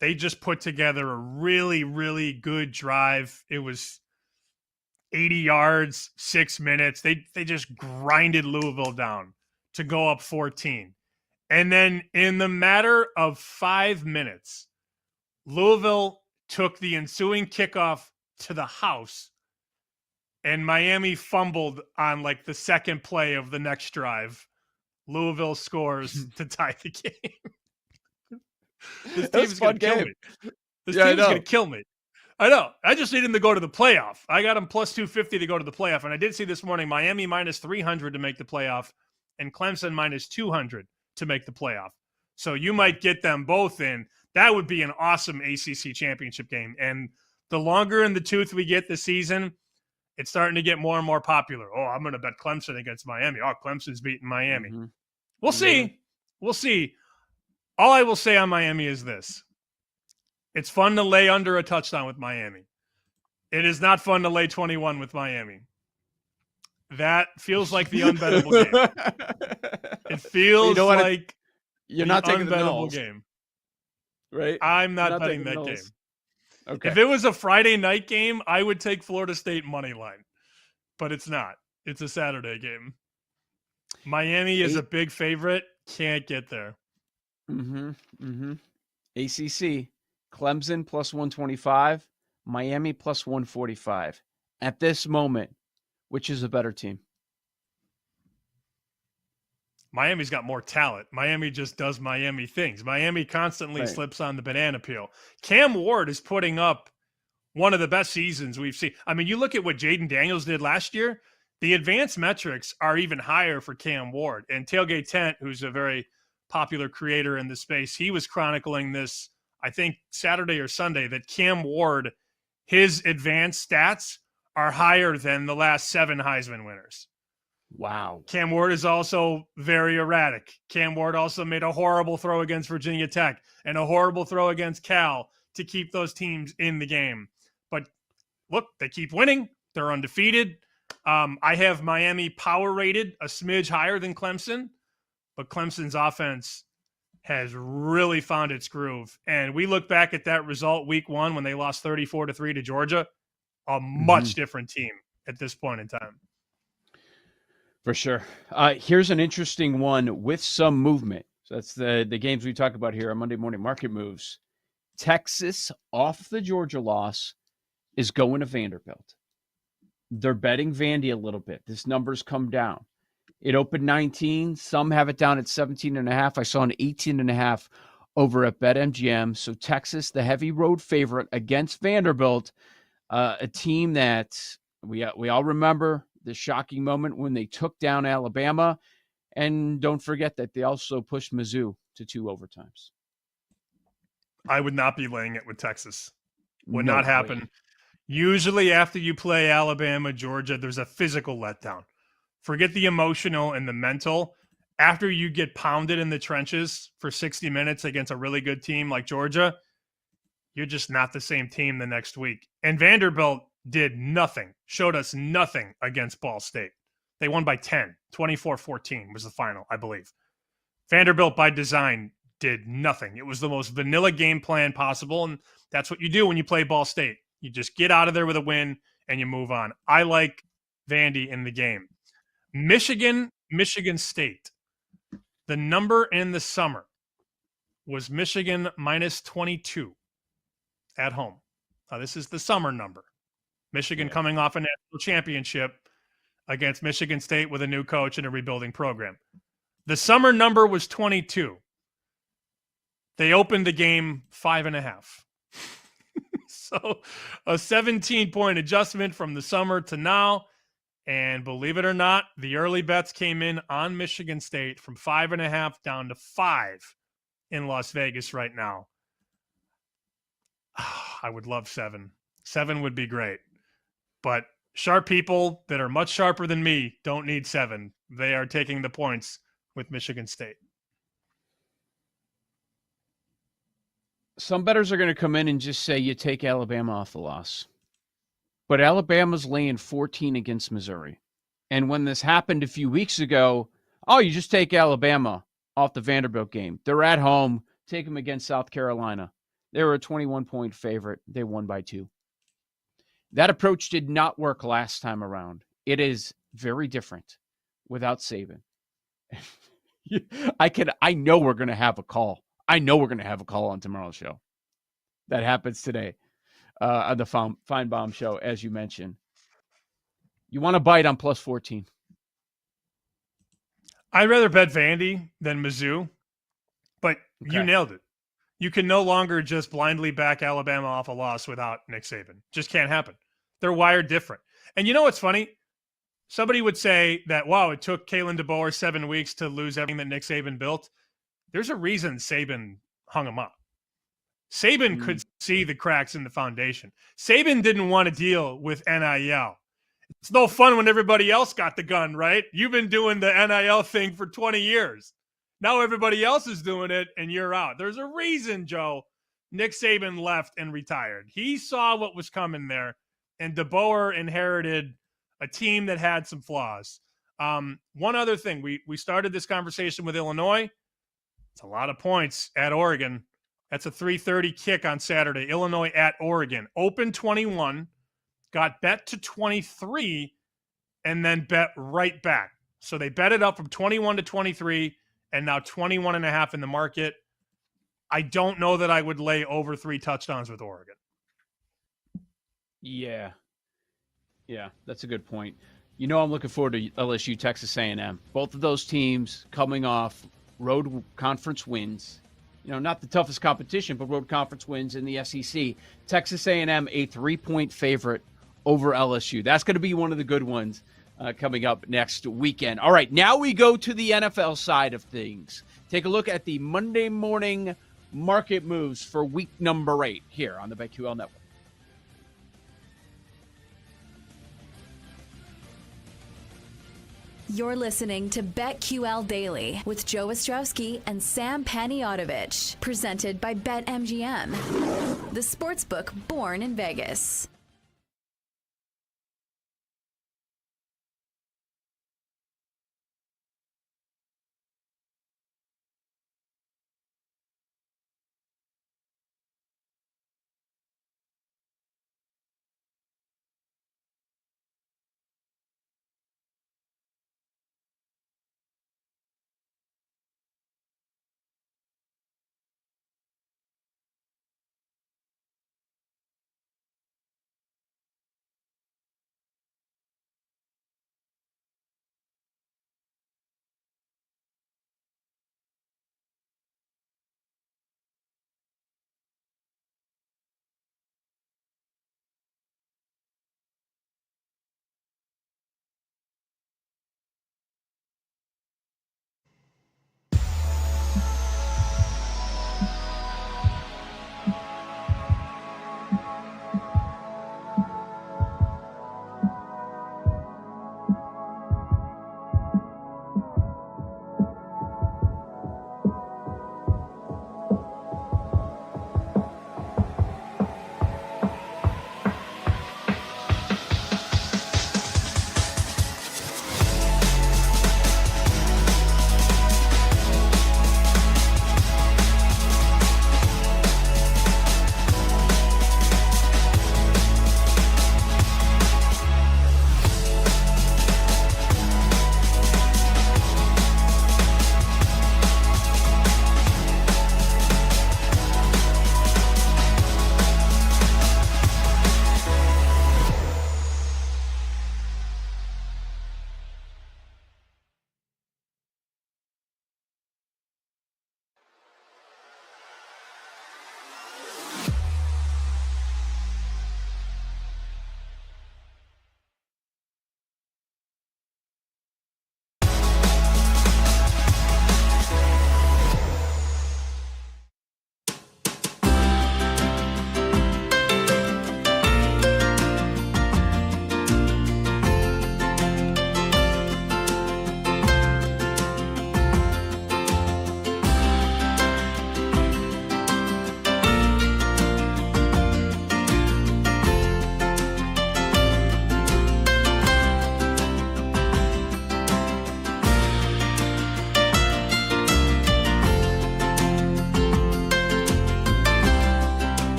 They just put together a really, really good drive. It was 80 yards, 6 minutes. They just grinded Louisville down to go up 14. And then in the matter of 5 minutes, Louisville took the ensuing kickoff to the house, and Miami fumbled on like the second play of the next drive. Louisville scores to tie the game. This team's going to kill me. This team's going to kill me. I know. I just need him to go to the playoff. I got him plus 250 to go to the playoff. And I did see this morning Miami minus 300 to make the playoff and Clemson minus 200 to make the playoff. So you might get them both in. That would be an awesome ACC championship game. And the longer in the tooth we get this season, it's starting to get more and more popular. Oh, I'm going to bet Clemson against Miami. Oh, Clemson's beating Miami. We'll see. We'll see. All I will say on Miami is this. It's fun to lay under a touchdown with Miami. It is not fun to lay 21 with Miami. That feels like the unbettable game. It feels like you're not taking the unbettable game. Right? I'm not betting that game. Okay. If it was a Friday night game, I would take Florida State money line. But it's not. It's a Saturday game. Miami is a big favorite. Can't get there. ACC, Clemson plus 125, Miami plus 145. At this moment, which is a better team? Miami's got more talent. Miami just does Miami things. Miami constantly slips on the banana peel. Cam Ward is putting up one of the best seasons we've seen. I mean, you look at what Jaden Daniels did last year, the advanced metrics are even higher for Cam Ward. And Tailgate Tent, who's a very popular creator in the space, he was chronicling this, I think, Saturday or Sunday, that Cam Ward, his advanced stats are higher than the last 7 Heisman winners. Wow. Cam Ward is also very erratic. Cam Ward also made a horrible throw against Virginia Tech and a horrible throw against Cal to keep those teams in the game. But look, they keep winning. They're undefeated. I have Miami power rated a smidge higher than Clemson, but Clemson's offense has really found its groove. And we look back at that result week 1 when they lost 34-3 to Georgia, a much different team at this point in time. For sure. Here's an interesting one with some movement. So that's the games we talk about here on Monday Morning Market Moves. Texas, off the Georgia loss, is going to Vanderbilt. They're betting Vandy a little bit. This number's come down. It opened 19. Some have it down at 17.5. I saw an 18.5 over at BetMGM. So Texas, the heavy road favorite against Vanderbilt, a team that we all remember the shocking moment when they took down Alabama. And don't forget that they also pushed Mizzou to 2 overtimes. I would not be laying it with Texas. Would No not happen. way. Usually after you play Alabama, Georgia, there's a physical letdown. Forget the emotional and the mental. After you get pounded in the trenches for 60 minutes against a really good team like Georgia, you're just not the same team the next week. And Vanderbilt did nothing, showed us nothing against Ball State. They won by 10, 24-14 was the final, I believe. Vanderbilt, by design, did nothing. It was the most vanilla game plan possible, and that's what you do when you play Ball State. You just get out of there with a win, and you move on. I like Vandy in the game. Michigan State. The number in the summer was Michigan minus 22 at home. Now, this is the summer number. Michigan coming off a national championship against Michigan State with a new coach and a rebuilding program. The summer number was 22. They opened the game 5.5. So a 17-point adjustment from the summer to now. And believe it or not, the early bets came in on Michigan State from 5.5 down to 5 in Las Vegas right now. I would love 7. 7 would be great. But sharp people that are much sharper than me don't need 7. They are taking the points with Michigan State. Some bettors are going to come in and just say you take Alabama off the loss. But Alabama's laying 14 against Missouri. And when this happened a few weeks ago, you just take Alabama off the Vanderbilt game. They're at home. Take them against South Carolina. They were a 21-point favorite. They won by 2. That approach did not work last time around. It is very different without Saban. I know we're going to have a call. I know we're going to have a call on tomorrow's show. That happens today on the Feinbaum show, as you mentioned. You want to bite on plus 14? I'd rather bet Vandy than Mizzou, but you nailed it. You can no longer just blindly back Alabama off a loss without Nick Saban. Just can't happen. They're wired different. And you know what's funny? Somebody would say that, wow, it took Kalen DeBoer 7 weeks to lose everything that Nick Saban built. There's a reason Saban hung him up. Saban could see the cracks in the foundation. Saban didn't want to deal with NIL. It's no fun when everybody else got the gun, right? You've been doing the NIL thing for 20 years. Now everybody else is doing it, and you're out. There's a reason, Joe, Nick Saban left and retired. He saw what was coming there, and DeBoer inherited a team that had some flaws. One other thing, we started this conversation with Illinois. It's a lot of points at Oregon. That's a 3:30 kick on Saturday. Illinois at Oregon. Open 21, got bet to 23, and then bet right back. So they bet it up from 21 to 23 and now 21.5 in the market. I don't know that I would lay over 3 touchdowns with Oregon. Yeah. Yeah, that's a good point. You know, I'm looking forward to LSU, Texas A&M. Both of those teams coming off road conference wins. You know, not the toughest competition, but road conference wins in the SEC. Texas A&M, a 3-point favorite over LSU. That's going to be one of the good ones coming up next weekend. All right, now we go to the NFL side of things. Take a look at the Monday morning market moves for week number 8 here on the BetQL Network. You're listening to BetQL Daily with Joe Ostrowski and Sam Paniotovich, presented by BetMGM, the sportsbook born in Vegas.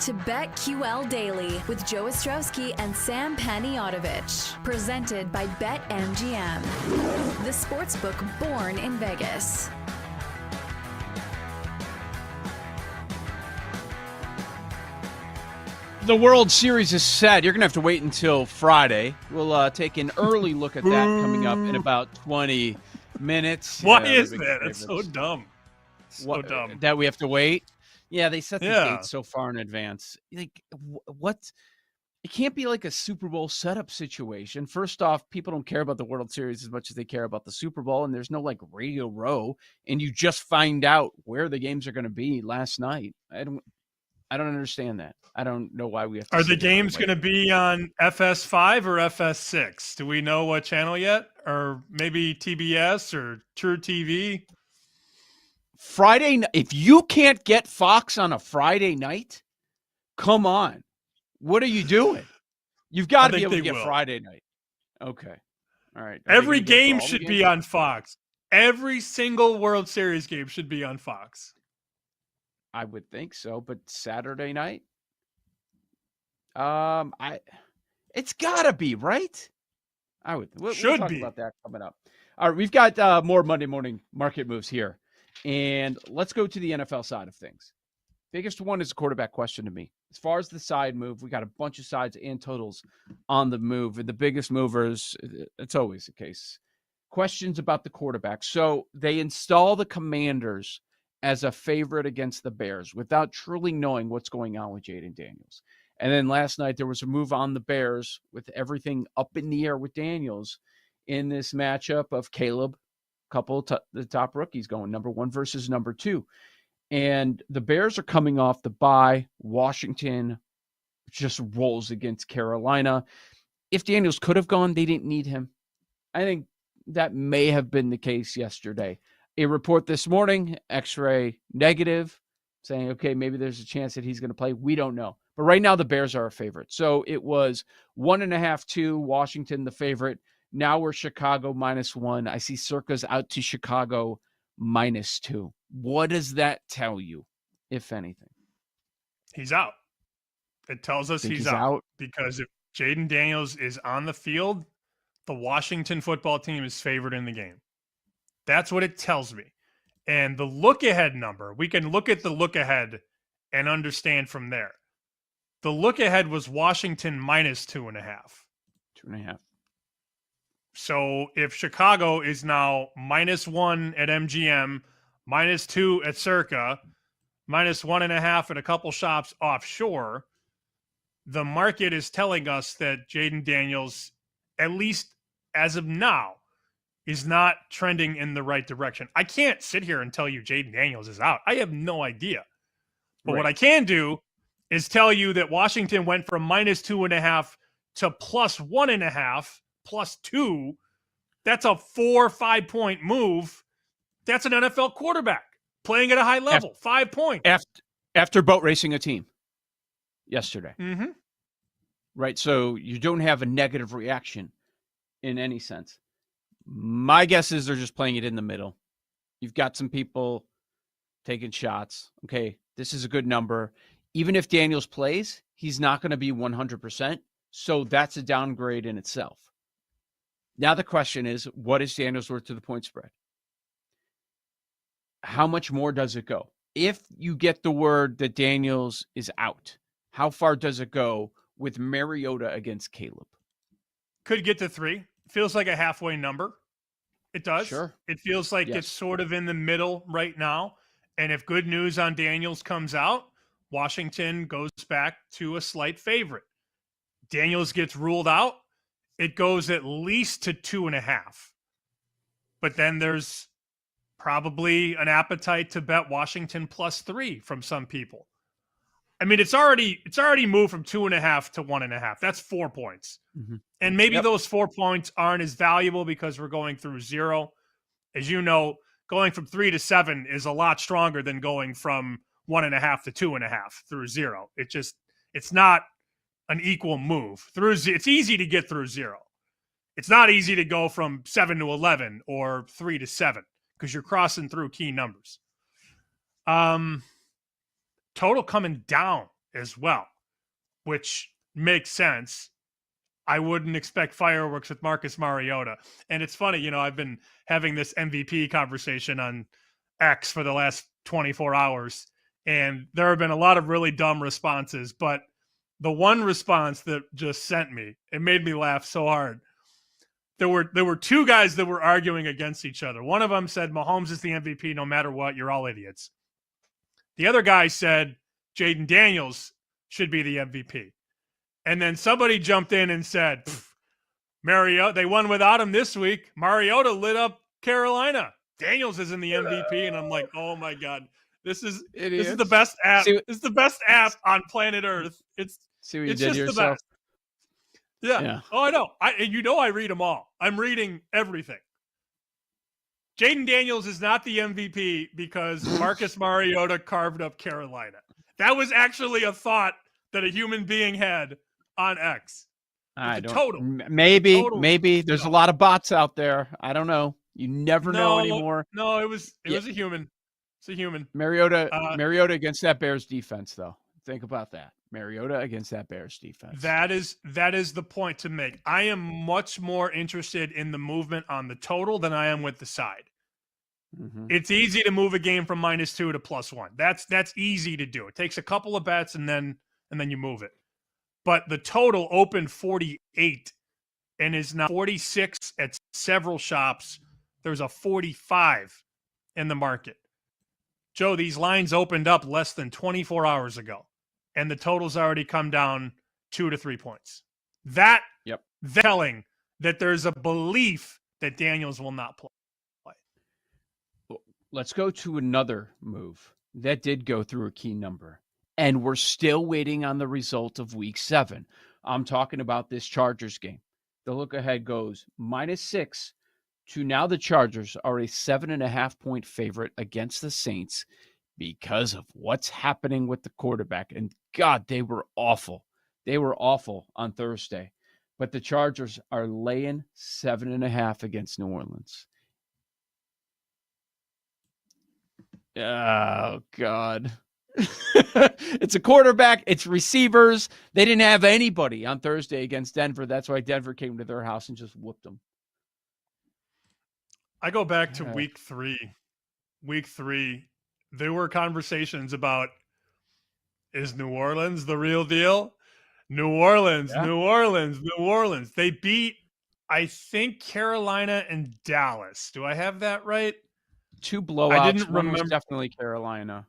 to BetQL Daily with Joe Ostrowski and Sam Paniotovich. Presented by BetMGM, the sportsbook born in Vegas. The World Series is set. You're going to have to wait until Friday. We'll take an early look at that coming up in about 20 minutes. Why is that? That's so dumb. So dumb. That we have to wait? Yeah, they set the date so far in advance. Like, what? It can't be like a Super Bowl setup situation. First off, people don't care about the World Series as much as they care about the Super Bowl, and there's no like Radio Row, and you just find out where the games are going to be last night. I don't understand that. I don't know why we have to. Are the games going to be on FS5 or FS6? Do we know what channel yet? Or maybe TBS or True TV? Friday. If you can't get Fox on a Friday night, come on. What are you doing? You've got to be able to get Friday night. Okay. All right. Every game should be on Fox. Every single World Series game should be on Fox. I would think so, but Saturday night? It's gotta be, right? We'll talk about that coming up. All right, we've got more Monday morning market moves here. And let's go to the NFL side of things. Biggest one is a quarterback question to me. As far as the side move, we got a bunch of sides and totals on the move. And the biggest movers, it's always the case. Questions about the quarterback. So they install the Commanders as a favorite against the Bears without truly knowing what's going on with Jaden Daniels. And then last night there was a move on the Bears with everything up in the air with Daniels in this matchup of Caleb, the top rookies going number 1 versus number 2. And the Bears are coming off the bye. Washington just rolls against Carolina. If Daniels could have gone, they didn't need him. I think that may have been the case yesterday. A report this morning, X-ray negative, saying, okay, maybe there's a chance that he's going to play. We don't know. But right now, the Bears are a favorite. So it was 1.5, 2, Washington, the favorite. Now we're Chicago -1. I see Circa's out to Chicago -2. What does that tell you, if anything? He's out. It tells us he's out. Because if Jaden Daniels is on the field, the Washington football team is favored in the game. That's what it tells me. And the look-ahead number, we can look at the look-ahead and understand from there. The look-ahead was Washington -2.5. 2.5. So if Chicago is now -1 at MGM, -2 at Circa, -1.5 at a couple shops offshore, the market is telling us that Jaden Daniels, at least as of now, is not trending in the right direction. I can't sit here and tell you Jaden Daniels is out. I have no idea. But what I can do is tell you that Washington went from -2.5 to +1.5, +2. That's a 4 or 5 point move. That's an NFL quarterback playing at a high level. 5 points. After boat racing a team yesterday. Mm-hmm. Right. So you don't have a negative reaction in any sense. My guess is they're just playing it in the middle. You've got some people taking shots. Okay, this is a good number. Even if Daniels plays, he's not going to be 100%. So that's a downgrade in itself. Now the question is, what is Daniels worth to the point spread? How much more does it go? If you get the word that Daniels is out, how far does it go with Mariota against Caleb? Could get to 3. Feels like a halfway number. It does. Sure. It feels like it's sort of in the middle right now. And if good news on Daniels comes out, Washington goes back to a slight favorite. Daniels gets ruled out, it goes at least to 2.5. But then there's probably an appetite to bet Washington +3 from some people. I mean, it's already moved from 2.5 to 1.5. That's 4 points. Mm-hmm. And maybe those 4 points aren't as valuable because we're going through 0. As you know, going from 3 to 7 is a lot stronger than going from 1.5 to 2.5 through 0. It's not an equal move. It's easy to get through 0. It's not easy to go from 7 to 11 or 3 to 7 because you're crossing through key numbers. Total coming down as well, which makes sense. I wouldn't expect fireworks with Marcus Mariota. And it's funny, I've been having this MVP conversation on X for the last 24 hours, and there have been a lot of really dumb responses, but the one response that just sent me, it made me laugh so hard. There were two guys that were arguing against each other. One of them said Mahomes is the MVP no matter what, you're all idiots. The other guy said Jaden Daniels should be the MVP. And then somebody jumped in and said, Mariota, they won without him this week. Mariota lit up Carolina. Daniels is in the MVP. And I'm like, oh my God, this is the best app. This is the best app on planet Earth. It's just the best. Yeah. Oh, I know. I read them all. I'm reading everything. Jaden Daniels is not the MVP because Marcus Mariota carved up Carolina. That was actually a thought that a human being had on X. Maybe there's a lot of bots out there. I don't know. You never know anymore. No, it was a human. It's a human. Mariota against that Bears defense, though. Think about that. Mariota against that Bears defense. That is the point to make. I am much more interested in the movement on the total than I am with the side. Mm-hmm. It's easy to move a game from -2 to +1. That's easy to do. It takes a couple of bets and then you move it. But the total opened 48 and is now 46 at several shops. There's a 45 in the market. Joe, these lines opened up less than 24 hours ago, and the total's already come down 2 to 3 points. That's telling that there's a belief that Daniels will not play. Let's go to another move that did go through a key number, and we're still waiting on the result of Week 7. I'm talking about this Chargers game. The look ahead goes -6 to now the Chargers are a 7.5-point favorite against the Saints because of what's happening with the quarterback. And God, they were awful. They were awful on Thursday. But the Chargers are laying 7.5 against New Orleans. Oh, God. It's a quarterback. It's receivers. They didn't have anybody on Thursday against Denver. That's why Denver came to their house and just whooped them. I go back to week 3. Week 3, there were conversations about, is New Orleans the real deal? New Orleans. They beat, I think, Carolina and Dallas. Do I have that right? 2 blowouts. I didn't remember. One was definitely Carolina.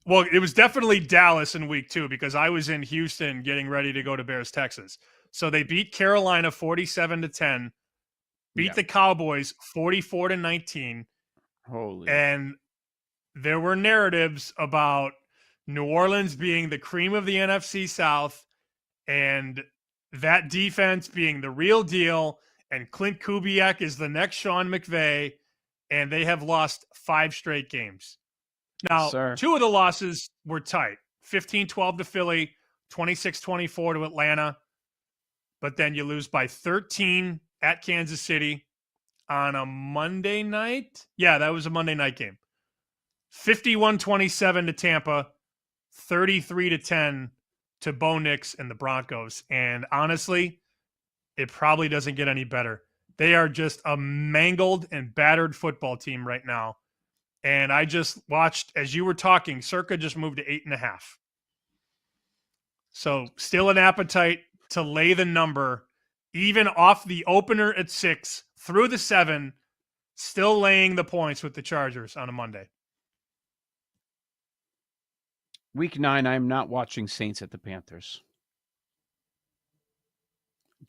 Well, it was definitely Dallas in week 2 because I was in Houston getting ready to go to Bears, Texas. So they beat Carolina 47-10, beat the Cowboys 44-19. Holy. And there were narratives about New Orleans being the cream of the NFC South and that defense being the real deal, and Clint Kubiak is the next Sean McVay, and they have lost 5 straight games. Now, 2 of the losses were tight. 15-12 to Philly, 26-24 to Atlanta. But then you lose by 13 at Kansas City on a Monday night. Yeah, that was a Monday night game. 51-27 to Tampa, 33-10 to Bo Nix and the Broncos. And honestly, it probably doesn't get any better. They are just a mangled and battered football team right now. And I just watched, as you were talking, Circa just moved to 8.5. So still an appetite to lay the number, even off the opener at 6 through the 7, still laying the points with the Chargers on a Monday. Week 9, I'm not watching Saints at the Panthers.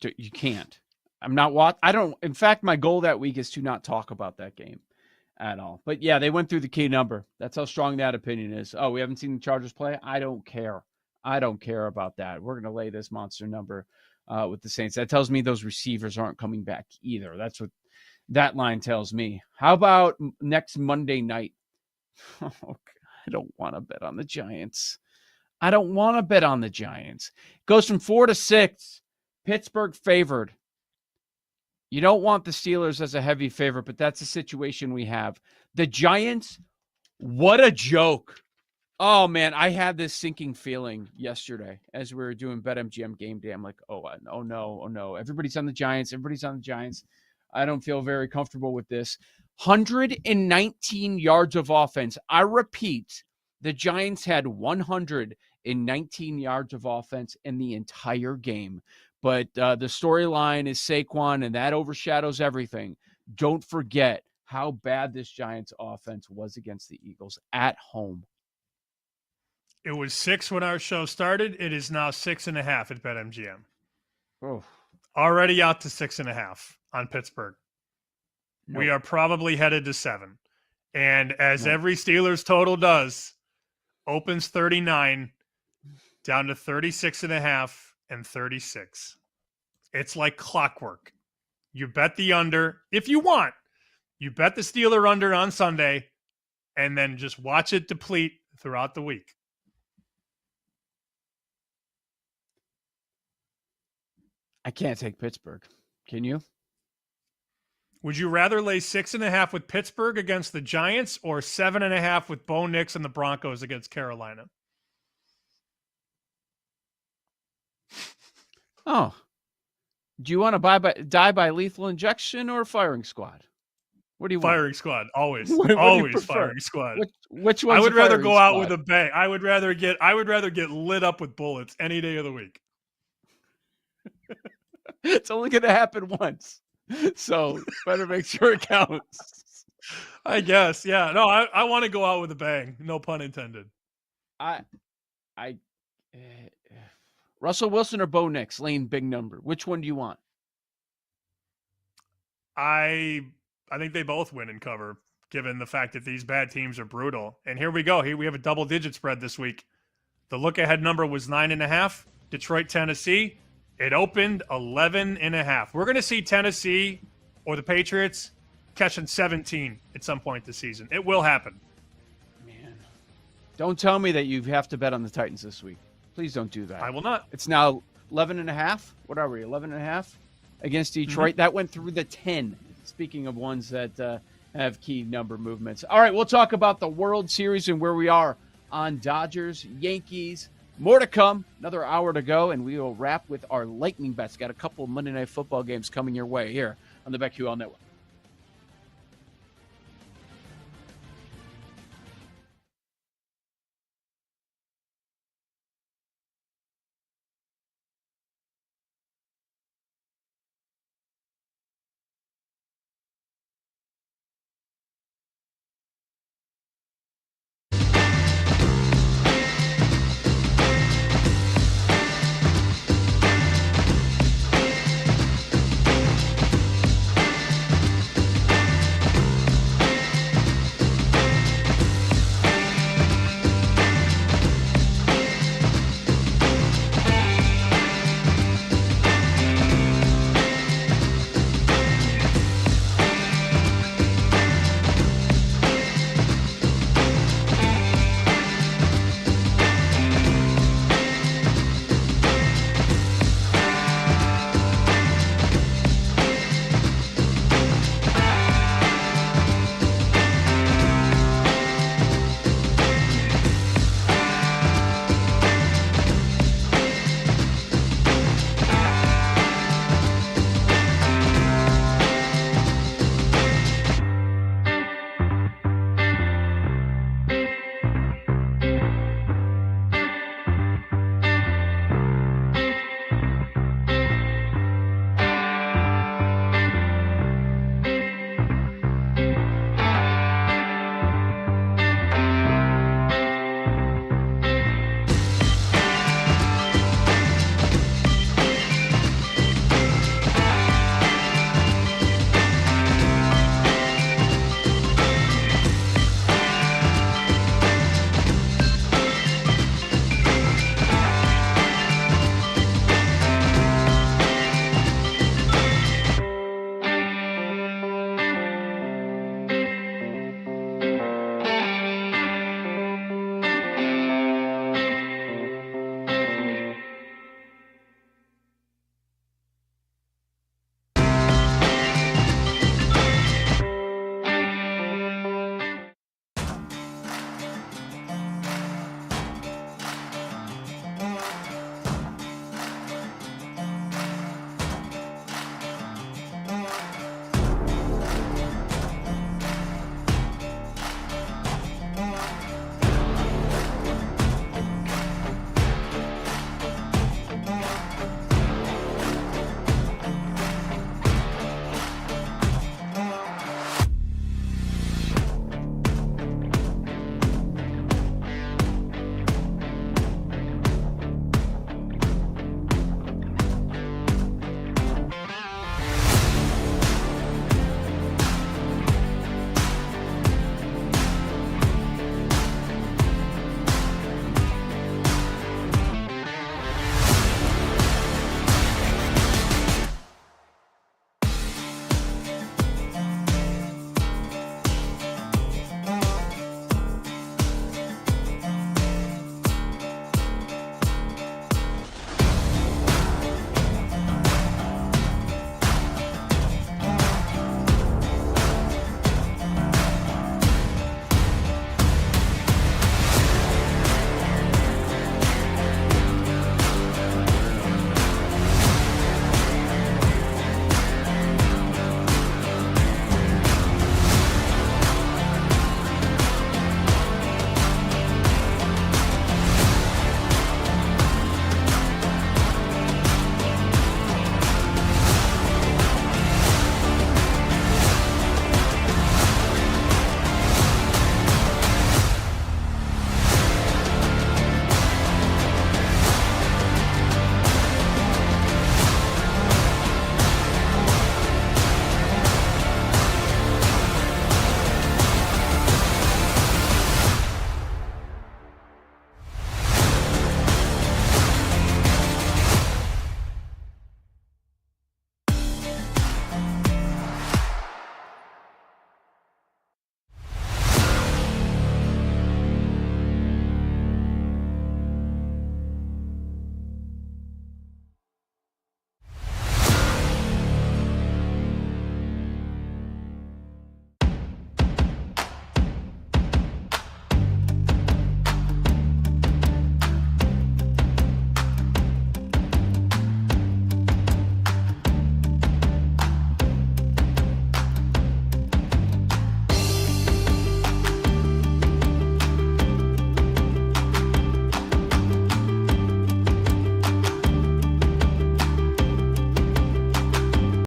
You can't. In fact, my goal that week is to not talk about that game at all. But yeah, they went through the key number. That's how strong that opinion is. Oh, we haven't seen the Chargers play? I don't care. I don't care about that. We're going to lay this monster number with the Saints. That tells me those receivers aren't coming back either. That's what that line tells me. How about next Monday night? Oh, God, I don't want to bet on the Giants. Goes from 4 to 6. Pittsburgh favored. You don't want the Steelers as a heavy favorite, but that's the situation we have. The Giants, what a joke. Oh, man, I had this sinking feeling yesterday as we were doing BetMGM game day. I'm like, oh no. Everybody's on the Giants. I don't feel very comfortable with this. 119 yards of offense. I repeat, the Giants had 119 yards of offense in the entire game. But the storyline is Saquon, and that overshadows everything. Don't forget how bad this Giants offense was against the Eagles at home. It was 6 when our show started. It is now 6.5 at BetMGM. Oh, already out to 6.5 on Pittsburgh. No. We are probably headed to 7. And as every Steelers total does, opens 39, down to 36.5 and 36. It's like clockwork. You bet the under if you want. You bet the Steeler under on Sunday, and then just watch it deplete throughout the week. I can't take Pittsburgh. Can you? Would you rather lay 6.5 with Pittsburgh against the Giants or 7.5 with Bo Nix and the Broncos against Carolina? Oh. Do you want to die by lethal injection or firing squad? What do you want? Firing squad, always. What do you Always prefer? firing squad. Which one's I would the rather firing go out squad? with a bang. I would rather get lit up with bullets any day of the week. It's only going to happen once. So better make sure it counts. I guess. Yeah. No, I want to go out with a bang. No pun intended. Russell Wilson or Bo Nix, laying big number. Which one do you want? I think they both win and cover, given the fact that these bad teams are brutal. And here we go. Here we have a double-digit spread this week. The look-ahead number was 9.5. Detroit, Tennessee. It opened 11.5. We're going to see Tennessee or the Patriots catching 17 at some point this season. It will happen. Man, don't tell me that you have to bet on the Titans this week. Please don't do that. I will not. It's now 11.5. What are we, 11.5 against Detroit? That went through the 10. Speaking of ones that have key number movements. All right, we'll talk about the World Series and where we are on Dodgers, Yankees. More to come. Another hour to go, and we will wrap with our lightning bets. Got a couple of Monday Night Football games coming your way here on the BetQL Network.